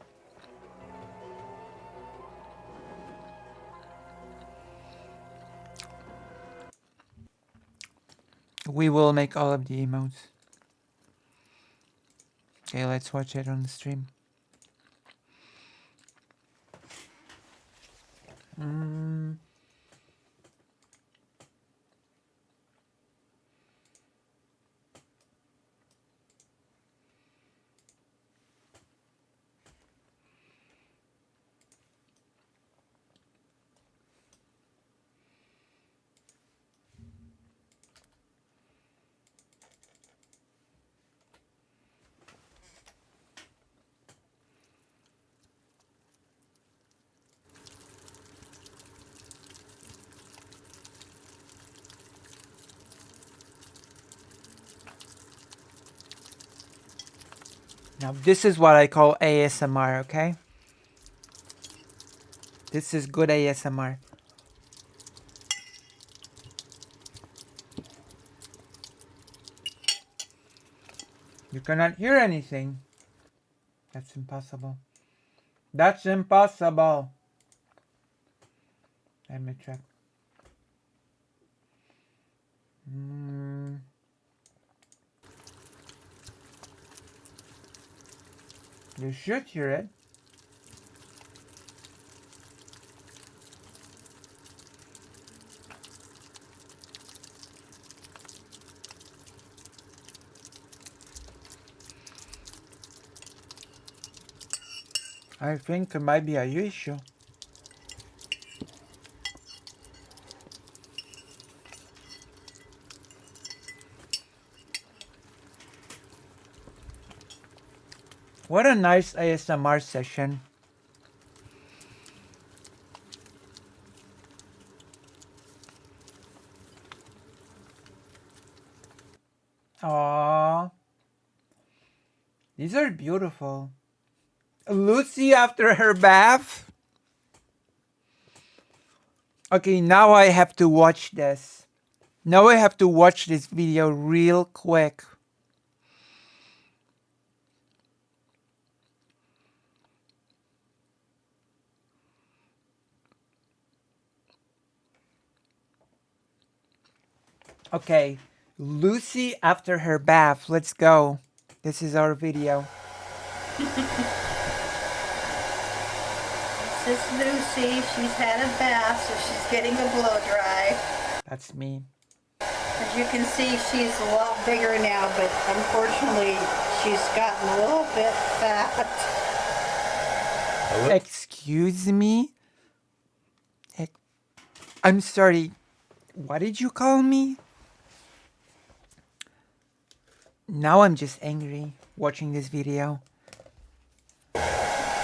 We will make all of the emotes. Okay, let's watch it on the stream. Now, this is what I call ASMR, okay? This is good ASMR. You cannot hear anything. That's impossible. That's impossible. Let me check. You should hear it. I think it might be a issue. What a nice ASMR session. Aww. These are beautiful. Lucy after her bath. Okay, now I have to watch this. Now I have to watch this video real quick. Okay, Lucy after her bath. Let's go. This is our video. This is Lucy. She's had a bath, so she's getting a blow dry. That's me. As you can see, she's a lot bigger now, but unfortunately, she's gotten a little bit fat. Excuse me? I'm sorry. What did you call me? Now I'm just angry watching this video.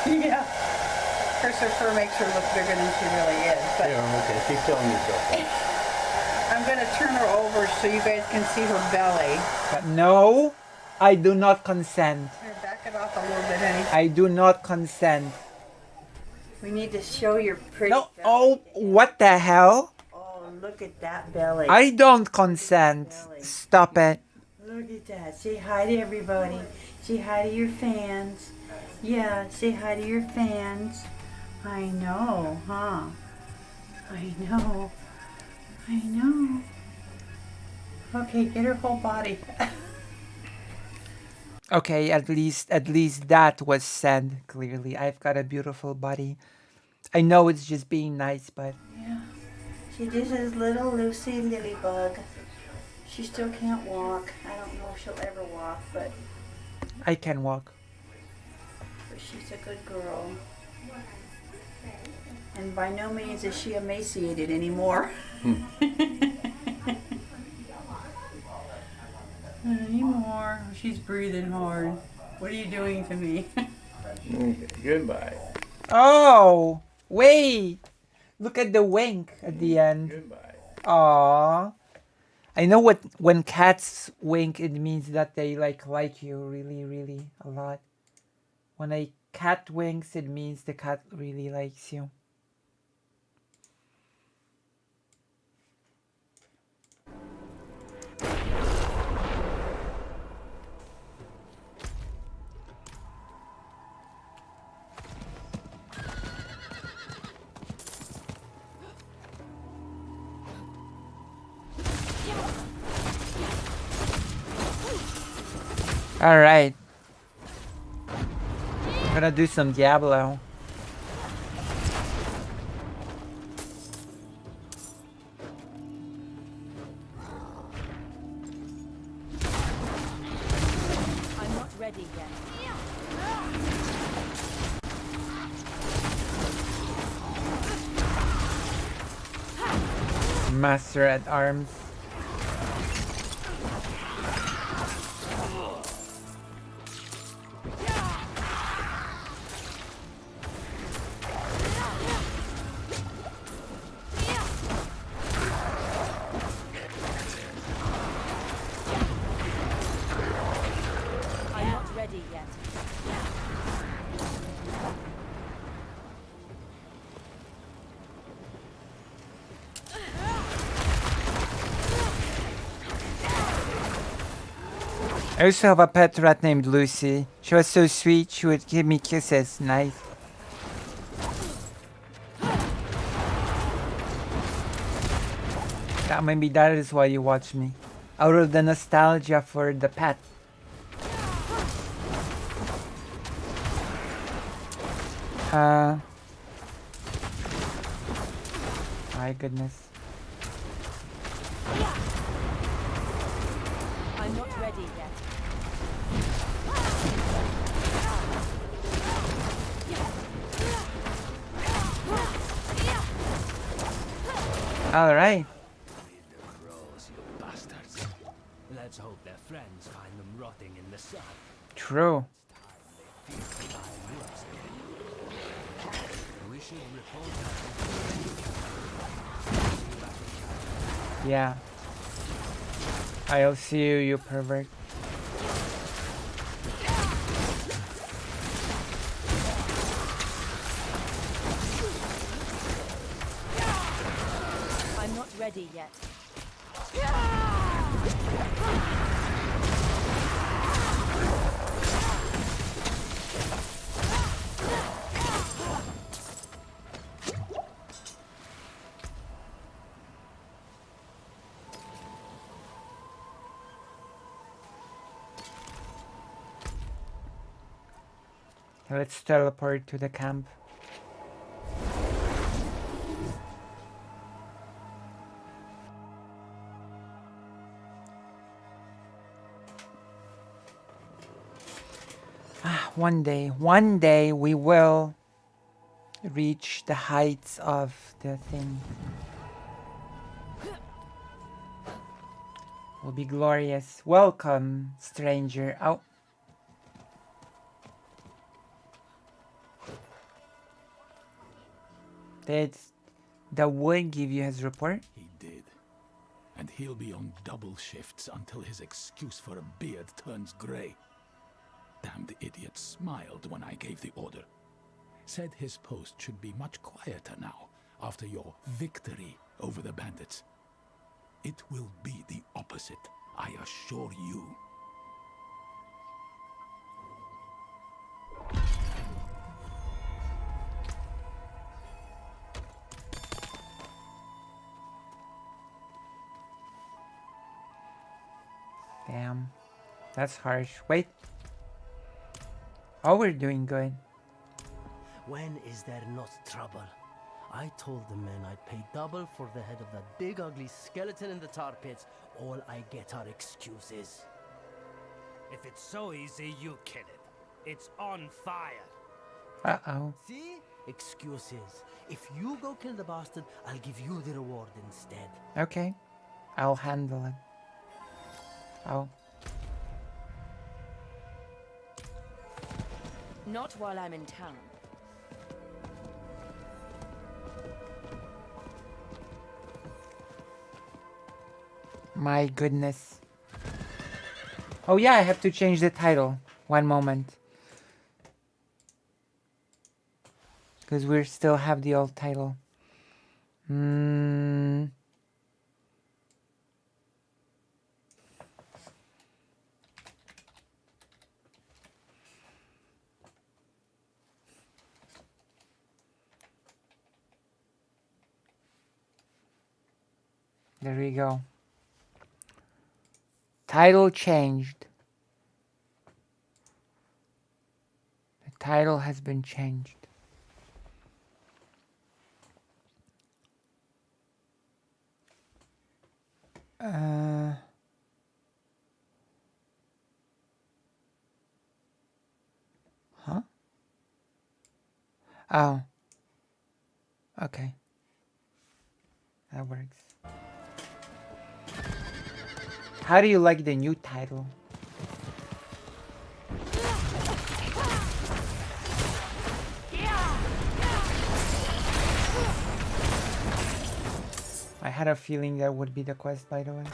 Yeah. Of course, her fur makes her look bigger than she really is. But Yeah, okay. Keep telling me so. I'm going to turn her over so you guys can see her belly. But no, I do not consent. Here, back it off a little bit, honey. I do not consent. We need to show your pretty No, belly. oh, what the hell? Oh, look at that belly. I don't consent. Stop it. Look at that. Say hi to everybody. Say hi to your fans. Yeah, say hi to your fans. I know, huh? I know. I know. Okay, get her whole body. Okay, at least that was said clearly. I've got a beautiful body. I know it's just being nice, but Yeah. She just is little Lucy Lilybug. She still can't walk. I don't know if she'll ever walk, but I can walk. she's a good girl. And by no means is she emaciated anymore. Anymore. She's breathing hard. What are you doing to me? Okay, goodbye. Oh, wait. Look at the wink at the end. Goodbye. Aww. I know what when cats wink, it means that they like you really, really a lot. When a cat winks, it means the cat really likes you. Alright. I'm gonna do some Diablo. I'm not ready yet. Master at Arms. I'm not ready yet. I also have a pet rat named Lucy. She was so sweet, she would give me kisses. Nice. Yeah, maybe that is why you watch me. Out of the nostalgia for the pet. My goodness. I'm not ready yet. Alright. Crows, you bastards. Let's hope their friends find them rotting in the sun. True. We should report that. Yeah. I'll see you, you pervert. I'm not ready yet. Let's teleport to the camp. One day we will reach the heights of the thing. Will be glorious. Welcome, stranger. Oh. Did the wood give you his report? He did. And he'll be on double shifts until his excuse for a beard turns grey. Damned idiot smiled when I gave the order. Said his post should be much quieter now, after your victory over the bandits. It will be the opposite, I assure you. Damn. That's harsh. Wait. Oh, we're doing good. When is there not trouble? I told the men I'd pay double for the head of that big ugly skeleton in the tar pits. All I get are excuses. If it's so easy, you kill it. It's on fire. Uh-oh. See? Excuses. If you go kill the bastard, I'll give you the reward instead. Okay. I'll handle it. Oh. Not while I'm in town. My goodness. Oh yeah, I have to change the title. One moment. Because we still have the old title. There we go. Title changed. The title has been changed. Huh? Oh. Okay. That works. How do you like the new title? I had a feeling that would be the quest, by the way.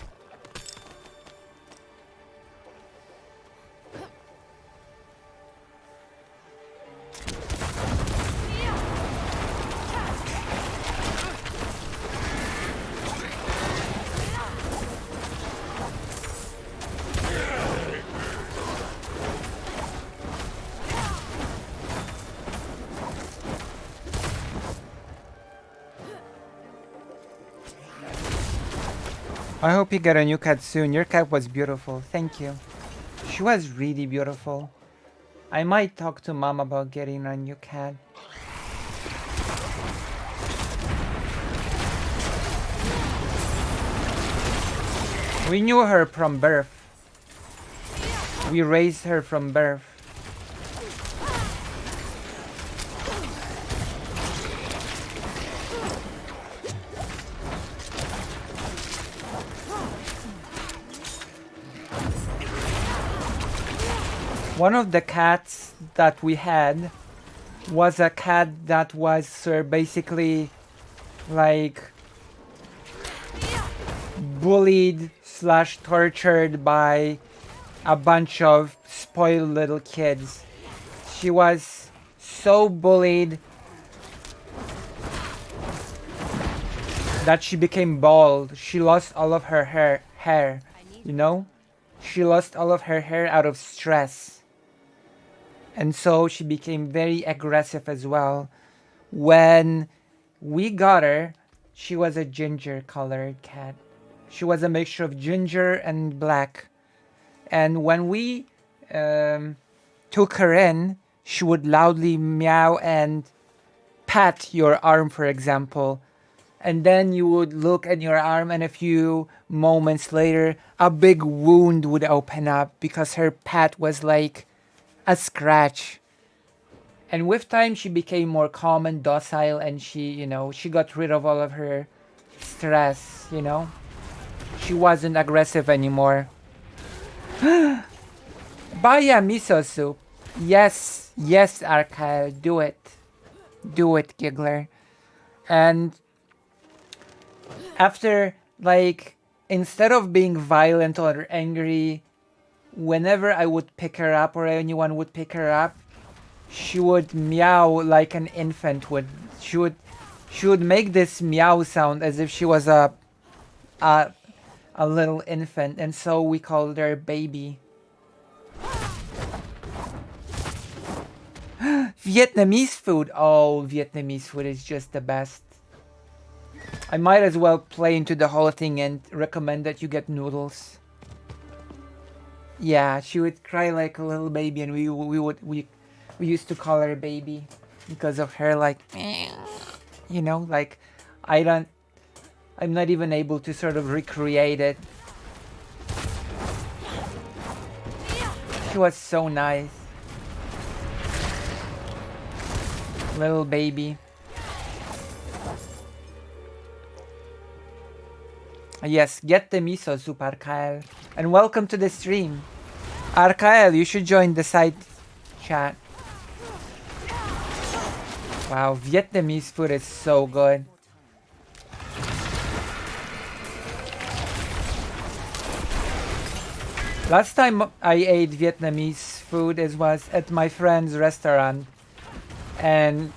I hope you get a new cat soon. Your cat was beautiful. Thank you. She was really beautiful. I might talk to mom about getting a new cat. We knew her from birth. We raised her from birth. One of the cats that we had was a cat that was basically like bullied slash tortured by a bunch of spoiled little kids. She was so bullied that she became bald. She lost all of her hair, you know? She lost all of her hair out of stress. And so she became very aggressive as well. When we got her, she was a ginger colored cat. She was a mixture of ginger and black. And when we took her in, she would loudly meow and pat your arm, for example. And then you would look at your arm, and a few moments later, a big wound would open up because her pat was like a scratch. And with time, she became more calm and docile, and she got rid of all of her stress, She wasn't aggressive anymore. Baya miso soup. Yes, Arkel, do it. Do it, Giggler. And after, instead of being violent or angry, whenever I would pick her up or anyone would pick her up, she would meow like an infant would. She would make this meow sound as if she was a little infant, and so we called her Baby. Vietnamese food. Oh, Vietnamese food is just the best. I might as well play into the whole thing and recommend that you get noodles. Yeah, she would cry like a little baby, and we used to call her Baby because of her I'm not even able to sort of recreate it. She was so nice. Little Baby. Yes, get the miso soup, Arkael. And welcome to the stream. Arkael, you should join the side chat. Wow, Vietnamese food is so good. Last time I ate Vietnamese food was at my friend's restaurant. And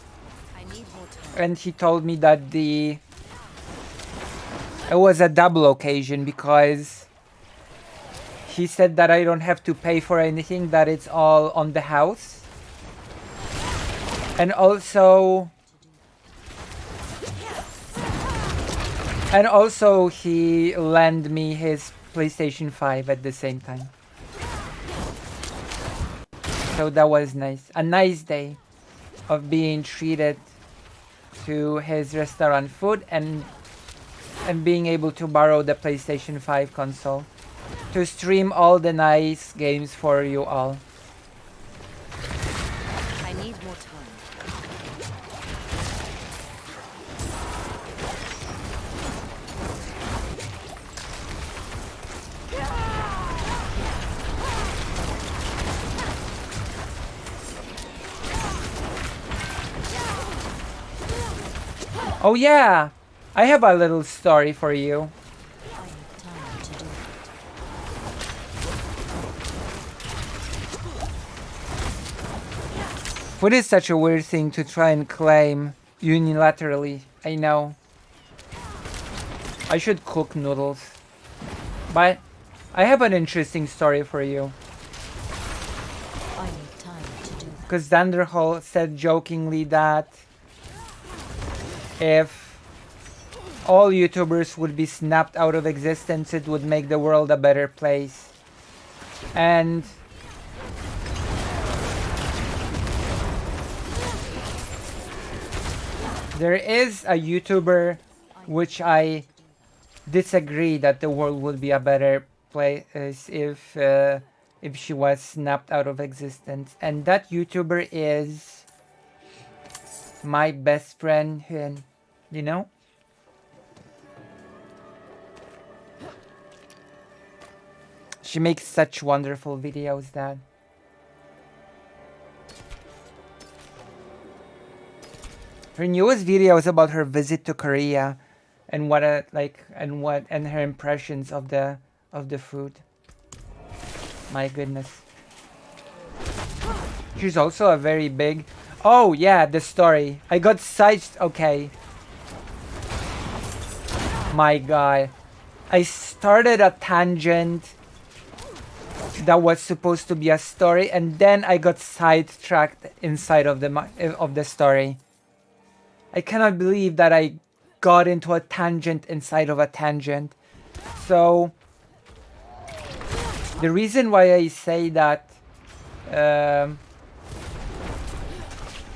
he told me that it was a double occasion because he said that I don't have to pay for anything, that it's all on the house. And also he lent me his PlayStation 5 at the same time. So that was nice. A nice day of being treated to his restaurant food and being able to borrow the PlayStation 5 console to stream all the nice games for you all. I need more time. Oh yeah, I have a little story for you. Food is such a weird thing to try and claim unilaterally, I know. I should cook noodles. But I have an interesting story for you. I need time to do that. Because Danderhall said jokingly that if all YouTubers would be snapped out of existence, it would make the world a better place. And there is a YouTuber which I disagree that the world would be a better place if she was snapped out of existence. And that YouTuber is my best friend Hyun, you know? She makes such wonderful videos that her newest video is about her visit to Korea and her impressions of the of the food. My goodness. She's also a very big... Oh, yeah, the story. I got sized... Okay. My god. I started a tangent that was supposed to be a story, and then I got sidetracked inside of the story. I cannot believe that I got into a tangent inside of a tangent. So the reason why I say that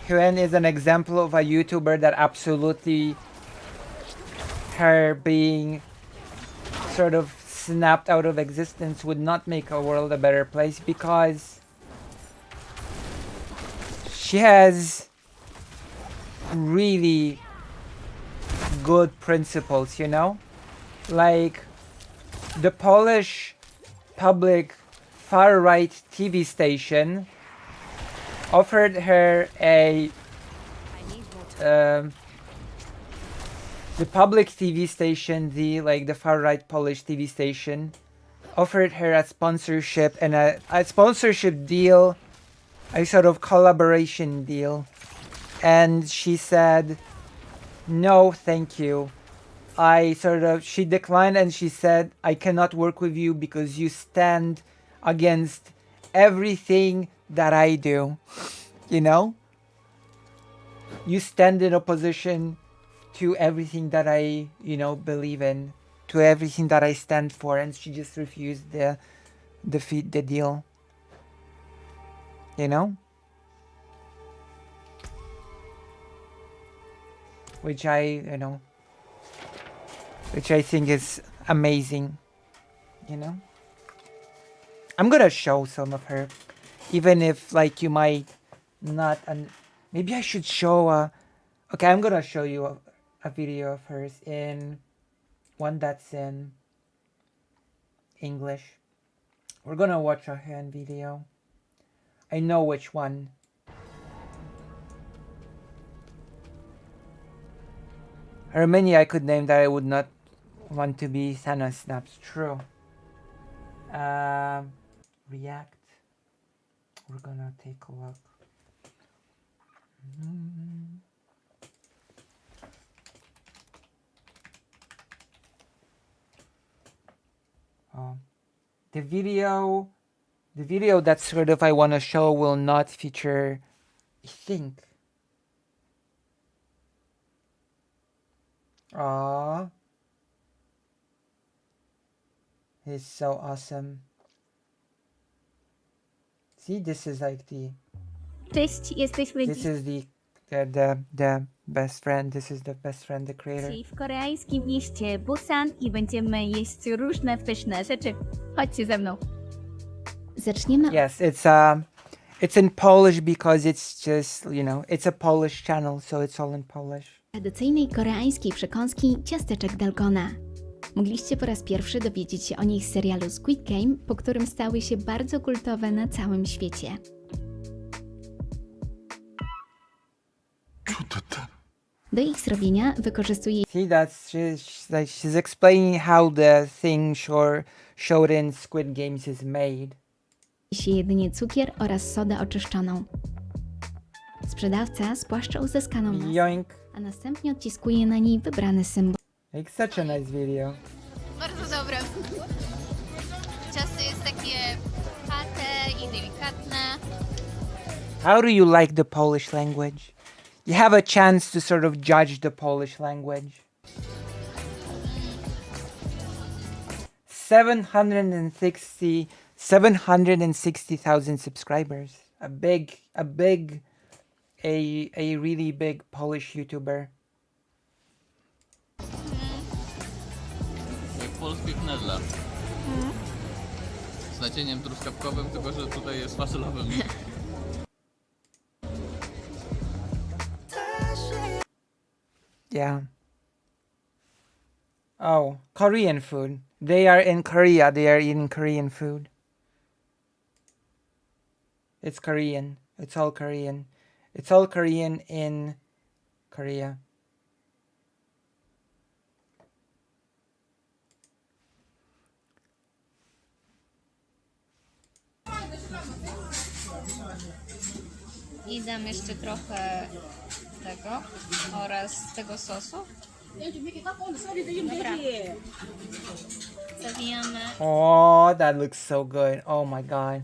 Huen is an example of a YouTuber that absolutely her being sort of snapped out of existence would not make a world a better place, because she has really good principles, you know? Like the Polish public far-right TV station offered her a the public TV station, the far-right Polish TV station, offered her a sponsorship and a sponsorship deal, a sort of collaboration deal. And she said, no, thank you. She declined, and she said, I cannot work with you because you stand against everything that I do. You know? You stand in opposition to everything that I, believe in, to everything that I stand for, and she just refused the deal. You know? Which I think is amazing, you know? I'm gonna show some of her, even if, like, you might not, maybe I should show okay, I'm gonna show you a video of hers in one that's in English. We're gonna watch a hand video. I know which one. There are many I could name that I would not want to be Thanos Snaps. True. React. We're gonna take a look. Oh. The video that sort of I want to show will not feature, I think. Aww. It's so awesome. See, this is like the... Cześć, jesteśmy This is the best friend. This is the best friend, the creator. w koreańskim mieście Busan i będziemy jeść różne pyszne rzeczy. Chodźcie ze mną. Zaczniemy. Yes, it's in Polish because it's just, it's a Polish channel, so it's all in Polish. Tradycyjnej koreańskiej przekąski ciasteczek Dalgona. Mogliście po raz pierwszy dowiedzieć się o nich z serialu Squid Game, po którym stały się bardzo kultowe na całym świecie. Do ich zrobienia wykorzystuje... See, she's explaining how the thing showed in Squid Games is made. się jedynie cukier oraz sodę oczyszczoną. Sprzedawca spłaszcza uzyskaną masę, Yoink. a następnie odciskuje na niej wybrany symbol. Like such a nice video. Bardzo dobre. Ciasto jest takie pate i delikatne. How do you like the Polish language? You have a chance to sort of judge the Polish language. 760,000 subscribers. A really big Polish YouTuber. Jak polskie knedle. Z nacieniem truskawkowym, tylko że tutaj jest fasolowym. Yeah. Oh, Korean food. They are in Korea. They are eating Korean food. It's Korean. It's all Korean. It's all Korean in Korea. I dam jeszcze trochę tego oraz tego sosu. Dobra. Zawijamy. Oh, that looks so good. Oh my god.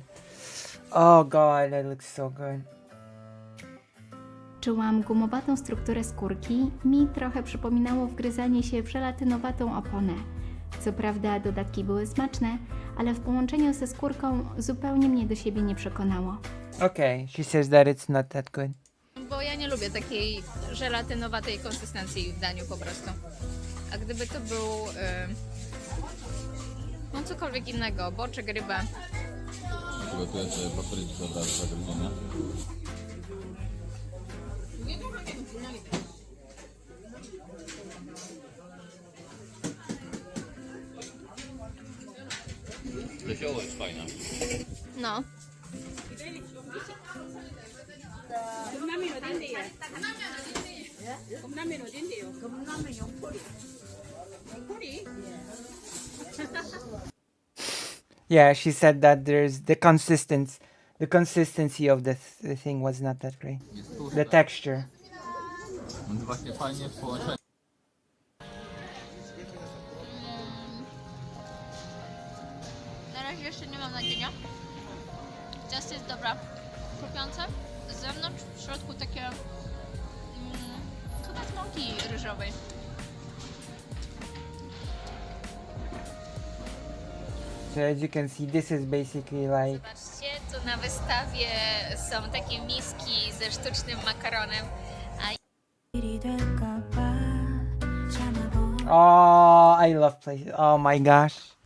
Oh god, that looks so good. Czułam gumowatą strukturę skórki, mi trochę przypominało wgryzanie się w żelatynowatą oponę. Co prawda dodatki były smaczne, ale w połączeniu ze skórką zupełnie mnie do siebie nie przekonało. Okay, she says that it's not that good. Bo ja nie lubię takiej żelatynowatej konsystencji w daniu po prostu. A gdyby to był no cokolwiek innego, boczek, ryba. Przygotuję sobie papryczkę od razu zagryzienia. Lesioło jest fajna. No. Yeah, she said that there's the consistency of the thing was not that great. The texture. Właśnie fajnie w połączeniu. Na razie jeszcze nie mam nadzienia. Ciasto jest dobra, krupiące. Z zewnątrz, w środku takie chyba z mąki ryżowej. So as you can see, this is basically like... Zobaczcie, tu na wystawie są takie miski ze sztucznym makaronem. Oh, I love places. Oh my gosh.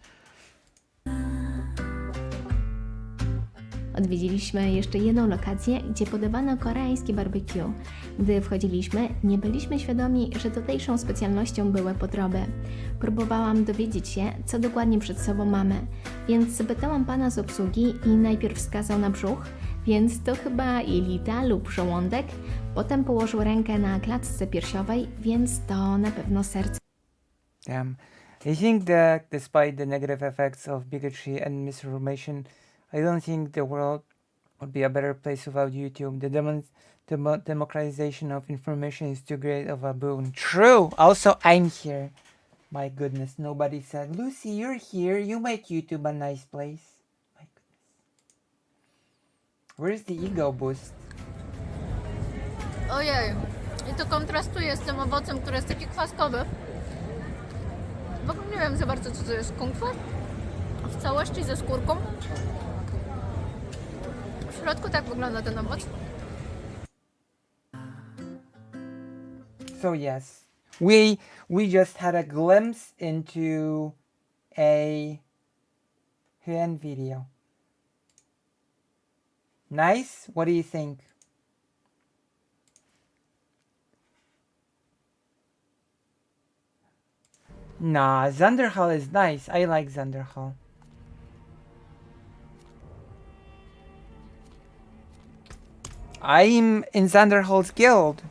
Odwiedziliśmy jeszcze jedną lokację, gdzie podawano koreańskie barbecue. Gdy wchodziliśmy, nie byliśmy świadomi, że tutejszą specjalnością były podroby. Próbowałam dowiedzieć się, co dokładnie przed sobą mamy, więc zapytałam pana z obsługi i najpierw wskazał na brzuch, więc to chyba jelita lub żołądek. Potem położył rękę na klatce piersiowej, więc to na pewno serce. Damn. I think that despite the negative effects of bigotry and misinformation, I don't think the world would be a better place without YouTube. The democratization of information is too great of a boon. True! Also, I'm here. My goodness, nobody said, Lucy, you're here. You make YouTube a nice place. My goodness. Where's the ego boost? Ojej, i to kontrastuje z tym owocem, który jest taki kwaskowy. W ogóle nie wiem za bardzo, co to jest, kungfu? W całości ze skórką. W środku tak wygląda ten owoc. So yes, we just had a glimpse into a hand video. Nice? What do you think? Nah, Zanderhal is nice. I like Zanderhal. I'm in Zanderhal's guild.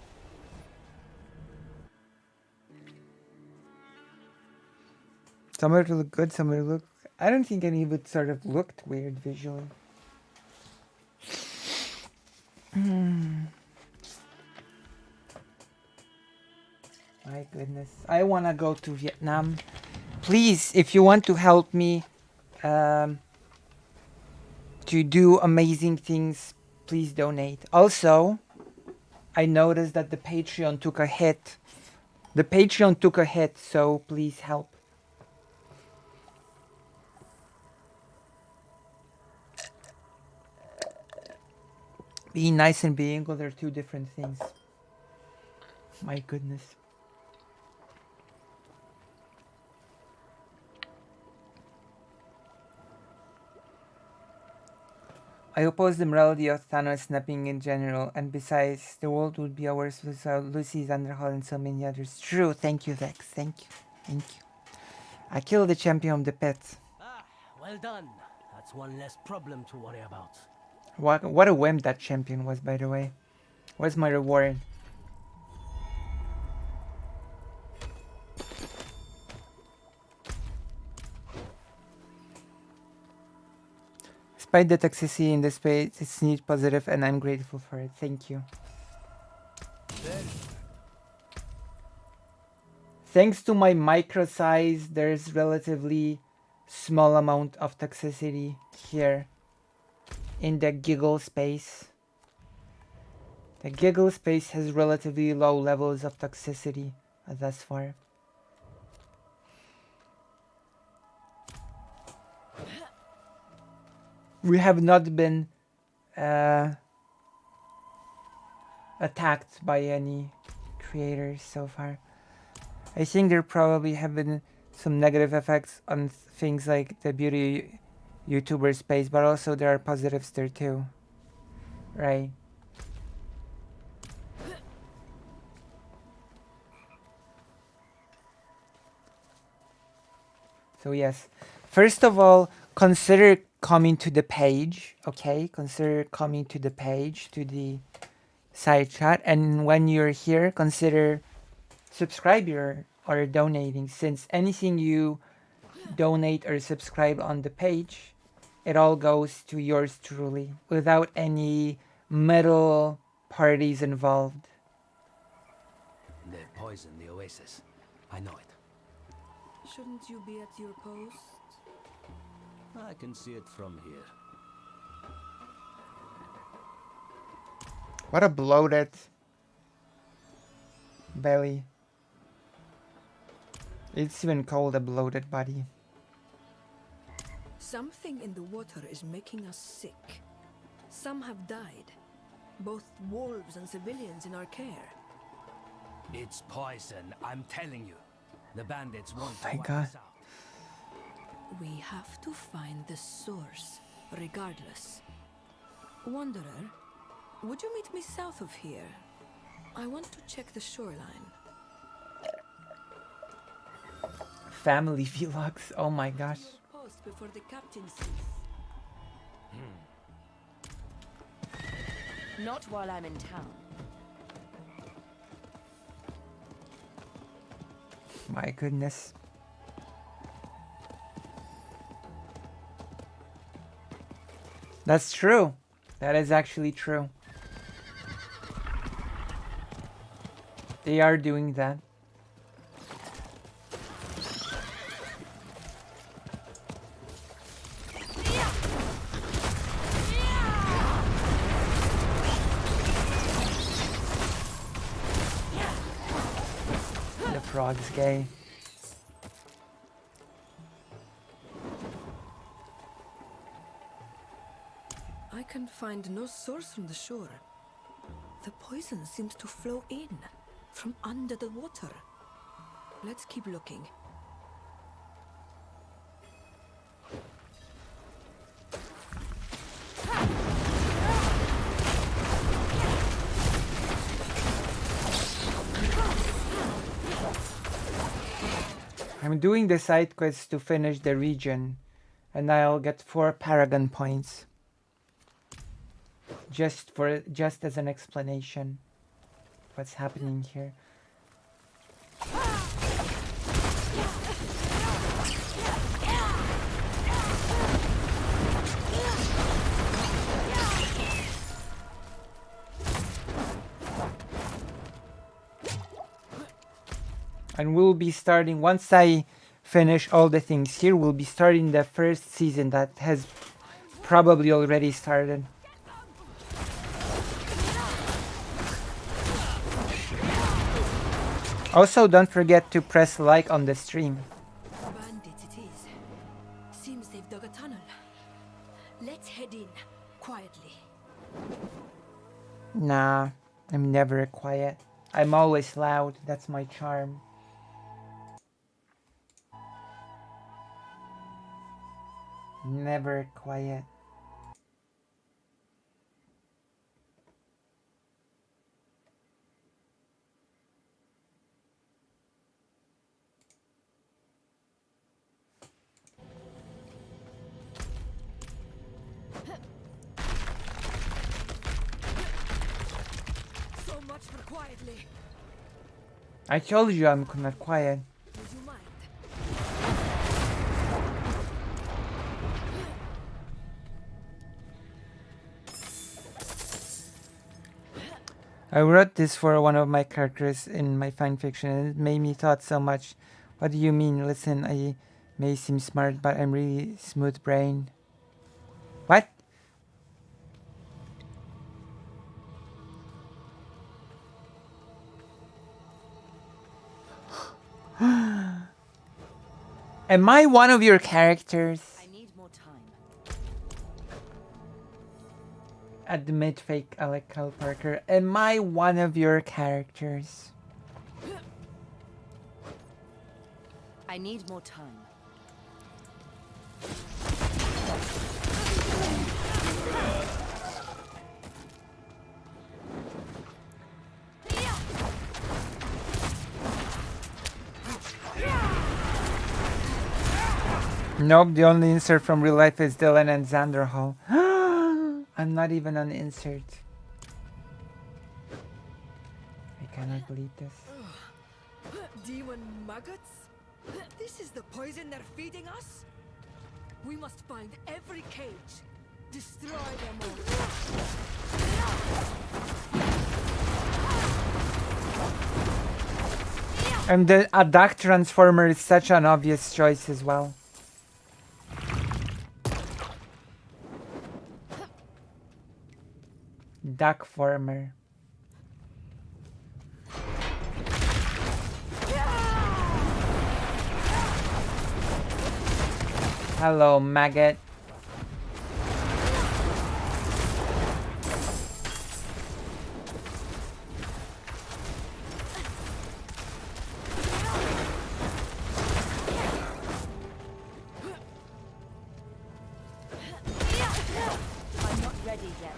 Some of it look good, some of it look... I don't think any of it sort of looked weird visually. My goodness. I want to go to Vietnam. Please, if you want to help me to do amazing things, please donate. Also, I noticed that the Patreon took a hit. The Patreon took a hit, so please help. Being nice and being evil are two different things. My goodness. I oppose the morality of Thanos snapping in general, and besides, the world would be ours without Lucy, Zanderhal, and so many others. True, thank you, Vex. Thank you. Thank you. I killed the champion of the pet. Ah, well done. That's one less problem to worry about. What a wimp that champion was, by the way. Where's my reward? Despite the toxicity in the space, it's neat, positive, and I'm grateful for it. Thank you. Thanks to my micro size, there's relatively small amount of toxicity here in the giggle space. The giggle space has relatively low levels of toxicity thus far. We have not been attacked by any creators so far. I think there probably have been some negative effects on things like the beauty YouTuber space, but also there are positives there too. Right. So yes, first of all, consider coming to the page, okay? Consider coming to the page, to the side chat, and when you're here, consider subscribe or donating, since anything you donate or subscribe on the page, it all goes to yours truly without any middle parties involved. They poisoned the oasis. I know it. Shouldn't you be at your post? I can see it from here. What a bloated belly. It's even called a bloated body. Something in the water is making us sick. Some have died. Both wolves and civilians in our care. It's poison, I'm telling you. The bandits won't my wipe God. us out. We have to find the source, regardless. Wanderer, would you meet me south of here? I want to check the shoreline. Family vlogs, oh my gosh. Post before the captain sees. Not while I'm in town. My goodness. That's true. That is actually true. They are doing that. The frog's gay. I can find no source from the shore. The poison seems to flow in from under the water. Let's keep looking. I'm doing the side quests to finish the region, and I'll get 4 Paragon points. Just as an explanation what's happening here. And we'll be starting, once I finish all the things here, we'll be starting the first season that has probably already started. Also, don't forget to press like on the stream. Bandits it is. Seems they've dug a tunnel. Let's head in, quietly. Nah, I'm never quiet. I'm always loud, that's my charm. Never quiet. So much for quietly. I told you I'm not quiet. Would you mind? I wrote this for one of my characters in my fanfiction, and it made me thought so much. What do you mean? Listen, I may seem smart, but I'm really smooth brain. What? Am I one of your characters? I need more time. Admit fake Alec Kyle Parker. Am I one of your characters? I need more time. Nope, the only insert from real life is Dylan and Xander Hall. I'm not even an insert. I cannot believe this. Demon maggots? This is the poison they're feeding us? We must find every cage. Destroy them all. And a duck transformer is such an obvious choice as well. Duck former. Hello, maggot. I'm not ready yet.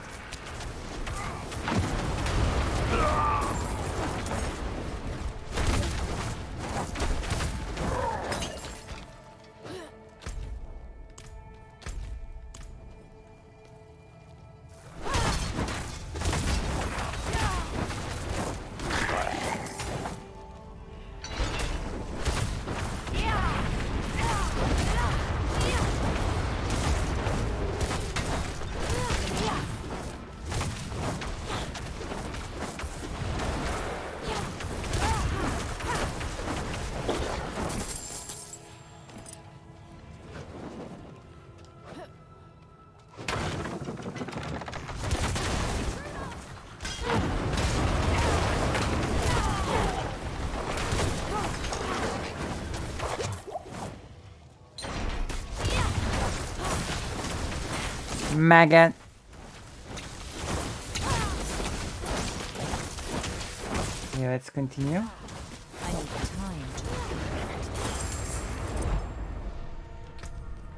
Maggot. Okay, let's continue. I need time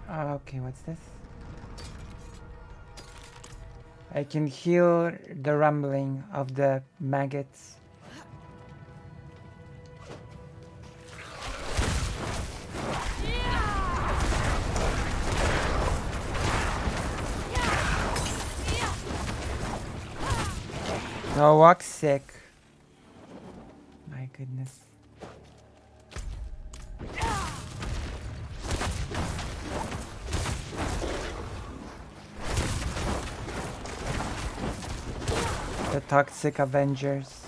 to Okay, what's this? I can hear the rumbling of the maggots. No, walk sick. My goodness. The Toxic Avengers.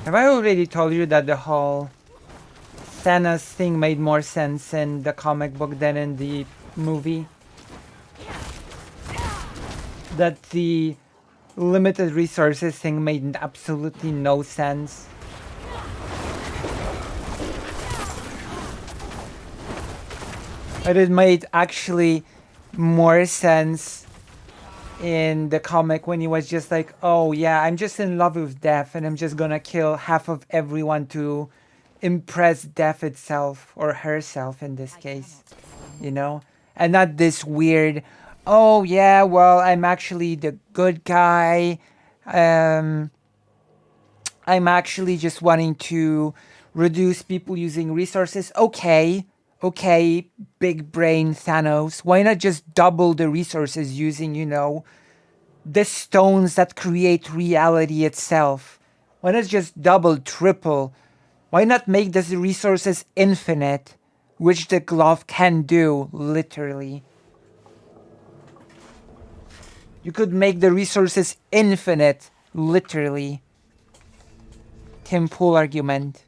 Have I already told you that the whole Thanos thing made more sense in the comic book than in the movie? That the limited resources thing made absolutely no sense. But it made actually more sense in the comic when he was just like, oh yeah, I'm just in love with death and I'm just gonna kill half of everyone to impress death itself, or herself in this case, you know? And not this weird, oh yeah, well, I'm actually the good guy. I'm actually just wanting to reduce people using resources. Okay, big brain Thanos. Why not just double the resources using, you know, the stones that create reality itself? Why not just double, triple? Why not make the resources infinite, which the glove can do, literally? You could make the resources infinite, literally. Tim Pool argument.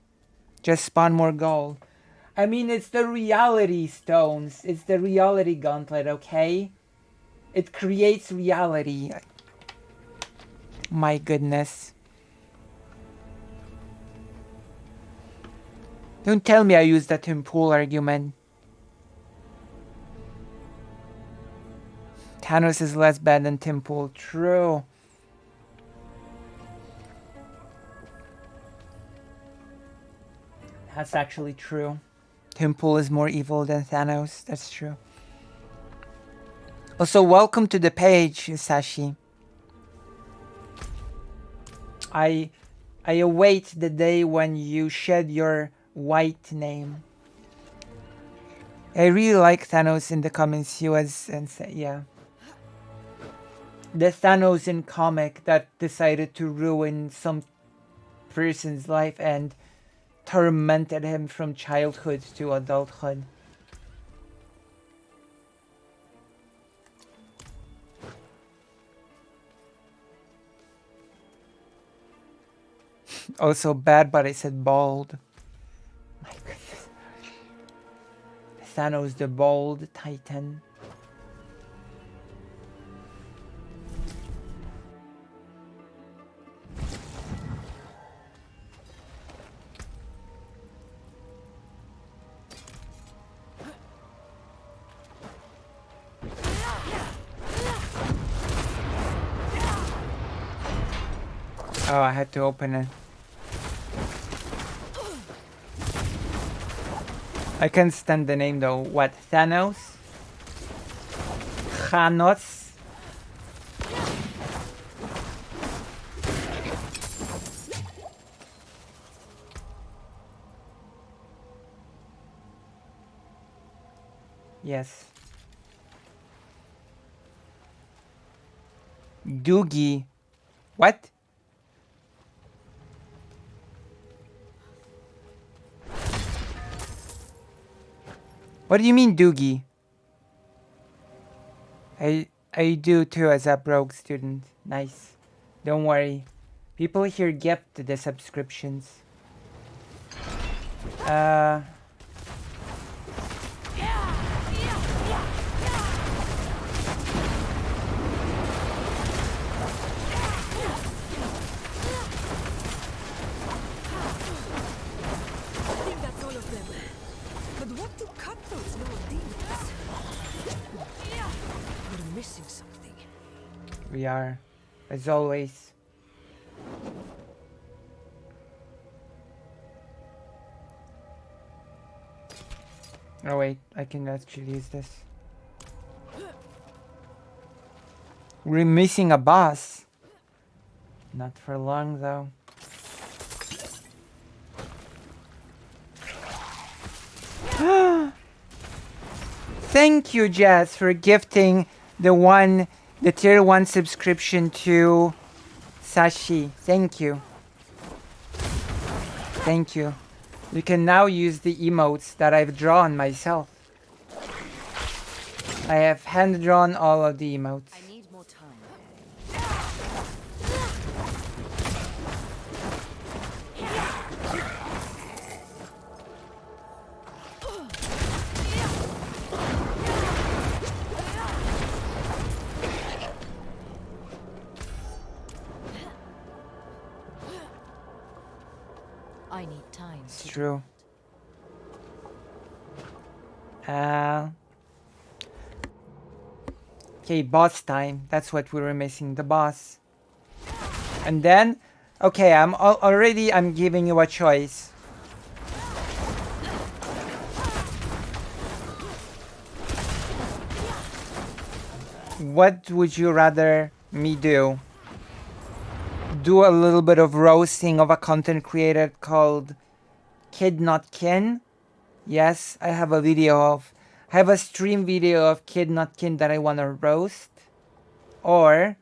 Just spawn more gold. I mean, it's the reality stones. It's the reality gauntlet, okay? It creates reality. My goodness. Don't tell me I used the Tim Pool argument. Thanos is less bad than Tim Pool. True. That's actually true. Tim Pool is more evil than Thanos. That's true. Also, welcome to the page, Sashi. I await the day when you shed your white name. I really like Thanos in the comics. He was, yeah. The Thanos in comic that decided to ruin some person's life and tormented him from childhood to adulthood. Also bad, but I said bald. My goodness. Thanos the bald titan. Oh, I had to open it. I can't stand the name though. What? Thanos? Thanos? Yes. Doogie. What? What do you mean, Doogie? I do too as a broke student. Nice. Don't worry. People here get the subscriptions. We are, as always. Oh wait, I can actually use this. We're missing a boss. Not for long though. Thank you, Jazz, for gifting the tier 1 subscription to Sashi. Thank you. Thank you. You can now use the emotes that I've drawn myself. I have hand drawn all of the emotes. I need more time. It's to true. Uh, okay, boss time. That's what we were missing, the boss. And then, okay, I'm giving you a choice. What would you rather me do? Do a little bit of roasting of a content creator called Kid Not Kin. Yes, I have a stream video of Kid Not Kin that I want to roast. Or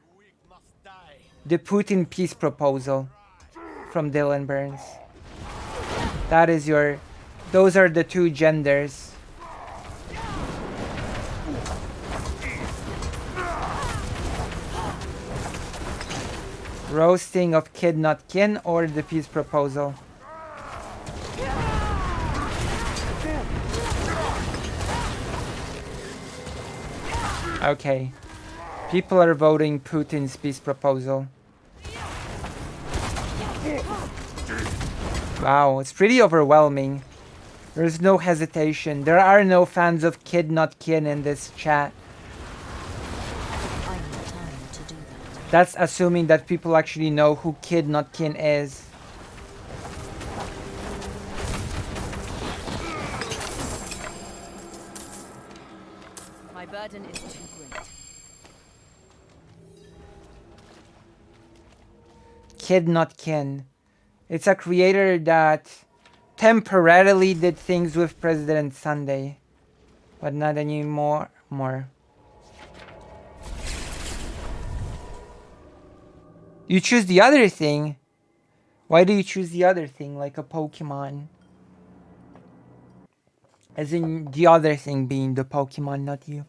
the Putin peace proposal from Dylan Burns. Those are the two genders. Roasting of Kid Not Kin or the peace proposal. Okay. People are voting Putin's peace proposal. Wow, it's pretty overwhelming. There's no hesitation. There are no fans of Kid Not Kin in this chat. I need time to do that. That's assuming that people actually know who Kid Not Kin is. My burden is too great. Kid Not Kin. It's a creator that temporarily did things with President Sunday, but not anymore. You choose the other thing. Why do you choose the other thing, like a Pokemon? As in the other thing being the Pokemon, not you.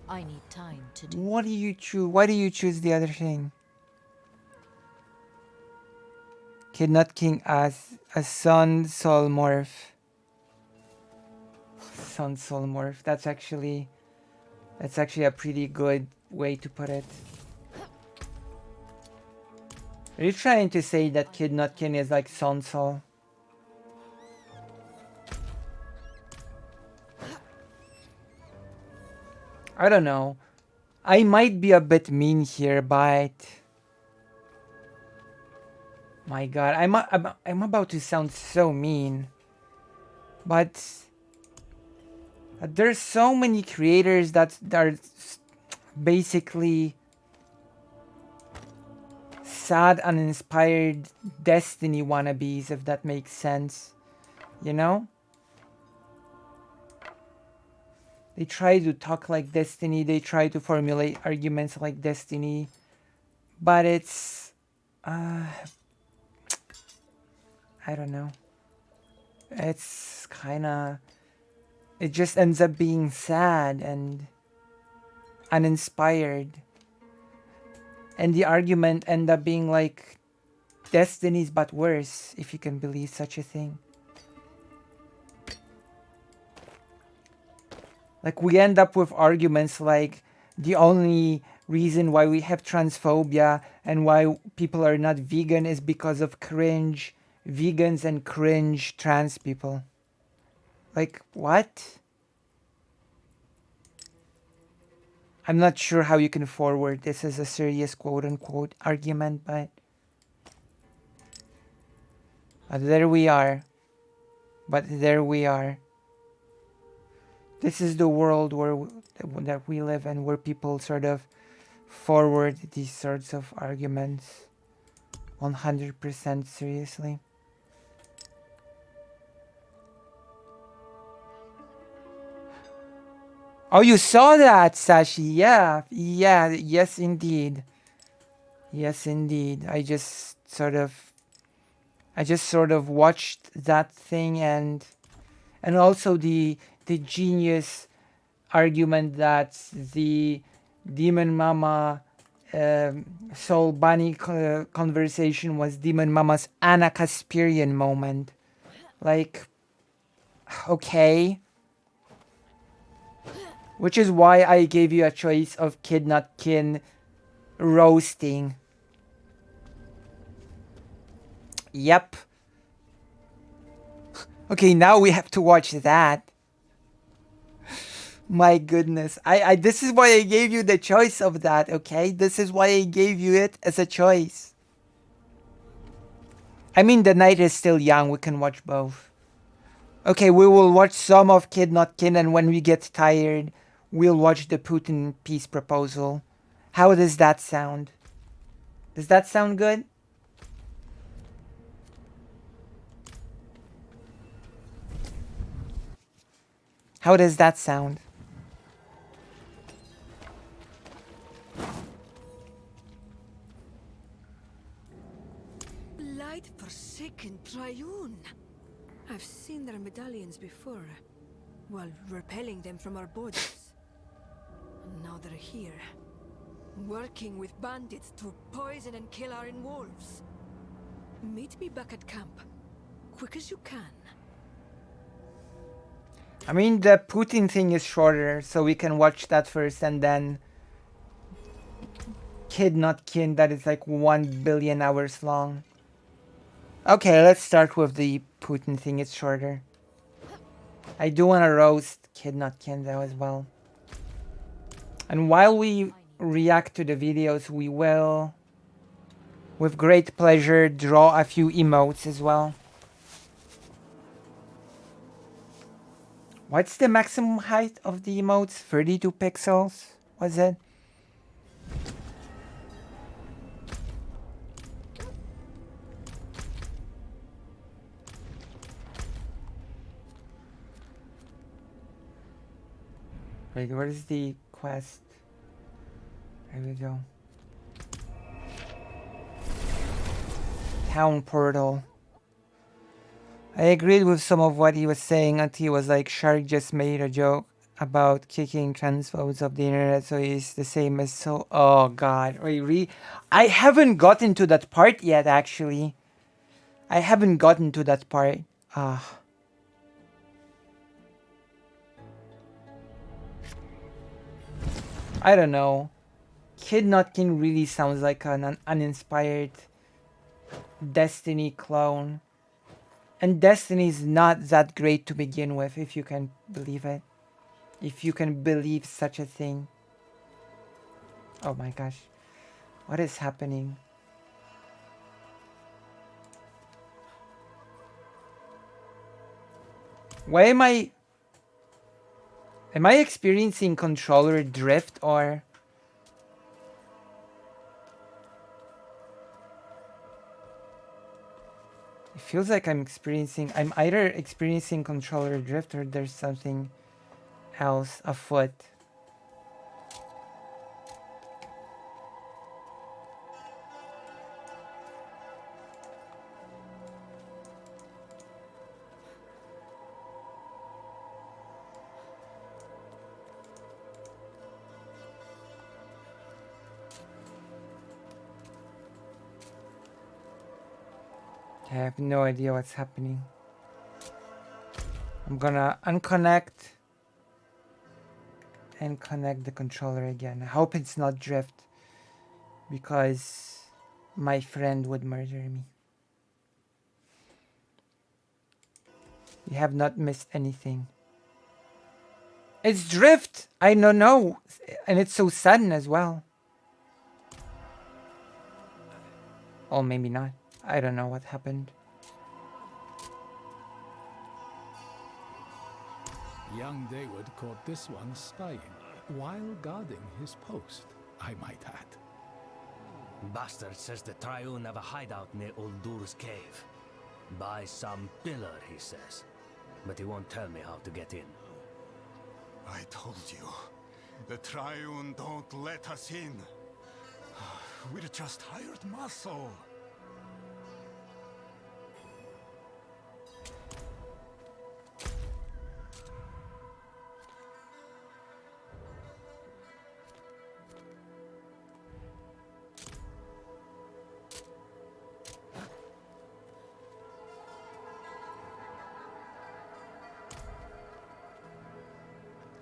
I need time to do. What do you choose? Why do you choose the other thing? Kid Not King as a Sun Soul Morph. Sun Soul Morph. That's actually a pretty good way to put it. Are you trying to say that Kid Not Kin is like Sun Soul? I don't know. I might be a bit mean here, but my God, I'm about to sound so mean. But there's so many creators that are basically sad, uninspired Destiny wannabes, if that makes sense. You know? They try to talk like Destiny, they try to formulate arguments like Destiny, but it's I don't know. It's kinda, it just ends up being sad and uninspired. And the argument end up being like Destiny's but worse, if you can believe such a thing. Like, we end up with arguments like the only reason why we have transphobia and why people are not vegan is because of cringe vegans and cringe trans people. Like, what? I'm not sure how you can forward this as a serious quote-unquote argument, but there we are. But there we are. This is the world that we live in, where people sort of forward these sorts of arguments 100% seriously. Oh, you saw that, Sashi? Yeah, yes indeed. Yes indeed. I just sort of watched that thing, and also the genius argument that the Demon Mama Soul Bunny conversation was Demon Mama's Anna Kasperian moment. Like, okay. Which is why I gave you a choice of kid not kin roasting. Yep. Okay, now we have to watch that. My goodness. I this is why I gave you the choice of that, okay? This is why I gave you it as a choice. I mean, the night is still young. We can watch both. Okay, we will watch some of Kid Not Kin, and when we get tired, we'll watch the Putin peace proposal. How does that sound? Does that sound good? How does that sound? Blight forsaken Triune. I've seen their medallions before, while repelling them from our borders. And now they're here, working with bandits to poison and kill our wolves. Meet me back at camp, quick as you can. I mean, the Putin thing is shorter, so we can watch that first and then Kid Not Kin, that is like 1 billion hours long. Okay, let's start with the Putin thing, it's shorter. I do want to roast Kid Not Kin though as well. And while we react to the videos, we will, with great pleasure, draw a few emotes as well. What's the maximum height of the emotes? 32 pixels, was it? Wait, where's the quest? There we go. Town portal. I agreed with some of what he was saying until he was like, Shark just made a joke about kicking transphobes of the internet, so he's the same as so. Oh god, I haven't gotten to that part yet, actually. I haven't gotten to that part. Ah. I don't know. Kid Not Kin really sounds like an uninspired Destiny clone. And Destiny is not that great to begin with, if you can believe it. If you can believe such a thing. Oh my gosh. What is happening? Why am I experiencing controller drift or... It feels like I'm either experiencing controller drift or there's something else afoot. I have no idea what's happening. I'm gonna unconnect and connect the controller again. I hope it's not drift because my friend would murder me. You have not missed anything. It's drift! I don't know. And it's so sudden as well. Or maybe not. I don't know what happened. Young David caught this one spying, while guarding his post, I might add. Bastard says the Triune have a hideout near Uldur's cave. By some pillar, he says. But he won't tell me how to get in. I told you. The Triune don't let us in. We're just hired muscle.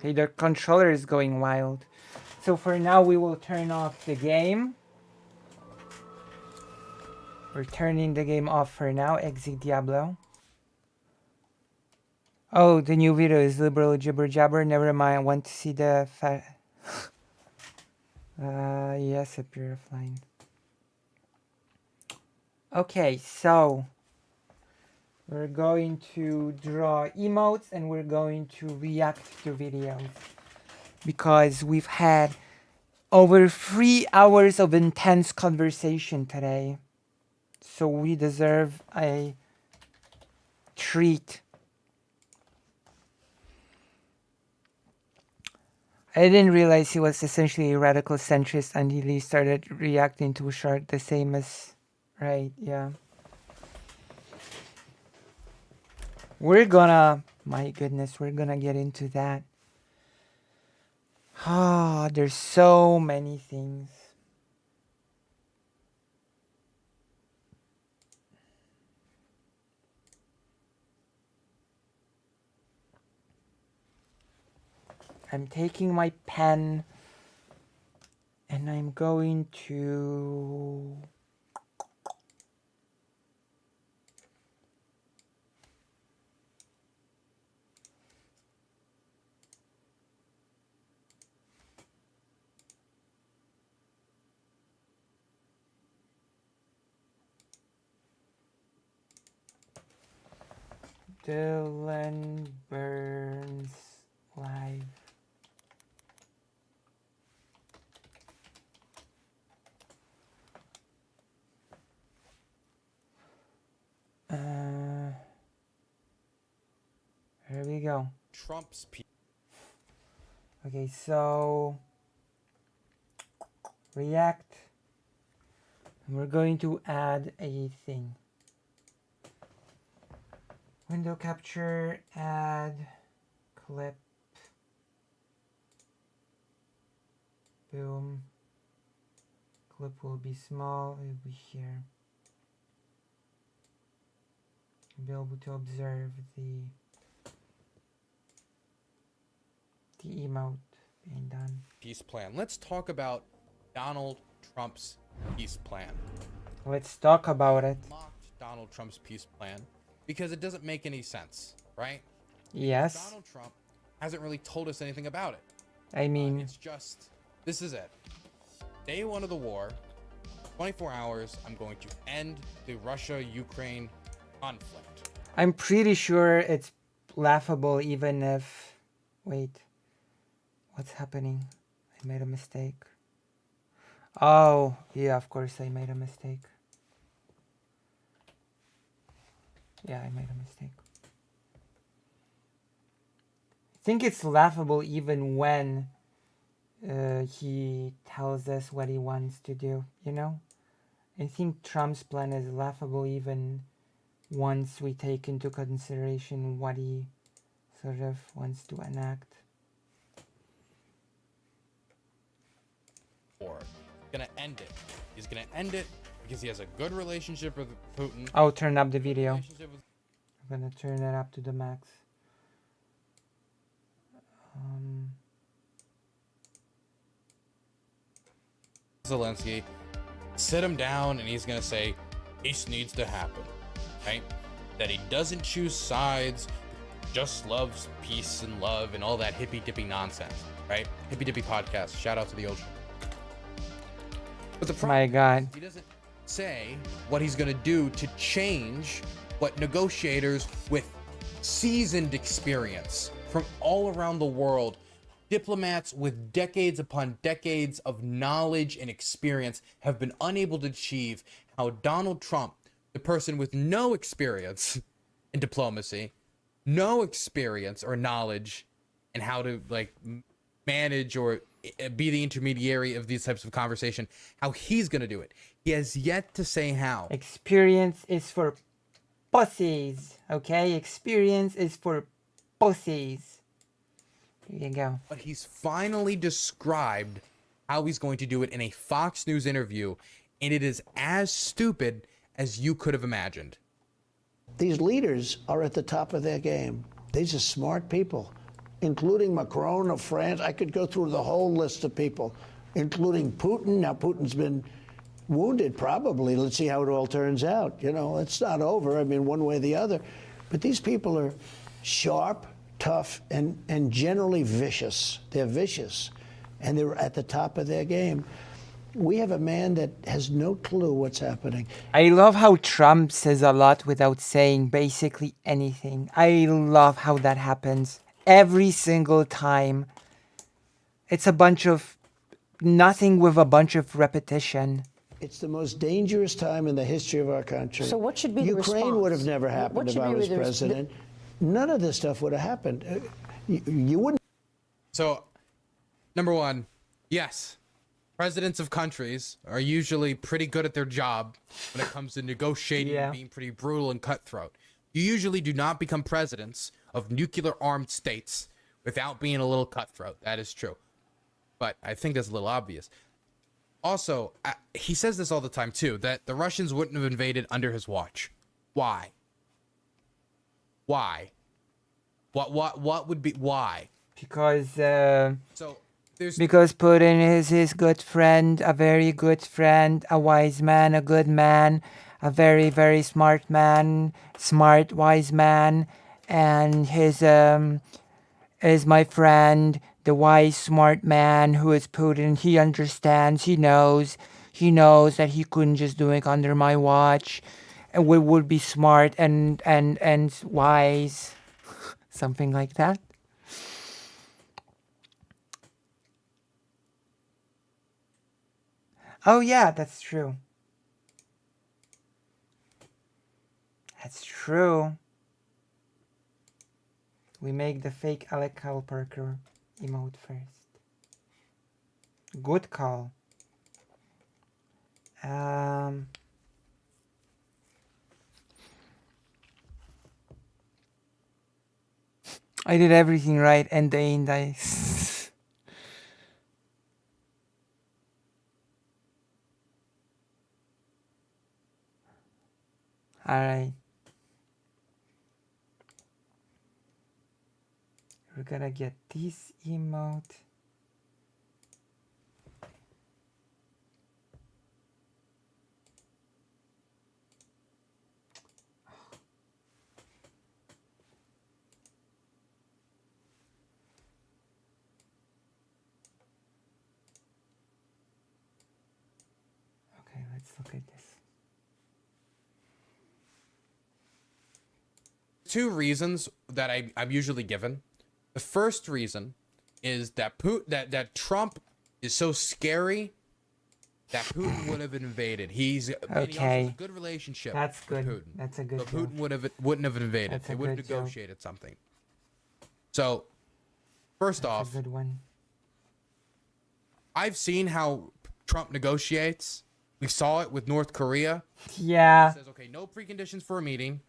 Okay, the controller is going wild. So for now, we will turn off the game. We're turning the game off for now. Exit Diablo. Oh, the new video is liberal jibber jabber. Never mind. I want to see the yes, appear offline. Okay, so we're going to draw emotes and we're going to react to videos because we've had over 3 hours of intense conversation today. So we deserve a treat. I didn't realize he was essentially a radical centrist until he started reacting to Shard the same as... Right, yeah. We're gonna... My goodness, we're gonna get into that. Ah, there's so many things. I'm taking my pen and I'm going to... Dylan Burns live. Here we go. Trump's Okay, so react. And we're going to add a thing. Window capture, add clip. Boom. Clip will be small, it will be here. Be able to observe the emote being done. Peace plan. Let's talk about Donald Trump's peace plan. Let's talk about it. Mocked Donald Trump's peace plan because it doesn't make any sense, right? Yes. Because Donald Trump hasn't really told us anything about it. I mean, it's just, this is it. Day one of the war, 24 hours, I'm going to end the Russia-Ukraine conflict. I'm pretty sure it's laughable even if... Wait. What's happening? I made a mistake. Oh, yeah, of course I made a mistake. Yeah, I made a mistake. I think it's laughable even when he tells us what he wants to do, you know? I think Trump's plan is laughable even once we take into consideration what he sort of wants to enact. Gonna end it. He's gonna end it because he has a good relationship with Putin. Oh, turn up the video. I'm gonna turn it up to the max. Zelensky, sit him down and he's gonna say peace needs to happen, right? That he doesn't choose sides, just loves peace and love and all that hippy dippy nonsense, right? Hippy dippy podcast. Shout out to the ocean. But the problem, my God, he doesn't say what he's gonna do to change what negotiators with seasoned experience from all around the world, diplomats with decades upon decades of knowledge and experience have been unable to achieve, how Donald Trump, the person with no experience in diplomacy, no experience or knowledge in how to like manage or be the intermediary of these types of conversation, how he's going to do it. He has yet to say how. Experience is for pussies, okay? Experience is for pussies. There you go. But he's finally described how he's going to do it in a Fox News interview, and it is as stupid as you could have imagined. These leaders are at the top of their game. These are smart people. including Macron of France. I could go through the whole list of people, including Putin. Now, Putin's been wounded, probably. Let's see how it all turns out. You know, it's not over. I mean, one way or the other. But these people are sharp, tough, and generally vicious. They're vicious, and they're at the top of their game. We have a man that has no clue what's happening. I love how Trump says a lot without saying basically anything. I love how that happens every single time. It's a bunch of nothing with a bunch of repetition. It's the most dangerous time in the history of our country. So what should be the Ukraine response? would have never happened if I was president. None of this stuff would have happened. You wouldn't. So, number one, yes, presidents of countries are usually pretty good at their job when it comes to negotiating and being pretty brutal and cutthroat. You usually do not become presidents of nuclear-armed states without being a little cutthroat. That is true. But I think that's a little obvious. Also, he says this all the time, too, that the Russians wouldn't have invaded under his watch. Why? Why? What would be why? Because there's because Putin is his good friend, a very good friend, a wise man, a good man, a very, very smart man, smart, wise man, and his is my friend, the wise, smart man who is Putin. He understands, he knows that he couldn't just do it under my watch. And we would be smart and wise. Something like that. Oh yeah, that's true. That's true. We make the fake Alec Kyle Parker emote first. Good call. I did everything right and they ain't dice. Alright. We're gonna get this emote. Okay, let's look at this. Two reasons that I'm usually given. The first reason is that that Trump is so scary that Putin would have invaded. And he also has a good relationship. That's good. With Putin. That's a good. So Putin wouldn't have invaded. That's They a would have good joke. negotiated something. So, first That's off, a good one. I've seen how Trump negotiates. We saw it with North Korea. Yeah. He says, okay, no preconditions for a meeting.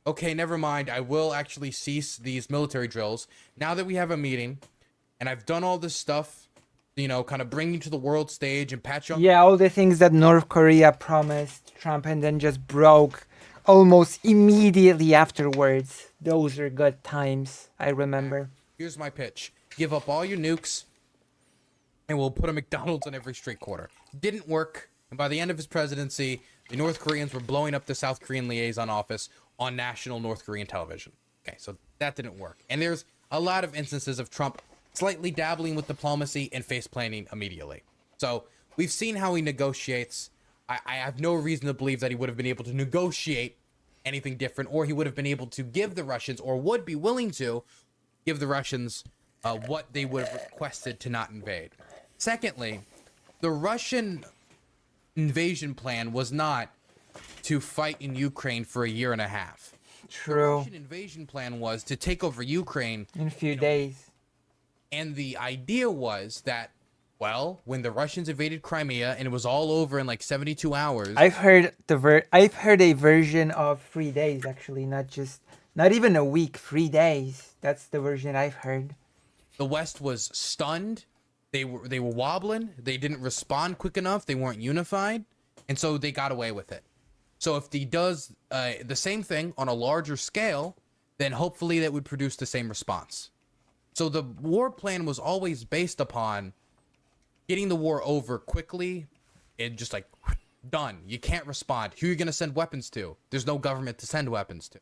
Okay, never mind. I will actually cease these military drills. Now that we have a meeting, and I've done all this stuff, you know, kind of bring you to the world stage and patch up. Yeah, all the things that North Korea promised Trump and then just broke almost immediately afterwards. Those are good times, I remember. Here's my pitch. Give up all your nukes, and we'll put a McDonald's on every street corner. Didn't work, and by the end of his presidency, the North Koreans were blowing up the South Korean liaison office on national North Korean television. Okay, so that didn't work. And there's a lot of instances of Trump slightly dabbling with diplomacy and face planting immediately. So we've seen how he negotiates. I have no reason to believe that he would have been able to negotiate anything different, or he would have been able to give the Russians, or would be willing to give the Russians what they would have requested to not invade. Secondly, the Russian invasion plan was not to fight in Ukraine for a year and a half. True. The Russian invasion plan was to take over Ukraine in a few days. And the idea was that, well, when the Russians invaded Crimea and it was all over in like 72 hours. I've heard I've heard a version of 3 days actually, not even a week, 3 days. That's the version I've heard. The West was stunned. They were wobbling. They didn't respond quick enough. They weren't unified, and so they got away with it. So if he does the same thing on a larger scale, then hopefully that would produce the same response. So the war plan was always based upon getting the war over quickly and just like done. You can't respond. Who are you going to send weapons to? There's no government to send weapons to.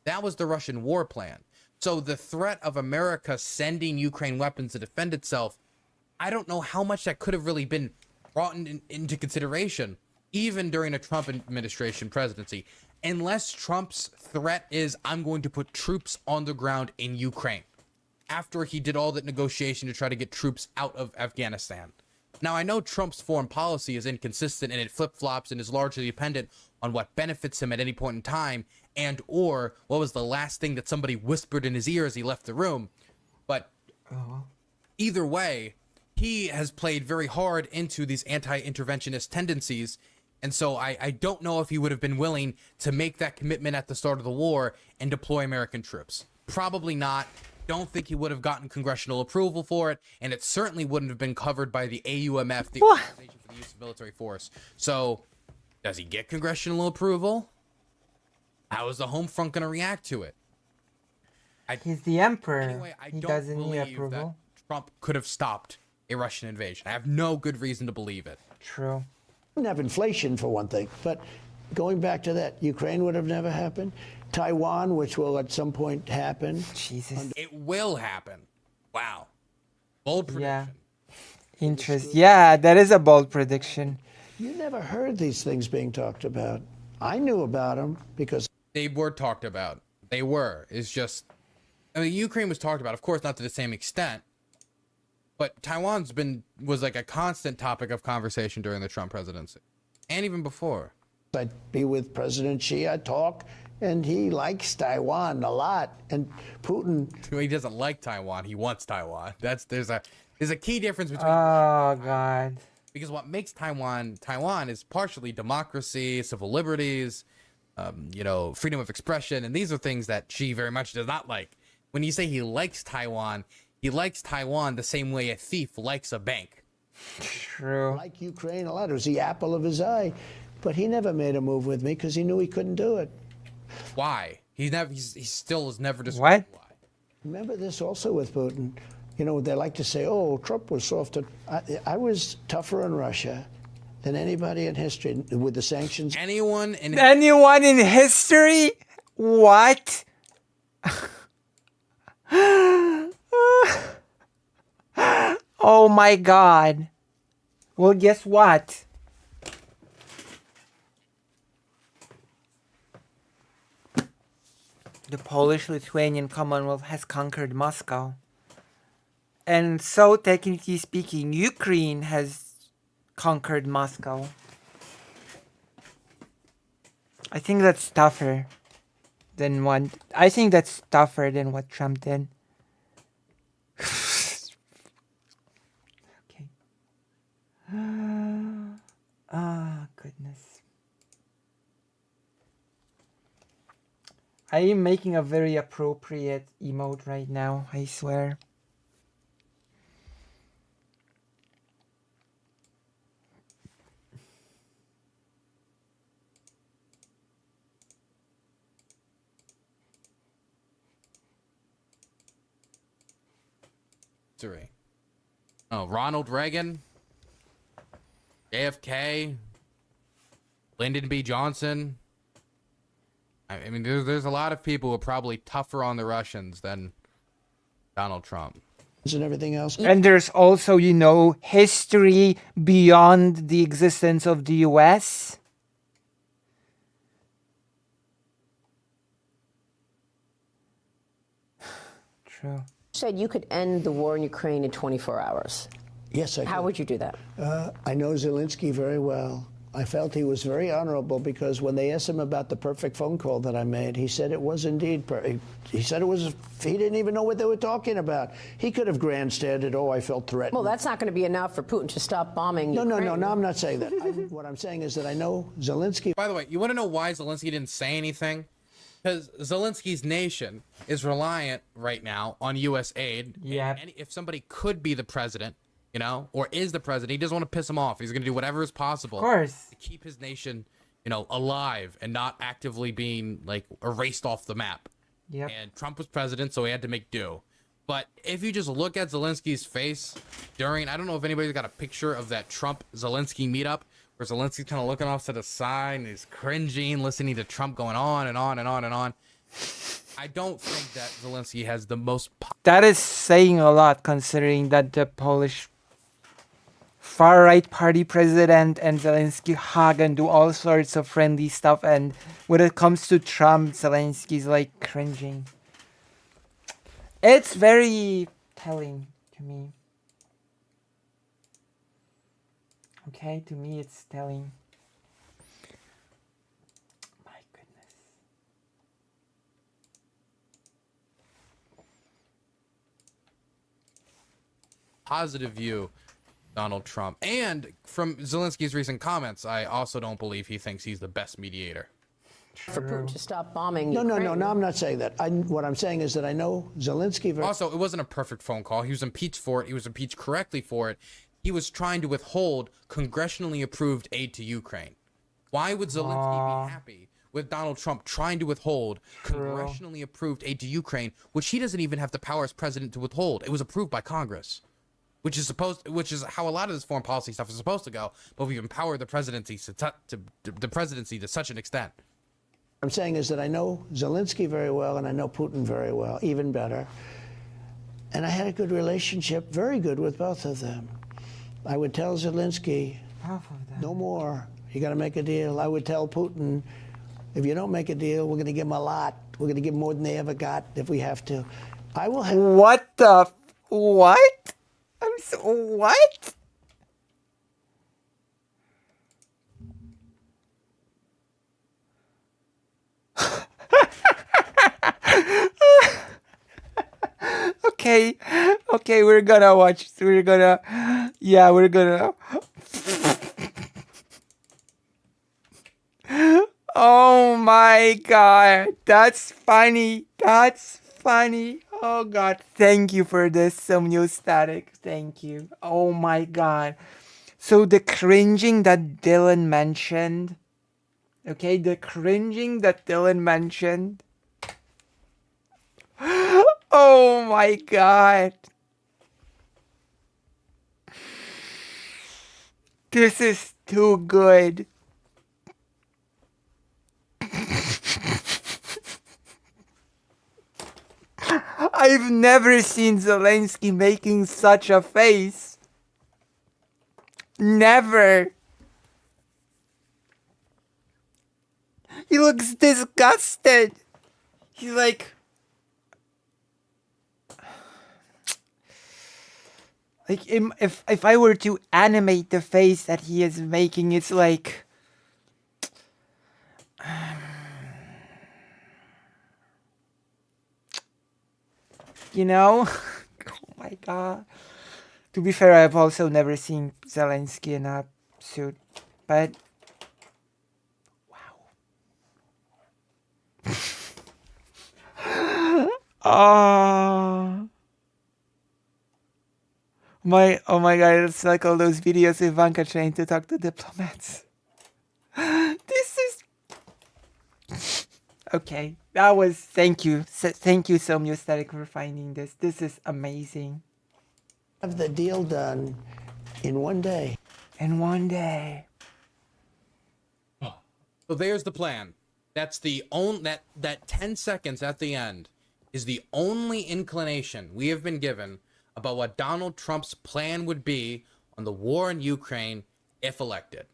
That was the Russian war plan. So the threat of America sending Ukraine weapons to defend itself, I don't know how much that could have really been brought into consideration, even during a Trump administration presidency, unless Trump's threat is, I'm going to put troops on the ground in Ukraine, after he did all that negotiation to try to get troops out of Afghanistan. Now, I know Trump's foreign policy is inconsistent and it flip-flops and is largely dependent on what benefits him at any point in time, and or what was the last thing that somebody whispered in his ear as he left the room. But either way, he has played very hard into these anti-interventionist tendencies, and so I don't know if he would have been willing to make that commitment at the start of the war and deploy American troops. Probably not. Don't think he would have gotten congressional approval for it, and it certainly wouldn't have been covered by the AUMF, the Organization for the Use of Military Force. So, does he get congressional approval? How is the home front going to react to it? He's the emperor. Anyway, I He don't doesn't need believe approval. that Trump could have stopped a Russian invasion. I have no good reason to believe it. True. Didn't have inflation for one thing, but going back to that, Ukraine would have never happened. Taiwan, which will at some point happen. Jesus. It will happen. Wow. Bold prediction. Yeah. Interest. Yeah, that is a bold prediction. You never heard these things being talked about. I knew about them because they were talked about. They were. It's just, I mean, Ukraine was talked about, of course, not to the same extent, but Taiwan's was like a constant topic of conversation during the Trump presidency, and even before. I'd be with President Xi, I'd talk, and he likes Taiwan a lot. And Putin, he doesn't like Taiwan. He wants Taiwan. There's a key difference between. Oh God. Because what makes Taiwan is partially democracy, civil liberties, freedom of expression, and these are things that Xi very much does not like. When you say he likes Taiwan the same way a thief likes a bank. True. Like Ukraine a lot. It was the apple of his eye. But he never made a move with me because he knew he couldn't do it. Why? He still has never described why. Remember this also with Putin. You know, they like to say, oh, Trump was softer. I was tougher on Russia than anybody in history with the sanctions. Anyone in history? What? Oh my God. Well, guess what? The Polish-Lithuanian Commonwealth has conquered Moscow. And so, technically speaking, Ukraine has conquered Moscow. I think that's tougher than what... I think that's tougher than what Trump did. Okay. Ah, goodness. I am making a very appropriate emote right now, I swear. Oh, Ronald Reagan, JFK, Lyndon B. Johnson. I mean, there's a lot of people who are probably tougher on the Russians than Donald Trump. And everything else. And there's also, history beyond the existence of the US. True. Said you could end the war in Ukraine in 24 hours. Yes, I could. How would you do that? I know Zelensky very well. I felt he was very honorable because when they asked him about the perfect phone call that I made, he said it was indeed perfect. He said it was, he didn't even know what they were talking about. He could have grandstanded, oh, I felt threatened. Well, that's not going to be enough for Putin to stop bombing Ukraine. No, I'm not saying that. What I'm saying is that I know Zelensky. By the way, you want to know why Zelensky didn't say anything? Because Zelensky's nation is reliant right now on U.S. aid. Yeah. And if somebody could be the president, or is the president, he doesn't want to piss him off. He's going to do whatever is possible. Of course. To keep his nation, alive and not actively being, erased off the map. Yep. And Trump was president, so he had to make do. But if you just look at Zelensky's face during, I don't know if anybody's got a picture of that Trump-Zelensky meetup, where Zelensky's kind of looking off to the side and he's cringing, listening to Trump going on and on and on and on. I don't think that Zelensky has the most... That is saying a lot, considering that the Polish far-right party president and Zelensky hug and do all sorts of friendly stuff, and when it comes to Trump, Zelensky's like cringing. It's very telling to me. Okay, to me it's telling. My goodness. Positive view Donald Trump. And from Zelensky's recent comments, I also don't believe he thinks he's the best mediator. For Putin to stop bombing No, Ukraine. I'm not saying that. What I'm saying is that I know Zelensky... Also, it wasn't a perfect phone call. He was impeached for it. He was impeached correctly for it. He was trying to withhold congressionally approved aid to Ukraine. Why would Zelensky be happy with Donald Trump trying to withhold congressionally approved aid to Ukraine, which he doesn't even have the power as president to withhold? It was approved by Congress, which is how a lot of this foreign policy stuff is supposed to go. But we've empowered the presidency to such an extent. I'm saying is that I know Zelensky very well and I know Putin very well, even better. And I had a good relationship, very good with both of them. I would tell Zelensky, no more. You got to make a deal. I would tell Putin, if you don't make a deal, we're going to give them a lot. We're going to give them more than they ever got if we have to. I will have... What the... What? I'm so... What? Okay, we're gonna watch. We're gonna. Oh my god, that's funny. Oh god, thank you for this, Somniostatic. Thank you. Oh my god. So the cringing that Dylan mentioned. Okay, the cringing that Dylan mentioned. Oh my god. This is too good. I've never seen Zelensky making such a face. Never. He looks disgusted. He's like... if I were to animate the face that he is making, it's like... you know? Oh my god. To be fair, I've also never seen Zelensky in a suit, but... wow. Oh my god, it's like all those videos of Ivanka trying to talk to diplomats. This is... okay, that was... Thank you, Somniostatic, for finding this. This is amazing. Have the deal done in one day. In one day. So there's the plan. That's the only... That 10 seconds at the end is the only inclination we have been given about what Donald Trump's plan would be on the war in Ukraine if elected.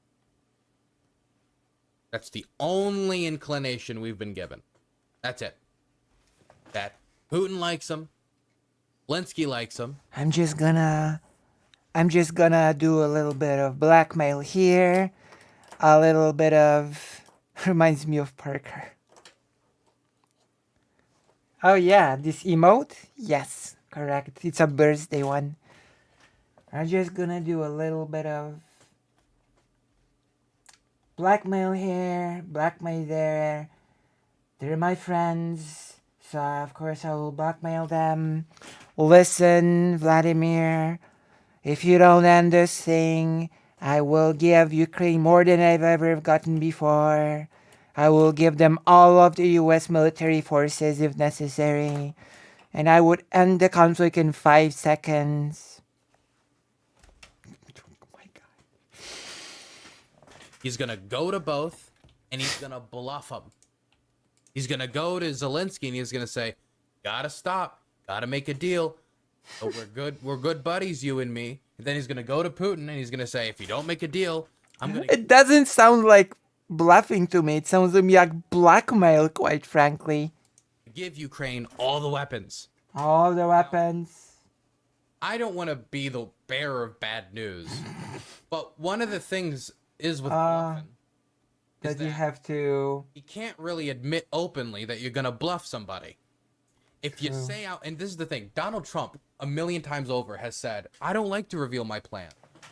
That's the only inclination we've been given. That's it. That Putin likes him. Zelensky likes him. I'm just gonna do a little bit of blackmail here. A little bit of... reminds me of Parker. Oh yeah, this emote? Yes. Correct. It's a birthday one. I'm just gonna do a little bit of blackmail here, blackmail there. They're my friends, so of course I will blackmail them. Listen, Vladimir, if you don't end this thing, I will give Ukraine more than I've ever gotten before. I will give them all of the US military forces if necessary. and I would end the conflict in 5 seconds. He's gonna go to both, and he's gonna bluff them. He's gonna go to Zelensky, and he's gonna say, "Gotta stop. Gotta make a deal. But we're good buddies, you and me." And then he's gonna go to Putin, and he's gonna say, "If you don't make a deal, I'm gonna." It doesn't sound like bluffing to me. It sounds to me like blackmail, quite frankly. Give Ukraine all the weapons. All the weapons. I don't want to be the bearer of bad news, but one of the things is with bluffing is that you have to. You can't really admit openly that you're gonna bluff somebody. If you say out, and this is the thing, Donald Trump a million times over has said, "I don't like to reveal my plan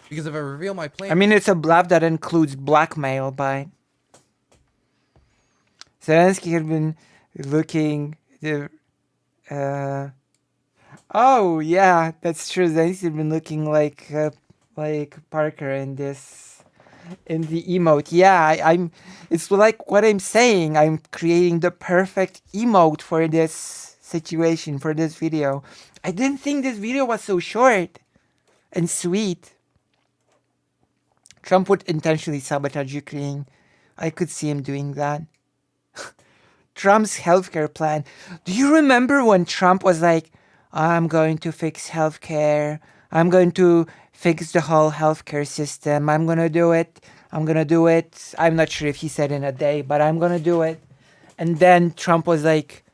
because if I reveal my plan." I mean, it's a bluff that includes blackmail, but Zelensky had been looking. Oh yeah, that's true. Zelensky had been looking like Parker in this, in the emote. Yeah, I'm. It's like what I'm saying. I'm creating the perfect emote for this situation, for this video. I didn't think this video was so short and sweet. Trump would intentionally sabotage Ukraine. I could see him doing that. Trump's healthcare plan. Do you remember when Trump was like, "I'm going to fix healthcare. I'm going to fix the whole healthcare system. I'm going to do it. I'm going to do it." I'm not sure if he said in a day, but I'm going to do it. And then Trump was like,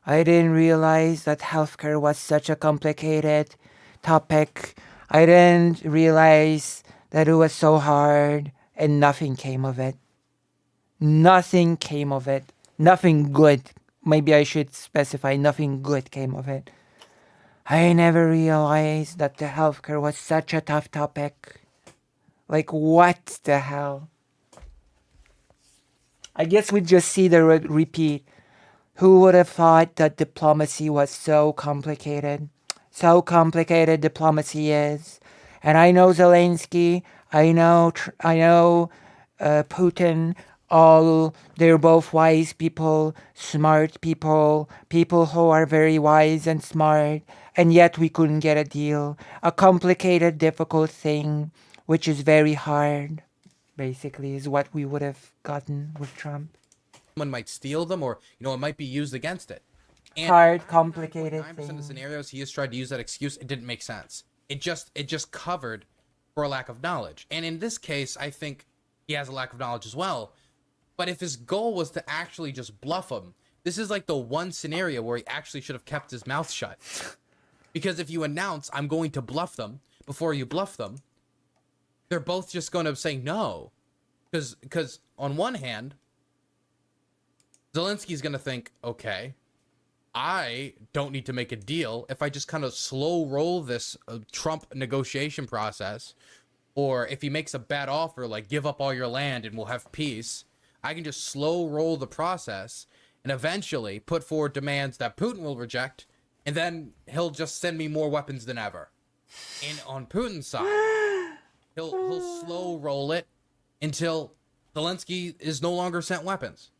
"I didn't realize that healthcare was such a complicated topic. I didn't realize that it was so hard." And nothing came of it. Nothing came of it. Nothing good. Maybe I should specify nothing good came of it. I never realized that the healthcare was such a tough topic. Like, what the hell? I guess we just see the repeat. Who would have thought that diplomacy was so complicated? So complicated diplomacy is. And I know Zelensky, I know Putin, they're both wise people, smart people, people who are very wise and smart, and yet we couldn't get a deal. A complicated, difficult thing, which is very hard, basically, is what we would have gotten with Trump. Someone might steal them, or it might be used against it. And hard, complicated 9% of the scenarios he has tried to use that excuse, it didn't make sense. It just covered for a lack of knowledge. And in this case, I think he has a lack of knowledge as well. But if his goal was to actually just bluff him, this is like the one scenario where he actually should have kept his mouth shut. Because if you announce, "I'm going to bluff them," before you bluff them, they're both just going to say no. Because on one hand, Zelensky's going to think, okay, I don't need to make a deal if I just kind of slow roll this Trump negotiation process. Or if he makes a bad offer, like give up all your land and we'll have peace, I can just slow roll the process and eventually put forward demands that Putin will reject, and then he'll just send me more weapons than ever. And on Putin's side, he'll slow roll it until Zelensky is no longer sent weapons.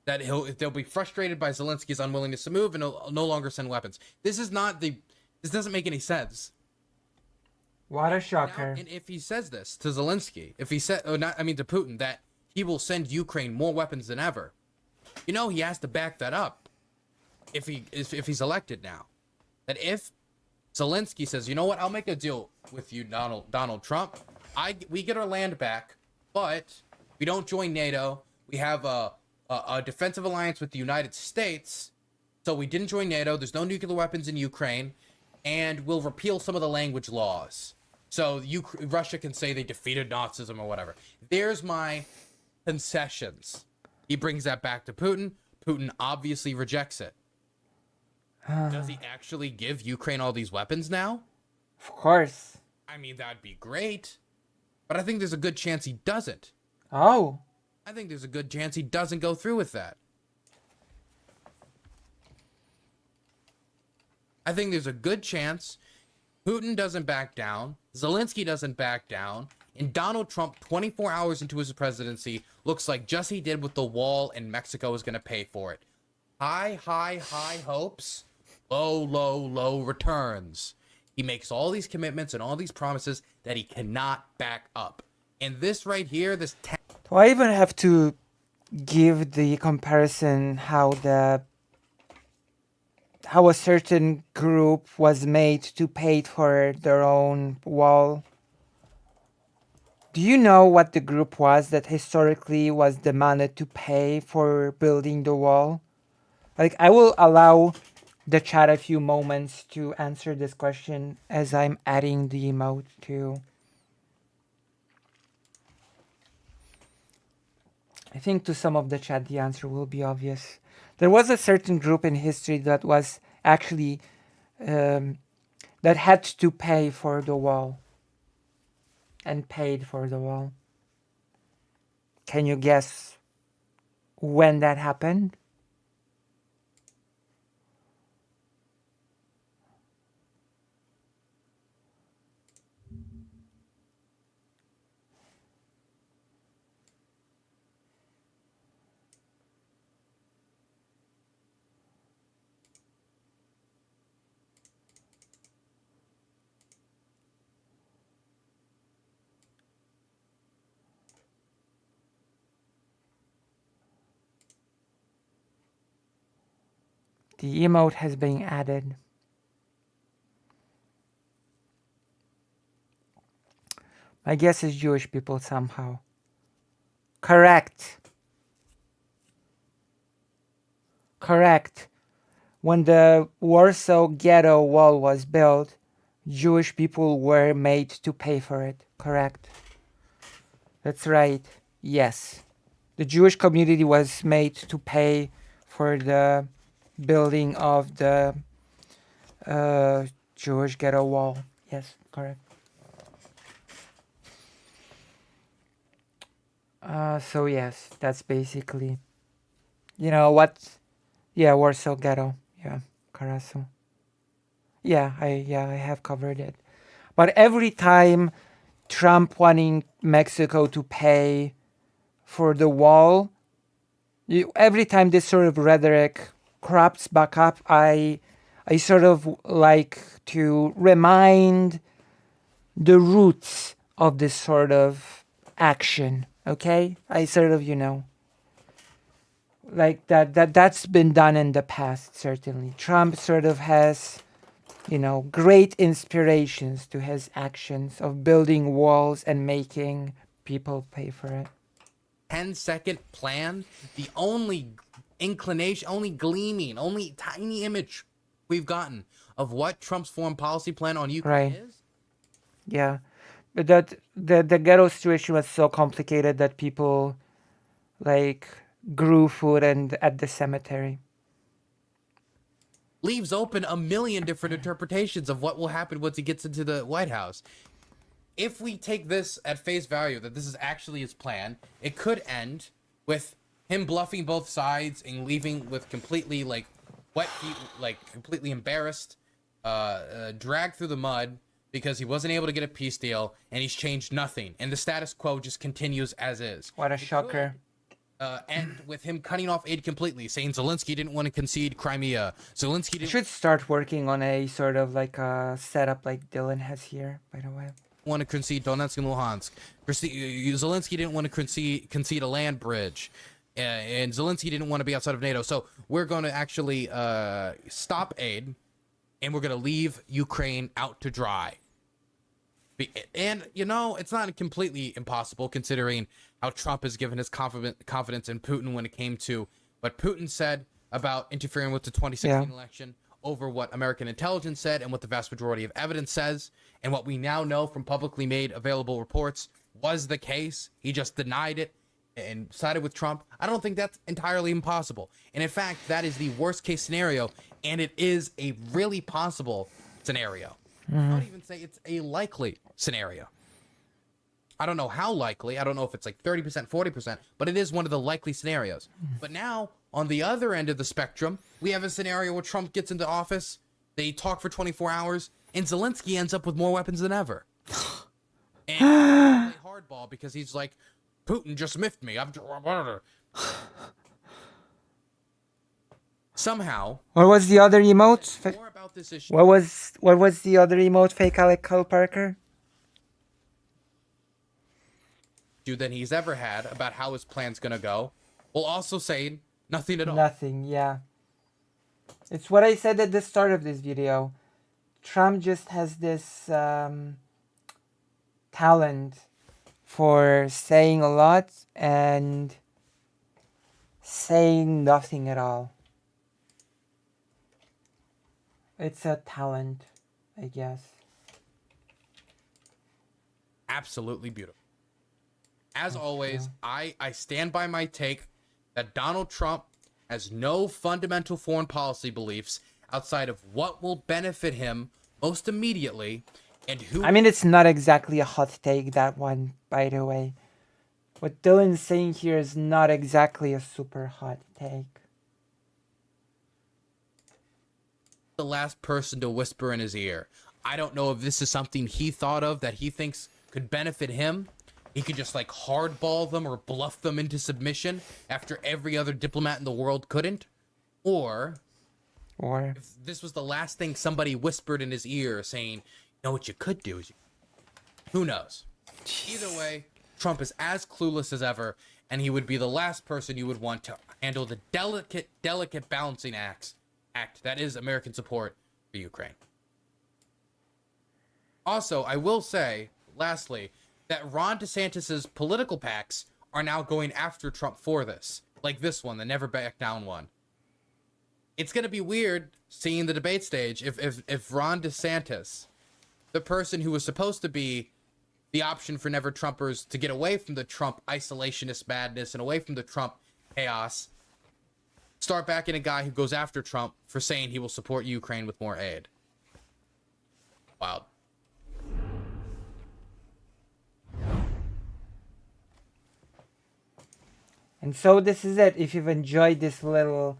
That they'll be frustrated by Zelensky's unwillingness to move and he'll no longer send weapons. This doesn't make any sense. What a shocker. Now, and if he says this to Zelensky, to Putin, that he will send Ukraine more weapons than ever, he has to back that up if he's elected now. That if Zelensky says, "You know what, I'll make a deal with you, Donald Trump. We get our land back, but we don't join NATO. We have a defensive alliance with the United States, so we didn't join NATO. There's no nuclear weapons in Ukraine, and we'll repeal some of the language laws. So Russia can say they defeated Nazism or whatever. There's my concessions." He brings that back to Putin. Putin obviously rejects it. Does he actually give Ukraine all these weapons now? Of course. I mean, that'd be great. But I think there's a good chance he doesn't. Oh. I think there's a good chance he doesn't go through with that. I think there's a good chance Putin doesn't back down, Zelensky doesn't back down, and Donald Trump, 24 hours into his presidency, looks like just he did with the wall and Mexico is going to pay for it. High hopes, low returns. He makes all these commitments and all these promises that he cannot back up. And this right here, this Do I even have to give the comparison how a certain group was made to pay for their own wall? Do you know what the group was that historically was demanded to pay for building the wall? Like, I will allow the chat a few moments to answer this question as I'm adding the emote to. I think to some of the chat the answer will be obvious. There was a certain group in history that was actually that had to pay for the wall and paid for the wall. Can you guess when that happened? The emote has been added. My guess is Jewish people somehow. Correct. Correct. When the Warsaw Ghetto Wall was built, Jewish people were made to pay for it. Correct. That's right. Yes. The Jewish community was made to pay for the building of the Jewish Ghetto Wall. Yes, correct. So yes, that's basically, you know what? Yeah, Warsaw Ghetto. Yeah, Karasu. Yeah, I have covered it. But every time Trump wanting Mexico to pay for the wall, every time this sort of rhetoric crops back up, I sort of like to remind the roots of this sort of action. Okay, I sort of, like that's been done in the past. Certainly, Trump sort of has, great inspirations to his actions of building walls and making people pay for it. 10-second plan, the only inclination, only gleaming, only tiny image we've gotten of what Trump's foreign policy plan on Ukraine is. Yeah, but that the ghetto situation was so complicated that people like grew food and at the cemetery. Leaves open a million different interpretations of what will happen once he gets into the White House. If we take this at face value, that this is actually his plan, it could end with him bluffing both sides and leaving with completely wet feet, completely embarrassed, dragged through the mud because he wasn't able to get a peace deal, and he's changed nothing, and the status quo just continues as is. What a shocker. And with him cutting off aid completely, saying Zelensky didn't want to concede Crimea. Zelensky should start working on a sort of like a setup like Dylan has here, by the way. Want to concede Donetsk and Luhansk. Zelensky didn't want to concede a land bridge, and Zelensky didn't want to be outside of NATO. So we're going to actually stop aid, and we're going to leave Ukraine out to dry. And it's not completely impossible considering how Trump has given his confidence in Putin when it came to what Putin said about interfering with the 2016 election over what American intelligence said and what the vast majority of evidence says, and what we now know from publicly made available reports was the case. He just denied it and sided with Trump. I don't think that's entirely impossible. And in fact, that is the worst case scenario, and it is a really possible scenario. I would even say it's a likely scenario. I don't know how likely. I don't know if it's like 30%, 40%, but it is one of the likely scenarios. But now, on the other end of the spectrum, we have a scenario where Trump gets into office, they talk for 24 hours, and Zelensky ends up with more weapons than ever. And play hardball because he's like, Putin just miffed me. somehow. What was the other emote? More about this issue. What was the other emote, fake Alec Kyle Parker? Than he's ever had about how his plan's gonna go, while also saying nothing at all. Nothing, yeah. It's what I said at the start of this video. Trump just has this talent for saying a lot and saying nothing at all. It's a talent, I guess. Absolutely beautiful. As always, I stand by my take that Donald Trump has no fundamental foreign policy beliefs outside of what will benefit him most immediately and who... I mean, it's not exactly a hot take, that one, by the way. What Dylan's saying here is not exactly a super hot take. The last person to whisper in his ear. I don't know if this is something he thought of that he thinks could benefit him. He could just like hardball them or bluff them into submission after every other diplomat in the world couldn't. Or if this was the last thing somebody whispered in his ear saying, you know what you could do is who knows? Either way, Trump is as clueless as ever, and he would be the last person you would want to handle the delicate balancing act that is American support for Ukraine. Also, I will say, lastly, that Ron DeSantis's political PACs are now going after Trump for this. Like this one, the Never Back Down one. It's going to be weird seeing the debate stage if Ron DeSantis, the person who was supposed to be the option for Never Trumpers to get away from the Trump isolationist madness and away from the Trump chaos, start backing a guy who goes after Trump for saying he will support Ukraine with more aid. Wild. And so this is it. If you've enjoyed this little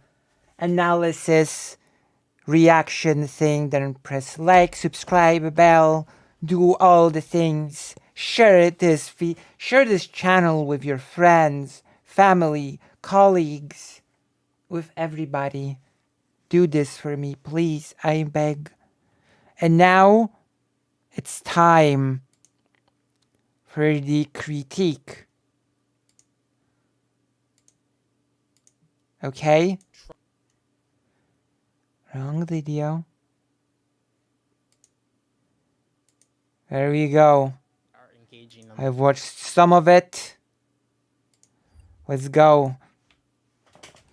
analysis, reaction thing, then press like, subscribe, bell, do all the things. Share this channel with your friends, family, colleagues, with everybody. Do this for me, please, I beg. And now it's time for the critique. Okay? Wrong video. There we go. I've watched some of it. Let's go.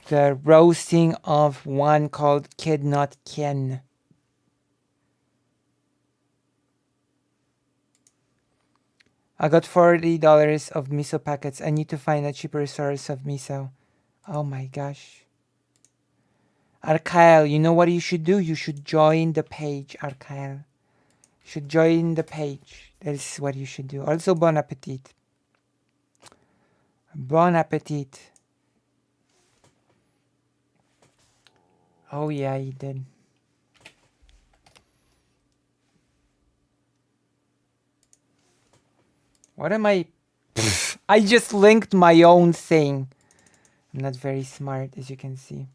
The roasting of one called Kid Not Kin. I got $40 of miso packets. I need to find a cheaper source of miso. Oh my gosh. Arkael, you know what you should do? You should join the page, Arkael. You should join the page. That is what you should do. Also, bon appetit. Bon appetit. Oh yeah, he did. What am I... I just linked my own thing. I'm not very smart, as you can see.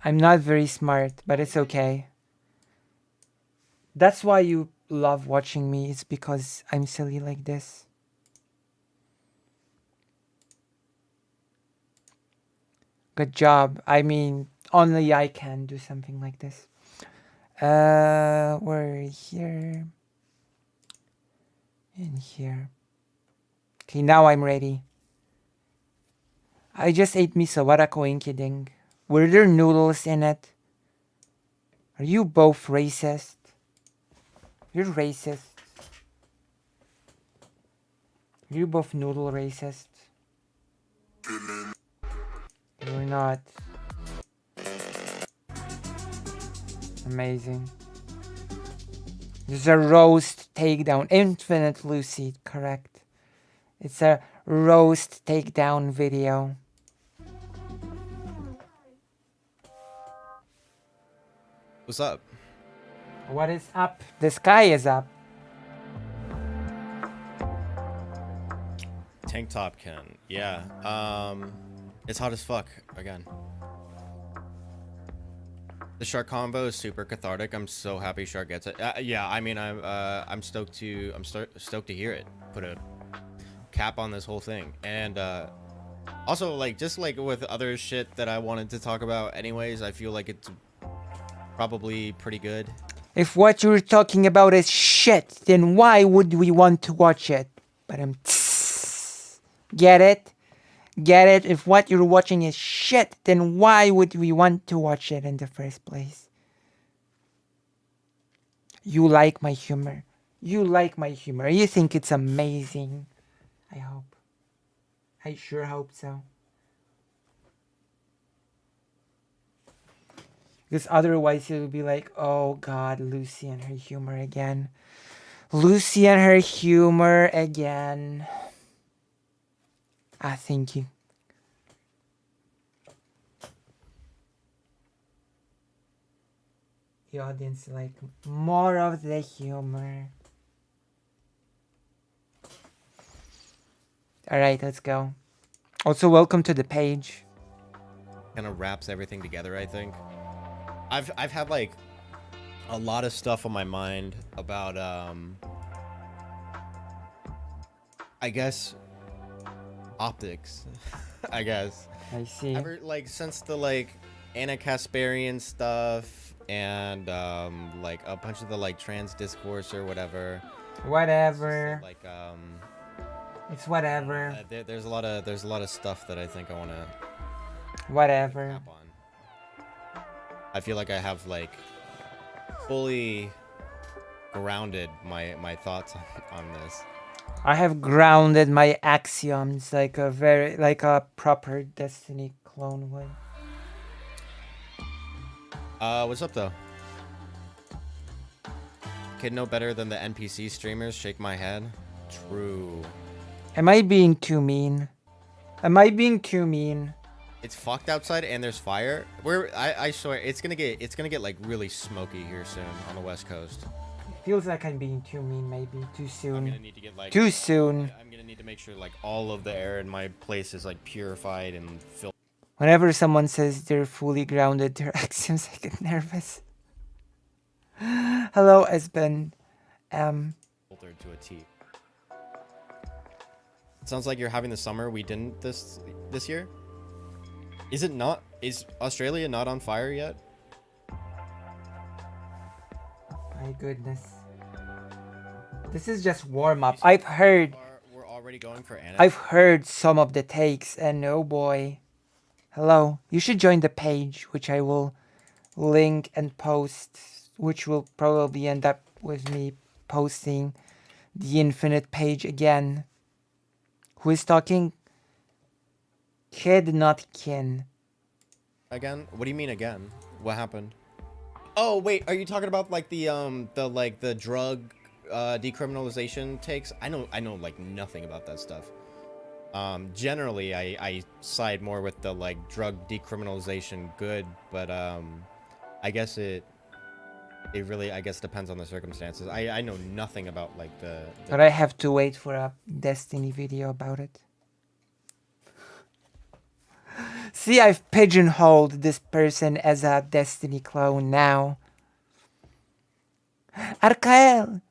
I'm not very smart, but it's okay. That's why you love watching me. It's because I'm silly like this. Good job. I mean, only I can do something like this. We're here. In here. Okay, now I'm ready. I just ate miso. What a coinciding. Were there noodles in it? Are you both racist? You're racist. Are you both noodle racist? You're not. Amazing. This is a roast takedown. Infinite Lucy, correct. It's a roast takedown video. What's up? What is up? The sky is up. Tank top Ken. Yeah. It's hot as fuck again. The Shark combo is super cathartic. I'm so happy Shark gets it. Yeah, I mean, I'm stoked to stoked to hear it. Put a cap on this whole thing. And also, like, just like with other shit that I wanted to talk about anyways, I feel like it's probably pretty good. If what you're talking about is shit, then why would we want to watch it? But get it? Get it? If what you're watching is shit, then why would we want to watch it in the first place? You like my humor. You like my humor. You think it's amazing. I hope. I sure hope so. Because otherwise it would be like, oh God, Lucy and her humor again. Lucy and her humor again. Ah, thank you. The audience like more of the humor. Alright, let's go. Also, welcome to the page. Kind of wraps everything together, I think. I've had like a lot of stuff on my mind about I guess optics. I guess. I see. Ever like since the like Anna Kasparian stuff and like a bunch of the like trans discourse or whatever. Whatever. Like it's whatever. There's a lot of stuff that I think I want to whatever tap on. I feel like I have like fully grounded my thoughts on this. I have grounded my axioms like a proper Destiny clone would. What's up though? Kid know better than the NPC streamers. Shake my head. True. Am I being too mean? Am I being too mean? It's fucked outside and there's fire. I swear it's gonna get like really smoky here soon on the West Coast. It feels like I'm being too mean, maybe too soon. I'm gonna need to get like too soon. I'm gonna need to make sure like all of the air in my place is like purified and filtered. Whenever someone says they're fully grounded, their axioms, I get nervous. Hello, Esben. Filtered to a T. It sounds like you're having the summer we didn't this year. Is it not? Is Australia not on fire yet? My goodness. This is just warm up. I've heard. We're already going for Anna. I've heard some of the takes, and oh boy. Hello. You should join the page, which I will link and post, which will probably end up with me posting the infinite page again. Who is talking? Kid, not kin. Again? What do you mean again? What happened? Oh wait, are you talking about like the drug decriminalization takes? I know like nothing about that stuff. Generally I side more with the like drug decriminalization good, but I guess it really depends on the circumstances. I know nothing about like the But I have to wait for a Destiny video about it. See, I've pigeonholed this person as a Destiny clone now. Arkael!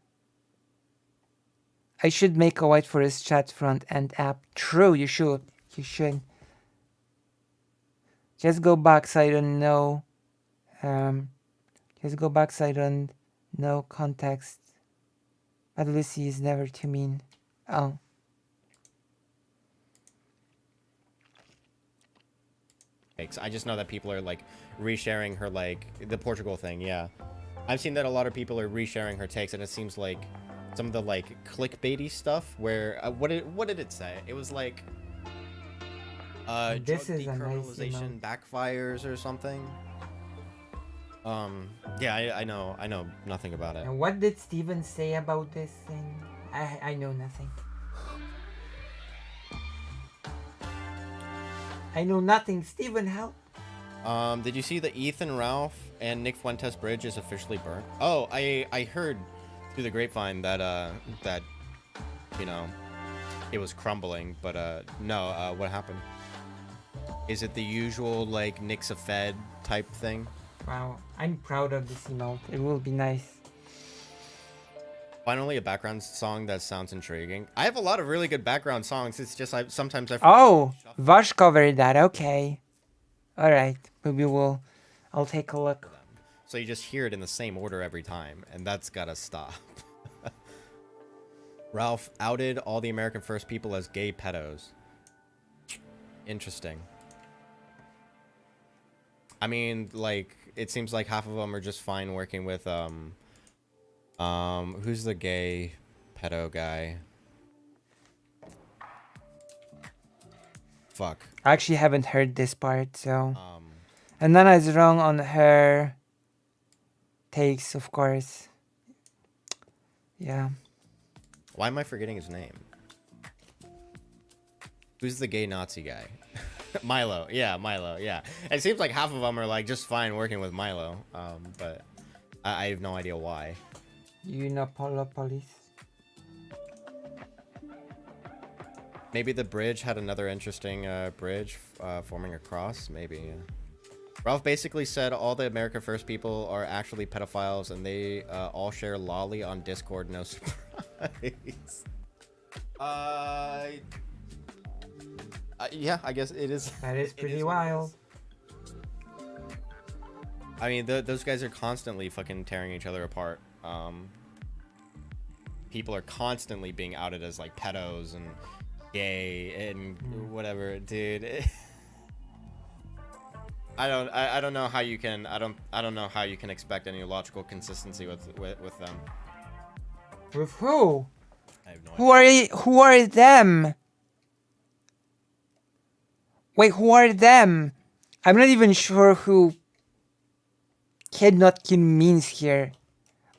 I should make a white forest chat front end app. True, you should. You should. Just go back so I don't know. Just go back so I don't know context. But Lucy is never too mean. Oh. I just know that people are like resharing her like the Portugal thing. Yeah, I've seen that a lot of people are resharing her takes, and it seems like some of the like clickbaity stuff. Where what did it say? It was like this drug is decriminalization backfires or something. Yeah, I know nothing about it. And what did Steven say about this thing? I know nothing. I know nothing. Steven, help. Did you see the Ethan Ralph and Nick Fuentes bridge is officially burnt? Oh, I heard through the grapevine that that you know it was crumbling, but no, what happened? Is it the usual like Nick's a Fed type thing? Wow, I'm proud of this emote. It will be nice. Finally, a background song that sounds intriguing. I have a lot of really good background songs. It's just sometimes I. Oh, Vash covered that. Okay. All right. Maybe I'll take a look. So you just hear it in the same order every time, and that's gotta stop. Ralph outed all the American First people as gay pedos. Interesting. I mean, like, it seems like half of them are just fine working with, who's the gay pedo guy? Fuck. I actually haven't heard this part, so. And Nana is wrong on her takes, of course. Yeah. Why am I forgetting his name? Who's the gay Nazi guy? Milo. Yeah, Milo. Yeah. It seems like half of them are like just fine working with Milo. But I have no idea why. Unapolopolis. Maybe the bridge had another interesting bridge forming a cross. Maybe. Yeah. Ralph basically said all the America First people are actually pedophiles and they all share lolly on Discord. No surprise. Yeah, I guess it is. That is pretty wild. I mean, those guys are constantly fucking tearing each other apart. People are constantly being outed as like pedos and gay and whatever, dude. I don't know how you can I don't know how you can expect any logical consistency with them. With who? I have no idea. Who are them? Wait, who are them? I'm not even sure who Kid Not Kin means here.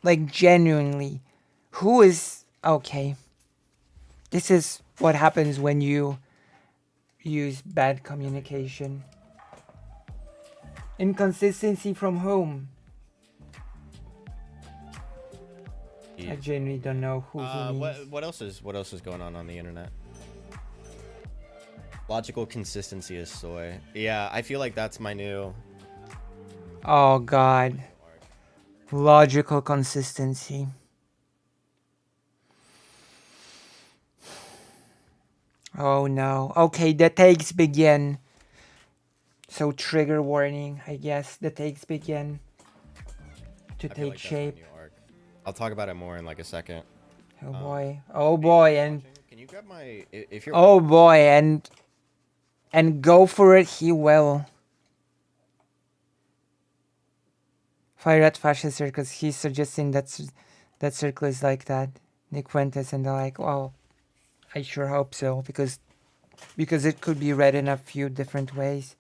Like, genuinely. Who is... Okay. This is what happens when you use bad communication. Inconsistency from whom? Yeah. I genuinely don't know who he means. What else is going on the internet? Logical consistency is soy. Yeah, I feel like that's my new... Oh god. Logical consistency. Oh no. Okay, the takes begin. So trigger warning, I guess. The takes begin to take like shape. I'll talk about it more in like a second. Oh boy. Oh boy, and... Can you grab my... If you're... Oh boy, and go for it, he will. Fire at Fascist Circus, he's suggesting that circle is like that. Nick Fuentes, and they're like, well, I sure hope so, because it could be read in a few different ways.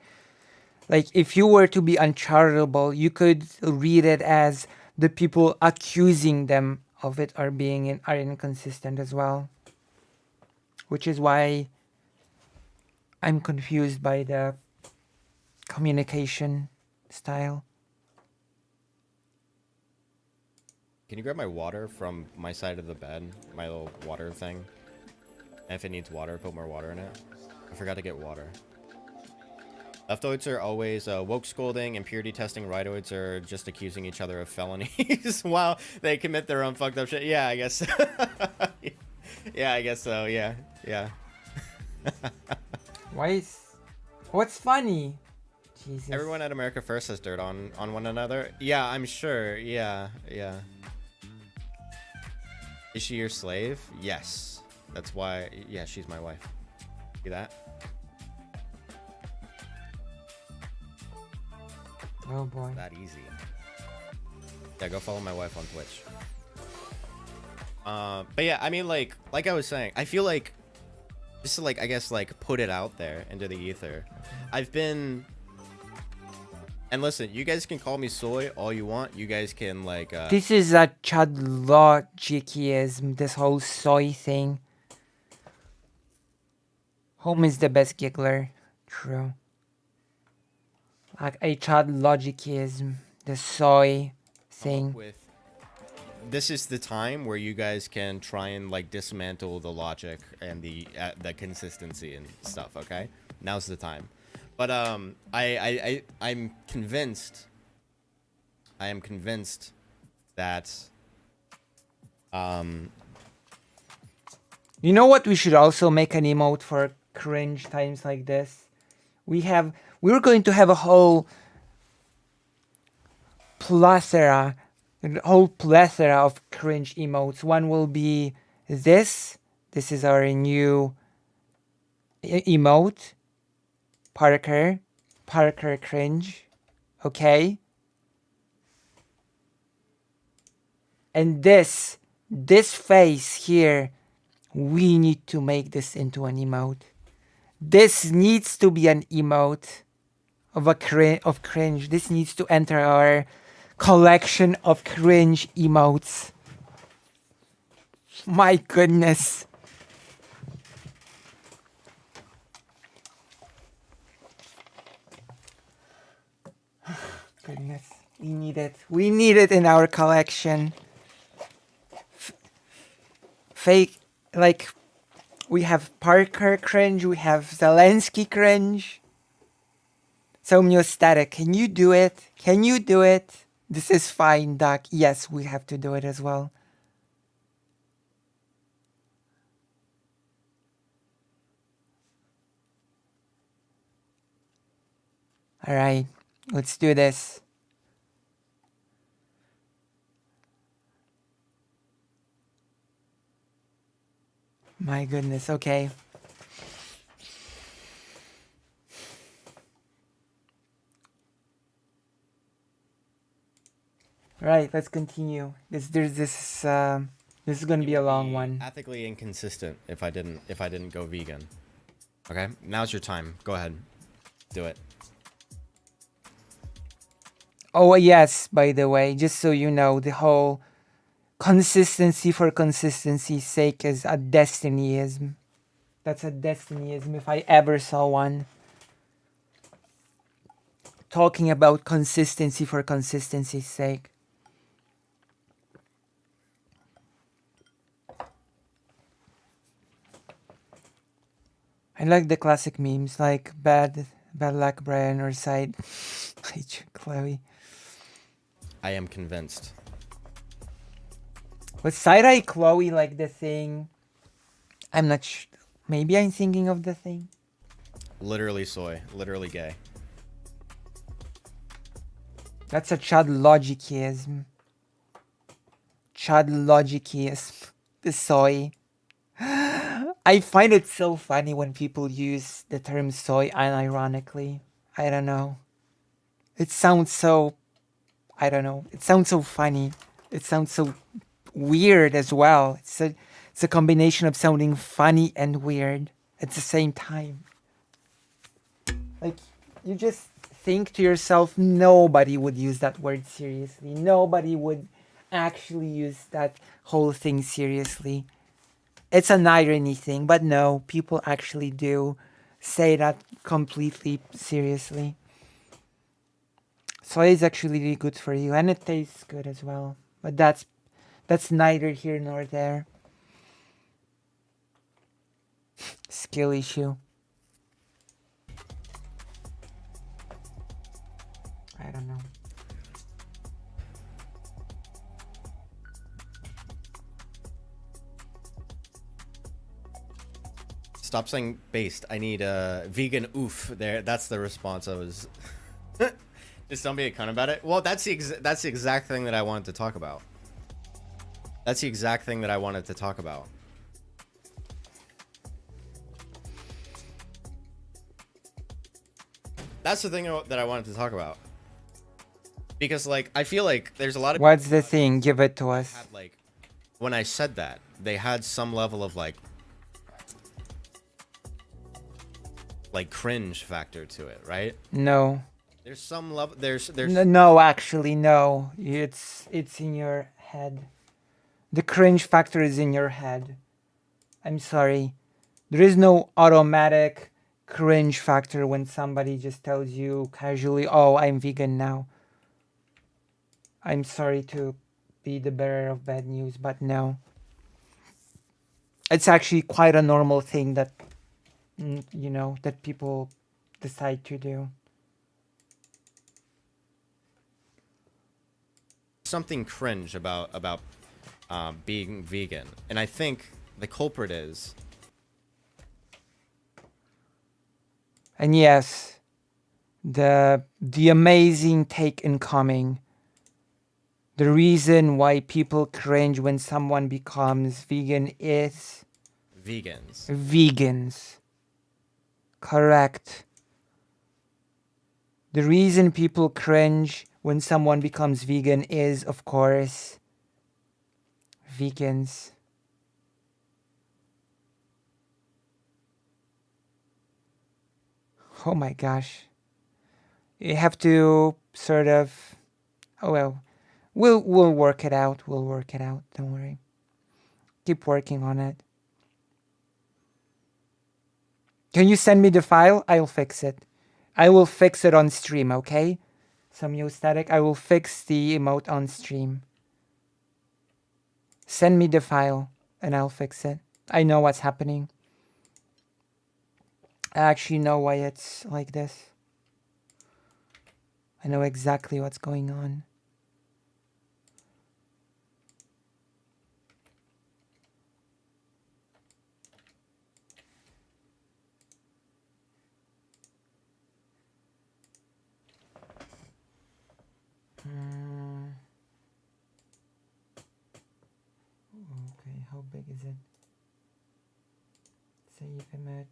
Like, if you were to be uncharitable, you could read it as the people accusing them of it are inconsistent as well. Which is why I'm confused by the communication style. Can you grab my water from my side of the bed? My little water thing? And if it needs water, put more water in it. I forgot to get water. Leftoids are always woke scolding, impurity testing. Rightoids are just accusing each other of felonies while they commit their own fucked up shit. Yeah, I guess. Yeah, I guess so. Yeah, yeah. What's funny? Jesus. Everyone at America First has dirt on one another. Yeah, I'm sure. Yeah, yeah. Is she your slave? Yes. That's why. Yeah, she's my wife. See that? Oh boy. That easy. Yeah, go follow my wife on Twitch. But yeah, I mean, like I was saying, I feel like just to like, I guess, like put it out there into the ether. I've been, and listen, you guys can call me soy all you want. You guys can like. This is a Chad logicism. This whole soy thing. Home is the best giggler. True. Like a Chad logicism. The soy thing. This is the time where you guys can try and like dismantle the logic and the consistency and stuff. Okay, now's the time. But I'm convinced. I am convinced that You know what? We should also make an emote for cringe times like this. We're going to have a whole plethora of cringe emotes. One will be this. This is our new emote. Parker cringe. Okay. And this face here, we need to make this into an emote. This needs to be an emote of cringe. This needs to enter our collection of cringe emotes. My goodness. Goodness. We need it. We need it in our collection. Fake, like, we have Parker cringe, we have Zelensky cringe. Homeostatic, can you do it? Can you do it? This is fine, Doc. Yes, we have to do it as well. All right, let's do this. My goodness, okay. All right, let's continue. This is gonna be a long one. ethically inconsistent if I didn't go vegan. Okay, now's your time. Go ahead, do it. Oh yes, by the way, just so you know, the whole consistency for consistency's sake is a destinyism. That's a destinyism if I ever saw one. Talking about consistency for consistency's sake. I like the classic memes like bad luck Brian or side Chloe. I am convinced. Was side-eye Chloe like the thing? I'm not sure. Maybe I'm thinking of the thing. Literally soy. Literally gay. That's a Chad logicism. Chad logicism. The soy. I find it so funny when people use the term soy unironically. I don't know. It sounds so... I don't know. It sounds so funny. It sounds so weird as well. It's a combination of sounding funny and weird at the same time. Like, you just think to yourself, nobody would use that word seriously. Nobody would actually use that whole thing seriously. It's an irony thing, but no, people actually do say that completely seriously. Soy is actually really good for you, and it tastes good as well. But that's neither here nor there. Skill issue. I don't know. Stop saying based. I need a vegan oof. There, that's the response I was. Just don't be a cunt about it. Well, that's the exact thing that I wanted to talk about. That's the exact thing that I wanted to talk about. That's the thing that I wanted to talk about. Because, like, I feel like there's a lot of... What's the thing? Give it to us. Had, like, when I said that, they had some level of, like cringe factor to it, right? No. There's some level... There's... No, actually, no. It's in your head. The cringe factor is in your head. I'm sorry. There is no automatic cringe factor when somebody just tells you casually, oh, I'm vegan now. I'm sorry to be the bearer of bad news, but no. It's actually quite a normal thing that, you know, that decide to do. Something cringe about being vegan, and I think the culprit is. And yes, the amazing take incoming. The reason why people cringe when someone becomes vegan is Vegans. Vegans. Correct. The reason people cringe when someone becomes vegan is, of course, vegans. Oh my gosh. You have to sort of, oh well, we'll work it out. We'll work it out. Don't worry. Keep working on it. Can you send me the file? I'll fix it. I will fix it on stream, okay? Static, I will fix the emote on stream. Send me the file and I'll fix it. I know what's happening. I actually know why it's like this. I know exactly what's going on. Okay, how big is it? Save image.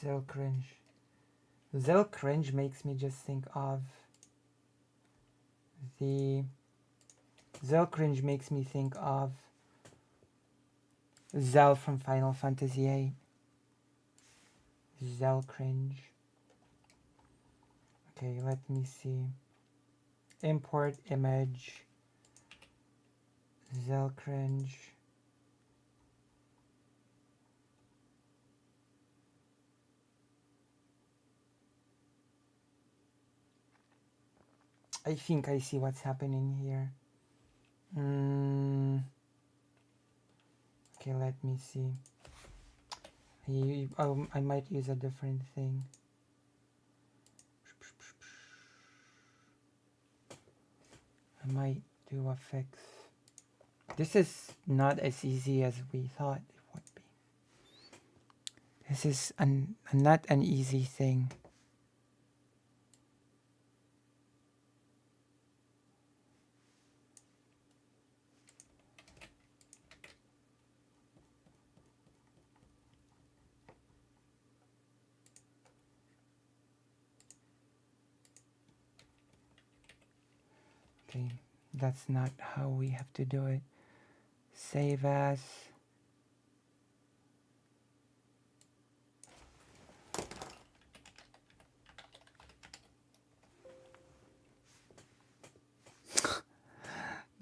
So cringe. Zell cringe makes me just think of the Zell cringe makes me think of Zell from Final Fantasy VIII. Zell cringe. Okay, let me see. Import image. Zell cringe. I think I see what's happening here. Okay, let me see. I might use a different thing. I might do a fix. This is not as easy as we thought it would be. This is not an easy thing. Okay, that's not how we have to do it. Save as.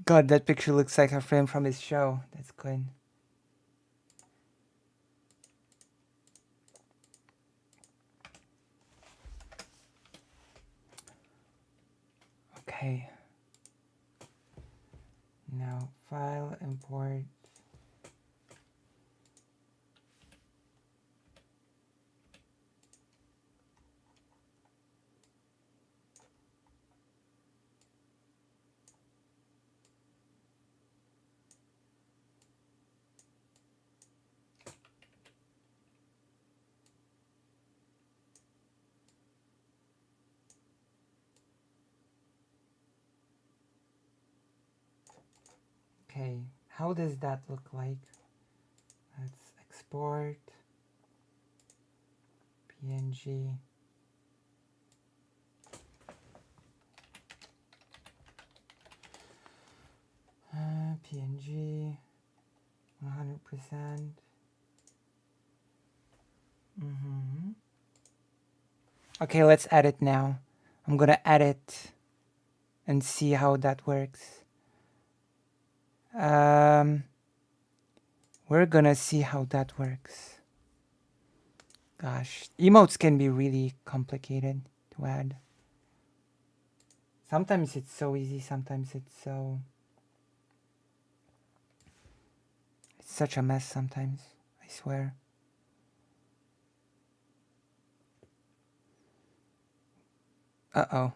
God, that picture looks like a frame from his show. That's good. Okay. Now, file, import. Okay, how does that look like? Let's export PNG. PNG 100%. Okay, let's edit now. I'm gonna edit and see how that works. We're gonna see how that works. Gosh, emotes can be really complicated to add. Sometimes it's so easy, sometimes it's so such a mess sometimes, I swear. Uh-oh.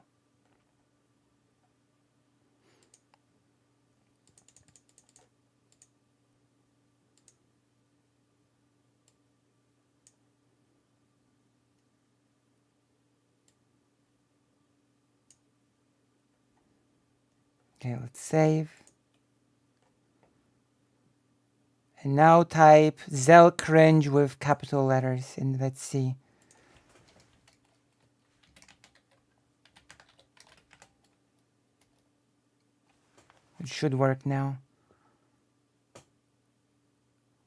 Okay, let's save. And now type Zell cringe with capital letters and let's see. It should work now.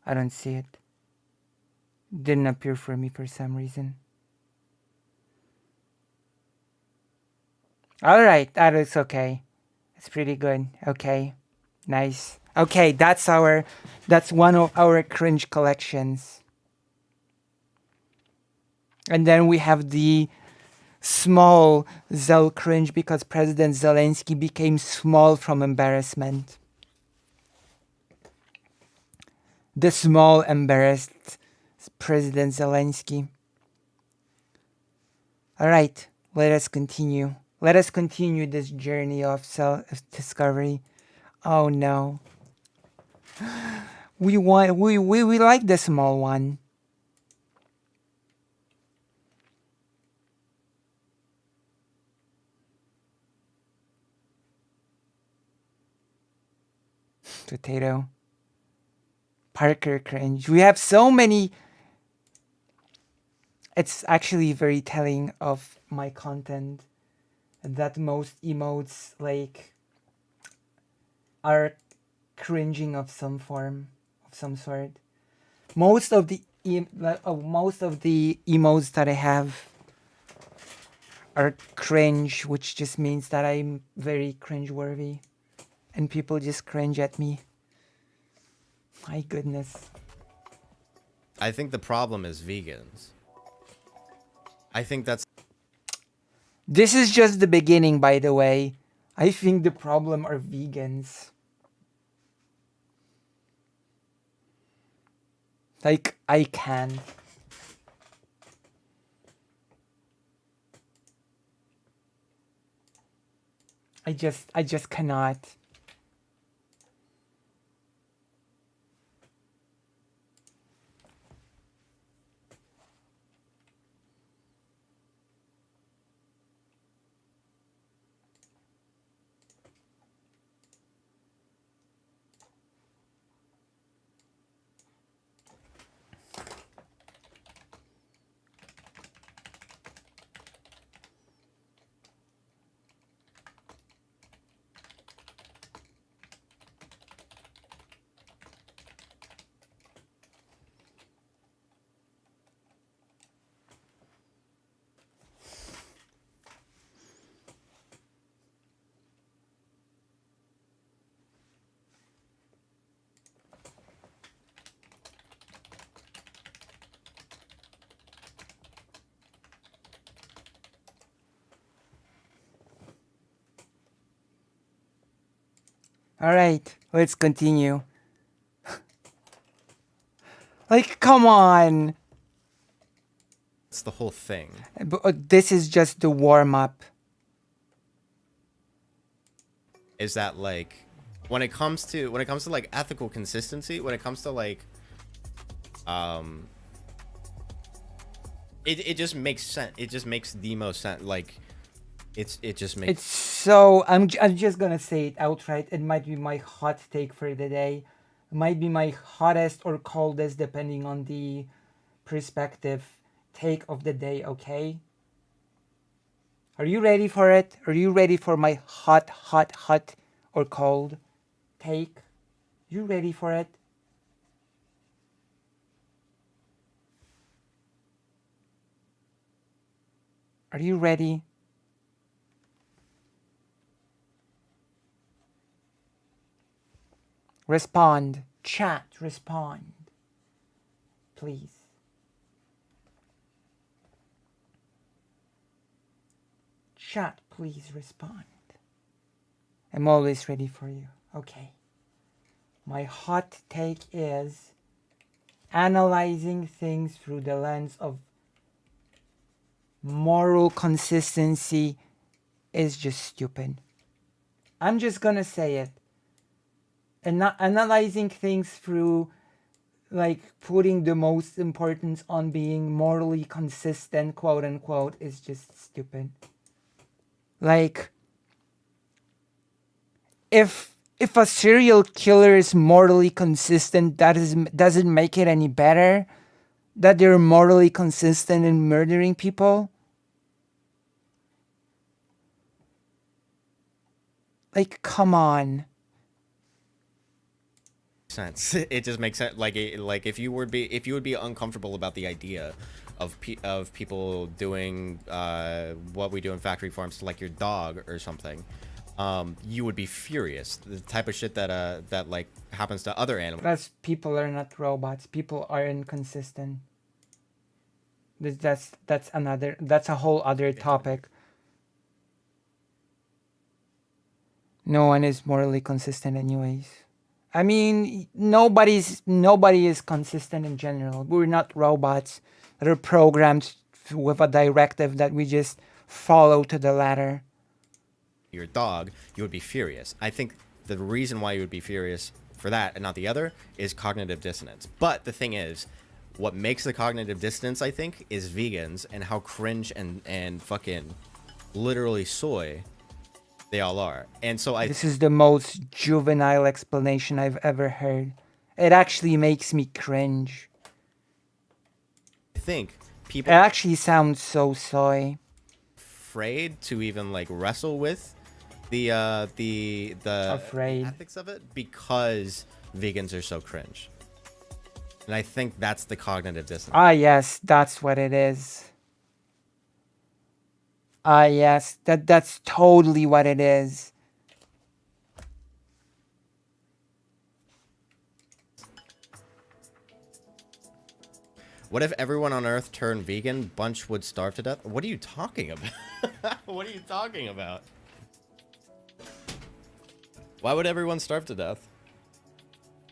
I don't see it. Didn't appear for me for some reason. Alright, that is okay. It's pretty good. Okay. Nice. Okay, that's one of our cringe collections. And then we have the small Zell cringe because President Zelensky became small from embarrassment. The small embarrassed President Zelensky. Alright, let us continue. Let us continue this journey of self-discovery. Oh no. We like the small one. Potato. Parker cringe. We have so many. It's actually very telling of my content that most emotes like are cringing of some form, of some sort. Most of the emotes that I have are cringe, which just means that I'm very cringe-worthy, and people just cringe at me. My goodness. I think the problem is vegans. I think that's... This is just the beginning, by the way. I think the problem are vegans. Like, I can. I just cannot. All right, let's continue. Like, come on. That's the whole thing. But this is just the warm-up. Is that like when it comes to like ethical consistency, when it comes to like it just makes sense. It just makes the most sense. Like it just makes... It's so I'm just gonna say it outright. It might be my hot take for the day. It might be my hottest or coldest depending on the perspective take of the day, okay? Are you ready for it? Are you ready for my hot or cold take? You ready for it? Are you ready? Respond. Chat. Respond. Please. Chat, please respond. I'm always ready for you. Okay. My hot take is analyzing things through the lens of moral consistency is just stupid. I'm just gonna say it. And not analyzing things through like putting the most importance on being morally consistent, quote unquote, is just stupid. Like if a serial killer is morally consistent, doesn't make it any better that they're morally consistent in murdering people. Like, come on. Sense. It just makes sense. Like if you would be uncomfortable about the idea of people doing what we do in factory farms to like your dog or something, you would be furious. The type of shit that like happens to other animals. Plus, people are not robots. People are inconsistent. That's a whole other topic. No one is morally consistent anyways. I mean, nobody is consistent in general. We're not robots that are programmed with a directive that we just follow to the letter. Your dog, you would be furious. I think the reason why you would be furious for that and not the other is cognitive dissonance. But the thing is, what makes the cognitive dissonance, I think, is vegans and how cringe and fucking literally soy they all are. And so This is the most juvenile explanation I've ever heard. It actually makes me cringe. I think people It actually sounds so soy. Afraid to even like wrestle with the ethics of it because vegans are so cringe. And I think that's the cognitive dissonance. Ah, yes, that's what it is. Ah, yes, that's totally what it is. What if everyone on Earth turned vegan? Bunch would starve to death. What are you talking about? What are you talking about? Why would everyone starve to death?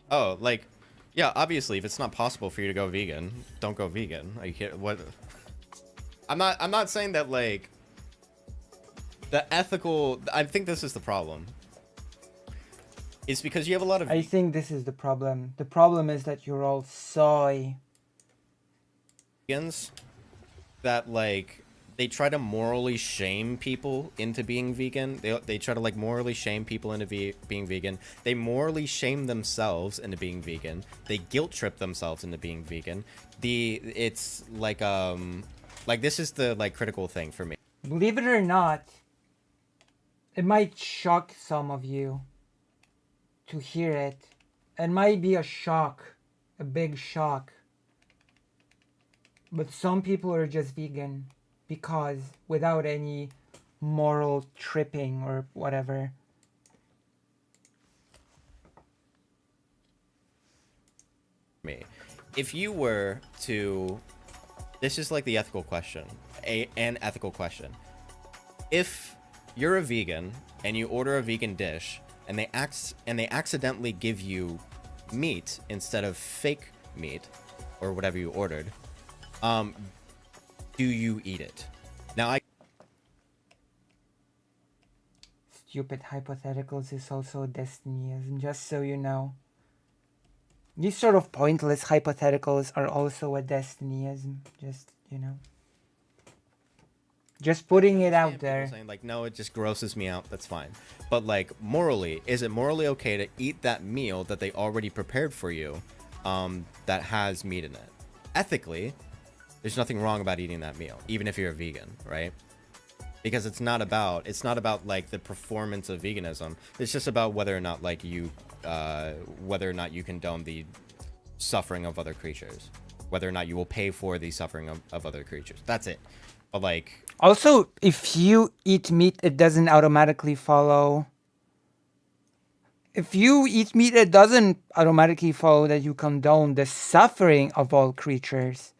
Oh, like, yeah, obviously, if it's not possible for you to go vegan, don't go vegan. Are you kidding? What? I'm not saying that, like, the ethical... I think this is the problem. It's because you have a lot of... I think this is the problem. The problem is that you're all soy. Vegans that, like, they try to morally shame people into being vegan. They try to, like, morally shame people into being vegan. They morally shame themselves into being vegan. They guilt trip themselves into being vegan. It's like this is the, like, critical thing for me. Believe it or not, it might shock some of you to hear it. It might be a shock, a big shock. But some people are just vegan because without any moral tripping or whatever. Me, if you were to, this is like the ethical question, an ethical question. If you're a vegan and you order a vegan dish and they accidentally give you meat instead of fake meat or whatever you ordered, do you eat it? Now Stupid hypotheticals is also destinyism, just so you know. These sort of pointless hypotheticals are also a destinyism, just, you know. Just putting it out there. Saying like, no, it just grosses me out. That's fine. But like, morally, is it morally okay to eat that meal that they already prepared for you, that has meat in it? Ethically, there's nothing wrong about eating that meal, even if you're a vegan, right? Because it's not about like the performance of veganism. It's just about whether or not like you, whether or not you condone the suffering of other creatures, whether or not you will pay for the suffering of other creatures. That's it. But like, also, if you eat meat, it doesn't automatically follow. If you eat meat, it doesn't automatically follow that you condone the suffering of all creatures.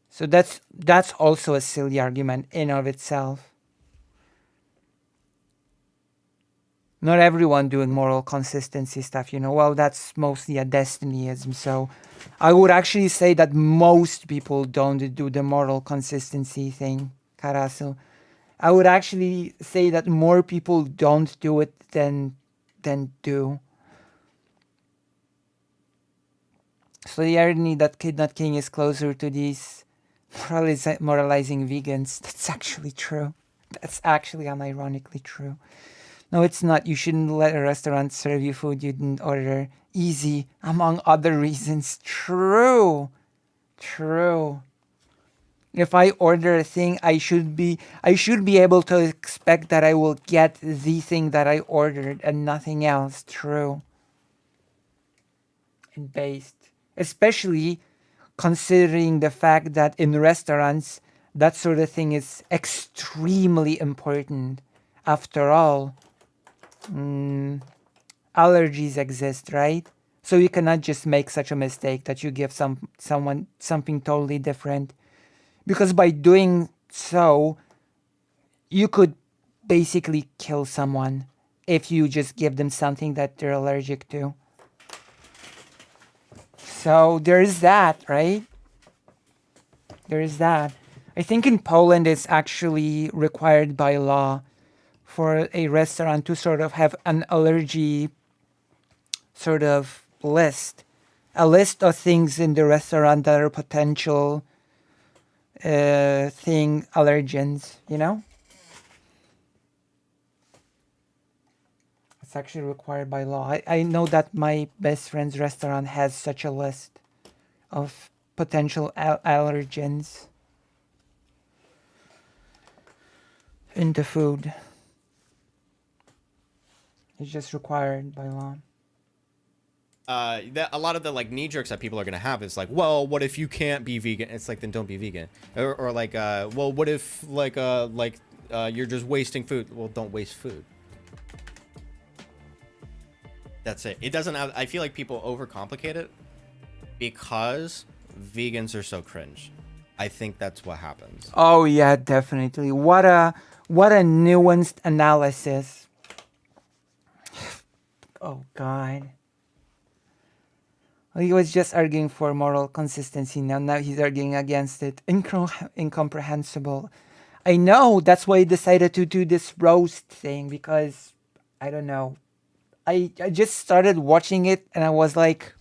So that's also a silly argument in of itself. Not everyone doing moral consistency stuff, Well, that's mostly a destinyism. So I would actually say that most people don't do the moral consistency thing, Karasu. I would actually say that more people don't do it than do. So the irony that Kidnut King is closer to these moralizing vegans, that's actually true. That's actually unironically true. No, it's not. You shouldn't let a restaurant serve you food you didn't order. Easy, among other reasons. True. If I order a thing, I should be able to expect that I will get the thing that I ordered and nothing else. True. And based. Especially considering the fact that in restaurants, that sort of thing is extremely important. After all, allergies exist, right? So you cannot just make such a mistake that you give someone something totally different. Because by doing so, you could basically kill someone if you just give them something that they're allergic to. So there is that, right? There is that. I think in Poland it's actually required by law for a restaurant to sort of have an allergy sort of list. A list of things in the restaurant that are potential allergens, It's actually required by law. I know that my best friend's restaurant has such a list of potential allergens in the food. It's just required by law. A lot of the like knee jerks that people are gonna have is like, well, what if you can't be vegan? It's like, then don't be vegan. Or like, well, what if you're just wasting food? Well, don't waste food. That's it. It doesn't have, I feel like people overcomplicate it because vegans are so cringe. I think that's what happens. Oh yeah, definitely. What a nuanced analysis. Oh God. He was just arguing for moral consistency. Now he's arguing against it. Incomprehensible. I know. That's why he decided to do this roast thing because, I don't know. I just started watching it and I was like,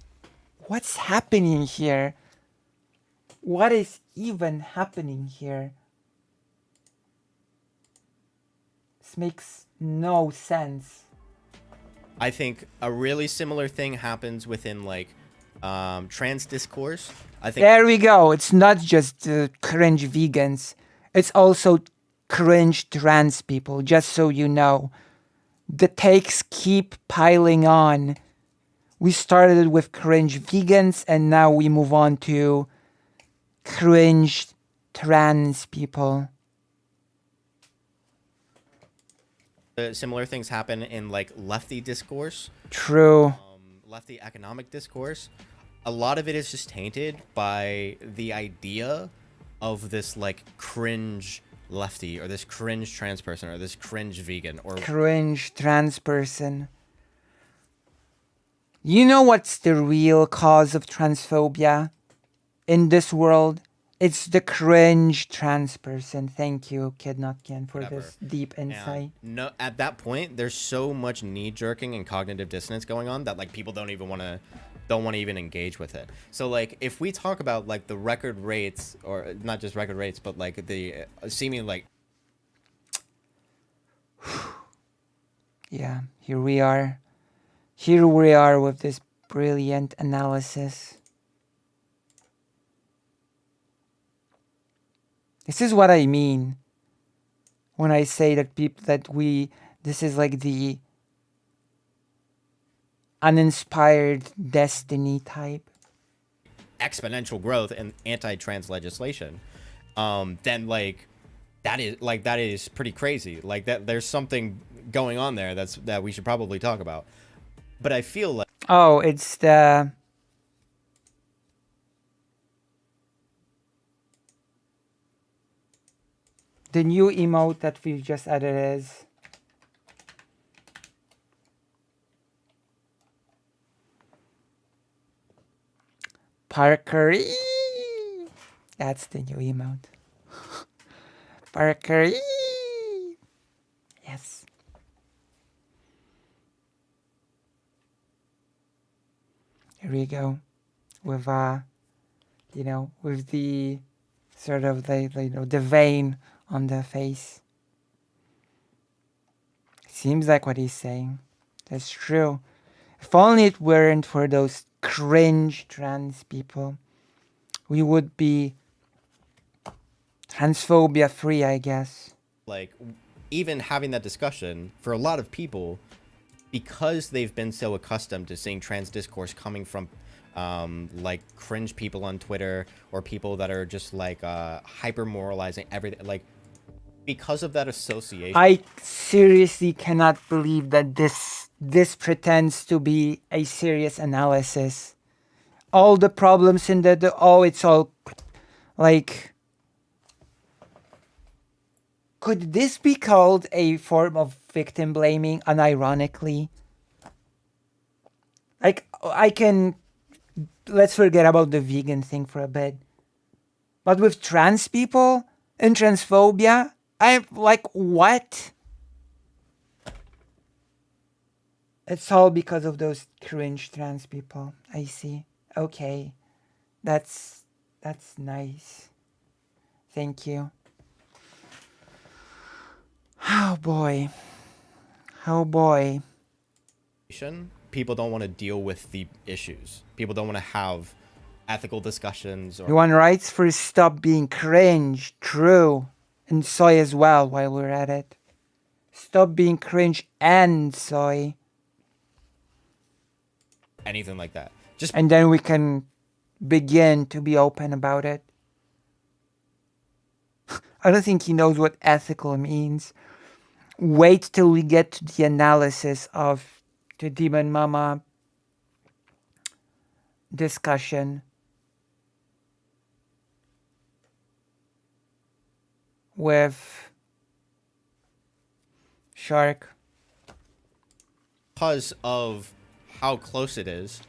what's happening here? What is even happening here? This makes no sense. I think a really similar thing happens within like trans discourse. I think there we go. It's not just cringe vegans. It's also cringe trans people, just so you know. The takes keep piling on. We started with cringe vegans and now we move on to cringe trans people. Similar things happen in like lefty discourse. True. Lefty economic discourse. A lot of it is just tainted by the idea of this like cringe lefty or this cringe trans person or this cringe vegan or cringe trans person. You know what's the real cause of transphobia in this world? It's the cringe trans person. Thank you, Kidnotkin, for this deep insight. No, at that point, there's so much knee jerking and cognitive dissonance going on that like people don't want to even engage with it. So like if we talk about like the record rates, or not just record rates, but like the seeming like yeah, here we are with this brilliant analysis. This is what I mean when I say that this is like the uninspired destiny type. Exponential growth and anti-trans legislation, then like that is pretty crazy. Like that there's something going on there that we should probably talk about. But I feel like it's the new emote that we've just added is Parker. That's the new emote. Parker. Yes. Here we go. With with the sort of the vein on the face. Seems like what he's saying. That's true. If only it weren't for those cringe trans people, we would be transphobia free, I guess. Like, even having that discussion, for a lot of people, because they've been so accustomed to seeing trans discourse coming from like cringe people on Twitter or people that are just like hyper moralizing everything, like because of that association. I seriously cannot believe that this pretends to be a serious analysis. All the problems in it's all like, could this be called a form of victim blaming unironically? Like, let's forget about the vegan thing for a bit. But with trans people and transphobia, I'm like, what? It's all because of those cringe trans people. I see. Okay. That's nice. Thank you. Oh boy. Oh boy. People don't want to deal with the issues. People don't want to have ethical discussions. Human rights for stop being cringe. True. And soy as well while we're at it. Stop being cringe and soy. Anything like that. And then we can begin to be open about it. I don't think he knows what ethical means. Wait till we get to the analysis of the Demon Mama discussion. With Shark. Because of how close it is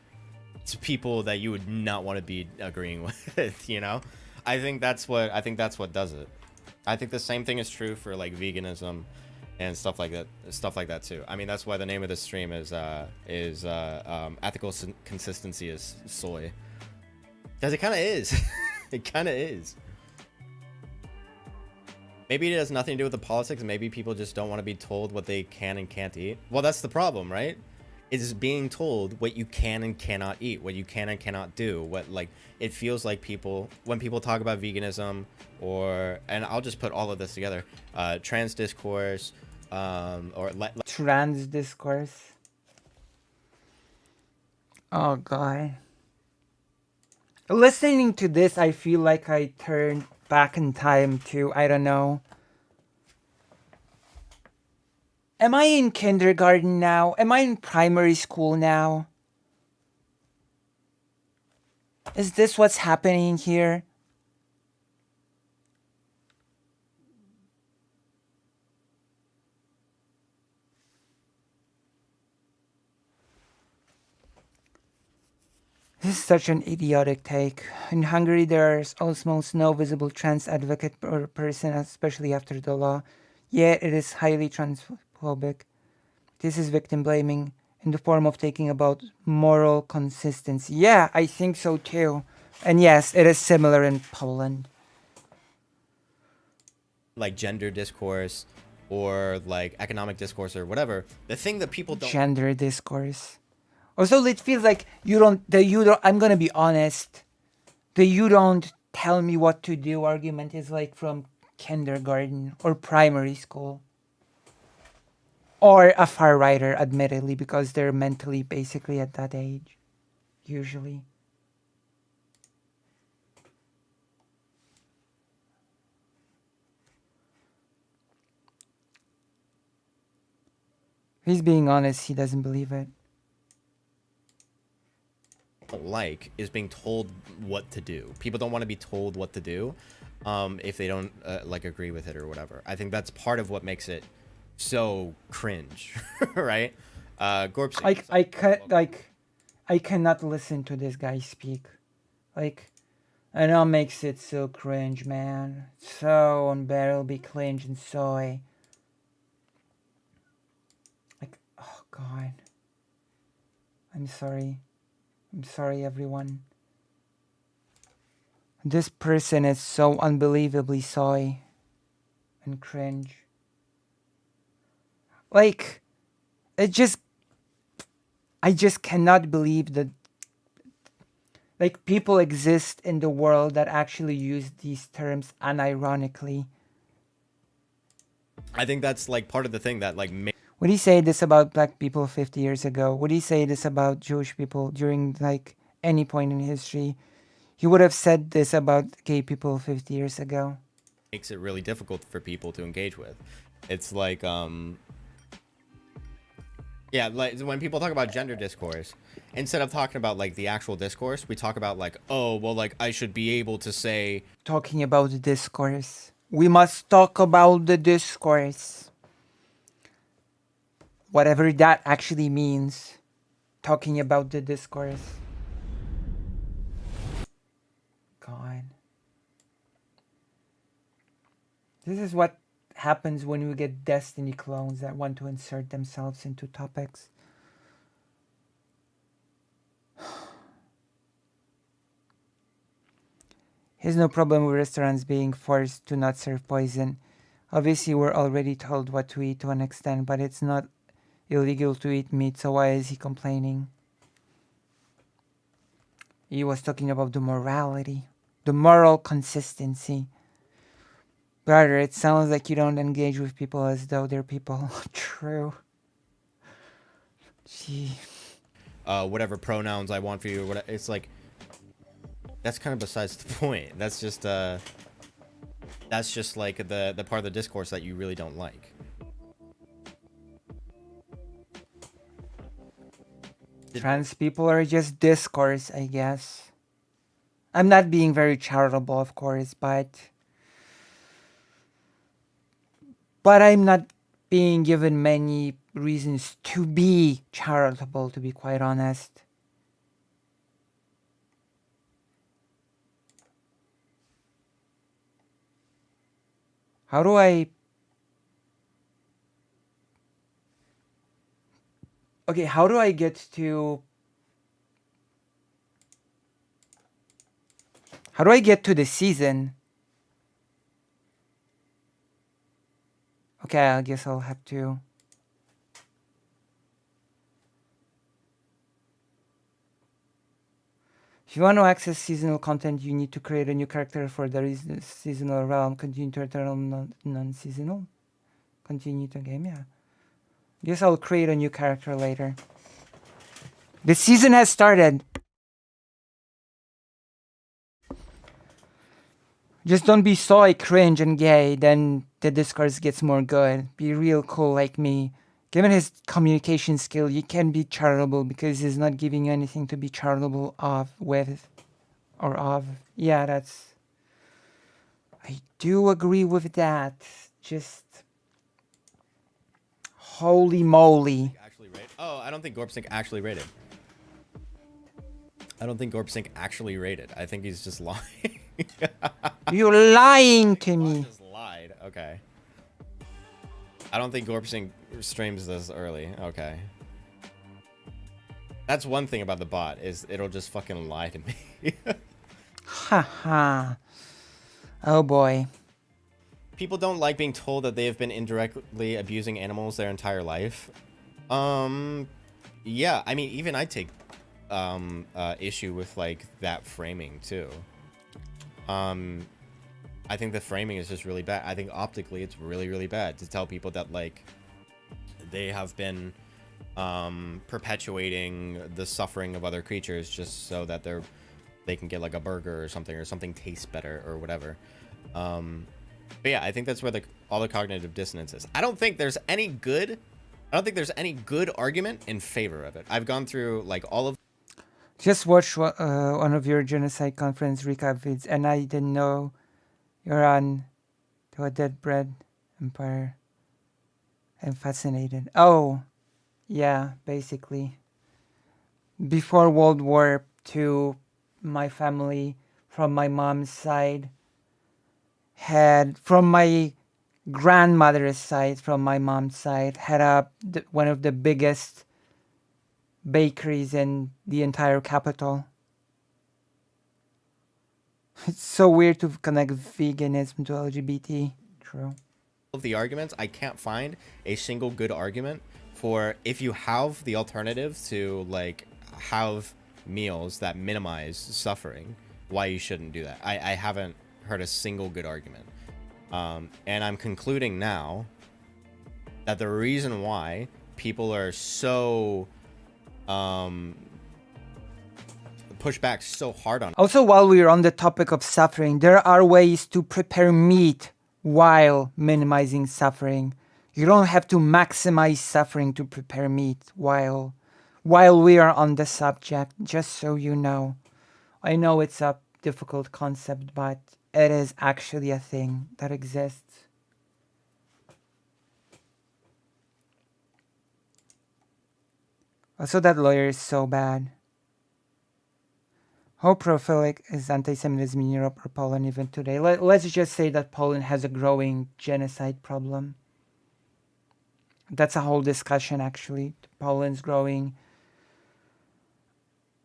to people that you would not want to be agreeing with, you know? I think that's what does it. I think the same thing is true for like veganism and stuff like that too. I mean, that's why the name of this stream is ethical consistency is soy. Because it kind of is. It kind of is. Maybe it has nothing to do with the politics. Maybe people just don't want to be told what they can and can't eat. Well, that's the problem, right? It's being told what you can and cannot eat, what you can and cannot do. What, like, it feels like when people talk about veganism and I'll just put all of this together, trans discourse, trans discourse. Oh god. Listening to this, I feel like I turned back in time to, I don't know. Am I in kindergarten now? Am I in primary school now? Is this what's happening here? This is such an idiotic take. In Hungary, there is almost no visible trans advocate or person, especially after the law. Yet it is highly transphobic. This is victim blaming in the form of taking about moral consistency. Yeah, I think so too. And yes, it is similar in Poland. Like gender discourse or like economic discourse or whatever. The thing that people don't... Gender discourse. Also, it feels like I'm gonna be honest. The you don't tell me what to do argument is like from kindergarten or primary school. Or a far righter, admittedly, because they're mentally basically at that age. Usually. He's being honest, he doesn't believe it. Like is being told what to do. People don't want to be told what to do if they don't like agree with it or whatever. I think that's part of what makes it so cringe, right? I cannot listen to this guy speak. Like, I know it makes it so cringe, man. So unbearably cringe and soy. Like, oh god. I'm sorry. I'm sorry, everyone. This person is so unbelievably soy and cringe. Like, I just cannot believe that, like, people exist in the world that actually use these terms unironically. I think that's like part of the thing that like Would he say this about black people 50 years ago? Would he say this about Jewish people during like any point in history? He would have said this about gay people 50 years ago. makes it really difficult for people to engage with. It's like yeah, like when people talk about gender discourse, instead of talking about like the actual discourse, we talk about like, oh, well, like I should be able to say. Talking about the discourse. We must talk about the discourse. Whatever that actually means. Talking about the discourse. God. This is what happens when we get Destiny clones that want to insert themselves into topics. He has no problem with restaurants being forced to not serve poison. Obviously, we're already told what to eat to an extent, but it's not illegal to eat meat, so why is he complaining? He was talking about the morality, the moral consistency. Brother, it sounds like you don't engage with people as though they're people. True. Gee. Whatever pronouns I want for you, or whatever. It's like, that's kind of besides the point. That's just like the part of the discourse that you really don't like. Trans people are just discourse, I guess. I'm not being very charitable, of course, but I'm not being given many reasons to be charitable, to be quite honest. How do I... Okay, how do I get to... How do I get to the season? Okay, I guess I'll have to... If you want to access seasonal content, you need to create a new character for the seasonal realm. Continue to return non-seasonal. Continue to game, yeah. Guess I'll create a new character later. The season has started. Just don't be soy, cringe, and gay, then the discourse gets more good. Be real cool like me. Given his communication skill, you can be charitable because he's not giving you anything to be charitable of, with, or of. Yeah, that's... I do agree with that. Just... Holy moly. Oh, I don't think Gorpsink actually rated. I don't think Gorpsink actually rated. I think he's just lying. You're lying to me. Just lied. Okay. I don't think Gorpsink streams this early. Okay. That's one thing about the bot, is it'll just fucking lie to me. Haha. Oh boy. People don't like being told that they have been indirectly abusing animals their entire life. Yeah, I mean, even I take issue with like that framing too. I think the framing is just really bad. I think optically it's really, really bad to tell people that like they have been perpetuating the suffering of other creatures just so that they can get like a burger or something tastes better or whatever. But yeah, I think that's where all the cognitive dissonance is. I don't think there's any good argument in favor of it. I've gone through like all of... Just watched one of your genocide conference recap vids, and I didn't know you're on to a dead bread empire. I'm fascinated. Oh, yeah, basically. Before World War II, my family from my mom's side had, from my grandmother's side, from my mom's side, had one of the biggest bakeries in the entire capital. It's so weird to connect veganism to LGBT. True. Of the arguments, I can't find a single good argument for if you have the alternative to like have meals that minimize suffering, why you shouldn't do that. I haven't heard a single good argument. And I'm concluding now that the reason why people are so push back so hard on. Also, while we're on the topic of suffering, there are ways to prepare meat while minimizing suffering. You don't have to maximize suffering to prepare meat while we are on the subject, just so you know. I know it's a difficult concept, but it is actually a thing that exists. Also, that lawyer is so bad. How prolific is anti-Semitism in Europe or Poland even today? Let's just say that Poland has a growing genocide problem. That's a whole discussion, actually. Poland's growing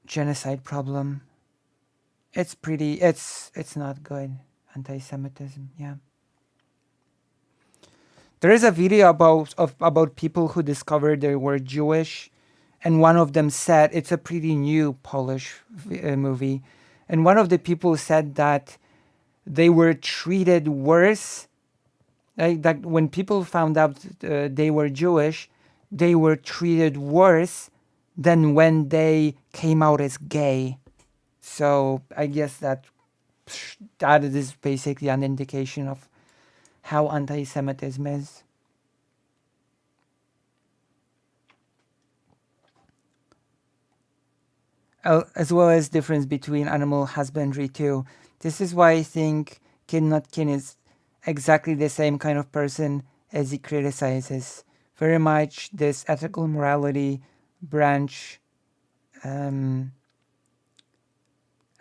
genocide problem. It's not good. Anti-Semitism, yeah. There is a video about people who discovered they were Jewish, and one of them said, it's a pretty new Polish movie, and one of the people said that they were treated worse. That when people found out they were Jewish, they were treated worse than when they came out as gay. So I guess that is basically an indication of how anti-Semitism is. As well as difference between animal husbandry too. This is why I think Kin Not Kin is exactly the same kind of person as he criticizes. Very much this ethical morality branch,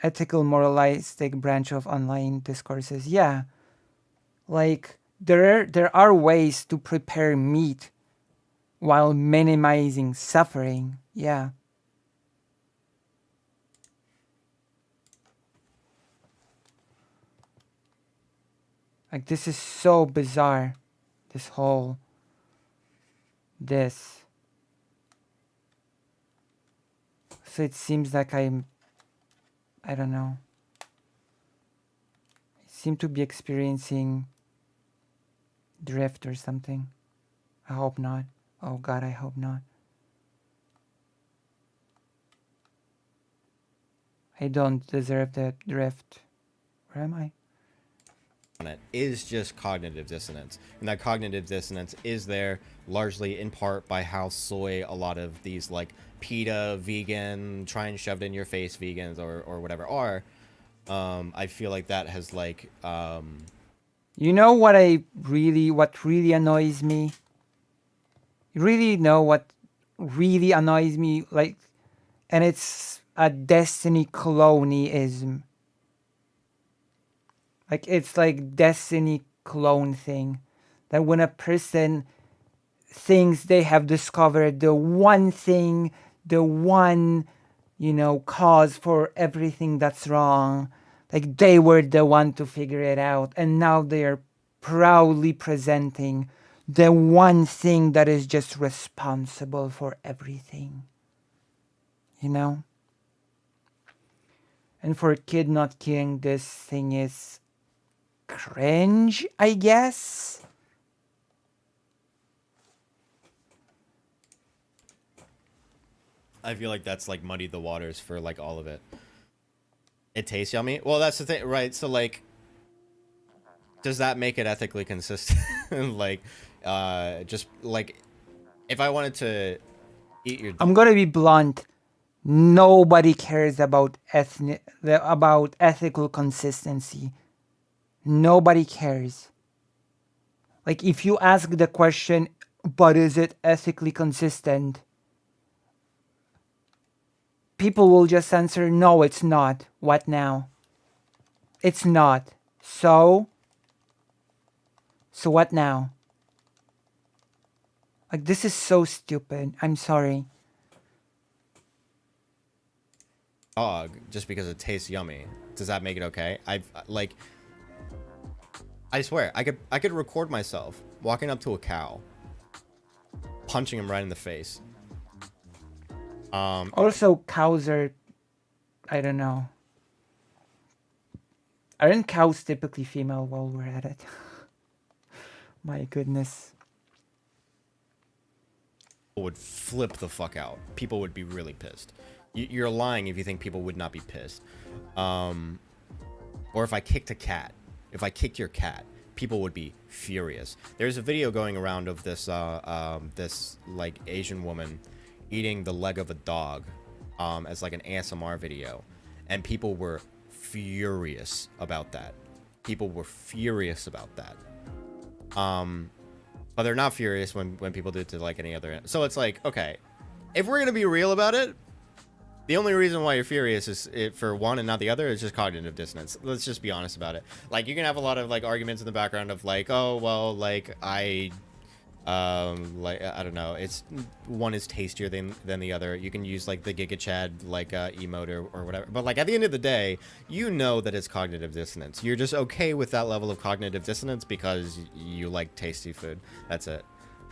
ethical moralistic branch of online discourses. Yeah, like there are ways to prepare meat while minimizing suffering. Yeah. Like, this is so bizarre. So it seems like I don't know. I seem to be experiencing drift or something. I hope not. Oh God, I hope not. I don't deserve that drift. Where am I? On it is just cognitive dissonance, and that cognitive dissonance is there largely in part by how soy a lot of these like PETA vegan, try and shoved in your face vegans or whatever are. I feel like that has like you know what really annoys me? You really know what really annoys me, like, and it's a Destiny cloneism. Like, it's like Destiny clone thing. That when a person thinks they have discovered the one thing, the one, cause for everything that's wrong, like they were the one to figure it out, and now they are proudly presenting the one thing that is just responsible for everything. And for Kid Not King, this thing is cringe, I guess. I feel like that's like muddied the waters for like all of it. It tastes yummy. Well, that's the thing, right? So like, does that make it ethically consistent? Like, just like, if I wanted to eat your, I'm gonna be blunt. Nobody cares about ethical consistency. Nobody cares. Like, if you ask the question, but is it ethically consistent? people will just answer, no, it's not. What now? It's not. So what now? Like, this is so stupid. I'm sorry. Dog just because it tastes yummy. Does that make it okay? I swear, I could record myself walking up to a cow, punching him right in the face. Also, cows are, I don't know. Aren't cows typically female while we're at it? My goodness. Would flip the fuck out. People would be really pissed. You're lying if you think people would not be pissed. Or if I kicked a cat. If I kicked your cat, people would be furious. There's a video going around of this this like Asian woman eating the leg of a dog as like an ASMR video, and people were furious about that. People were furious about that. But they're not furious when people do it to like any other. So it's like, okay, if we're gonna be real about it, the only reason why you're furious is for one and not the other is just cognitive dissonance. Let's just be honest about it. Like, you can have a lot of like arguments in the background of like, oh well, like I don't know, it's one is tastier than the other. You can use like the Giga Chad like emote or whatever, but like at the end of the day, you know that it's cognitive dissonance. You're just okay with that level of cognitive dissonance because you like tasty food. That's it.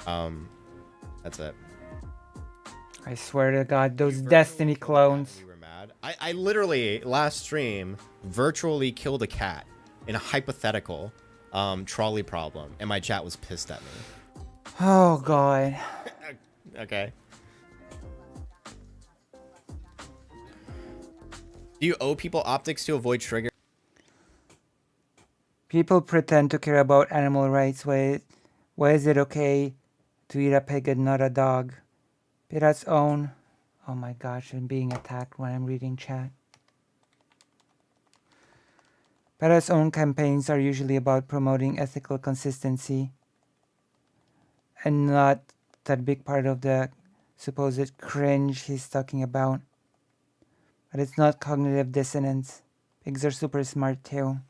That's it. I swear to God, those Destiny clones. You were mad. I literally last stream virtually killed a cat in a hypothetical trolley problem, and my chat was pissed at me. Oh God. Okay. Do you owe people optics to avoid trigger? People pretend to care about animal rights. Why is it okay to eat a pig and not a dog? Pirate's own. Oh my gosh, I'm being attacked when I'm reading chat. Pirate's own campaigns are usually about promoting ethical consistency and not that big part of the supposed cringe he's talking about. But it's not cognitive dissonance. Pigs are super smart too.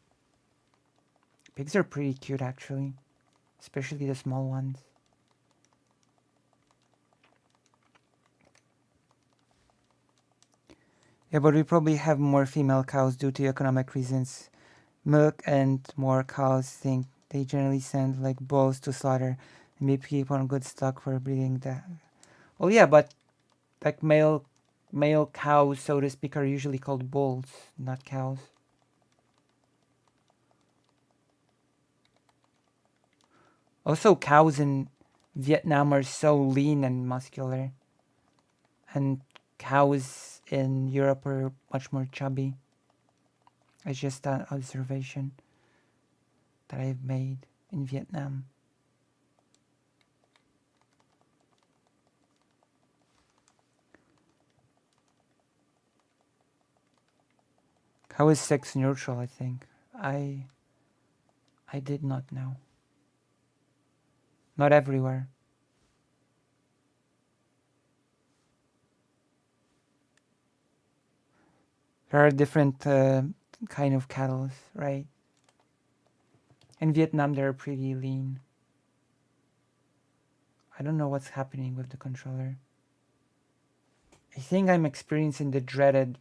Pigs are pretty cute actually, especially the small ones. Yeah, but we probably have more female cows due to economic reasons. Milk and more cows think they generally send like bulls to slaughter and may keep on good stock for breeding that. Well, yeah, but like male cows, so to speak, are usually called bulls, not cows. Also, cows in Vietnam are so lean and muscular, and cows in Europe are much more chubby. It's just an observation that I've made in Vietnam. Cow is sex neutral, I think. I did not know. Not everywhere. There are different kind of cattle, right? In Vietnam, they're pretty lean. I don't know what's happening with the controller. I think I'm experiencing the dreaded,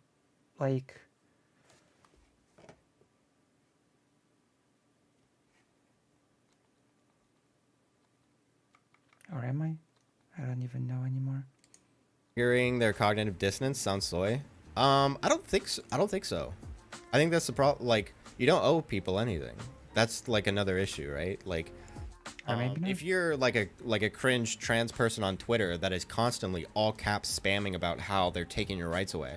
like... Or am I? I don't even know anymore. Hearing their cognitive dissonance sounds soy. I don't think so. I think that's the problem. Like, you don't owe people anything. That's like another issue, right? Like, if you're like a cringe trans person on Twitter that is constantly all caps spamming about how they're taking your rights away,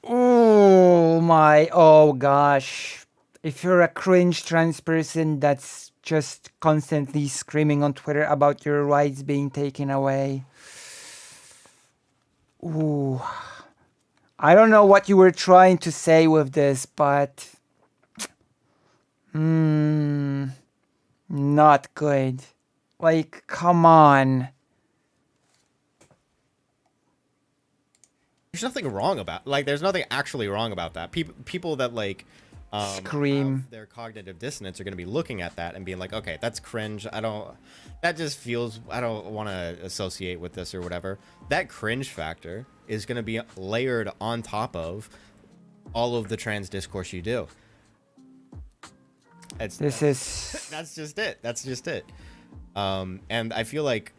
oh gosh. If you're a cringe trans person that's just constantly screaming on Twitter about your rights being taken away. Ooh. I don't know what you were trying to say with this, but not good. Like, come on. nothing wrong about there's nothing actually wrong about that. People that like Scream. have their cognitive dissonance are going to be looking at that and being like, okay, that's cringe. That just feels, I don't want to associate with this or whatever. That cringe factor is going to be layered on top of all of the trans discourse you do. That's just it. That's just it. And I feel like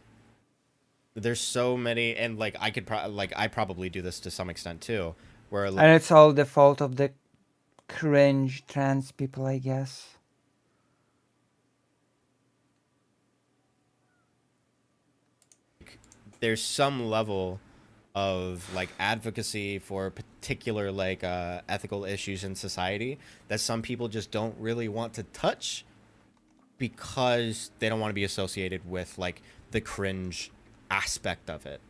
there's so many, and like I could I probably do this to some extent too, where like, and it's all the fault of the cringe trans people, I guess. there's some level of like advocacy for particular like ethical issues in society that some people just don't really want to touch because they don't want to be associated with like the cringe aspect of it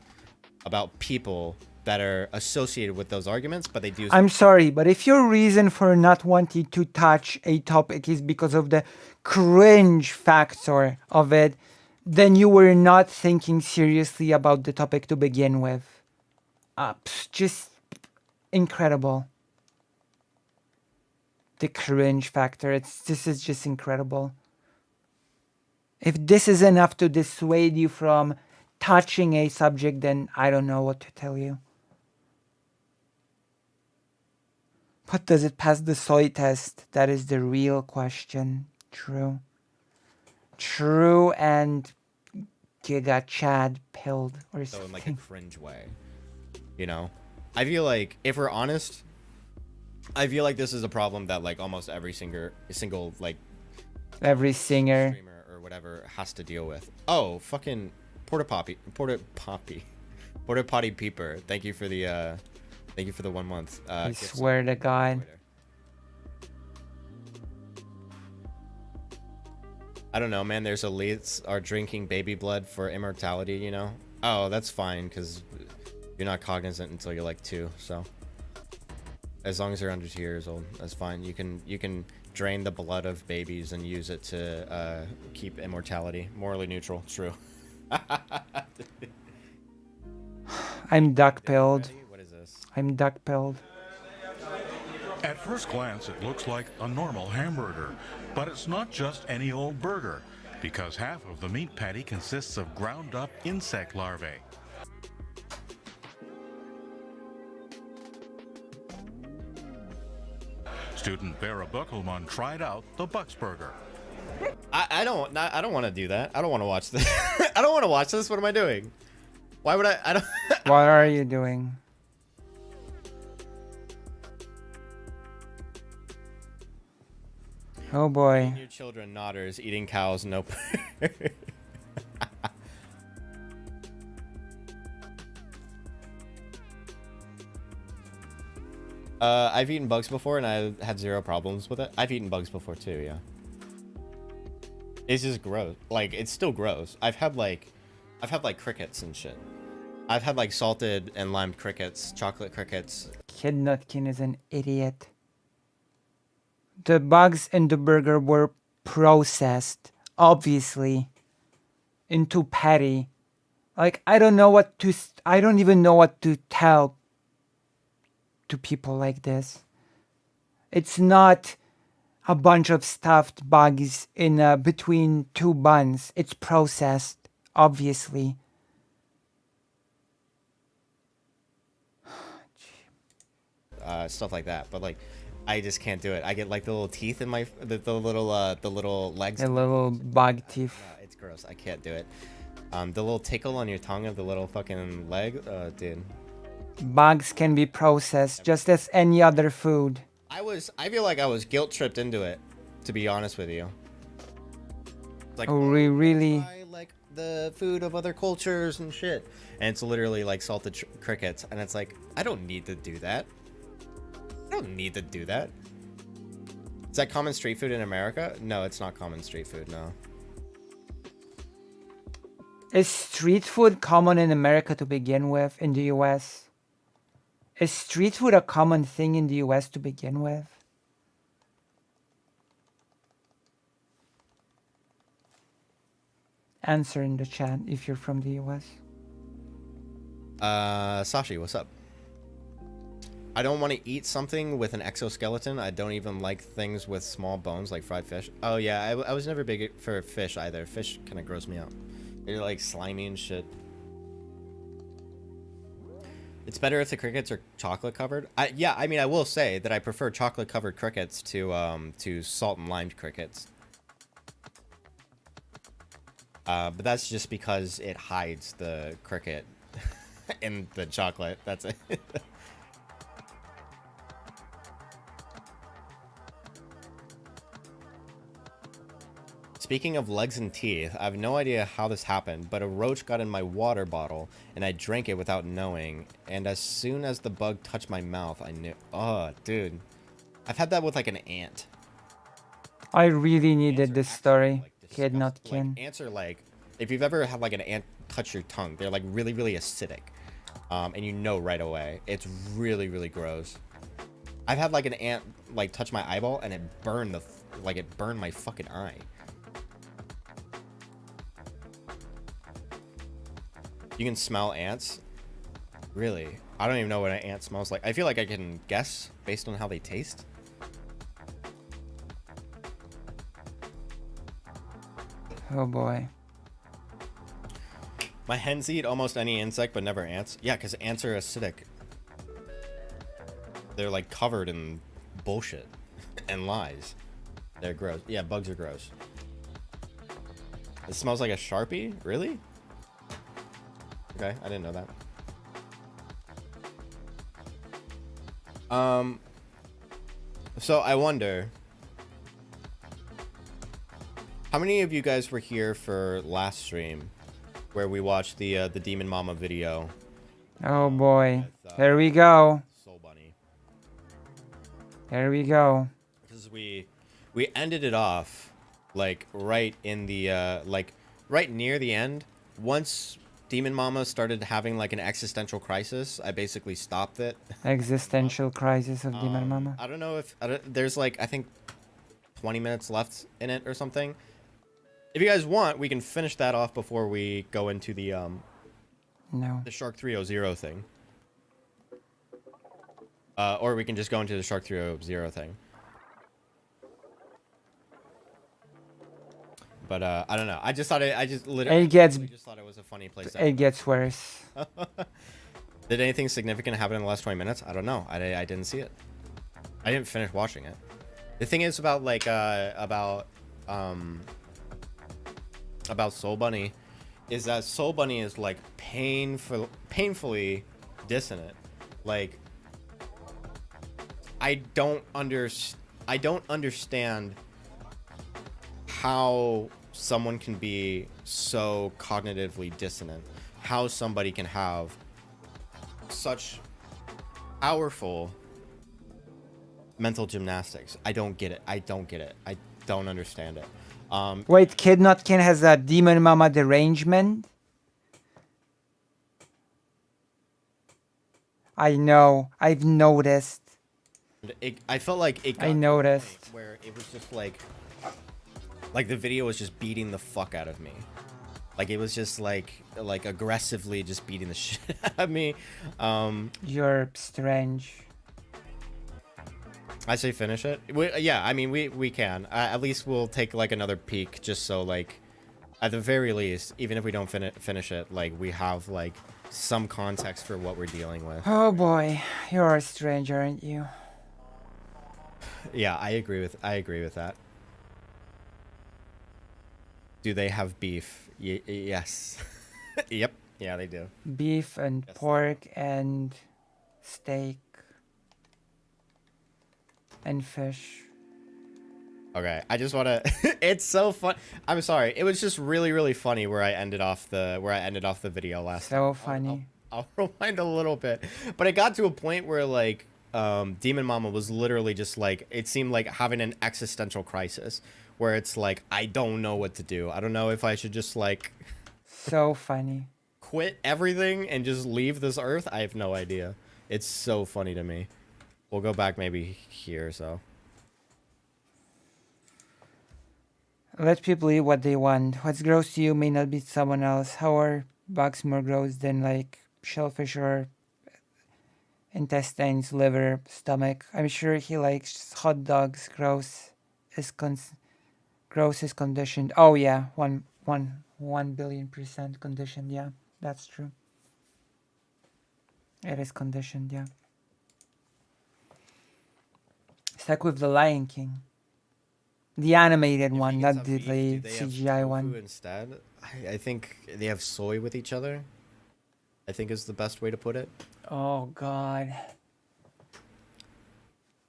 about people that are associated with those arguments, but they do. I'm sorry, but if your reason for not wanting to touch a topic is because of the cringe factor of it, then you were not thinking seriously about the topic to begin with. Just incredible. The cringe factor, this is just incredible. If this is enough to dissuade you from touching a subject, then I don't know what to tell you. But does it pass the soy test? That is the real question. True. True, and Giga Chad pilled or something. So in like a cringe way, you know? I feel like, if we're honest, I feel like this is a problem that like almost every single like every singer streamer or whatever has to deal with. Oh, fucking Porta Potty Peeper. Thank you for the 1 month. I swear to God. I don't know, man. There's elites are drinking baby blood for immortality, you know? Oh, that's fine, because you're not cognizant until you're like 2, so as long as you're under 2 years old, that's fine. You can drain the blood of babies and use it to keep immortality. Morally neutral. True. I'm duck-pilled. What is this? I'm duck-pilled. At first glance, it looks like a normal hamburger, but it's not just any old burger, because half of the meat patty consists of ground-up insect larvae. Student Vera Buckelman tried out the Bucks Burger. I don't want to do that. I don't want to watch this. I don't want to watch this. What am I doing? Why would I don't. What are you doing? Oh boy. Your children nodders eating cows. Nope. I've eaten bugs before and I had 0 problems with it. I've eaten bugs before too, yeah. It's just gross. Like, it's still gross. I've had like crickets and shit. I've had like salted and limed crickets, chocolate crickets. Kid Nutkin is an idiot. The bugs in the burger were processed, obviously, into patty. Like, I don't even know what to tell to people like this. It's not a bunch of stuffed bugs in between 2 buns. It's processed, obviously. Stuff like that, but like, I just can't do it. I get like the little teeth in my the little legs. The little bug teeth. It's gross. I can't do it. The little tickle on your tongue of the little fucking leg, dude. Bugs can be processed just as any other food. I feel like I was guilt tripped into it, to be honest with you. Like, oh, we really I like the food of other cultures and shit, and it's literally like salted crickets, and it's like, I don't need to do that. I don't need to do that. Is that common street food in America? No, it's not common street food, no. Is street food common in America to begin with, in the US? Is street food a common thing in the US to begin with? Answer in the chat if you're from the US. Sashi, what's up? I don't want to eat something with an exoskeleton. I don't even like things with small bones like fried fish. Oh yeah, I was never big for fish either. Fish kind of gross me out. They're like slimy and shit. It's better if the crickets are chocolate covered. Yeah, I mean, I will say that I prefer chocolate covered crickets to salt and lime crickets. But that's just because it hides the cricket in the chocolate. That's it. Speaking of legs and teeth, I have no idea how this happened, but a roach got in my water bottle, and I drank it without knowing, and as soon as the bug touched my mouth, I knew. Oh, dude. I've had that with, like, an ant. I really needed this story. Kid not kin. Like, ants are, like, if you've ever had, like, an ant touch your tongue, they're, like, really, really acidic. And you know right away. It's really, really gross. I've had, like, an ant, like, touch my eyeball, and it burned it burned my fucking eye. You can smell ants? Really? I don't even know what an ant smells like. I feel like I can guess based on how they taste. Oh boy. My hens eat almost any insect, but never ants. Yeah, because ants are acidic. They're like covered in bullshit and lies. They're gross. Yeah, bugs are gross. It smells like a Sharpie? Really? Okay, I didn't know that. So I wonder, how many of you guys were here for last stream where we watched the Demon Mama video? Oh boy. There we go. Soul Bunny. There we go. Because we ended it off like right in the like right near the end. Once Demon Mama started having like an existential crisis, I basically stopped it. Existential crisis of Demon Mama. I don't know if there's like, I think 20 minutes left in it or something. If you guys want, we can finish that off before we go into the the Shark 300 thing. Or we can just go into the Shark 300 thing. But I don't know. I just literally just thought it was a funny place. It gets worse. Did anything significant happen in the last 20 minutes? I don't know. I didn't see it. I didn't finish watching it. The thing is about like about Soul Bunny is that Soul Bunny is like painfully dissonant. Like I don't understand how someone can be so cognitively dissonant. How somebody can have such powerful mental gymnastics. I don't get it. I don't understand it. Wait, Kid Not Kin has a Demon Mama derangement? I know. I've noticed. I felt like it got I noticed. where it was just like the video was just beating the fuck out of me. Like it was just like aggressively just beating the shit out of me. You're strange. I say finish it. Yeah, I mean we can. At least we'll take like another peek just so like at the very least, even if we don't finish it, like we have like some context for what we're dealing with. Oh boy, you're a stranger, aren't you? Yeah, I agree with that. Do they have beef? Yes. Yep. Yeah, they do. Beef and pork and steak and fish. Okay, I just want to it's so fun. I'm sorry. It was just really really funny where I ended off the video last So time. funny. I'll rewind a little bit. But it got to a point where like Demon Mama was literally just like, it seemed like having an existential crisis where it's like, I don't know what to do. I don't know if I should just like so funny. Quit everything and just leave this earth. I have no idea. It's so funny to me. We'll go back maybe here, so. Let people eat what they want. What's gross to you may not be to someone else. How are bugs more gross than like shellfish or intestines, liver, stomach. I'm sure he likes hot dogs. Gross is conditioned. Oh yeah, 1 billion% conditioned. Yeah, that's true. It is conditioned. Yeah. It's like with the Lion King, the animated one, not the CGI one. Instead, I think they have soy with each other. I think is the best way to put it. Oh God.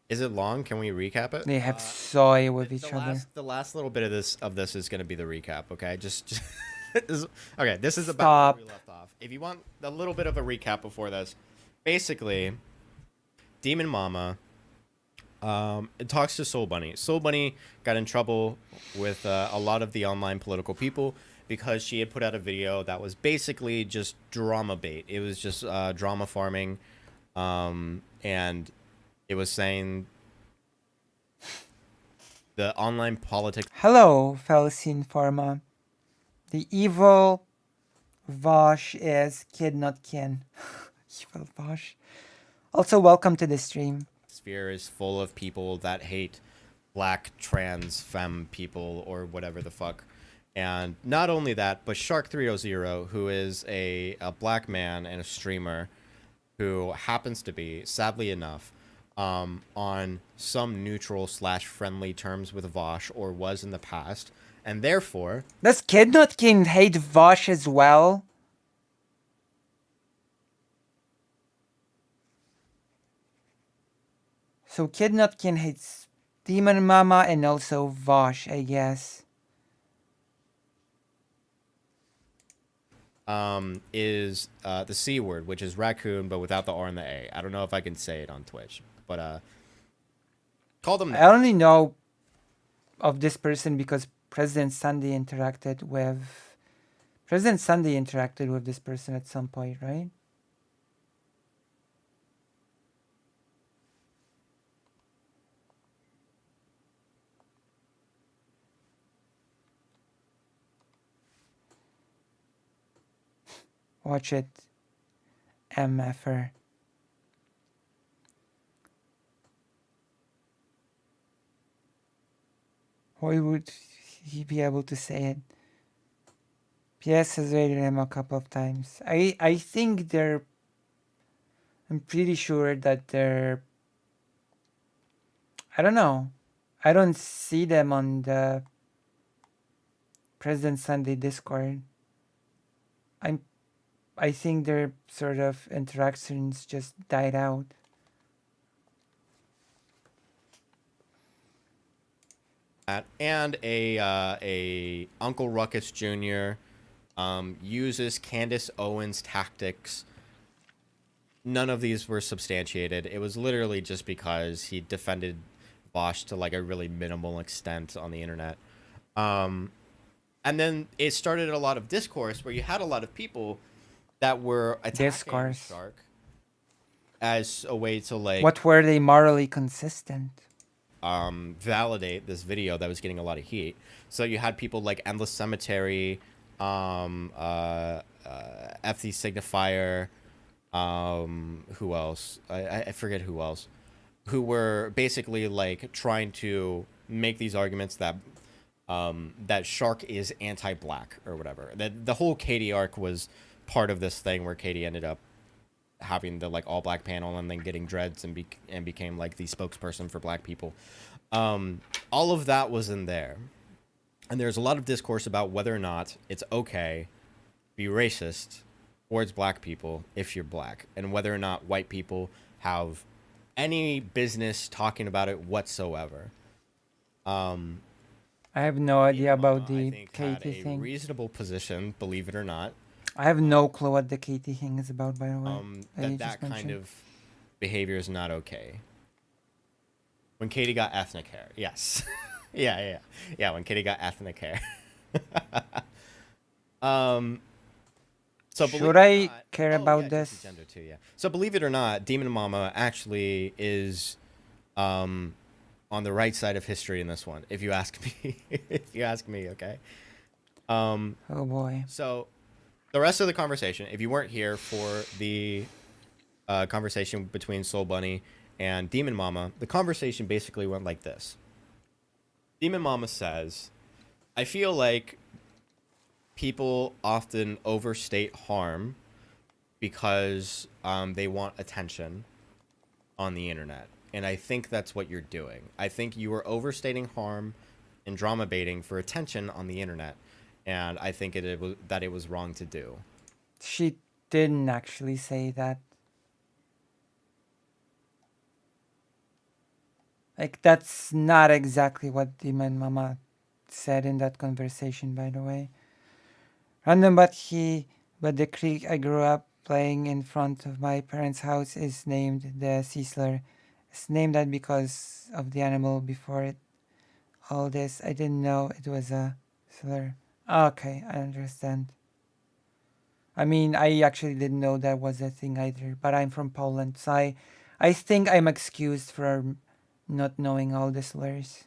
Is it long? Can we recap it? They have soy with each other. The last little bit of this is going to be the recap. Okay, just okay. This is about where we left off. If you want a little bit of a recap before this, basically, Demon Mama it talks to Soul Bunny. Soul Bunny got in trouble with a lot of the online political people because she had put out a video that was basically just drama bait. It was just drama farming, and it was saying the online politics. Hello, Felsin Pharma. The evil Vosh is kid not kin. Evil Vosh. Also, welcome to the stream. Sphere is full of people that hate black trans femme people or whatever the fuck. And not only that, but Shark300, who is a black man and a streamer who happens to be, sadly enough, on some neutral / friendly terms with Vosh, or was in the past, and therefore... Does Kid Not King hate Vosh as well? So Kid Not King hates Demon Mama and also Vosh, I guess. Is the C word, which is raccoon, but without the R and the A. I don't know if I can say it on Twitch, but call them that. I only know of this person because President Sunday interacted with this person at some point, right? Watch it, MFR. Why would he be able to say it? PS has rated him a couple of times. I think I'm pretty sure that they're... I don't know. I don't see them on the President Sunday Discord. I think their sort of interactions just died out. And a Uncle Ruckus Jr. Uses Candace Owens tactics. None of these were substantiated. It was literally just because he defended Vosh to like a really minimal extent on the internet. And then it started a lot of discourse where you had a lot of people that were attacking Shark as a way to like... What were they morally consistent? Validate this video that was getting a lot of heat. So you had people like Endless Cemetery, FD Signifier, who else? I forget who else. Who were basically like trying to make these arguments that that Shark is anti-black or whatever. That the whole Katie arc was part of this thing where Katie ended up having the like all black panel and then getting dreads and became like the spokesperson for black people. All of that was in there, and there's a lot of discourse about whether or not it's okay to be racist towards black people if you're black, and whether or not white people have any business talking about it whatsoever. I have no idea about the Katie thing. Reasonable position, believe it or not. I have no clue what the Katie thing is about, by the way. That kind of behavior is not okay. When Katie got ethnic hair, yes. yeah, when Katie got ethnic hair. So should I care about this? Gender too, yeah. So believe it or not, Demon Mama actually is on the right side of history in this one, if you ask me. If you ask me, okay? Oh boy. So the rest of the conversation, if you weren't here for the conversation between Soul Bunny and Demon Mama. The conversation basically went like this. Demon Mama says, I feel like people often overstate harm because they want attention on the internet. And I think that's what you're doing. I think you are overstating harm and drama baiting for attention on the internet. And I think that it was wrong to do. She didn't actually say that. Like, that's not exactly what Demon Mama said in that conversation, by the way. Random, but the creek I grew up playing in front of my parents' house is named the Seasler. It's named that because of the animal before it. All this, I didn't know it was a slur. Okay, I understand. I mean, I actually didn't know that was a thing either, but I'm from Poland, so I think I'm excused for not knowing all the slurs.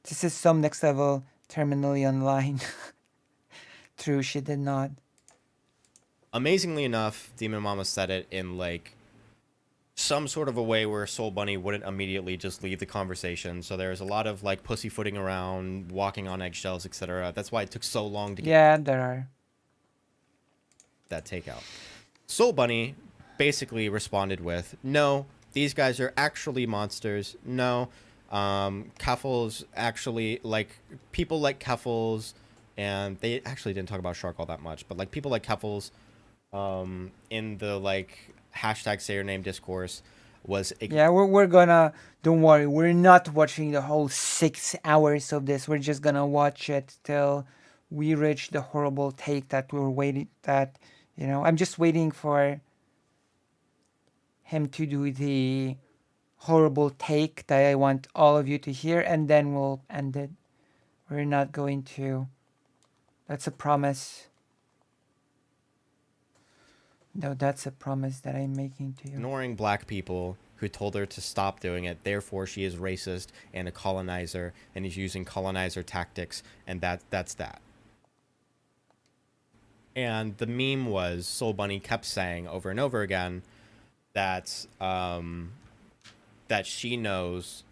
This is some next level terminally online. True, she did not. Amazingly enough, Demon Mama said it in like some sort of a way where Soul Bunny wouldn't immediately just leave the conversation. So there's a lot of like pussyfooting around, walking on eggshells, etc. That's why it took so long to get there are that takeout. Soul Bunny basically responded with, no, these guys are actually monsters. No, Keffels actually, like, people like Keffels, and they actually didn't talk about Shark all that much, but like people like Keffels in the like hashtag say your name discourse was we're gonna, don't worry, we're not watching the whole 6 hours of this. We're just gonna watch it till we reach the horrible take that we're waiting, that, you know, I'm just waiting for him to do the horrible take that I want all of you to hear, and then we'll end it. We're not going to, that's a promise. No, that's a promise that I'm making to you. Ignoring black people who told her to stop doing it. Therefore, she is racist and a colonizer and is using colonizer tactics. And that's that. And the meme was Soul Bunny kept saying over and over again that that she knows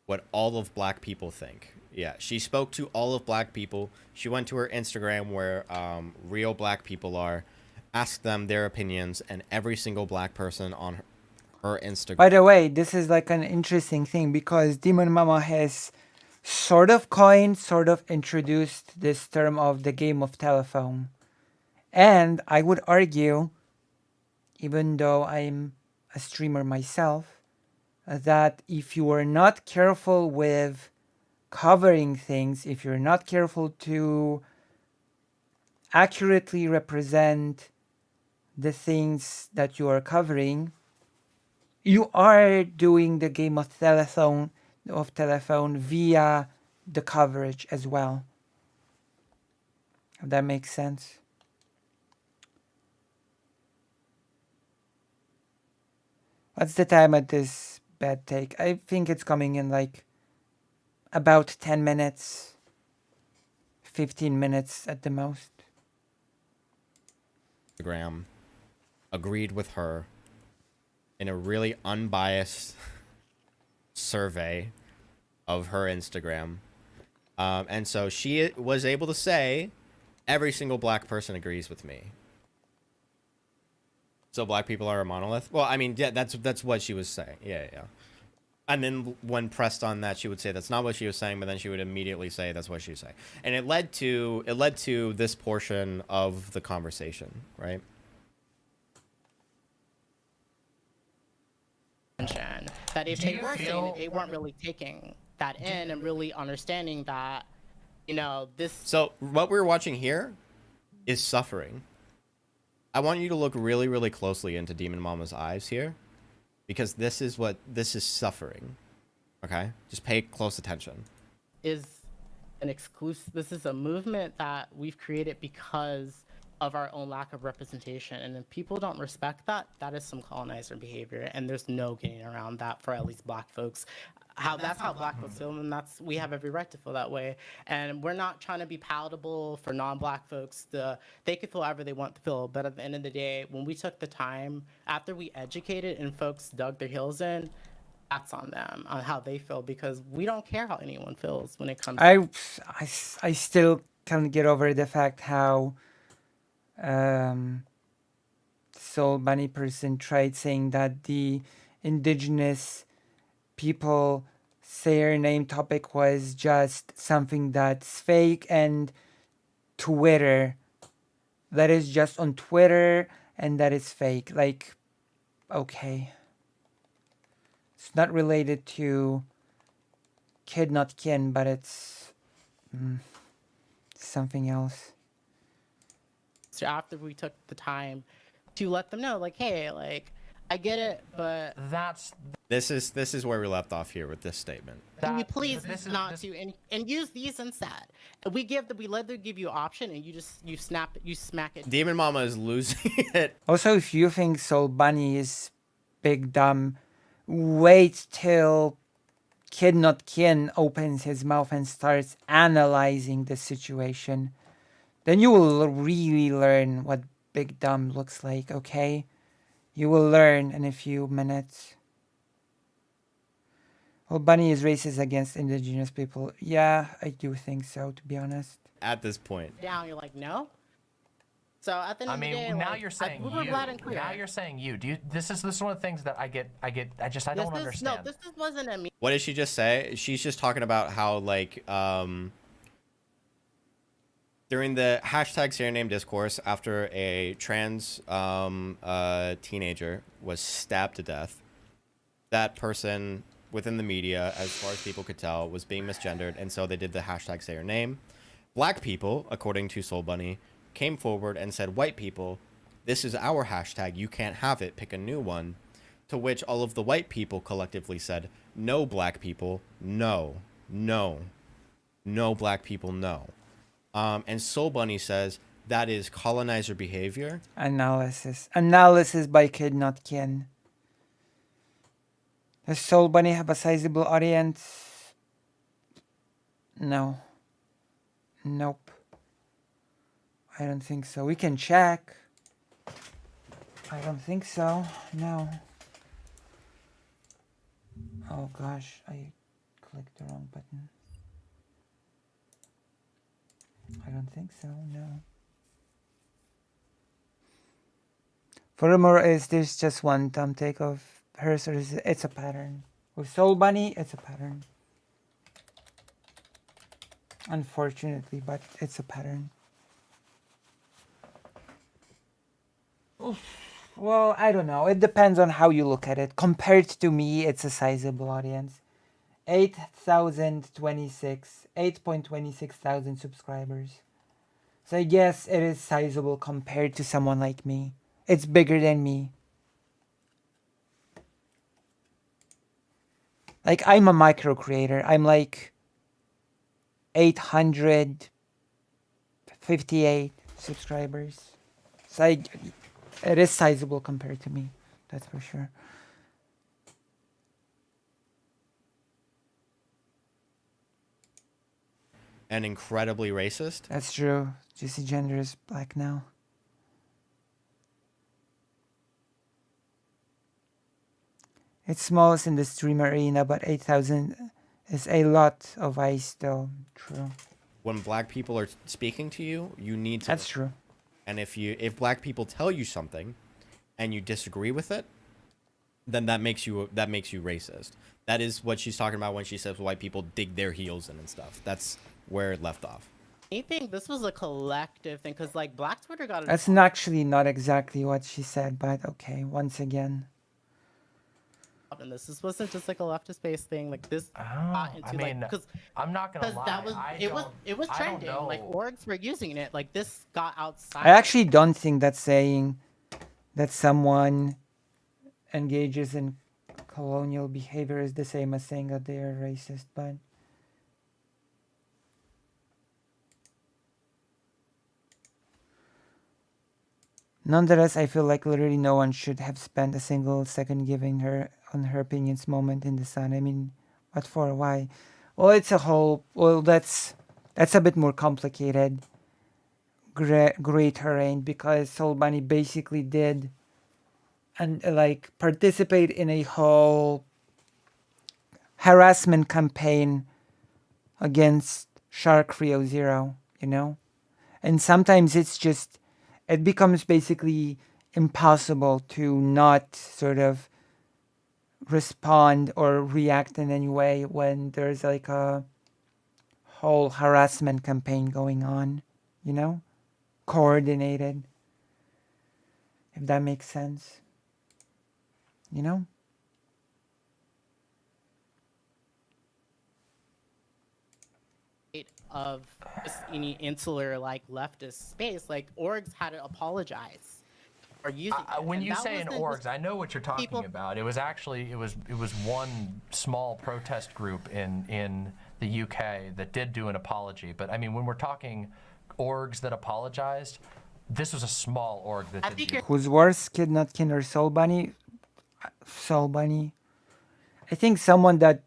what all of black people think. Yeah, she spoke to all of black people. She went to her Instagram where real black people are, asked them their opinions, and every single black person on her Instagram. By the way, this is like an interesting thing because Demon Mama has sort of coined, sort of introduced this term of the game of telephone. And I would argue, even though I'm a streamer myself, that if you are not careful with covering things, if you're not careful to accurately represent the things that you are covering, you are doing the game of telephone via the coverage as well. If that makes sense. What's the time at this bad take? I think it's coming in like about 10 minutes, 15 minutes at the most. Instagram agreed with her in a really unbiased survey of her Instagram. And so she was able to say, every single black person agrees with me. So black people are a monolith? Well, I mean, yeah, that's what she was saying. Yeah. And then when pressed on that, she would say that's not what she was saying, but then she would immediately say that's what she was saying. And it led to this portion of the conversation, right? That if they were saying they weren't really taking that in and really understanding that, you know, this. So what we're watching here is suffering. I want you to look really, really closely into Demon Mama's eyes here, because this is suffering. Okay, just pay close attention. Is an exclusive. This is a movement that we've created because of our own lack of representation, and if people don't respect that, that is some colonizer behavior, and there's no getting around that for at least black folks. how that's how black folks feel, and that's we have every right to feel that way. And we're not trying to be palatable for non-black folks. They could feel however they want to feel, but at the end of the day, when we took the time after we educated and folks dug their heels in, that's on them on how they feel, because we don't care how anyone feels when it comes. I still can't get over the fact how Soul Bunny person tried saying that the indigenous people say name topic was just something that's fake and Twitter. That is just on Twitter and that is fake. Like, okay. It's not related to kid not kin, but it's something else. So after we took the time to let them know, like, hey, like, I get it, but This is where we left off here with this statement. can you please not to and use these instead? We let them give you an option, and you smack it. Demon Mama is losing it. Also, if you think Soul Bunny is big dumb, wait till Kid Not Kin opens his mouth and starts analyzing the situation. Then you will really learn what big dumb looks like, okay? You will learn in a few minutes. Well, Bunny is racist against indigenous people. Yeah, I do think so, to be honest. At this point. Down, you're like, no? So at the end of the day, now like, you're saying we were you. loud and clear. Now you're saying you. Do you? This is one of the things that I don't understand. No, this wasn't a me. What did she just say? She's just talking about how, like, during the hashtag Say Your Name discourse, after a trans teenager was stabbed to death, that person within the media, as far as people could tell, was being misgendered, and so they did the hashtag Say Your Name. Black people, according to Soul Bunny, came forward and said, white people, this is our hashtag, you can't have it, pick a new one. To which all of the white people collectively said, no black people, no, no, no black people, no. And Soul Bunny says that is colonizer behavior. Analysis by Kid Not Kin. Does Soul Bunny have a sizable audience? No. Nope. I don't think so. We can check. I don't think so. No. Oh gosh, I clicked the wrong button. I don't think so, no. Furthermore, is this just one thumb take of hers, or is it's a pattern? With Soul Bunny, it's a pattern. Unfortunately, but it's a pattern. Well, I don't know. It depends on how you look at it. Compared to me, it's a sizable audience. 8.26 thousand subscribers. So I guess it is sizable compared to someone like me. It's bigger than me. Like, I'm a micro creator. I'm like 858 subscribers. So it is sizable compared to me. That's for sure. And incredibly racist. That's true. Juicy Gender is black now. It's smallest in the stream arena, but 8,000 is a lot of ice though. True. When black people are speaking to you, you need to. That's true. And if black people tell you something, and you disagree with it, then that makes you racist. That is what she's talking about when she says white people dig their heels in and stuff. That's where it left off. I think this was a collective thing, because like Black Twitter got. That's actually not exactly what she said, but okay. Once again. And this wasn't just like a leftist based thing. Like this got into because I'm not gonna lie. That was it was trending. Like orgs were using it. Like this got outside. I actually don't think that saying that someone engages in colonial behavior is the same as saying that they are racist, but nonetheless, I feel like literally no one should have spent a single second giving her on her opinions moment in the sun. I mean, What for? Why? Well, it's a whole. Well, that's a bit more complicated. Great terrain, because Soul Bunny basically did and like participate in a whole harassment campaign against Shark Rio Zero, you know? And sometimes it becomes basically impossible to not sort of respond or react in any way when there's like a whole harassment campaign going on, you know? Coordinated. If that makes sense. You know? Of this any insular like leftist space, like orgs had to apologize for using it. When And you that say in wasn't orgs, just I know what you're talking people- about. It was actually it was one small protest group in the UK that did do an apology. But I mean, when we're talking orgs that apologized, this was a small org that did. Who's worse, Kid Nutkin or Soul Bunny? Soul Bunny. I think someone that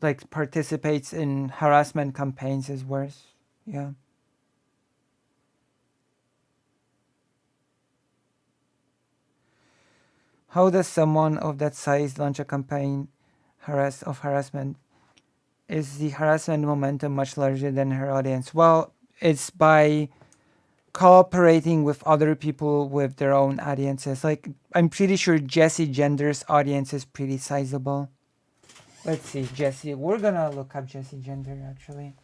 like participates in harassment campaigns is worse. Yeah. How does someone of that size launch a campaign of harassment? Is the harassment momentum much larger than her audience? Well, it's by cooperating with other people with their own audiences. Like, I'm pretty sure Jesse Gender's audience is pretty sizable. Let's see, Jesse. We're gonna look up Jesse Gender, actually.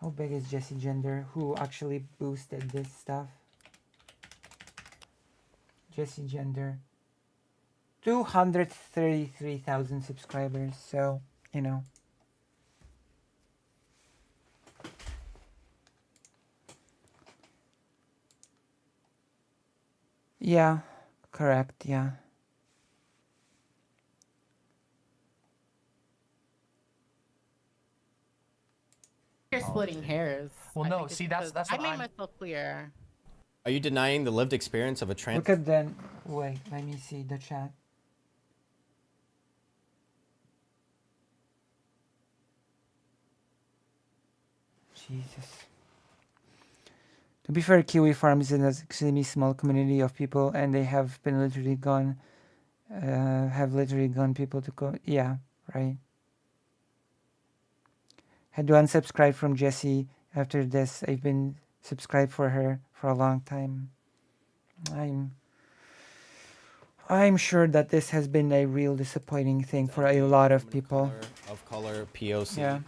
How big is Jesse Gender? Who actually boosted this stuff? Jesse Gender. 233,000 subscribers, so, you know. Yeah, correct, yeah. You're splitting hairs. Well, no, see, that's I what made I'm... myself clear. Are you denying the lived experience of a trans? Look at them. Wait, let me see the chat. Jesus. To be fair, Kiwi Farm is an extremely small community of people, and they have been literally gone, people to go. Yeah, right. Had to unsubscribe from Jessie after this. I've been subscribed for her for a long time. I'm sure that this has been a real disappointing thing for a lot of people. Of color, POC. Yeah.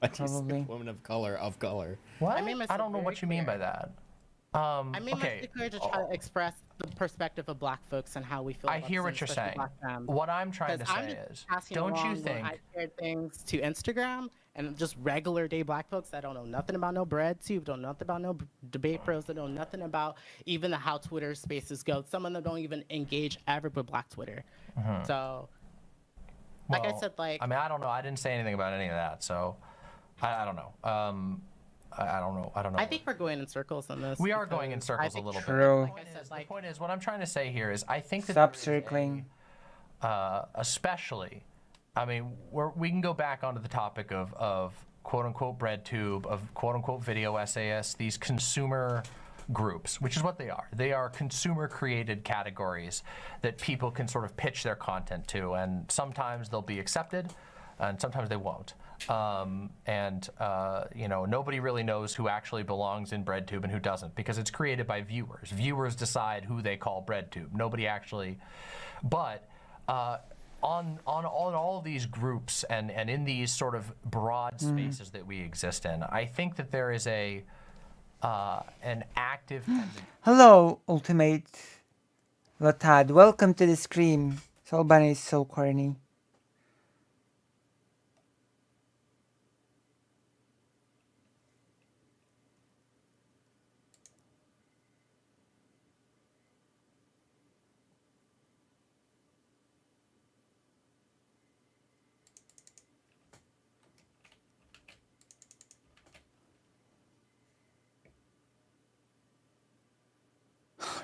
What do you say, Probably. woman of color. What? I made myself I don't know very what you mean by that. I made Okay. myself clear to try to express the perspective of Black folks and how we feel. I about hear this, what you're especially saying. Black femme. What I'm trying to 'Cause I'm say just is, passing don't you along when think... I shared things to Instagram and just regular day Black folks that don't know nothing about no bread soup, don't know nothing about no debate pros, that know nothing about even how Twitter spaces go. Some of them don't even engage ever with Black Twitter. Mhm. So, like I Well, said, like I mean, I don't know. I didn't say anything about any of that, so I don't know. I don't know. I don't know. I think we're going in circles on this. We are going in because circles a think- little True. bit. The point is, what I'm trying to say here is, I think that Stop there is circling. especially, I mean, we can go back onto the topic of quote-unquote BreadTube, of quote-unquote video essayists, these consumer groups, which is what they are. They are consumer-created categories that people can sort of pitch their content to, and sometimes they'll be accepted, and sometimes they won't. You know, nobody really knows who actually belongs in BreadTube and who doesn't, because it's created by viewers. Viewers decide who they call BreadTube. Nobody actually, but on all these groups and in these sort of broad spaces that we exist in, I think that there is an active tendency. Hello, Ultimate Latad. Welcome to the stream. Soul Bunny is so corny.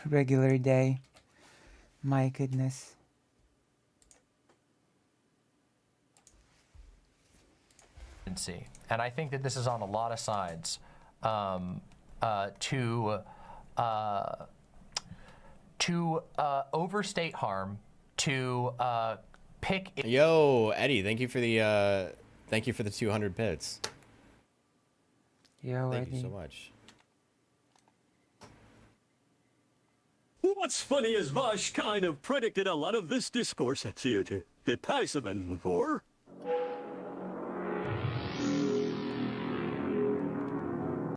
Regular day. My goodness. tendency, and I think that this is on a lot of sides, to overstate harm, to pick. Yo, Eddie, thank you for the 200 bits. Yo, Thank Eddie. you so much. What's funny is Vosh kind of predicted a lot of this discourse at theater. The Paisman for.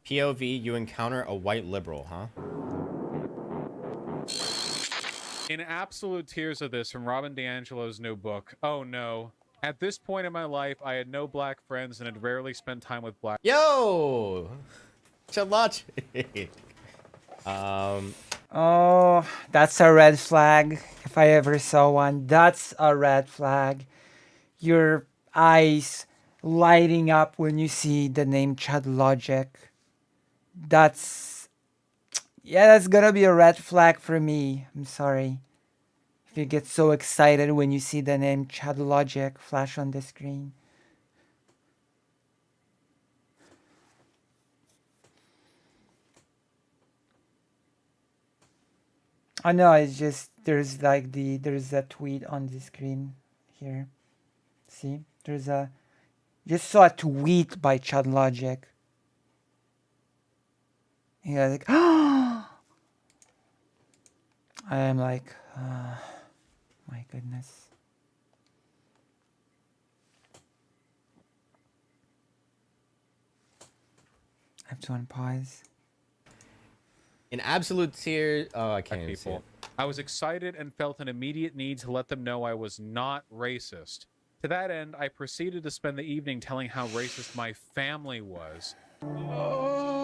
POV, you encounter a white liberal, huh? In absolute tears of this from Robin DiAngelo's new book. Oh no. At this point in my life, I had no black friends and had rarely spent time with black. Yo! Chalachi. Oh, that's a red flag. If I ever saw one, that's a red flag. Your eyes lighting up when you see the name Chad Logic. That's gonna be a red flag for me. I'm sorry. If you get so excited when you see the name Chad Logic flash on the screen. I know, it's just there's a tweet on the screen here. See? Just saw a tweet by Chad Logic. Yeah, like I am like my goodness. I have to unpause. In absolute tears. Oh, I can't even see it. I was excited and felt an immediate need to let them know I was not racist. To that end, I proceeded to spend the evening telling how racist my family was.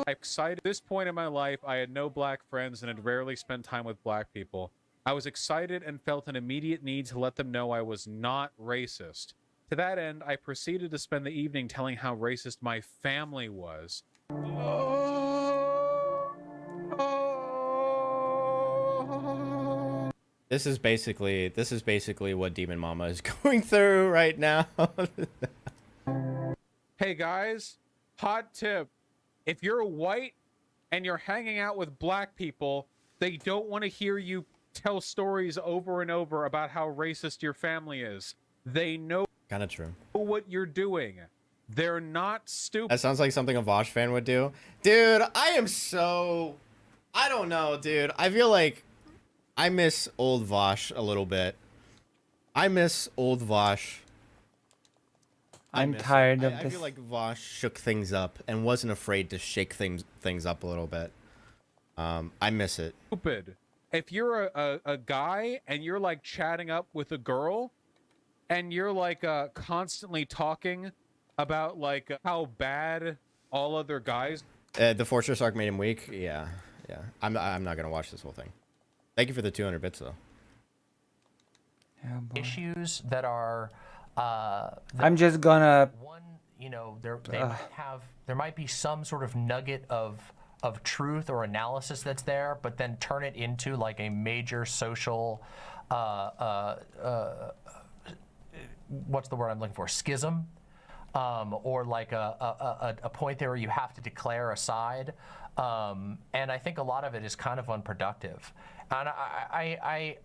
Excited. At this point in my life, I had no black friends and had rarely spent time with black people. I was excited and felt an immediate need to let them know I was not racist. To that end, I proceeded to spend the evening telling how racist my family was. This is basically what Demon Mama is going through right now. Hey guys, hot tip. If you're white and you're hanging out with black people, they don't want to hear you tell stories over and over about how racist your family is. They know Kind of true. what you're doing. They're not stupid. That sounds like something a Vosh fan would do. Dude, I don't know, dude. I feel like I miss old Vosh a little bit. I miss old Vosh. I'm tired of I this. feel like Vosh shook things up and wasn't afraid to shake things up a little bit. I miss it. Stupid. If you're a guy and you're like chatting up with a girl and you're like constantly talking about like how bad all other guys. The Fortress arc made him weak. Yeah. I'm not gonna watch this whole thing. Thank you for the 200 bits though. Issues that are. I'm just gonna. You know, there might be some sort of nugget of truth or analysis that's there, but then turn it into like a major social. What's the word I'm looking for? Schism. Or like a point there where you have to declare a side. And I think a lot of it is kind of unproductive. And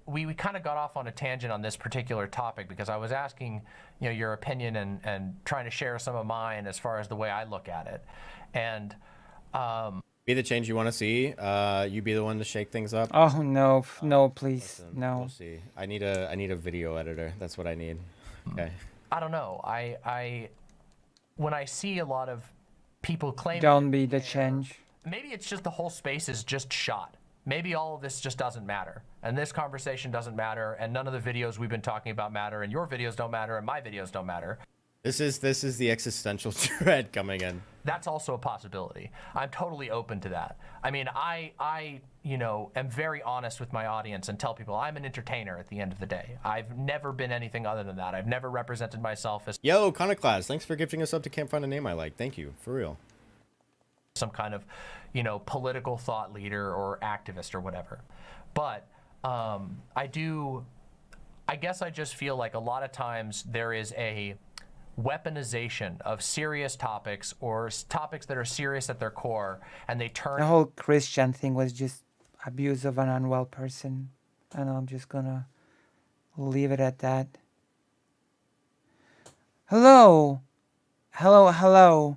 we kind of got off on a tangent on this particular topic because I was asking, your opinion and trying to share some of mine as far as the way I look at it. And be the change you want to see. You be the one to shake things up. Oh no, no, please, listen, no. We'll see. I need a video editor. That's what I need. Okay. I don't know. When I see a lot of people claiming, Don't be the change. Maybe it's just the whole space is just shot. Maybe all of this just doesn't matter, and this conversation doesn't matter, and none of the videos we've been talking about matter, and your videos don't matter, and my videos don't matter. This is the existential threat coming in. That's also a possibility. I'm totally open to that. I mean, I am very honest with my audience and tell people I'm an entertainer at the end of the day. I've never been anything other than that. I've never represented myself as Conoclast, thanks for gifting us up to Can't Find a Name I Like. Thank you, for real. some kind of, political thought leader or activist or whatever. But I guess I just feel like a lot of times there is a weaponization of serious topics or topics that are serious at their core, and they turn The whole Christian thing was just abuse of an unwell person. And I'm just gonna leave it at that. Hello! Hello, hello.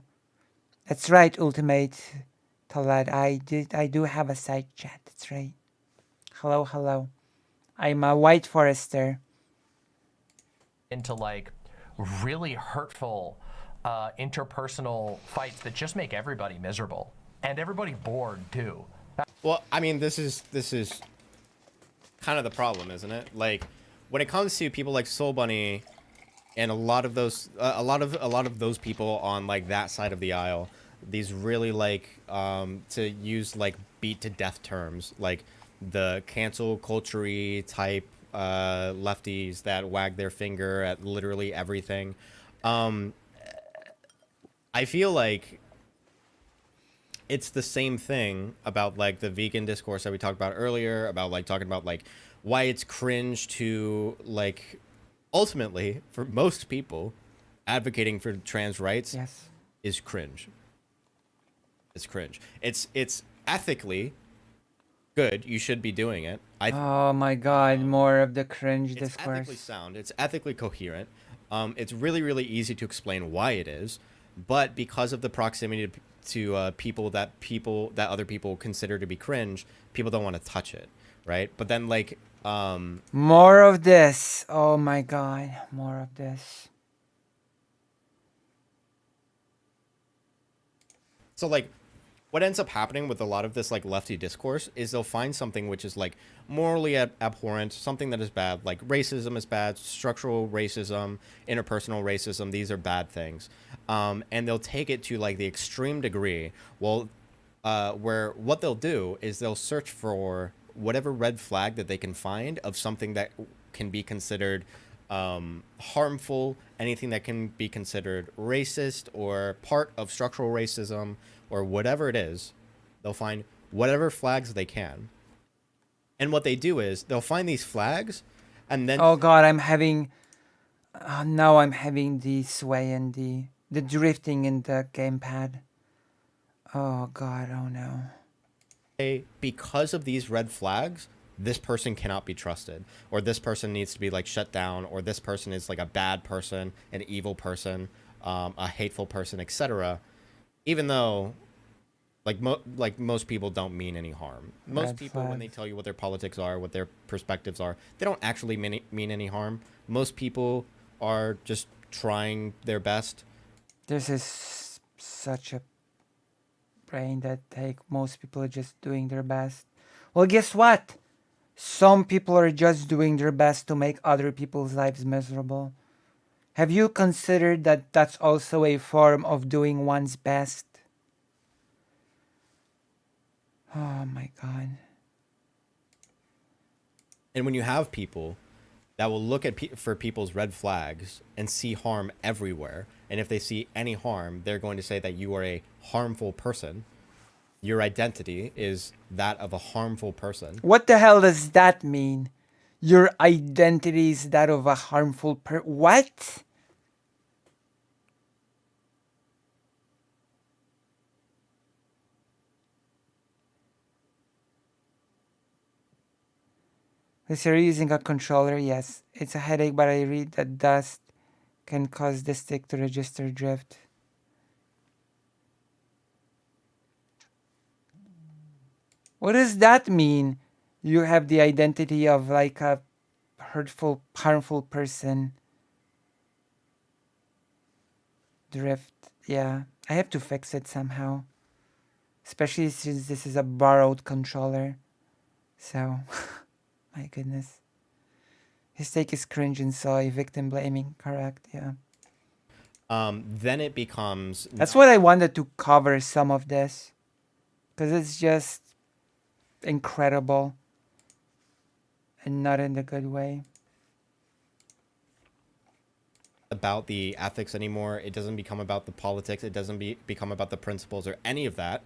That's right, Ultimate Talad. I do have a side chat. That's right. Hello, hello. I'm a White Forester. into like really hurtful interpersonal fights that just make everybody miserable and everybody bored too. Well, I mean, this is kind of the problem, isn't it? Like, when it comes to people like Soul Bunny and a lot of those those people on like that side of the aisle, these really like to use like beat to death terms, like the cancel culture type lefties that wag their finger at literally everything. I feel like it's the same thing about like the vegan discourse that we talked about earlier, about like talking about like why it's cringe to like ultimately for most people advocating for trans rights is cringe. It's cringe. It's ethically good. You should be doing it. Oh my god, more of the cringe It's discourse. ethically sound. It's ethically coherent. It's really, really easy to explain why it is, but because of the proximity to people that other people consider to be cringe, people don't want to touch it, right? But then like more of this. Oh my god, more of this. So like what ends up happening with a lot of this like lefty discourse is they'll find something which is like morally abhorrent, something that is bad, like racism is bad, structural racism, interpersonal racism, these are bad things. And they'll take it to like the extreme degree. Well, where what they'll do is they'll search for whatever red flag that they can find of something that can be considered harmful, anything that can be considered racist or part of structural racism or whatever it is. They'll find whatever flags they can. And what they do is they'll find these flags and then... Oh god, I'm having... now I'm having the sway and the drifting in the gamepad. Oh god, oh no. Because of these red flags, this person cannot be trusted, or this person needs to be like shut down, or this person is like a bad person, an evil person, a hateful person, etc. Even though like most people don't mean any harm. Most Red people, when they tell you what their politics are, what their perspectives are, they don't actually mean any harm. Most people are just trying their best. This is such a brain that most people are just doing their best. Well, guess what? Some people are just doing their best to make other people's lives miserable. Have you considered that that's also a form of doing one's best? Oh my god. And when you have people that will look at for people's red flags and see harm everywhere, and if they see any harm, they're going to say that you are a harmful person. Your identity is that of a harmful person. What the hell does that mean? Your identity is that of a harmful what? Is you're using a controller? Yes. It's a headache, but I read that dust can cause the stick to register drift. What does that mean? You have the identity of like a hurtful, harmful person. Drift. Yeah. I have to fix it somehow. Especially since this is a borrowed controller. So... my goodness. His take is cringe and soy, victim blaming, correct, yeah. Then it becomes... That's what I wanted to cover some of this. Because it's just incredible. And not in the good way. About the ethics anymore. It doesn't become about the politics. It doesn't become about the principles or any of that.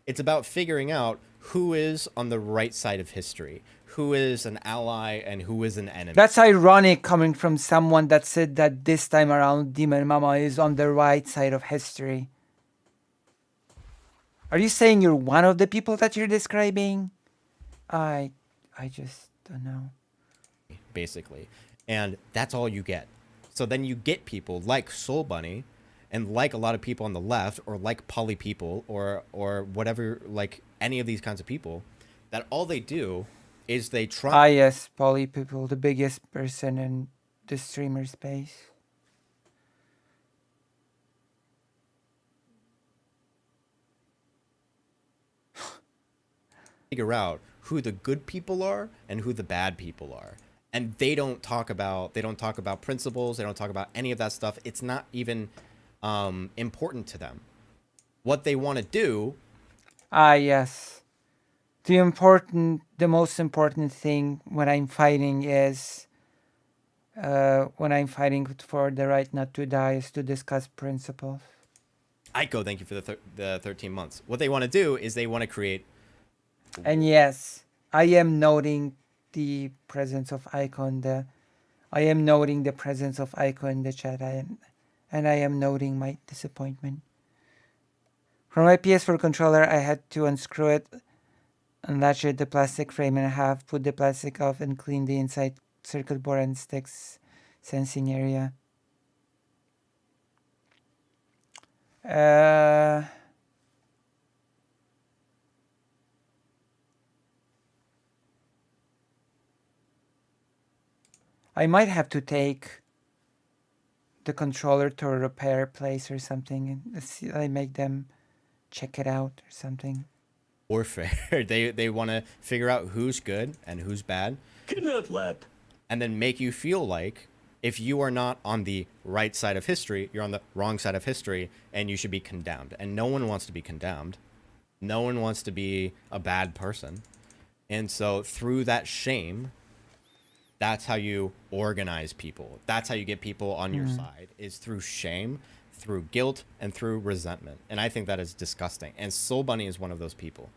It's about figuring out who is on the right side of history, who is an ally and who is an enemy. That's ironic coming from someone that said that this time around Demon Mama is on the right side of history. Are you saying you're one of the people that you're describing? I just don't know. Basically. And that's all you get. So then you get people like Soul Bunny and like a lot of people on the left or like poly people or whatever, like any of these kinds of people, that all they do is they try. Ah, yes, poly people, the biggest person in the streamer space. Figure out who the good people are and who the bad people are. And they don't talk about principles, they don't talk about any of that stuff. It's not even important to them. What they want to do. Ah, yes. The most important thing when I'm fighting is when I'm fighting for the right not to die is to discuss principles. Aiko, thank you for the 13 months. What they want to do is they want to create. And yes, I am noting the presence of Aiko in the. I am noting the presence of Aiko in the chat, and I am noting my disappointment. For my PS4 controller, I had to unscrew it, unlatch it, the plastic frame in half, put the plastic off, and clean the inside circuit board and sticks sensing area. I might have to take the controller to a repair place or something and see, I make them check it out or something. Warfare. They want to figure out who's good and who's bad. And then make you feel like if you are not on the right side of history, you're on the wrong side of history and you should be condemned. And no one wants to be condemned. No one wants to be a bad person. And so through that shame, that's how you organize people. That's how you get people on your side, is through shame, through guilt, and through resentment. And I think that is disgusting. And Soul Bunny is one of those people.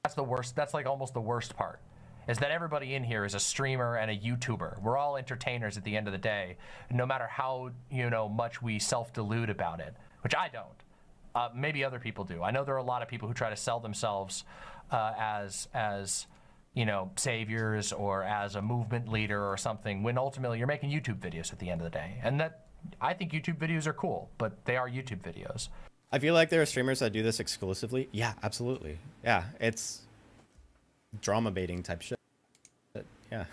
That's the worst. That's like almost the worst part, is that everybody in here is a streamer and a YouTuber. We're all entertainers at the end of the day, no matter how, much we self-delude about it, which I don't. Maybe other people do. I know there are a lot of people who try to sell themselves as saviors or as a movement leader or something, when ultimately you're making YouTube videos at the end of the day. And that, I think YouTube videos are cool, but they are YouTube videos. I feel like there are streamers that do this exclusively. Yeah, absolutely. Yeah, it's drama baiting type shit. Yeah.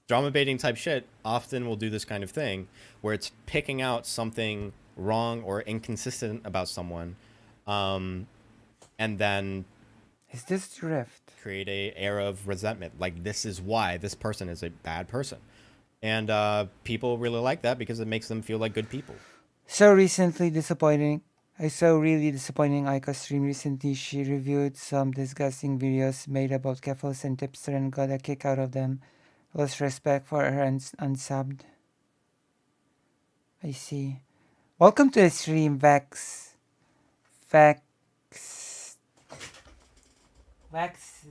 Drama baiting type shit often will do this kind of thing where it's picking out something wrong or inconsistent about someone, and then is this drift? Create a air of resentment. Like, this is why this person is a bad person. And people really like that because it makes them feel like good people. So recently disappointing. I saw really disappointing Aika stream recently. She reviewed some disgusting videos made about Keffels and Tipster and got a kick out of them. Lost respect for her and unsubbed. I see. Welcome to the stream, Vex. Vex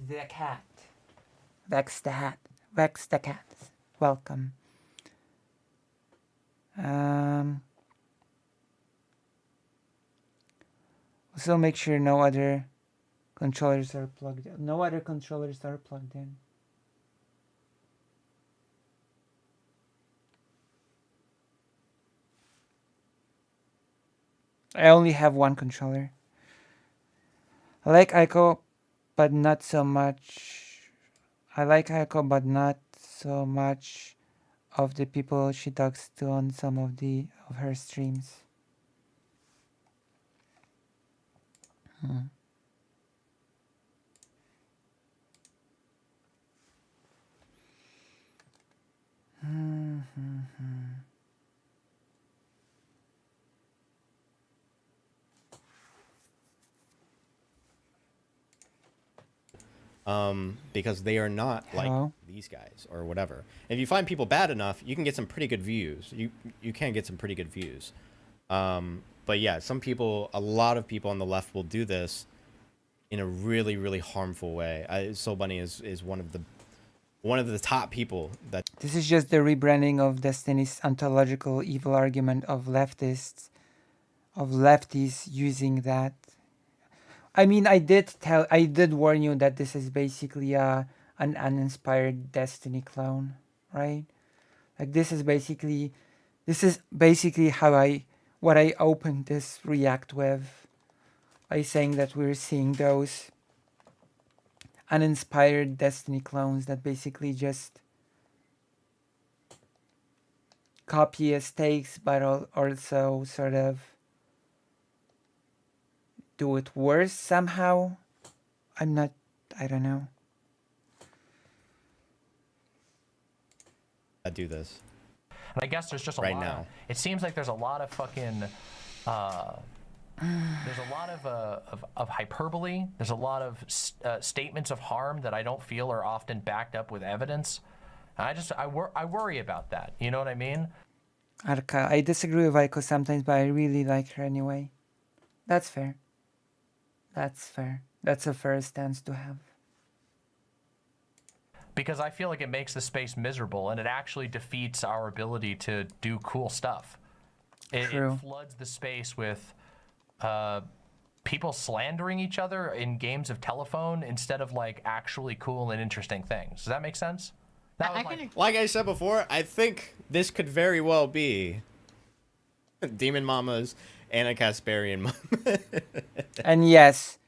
the cat. Vex the hat. Vex the cat. Welcome. Also make sure no other controllers are plugged in. No other controllers are plugged in. I only have one controller. I like Aiko, but not so much. I like Aiko, but not so much of the people she talks to on some of her streams. Because they are not like these guys or whatever. If you find people bad enough, you can get some pretty good views. You can get some pretty good views. But yeah, a lot of people on the left will do this in a really, really harmful way. Soul Bunny is one of the top people that. This is just the rebranding of Destiny's ontological evil argument of leftists, of lefties using that. I mean, I did warn you that this is basically an uninspired Destiny clone, right? Like this is basically what I opened this react with, by saying that we're seeing those uninspired Destiny clones that basically just copy mistakes, but also sort of do it worse somehow. I don't know. I do this. And I guess there's just a right lot now. It seems like there's a lot of fucking. There's a lot of hyperbole. There's a lot of statements of harm that I don't feel are often backed up with evidence. And I worry about that. You know what I mean? Arka, I disagree with Aiko sometimes, but I really like her anyway. That's fair. That's fair. That's a fair stance to have. Because I feel like it makes the space miserable, and it actually defeats our ability to do cool stuff. It floods the space with people slandering each other in games of telephone instead of like actually cool and interesting things. Does that make sense? Like I said before, I think this could very well be Demon Mama's Anna Kasparian mom. And yes,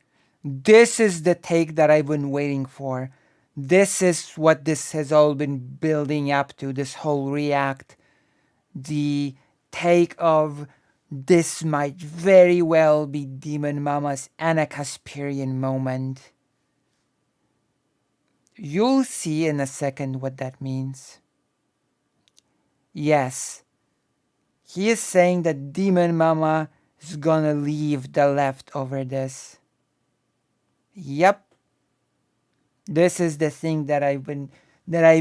this is the take that I've been waiting for. This is what this has all been building up to, this whole react. The take of this might very well be Demon Mama's Anna Kasparian moment. You'll see in a second what that means. Yes, he is saying that Demon Mama is gonna leave the left over this. Yep. This is the thing that I've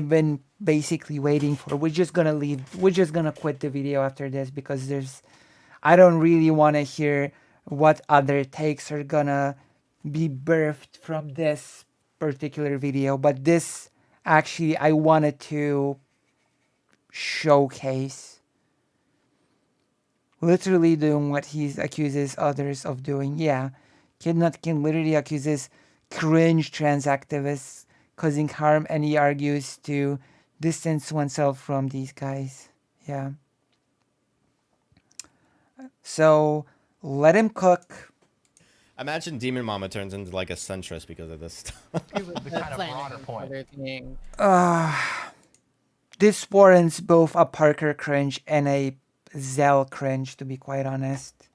been basically waiting for. We're just gonna quit the video after this because I don't really want to hear what other takes are gonna be birthed from this particular video, but this actually I wanted to showcase. Literally doing what he accuses others of doing. Yeah, Kidnutkin literally accuses cringe trans activists causing harm, and he argues to distance oneself from these guys. Yeah. So let him cook. Imagine Demon Mama turns into like a centrist because of this stuff. The kind of broader point. This warrants both a Parker cringe and a Zell cringe, to be quite honest.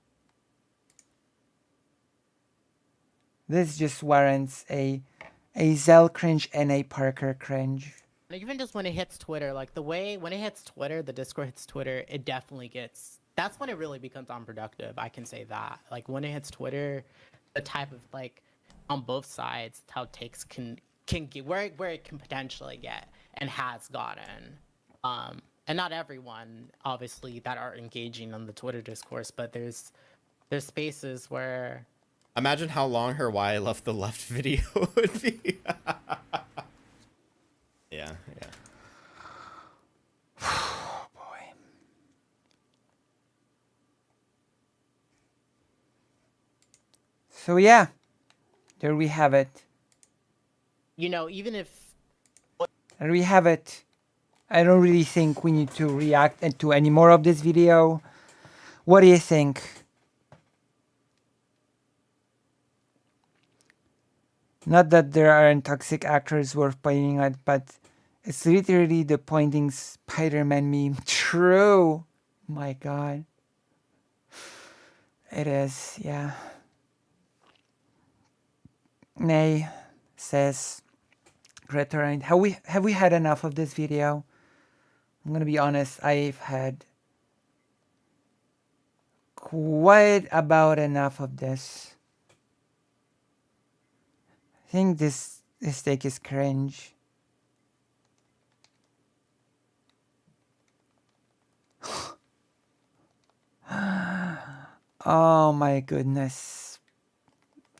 This just warrants a Zell cringe and a Parker cringe. Even just when it hits Twitter, like when it hits Twitter, the Discord hits Twitter, it definitely gets. That's when it really becomes unproductive. I can say that. Like when it hits Twitter, the type of like on both sides, how takes can get where it can potentially get and has gotten. And not everyone, obviously, that are engaging on the Twitter discourse, but there's spaces where. Imagine how long her "Why I Left the Left" video would be. Yeah. Oh boy. So yeah, there we have it. You know, even if. There we have it. I don't really think we need to react to any more of this video. What do you think? Not that there aren't toxic actors worth pointing at, but it's literally the pointing Spider-Man meme. True. My God. It is, yeah. Nay says, Return. Have we had enough of this video? I'm gonna be honest, I've had quite about enough of this. I think this take is cringe. Oh my goodness.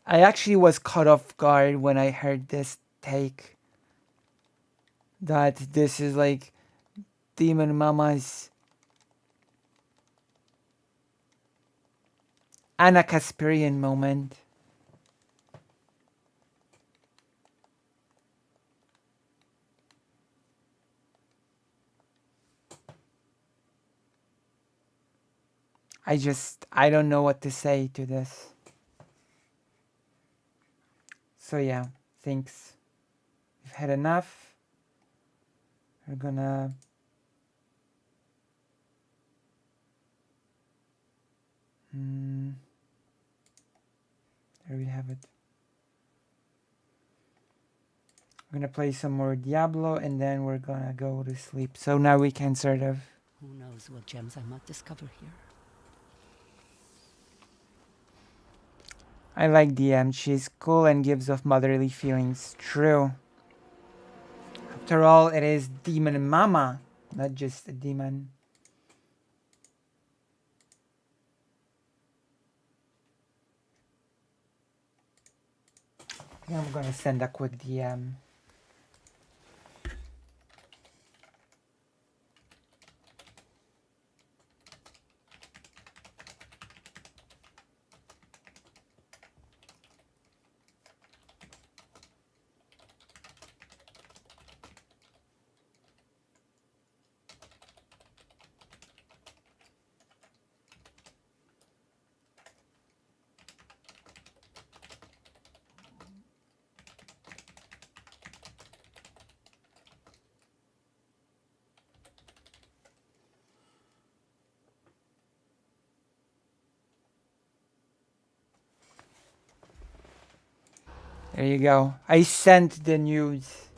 I actually was caught off guard when I heard this take. That this is like Demon Mama's Anna Kasparian moment. I don't know what to say to this. So yeah, thanks. We've had enough. We're gonna there we have it. We're gonna play some more Diablo and then we're gonna go to sleep. So now we can sort of. Who knows what gems I might discover here? I like DM. She's cool and gives off motherly feelings. True. After all, it is Demon Mama, not just a demon. I think I'm gonna send a quick DM. There you go. I sent the news.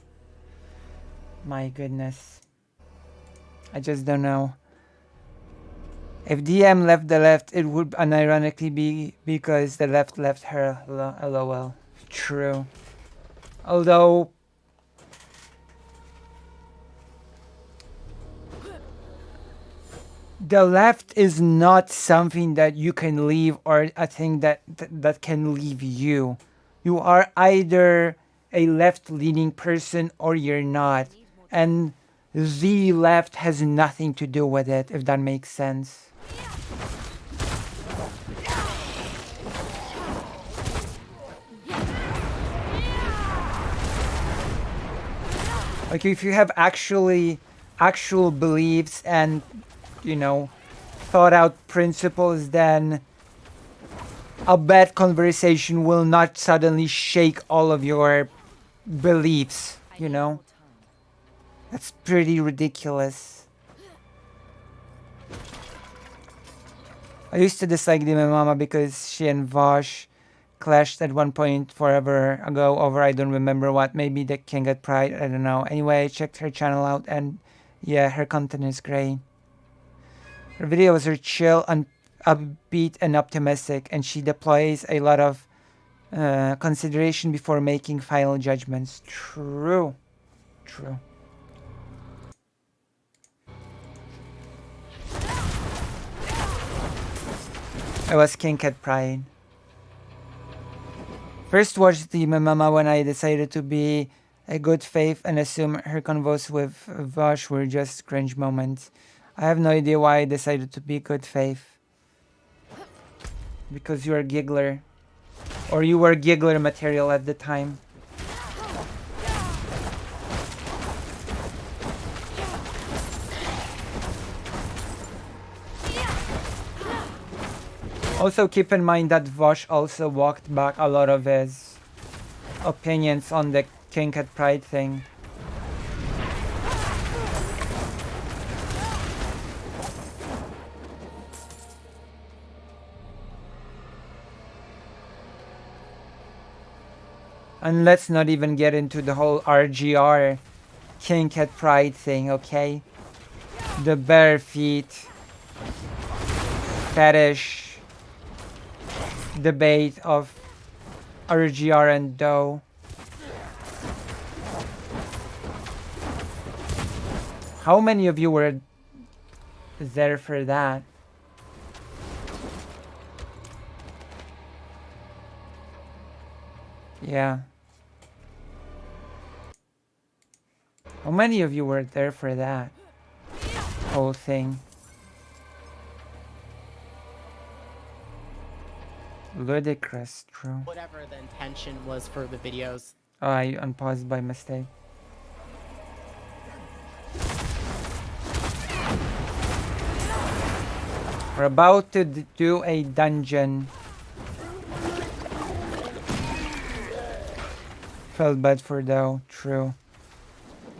My goodness. I just don't know. If DM left the left, it would unironically be because the left left her. LOL. True. Although the left is not something that you can leave or a thing that can leave you. You are either a left-leaning person or you're not. And the left has nothing to do with it, if that makes sense. Like if you have actual beliefs and, you know, thought out principles, then a bad conversation will not suddenly shake all of your beliefs, you know? That's pretty ridiculous. I used to dislike Demon Mama because she and Vosh clashed at one point forever ago over I don't remember what, maybe the King at Pride, I don't know. Anyway, I checked her channel out and yeah, her content is great. Her videos are chill and upbeat and optimistic, and she deploys a lot of consideration before making final judgments. True. True. I was King Cat Pride. First watched the Mama when I decided to be a good faith and assume her convos with Vosh were just cringe moments. I have no idea why I decided to be good faith. Because you are Giggler. Or you were Giggler material at the time. Also keep in mind that Vosh also walked back a lot of his opinions on the King Cat Pride thing. And let's not even get into the whole RGR King Cat Pride thing, okay? The bare feet fetish debate of RGR and Doe. How many of you were there for that? Yeah. How many of you were there for that whole thing? Ludicrous, true. Whatever the intention was for the videos. Oh, I unpaused by mistake. We're about to do a dungeon. Felt bad for though, true.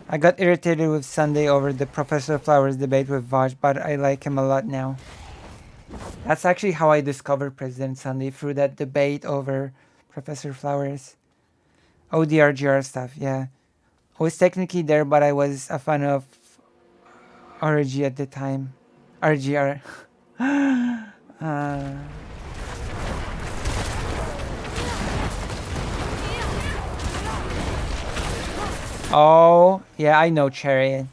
I got irritated with Sunday over the Professor Flowers debate with Vaj, but I like him a lot now. That's actually how I discovered President Sunday, through that debate over Professor Flowers. ODRGR stuff, yeah. I was technically there, but I was a fan of RG at the time. RGR. Oh, yeah, I know Chariot.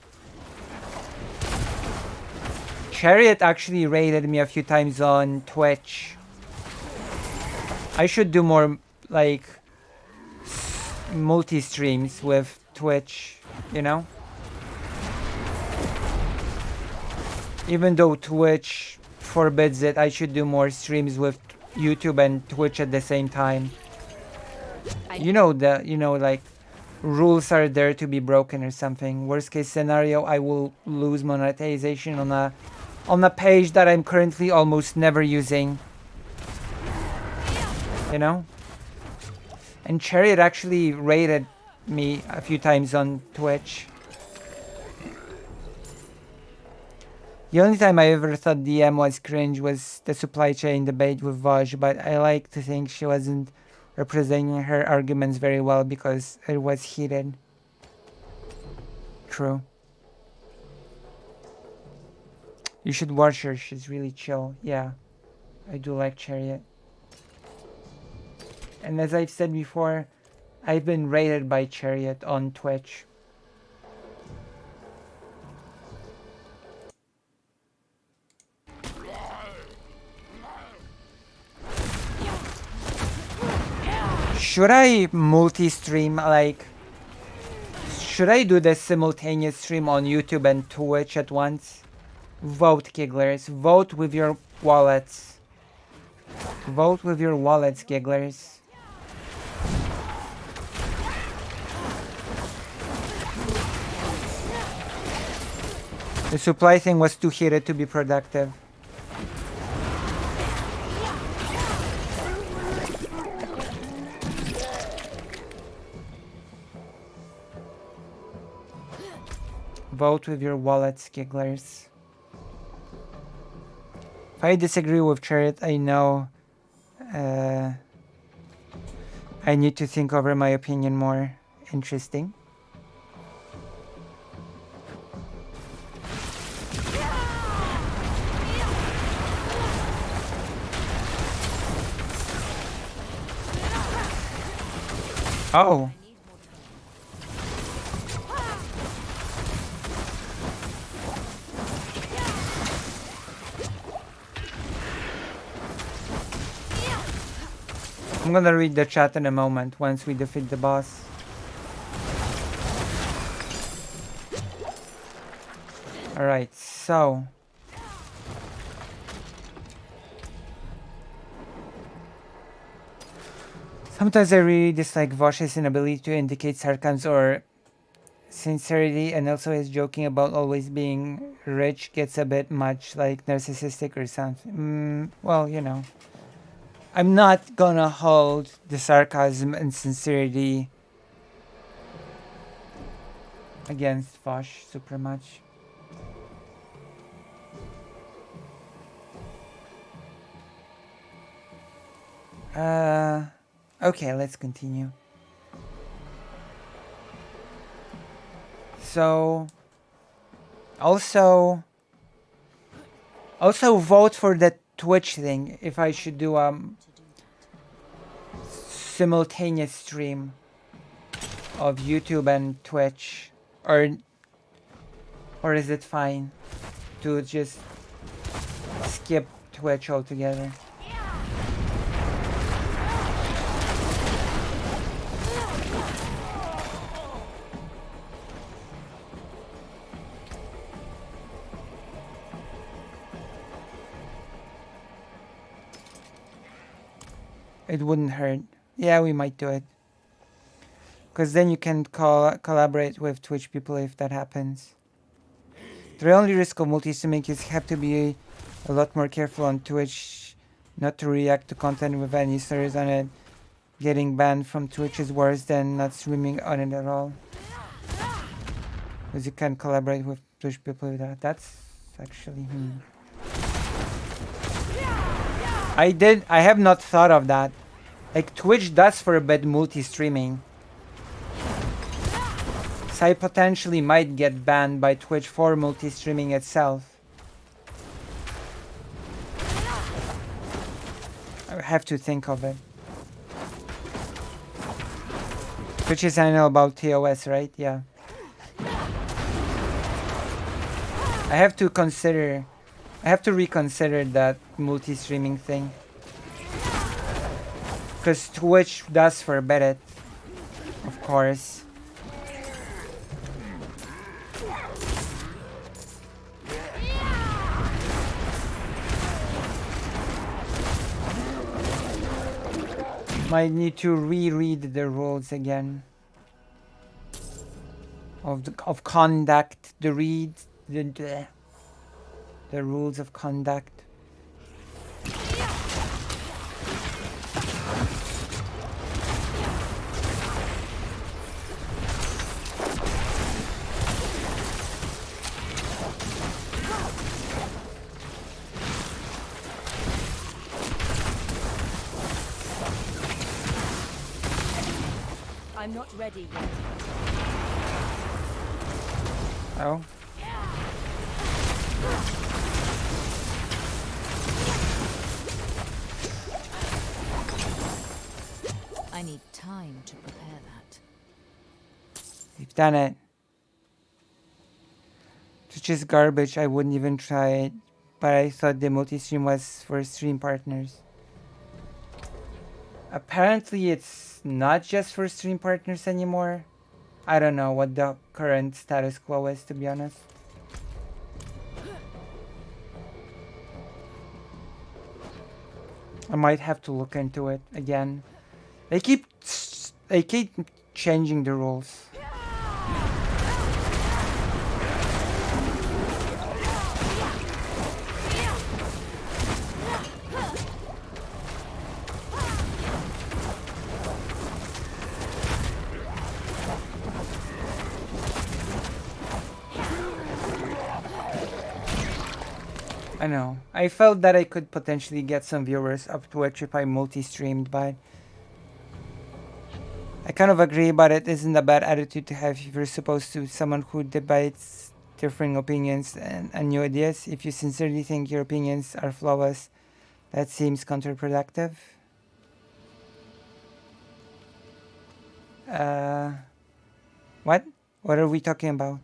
Chariot actually raided me a few times on Twitch. I should do more, like, multi-streams with Twitch, you know? Even though Twitch forbids it, I should do more streams with YouTube and Twitch at the same time. You know, like, rules are there to be broken or something. Worst case scenario, I will lose monetization on a page that I'm currently almost never using. You know? And Chariot actually raided me a few times on Twitch. The only time I ever thought DM was cringe was the supply chain debate with Vaj, but I like to think she wasn't representing her arguments very well because it was heated. True. You should watch her, she's really chill. Yeah, I do like Chariot. And as I've said before, I've been raided by Chariot on Twitch. Should I multi-stream, like, should I do the simultaneous stream on YouTube and Twitch at once? Vote, Gigglers. Vote with your wallets. Vote with your wallets, Gigglers. The supply thing was too heated to be productive. Vote with your wallets, Gigglers. If I disagree with Chariot, I know I need to think over my opinion more. Interesting. Oh. I'm gonna read the chat in a moment once we defeat the boss. Alright, so sometimes I really dislike Vosh's inability to indicate sarcasm or sincerity, and also his joking about always being rich gets a bit much, like narcissistic or something. Well, you know. I'm not gonna hold the sarcasm and sincerity against Vosh super much. Okay, let's continue. So, also vote for the Twitch thing, if I should do simultaneous stream of YouTube and Twitch, or is it fine to just skip Twitch altogether? It wouldn't hurt. Yeah, we might do it. Because then you can collaborate with Twitch people if that happens. The only risk of multi-streaming is you have to be a lot more careful on Twitch not to react to content with any slurs on it. Getting banned from Twitch is worse than not streaming on it at all. Because you can collaborate with Twitch people with that. That's actually... I have not thought of that. Like, Twitch does forbid multi-streaming. So I potentially might get banned by Twitch for multi-streaming itself. I have to think of it. Which is, I know about TOS, right? Yeah. I have to reconsider that multi-streaming thing. Because Twitch does forbid it. Of course. Might need to reread the rules again of conduct. The rules of conduct. I'm not ready yet. Oh. I need time to prepare that. We've done it. It's just garbage. I wouldn't even try it. But I thought the multi-stream was for stream partners. Apparently it's not just for stream partners anymore. I don't know what the current status quo is, to be honest. I might have to look into it again. They keep changing the rules. I know. I felt that I could potentially get some viewers up Twitch if I multi-streamed, but I kind of agree, but it isn't a bad attitude to have if you're supposed to someone who debates differing opinions and new ideas. If you sincerely think your opinions are flawless, that seems counterproductive. What? What are we talking about?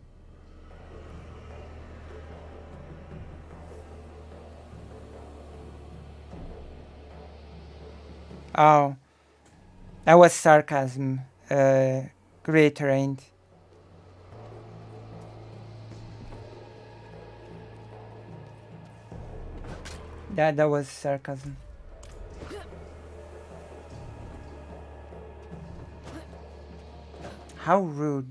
Oh, that was sarcasm. Reiterate. That was sarcasm. How rude.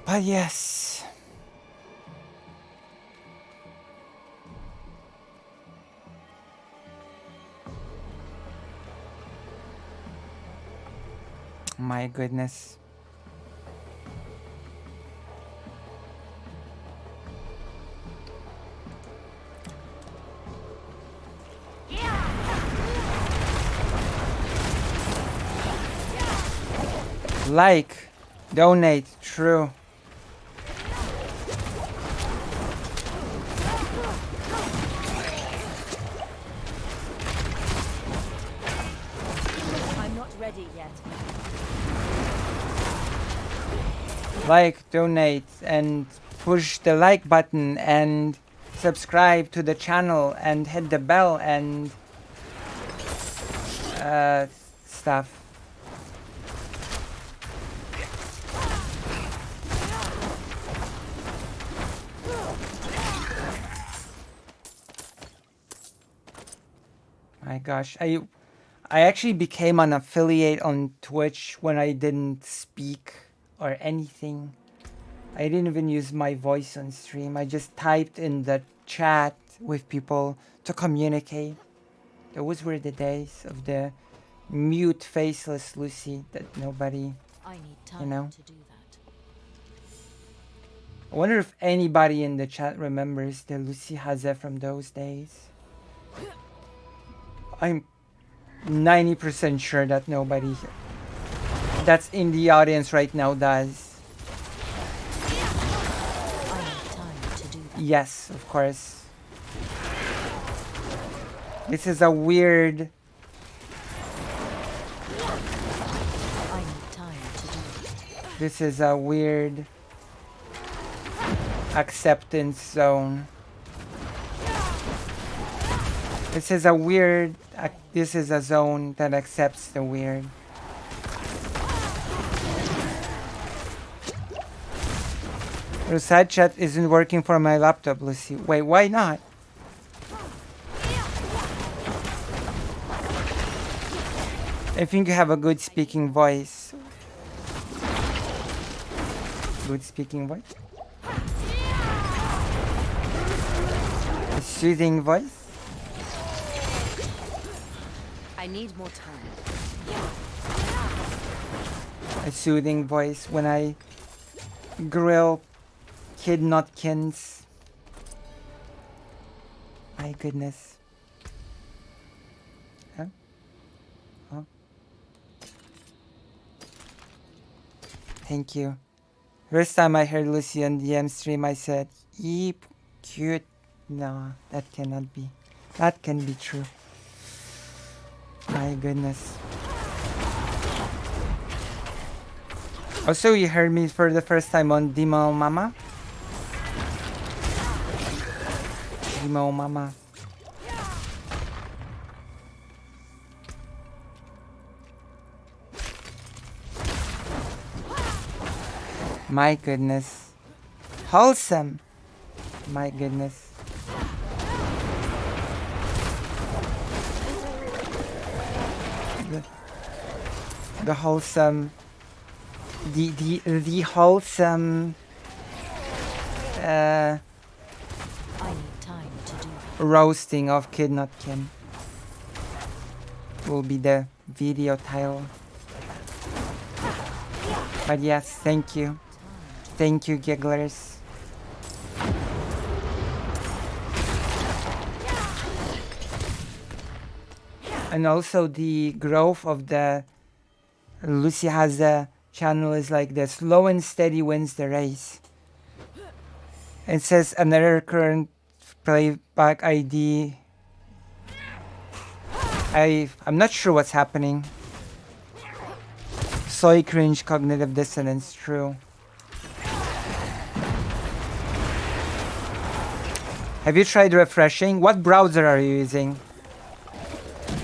But yes. My goodness. Like, donate, true. I'm not ready yet. Like, donate, and push the like button, and subscribe to the channel, and hit the bell, and stuff. My gosh, I actually became an affiliate on Twitch when I didn't speak or anything. I didn't even use my voice on stream. I just typed in the chat with people to communicate. Those were the days of the mute faceless Lucy that nobody, I need time you know. to do that. I wonder if anybody in the chat remembers the Lucy Haze from those days. I'm 90% sure that nobody that's in the audience right now does. I need time to do that. Yes, of course. This is a weird... I need time to do that. This is a weird acceptance zone. This is a weird... this is a zone that accepts the weird. The side chat isn't working for my laptop, Lucy. Wait, why not? I think you have a good speaking voice. Good speaking voice? A soothing voice? I need more time. A soothing voice when I grill kidnotkins. My goodness. Huh? Oh. Thank you. First time I heard Lucy on DM stream, I said, "Eep, cute." No, that cannot be. That can be true. My goodness. Also, you heard me for the first time on Demo Mama. Demo Mama. My goodness. Wholesome. My goodness. The wholesome, the wholesome I need time to do that. roasting of Kidnotkin will be the video title. But yes, thank you. Thank you, Gigglers. And also the growth of the Lucy Haze channel is like the slow and steady wins the race. It says another current playback ID. I'm not sure what's happening. Soy cringe cognitive dissonance, true. Have you tried refreshing? What browser are you using?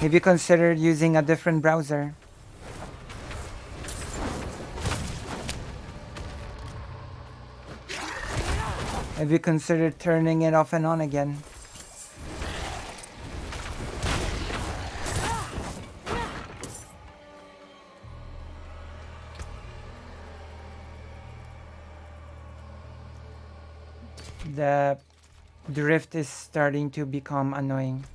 Have you considered using a different browser? Have you considered turning it off and on again? The drift is starting to become annoying.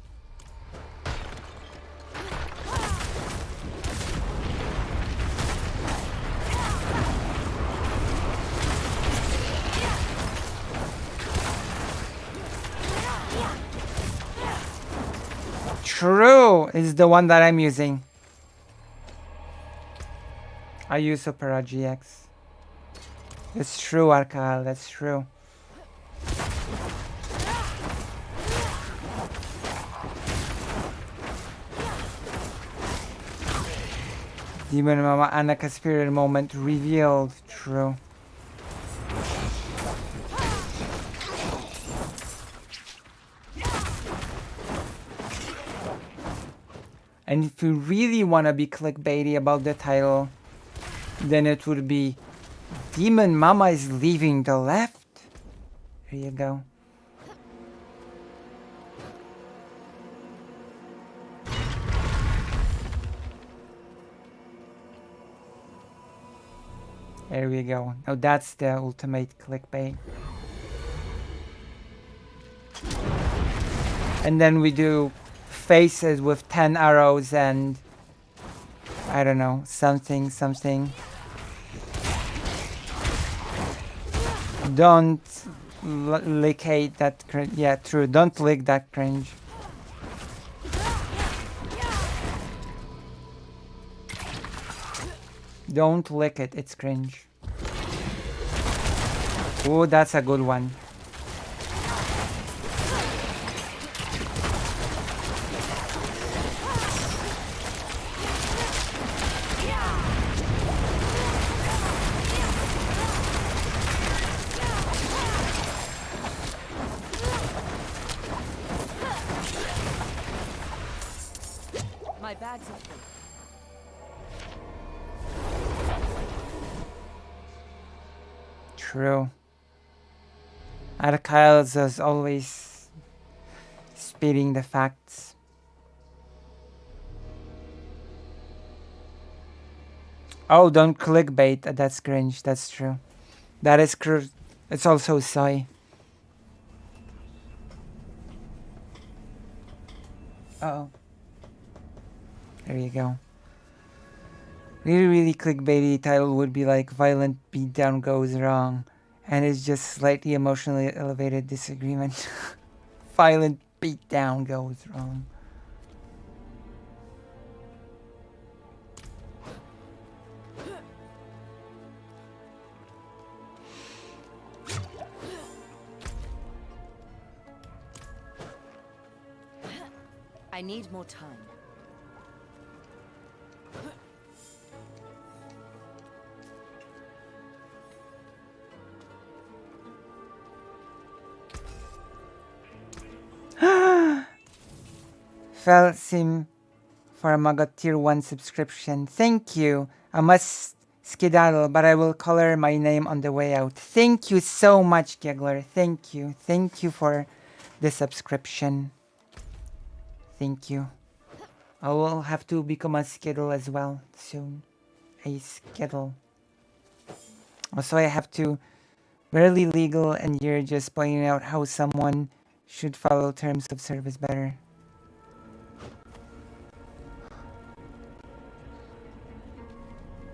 True is the one that I'm using. I use Opera GX. That's true, Arcal, that's true. Demon Mama Anaka Spirit moment revealed. True. And if you really want to be clickbaity about the title, then it would be Demon Mama is leaving the left. There you go. There we go. Now that's the ultimate clickbait. And then we do faces with 10 arrows and I don't know, something. Don't lickate that cringe. Yeah, true. Don't lick that cringe. Don't lick it. It's cringe. Oh, that's a good one. My bags are full. True. Archiles is always speeding the facts. Oh, don't clickbait. That's cringe. That's true. That is it's also soy. Uh-oh. There you go. Really clickbaity title would be like violent beatdown goes wrong. And it's just slightly emotionally elevated disagreement. Violent beatdown goes wrong. I need more time. Felsim for a Magot Tier 1 subscription. Thank you. I must skedaddle, but I will color my name on the way out. Thank you so much, Giggler. Thank you. Thank you for the subscription. Thank you. I will have to become a Skittle as well soon. A Skittle. Also, I have to barely legal, and you're just pointing out how someone should follow terms of service better.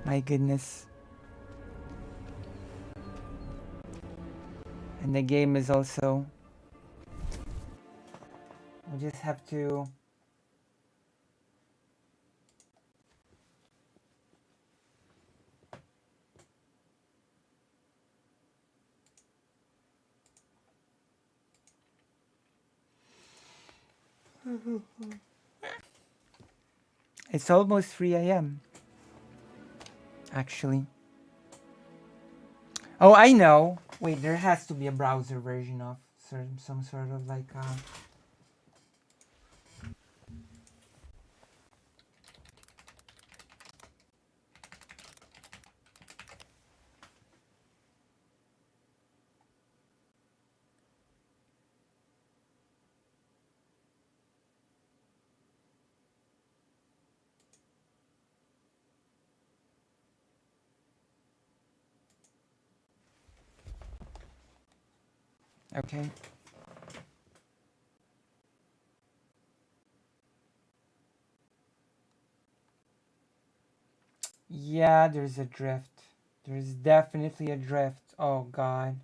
My goodness. And the game is also... We'll just have to... It's almost 3 a.m. Actually. Oh, I know. Wait, there has to be a browser version of some sort of like okay. Yeah, there's a drift. There's definitely a drift. Oh god.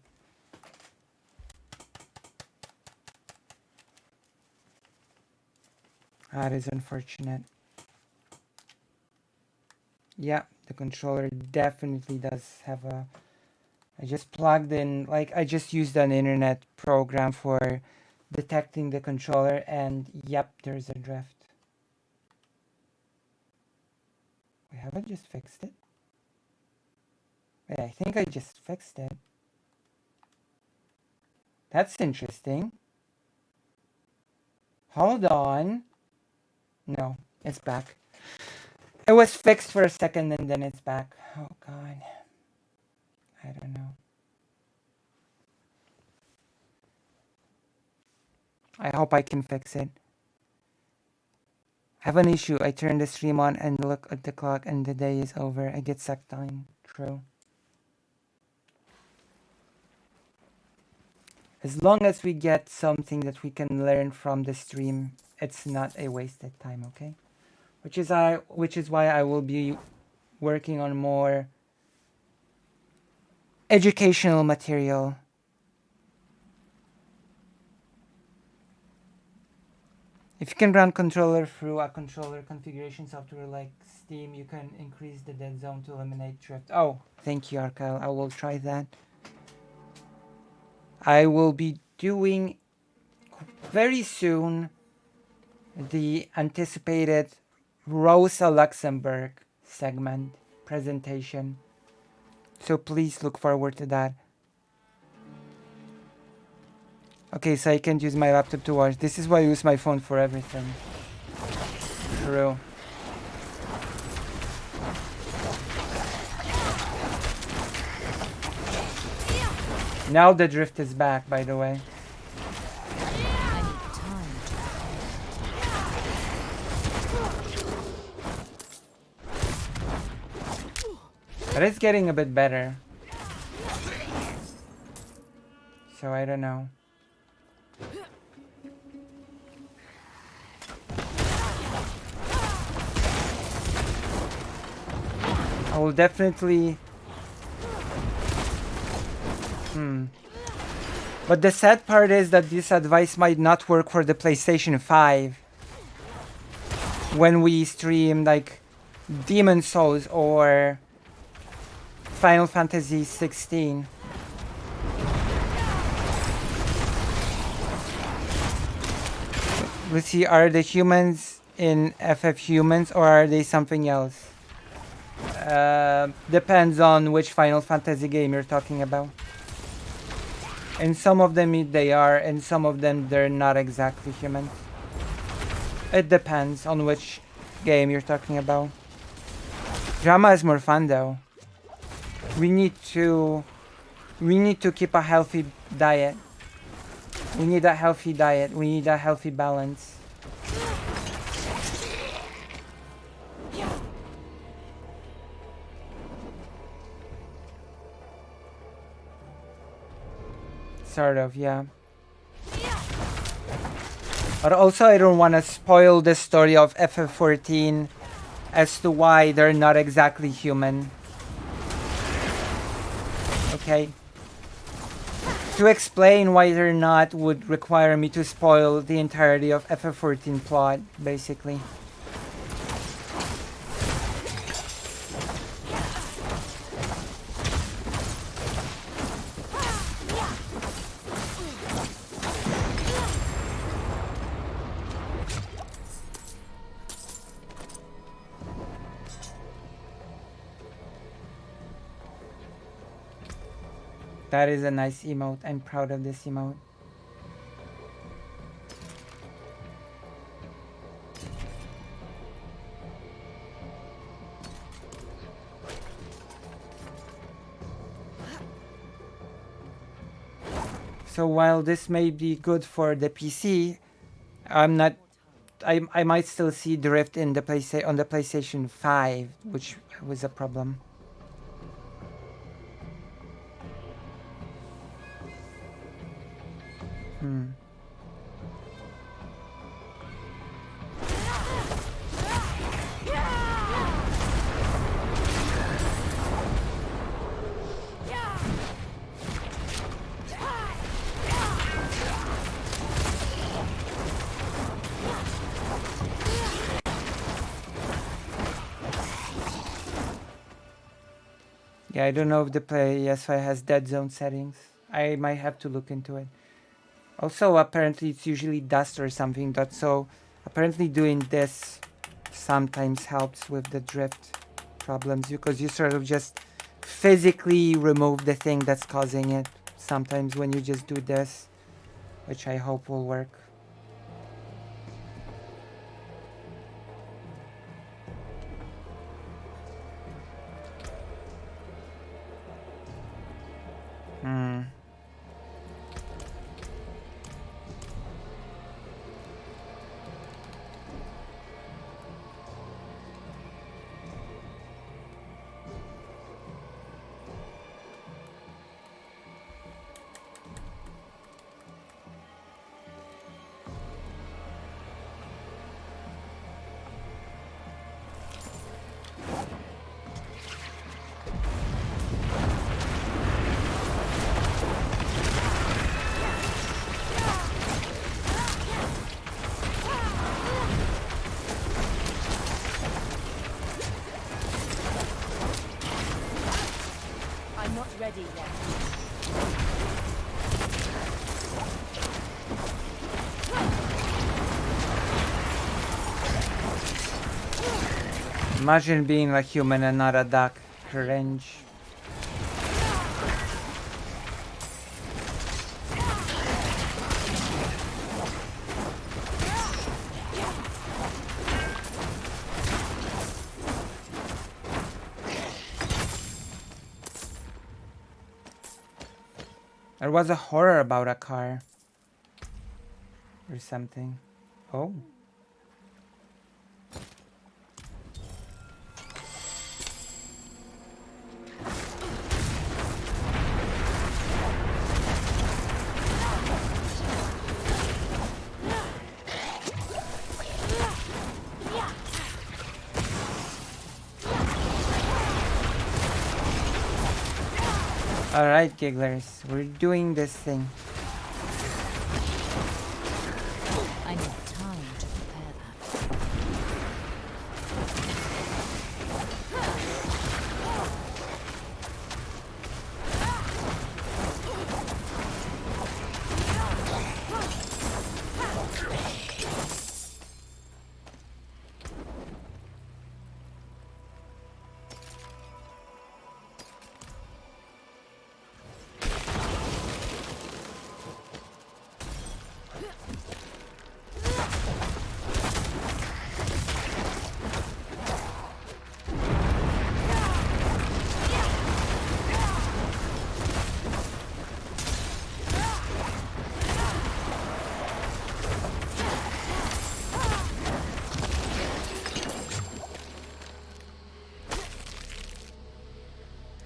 That is unfortunate. Yeah, the controller definitely does have a... I just plugged in, like I just used an internet program for detecting the controller and yep, there's a drift. Wait, have I just fixed it? Wait, I think I just fixed it. That's interesting. Hold on. No, it's back. It was fixed for a second and then it's back. Oh god. I don't know. I hope I can fix it. I have an issue. I turn the stream on and look at the clock and the day is over. I get sucked on. True. As long as we get something that we can learn from the stream, it's not a wasted time, okay? Which is why I will be working on more educational material. If you can run controller through a controller configuration software like Steam, you can increase the dead zone to eliminate drift. Oh, thank you, Arkel. I will try that. I will be doing very soon the anticipated Rosa Luxemburg segment presentation. So please look forward to that. Okay, so I can't use my laptop to watch. This is why I use my phone for everything. True. Now the drift is back, by the way. But it's getting a bit better. So I don't know. I will definitely... But the sad part is that this advice might not work for the PlayStation 5. When we stream like Demon Souls or Final Fantasy 16. Let's see, are the humans in FF humans or are they something else? Depends on which Final Fantasy game you're talking about. In some of them they are, and some of them they're not exactly humans. It depends on which game you're talking about. Drama is more fun though. We need to keep a healthy diet. We need a healthy diet. We need a healthy balance. Sort of, yeah. But also I don't want to spoil the story of FF14 as to why they're not exactly human. Okay. To explain why they're not would require me to spoil the entirety of FF14 plot, basically. That is a nice emote. I'm proud of this emote. So while this may be good for the PC, I might still see drift in the on the PlayStation 5, which was a problem. Yeah, I don't know if the PS5 has dead zone settings. I might have to look into it. Also, apparently it's usually dust or something, so apparently doing this sometimes helps with the drift problems because you sort of just physically remove the thing that's causing it sometimes when you just do this, which I hope will work. ready yet. Imagine being a human and not a duck. Cringe. There was a horror about a car. Or something. Oh. Alright, gigglers, we're doing this thing. I need time to prepare that.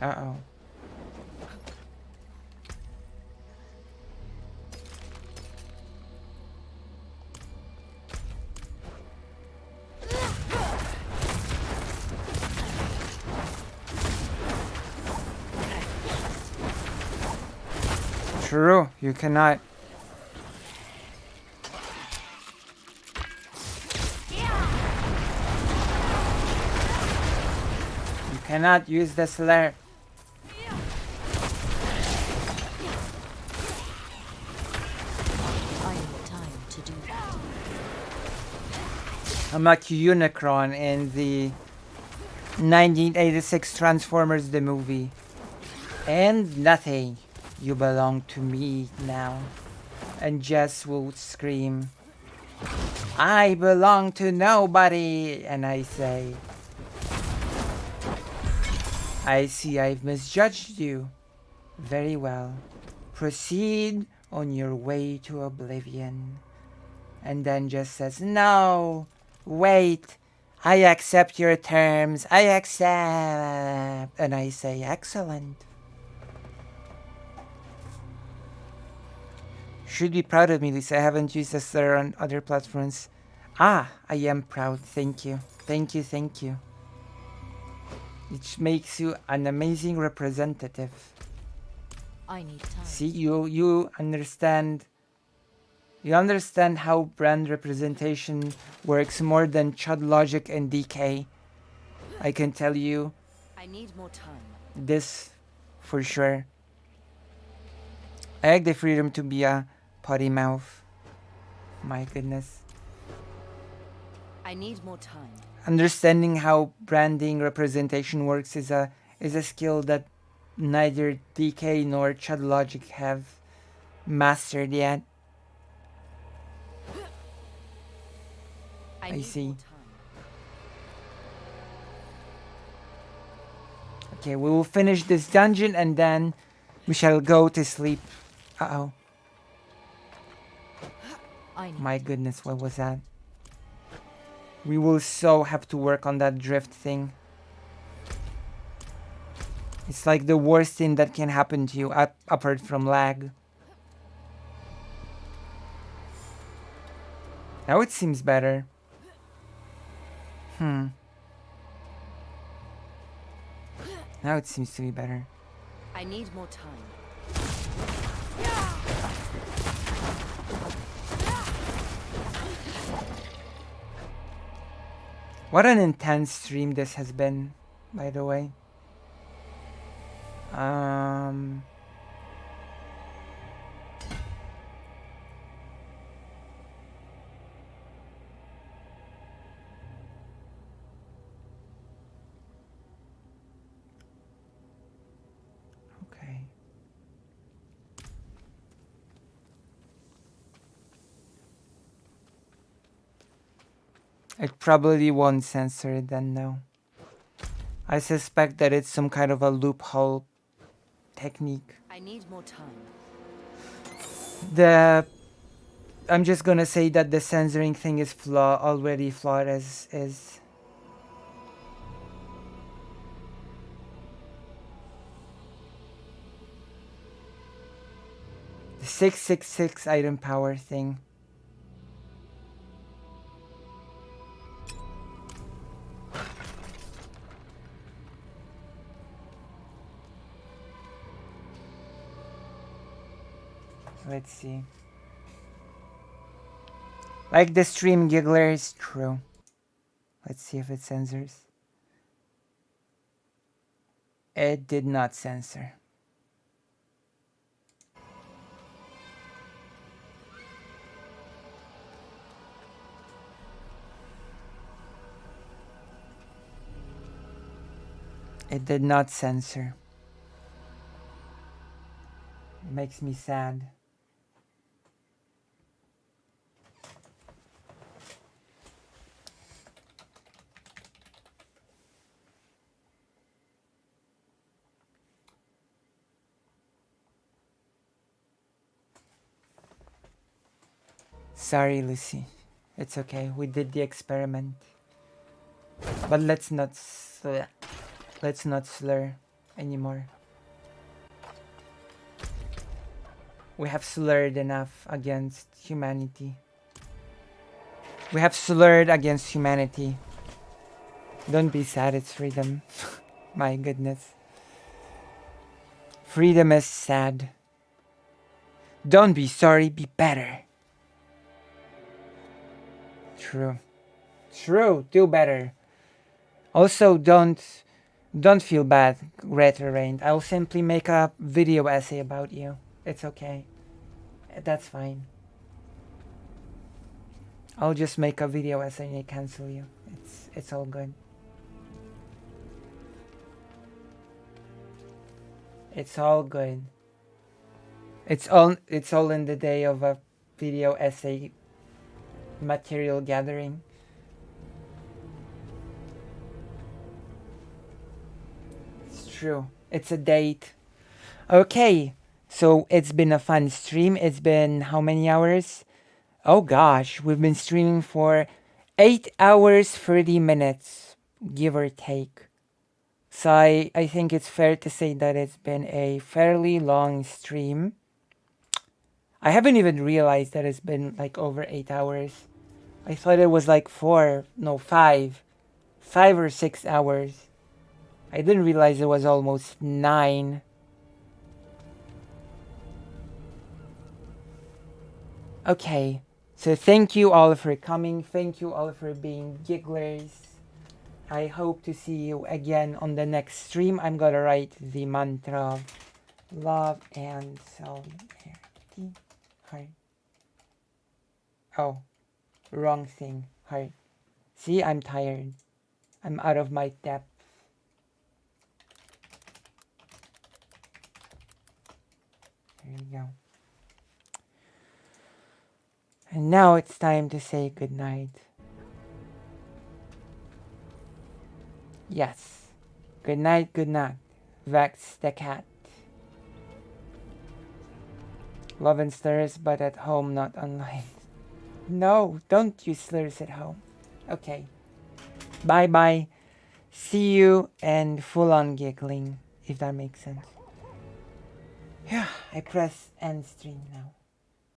Uh-oh. True, you cannot. You cannot use the slur. I need time to do that. I'm like Unicron in the 1986 Transformers the movie. And nothing. You belong to me now. And Jess will scream, I belong to nobody. And I say, I see I've misjudged you. Very well. Proceed on your way to oblivion. And then Jess says, no, wait. I accept your terms. I accept. And I say, excellent. Should be proud of me, Lisa. I haven't used the slur on other platforms. Ah, I am proud. Thank you. Thank you, thank you. It makes you an amazing representative. I need time. See, you understand. You understand how brand representation works more than Chud Logic and DK. I can tell you I need more time. this for sure. I like the freedom to be a potty mouth. My goodness. I need more time. Understanding how branding representation works is a skill that neither DK nor Chud Logic have mastered yet. I see. Okay, we will finish this dungeon and then we shall go to sleep. Uh-oh. My goodness, what was that? We will so have to work on that drift thing. It's like the worst thing that can happen to you apart from lag. Now it seems better. Now it seems to be better. I need more time. What an intense stream this has been, by the way. Okay. It probably won't censor it then, no. I suspect that it's some kind of a loophole technique. I need more time. I'm just gonna say that the censoring thing is already flawed as is. The 666 item power thing. Let's see. Like the stream giggler is true. Let's see if it censors. It did not censor. It did not censor. It makes me sad. Sorry, Lucy. It's okay. We did the experiment. But let's not slur anymore. We have slurred enough against humanity. We have slurred against humanity. Don't be sad, it's freedom. My goodness. Freedom is sad. Don't be sorry, be better. True. True, do better. Also, don't feel bad, Retro Rain. I'll simply make a video essay about you. It's okay. That's fine. I'll just make a video essay and cancel you. It's all good. It's all good. It's all in the day of a video essay material gathering. It's true. It's a date. Okay. So it's been a fun stream. It's been how many hours? Oh gosh, we've been streaming for 8 hours 30 minutes, give or take. So I think it's fair to say that it's been a fairly long stream. I haven't even realized that it's been like over 8 hours. I thought it was like 5 or 6 hours. I didn't realize it was almost 9. Okay, so thank you all for coming. Thank you all for being gigglers. I hope to see you again on the next stream. I'm gonna write the mantra of love and solidarity. Heart. Oh, wrong thing. Heart. See, I'm tired. I'm out of my depth. There you go. And now it's time to say goodnight. Yes. Good night, good night. Vex the cat. Love and slurs, but at home, not online. No, don't use slurs at home. Okay. Bye-bye. See you and full-on giggling, if that makes sense. Yeah, I press end stream now.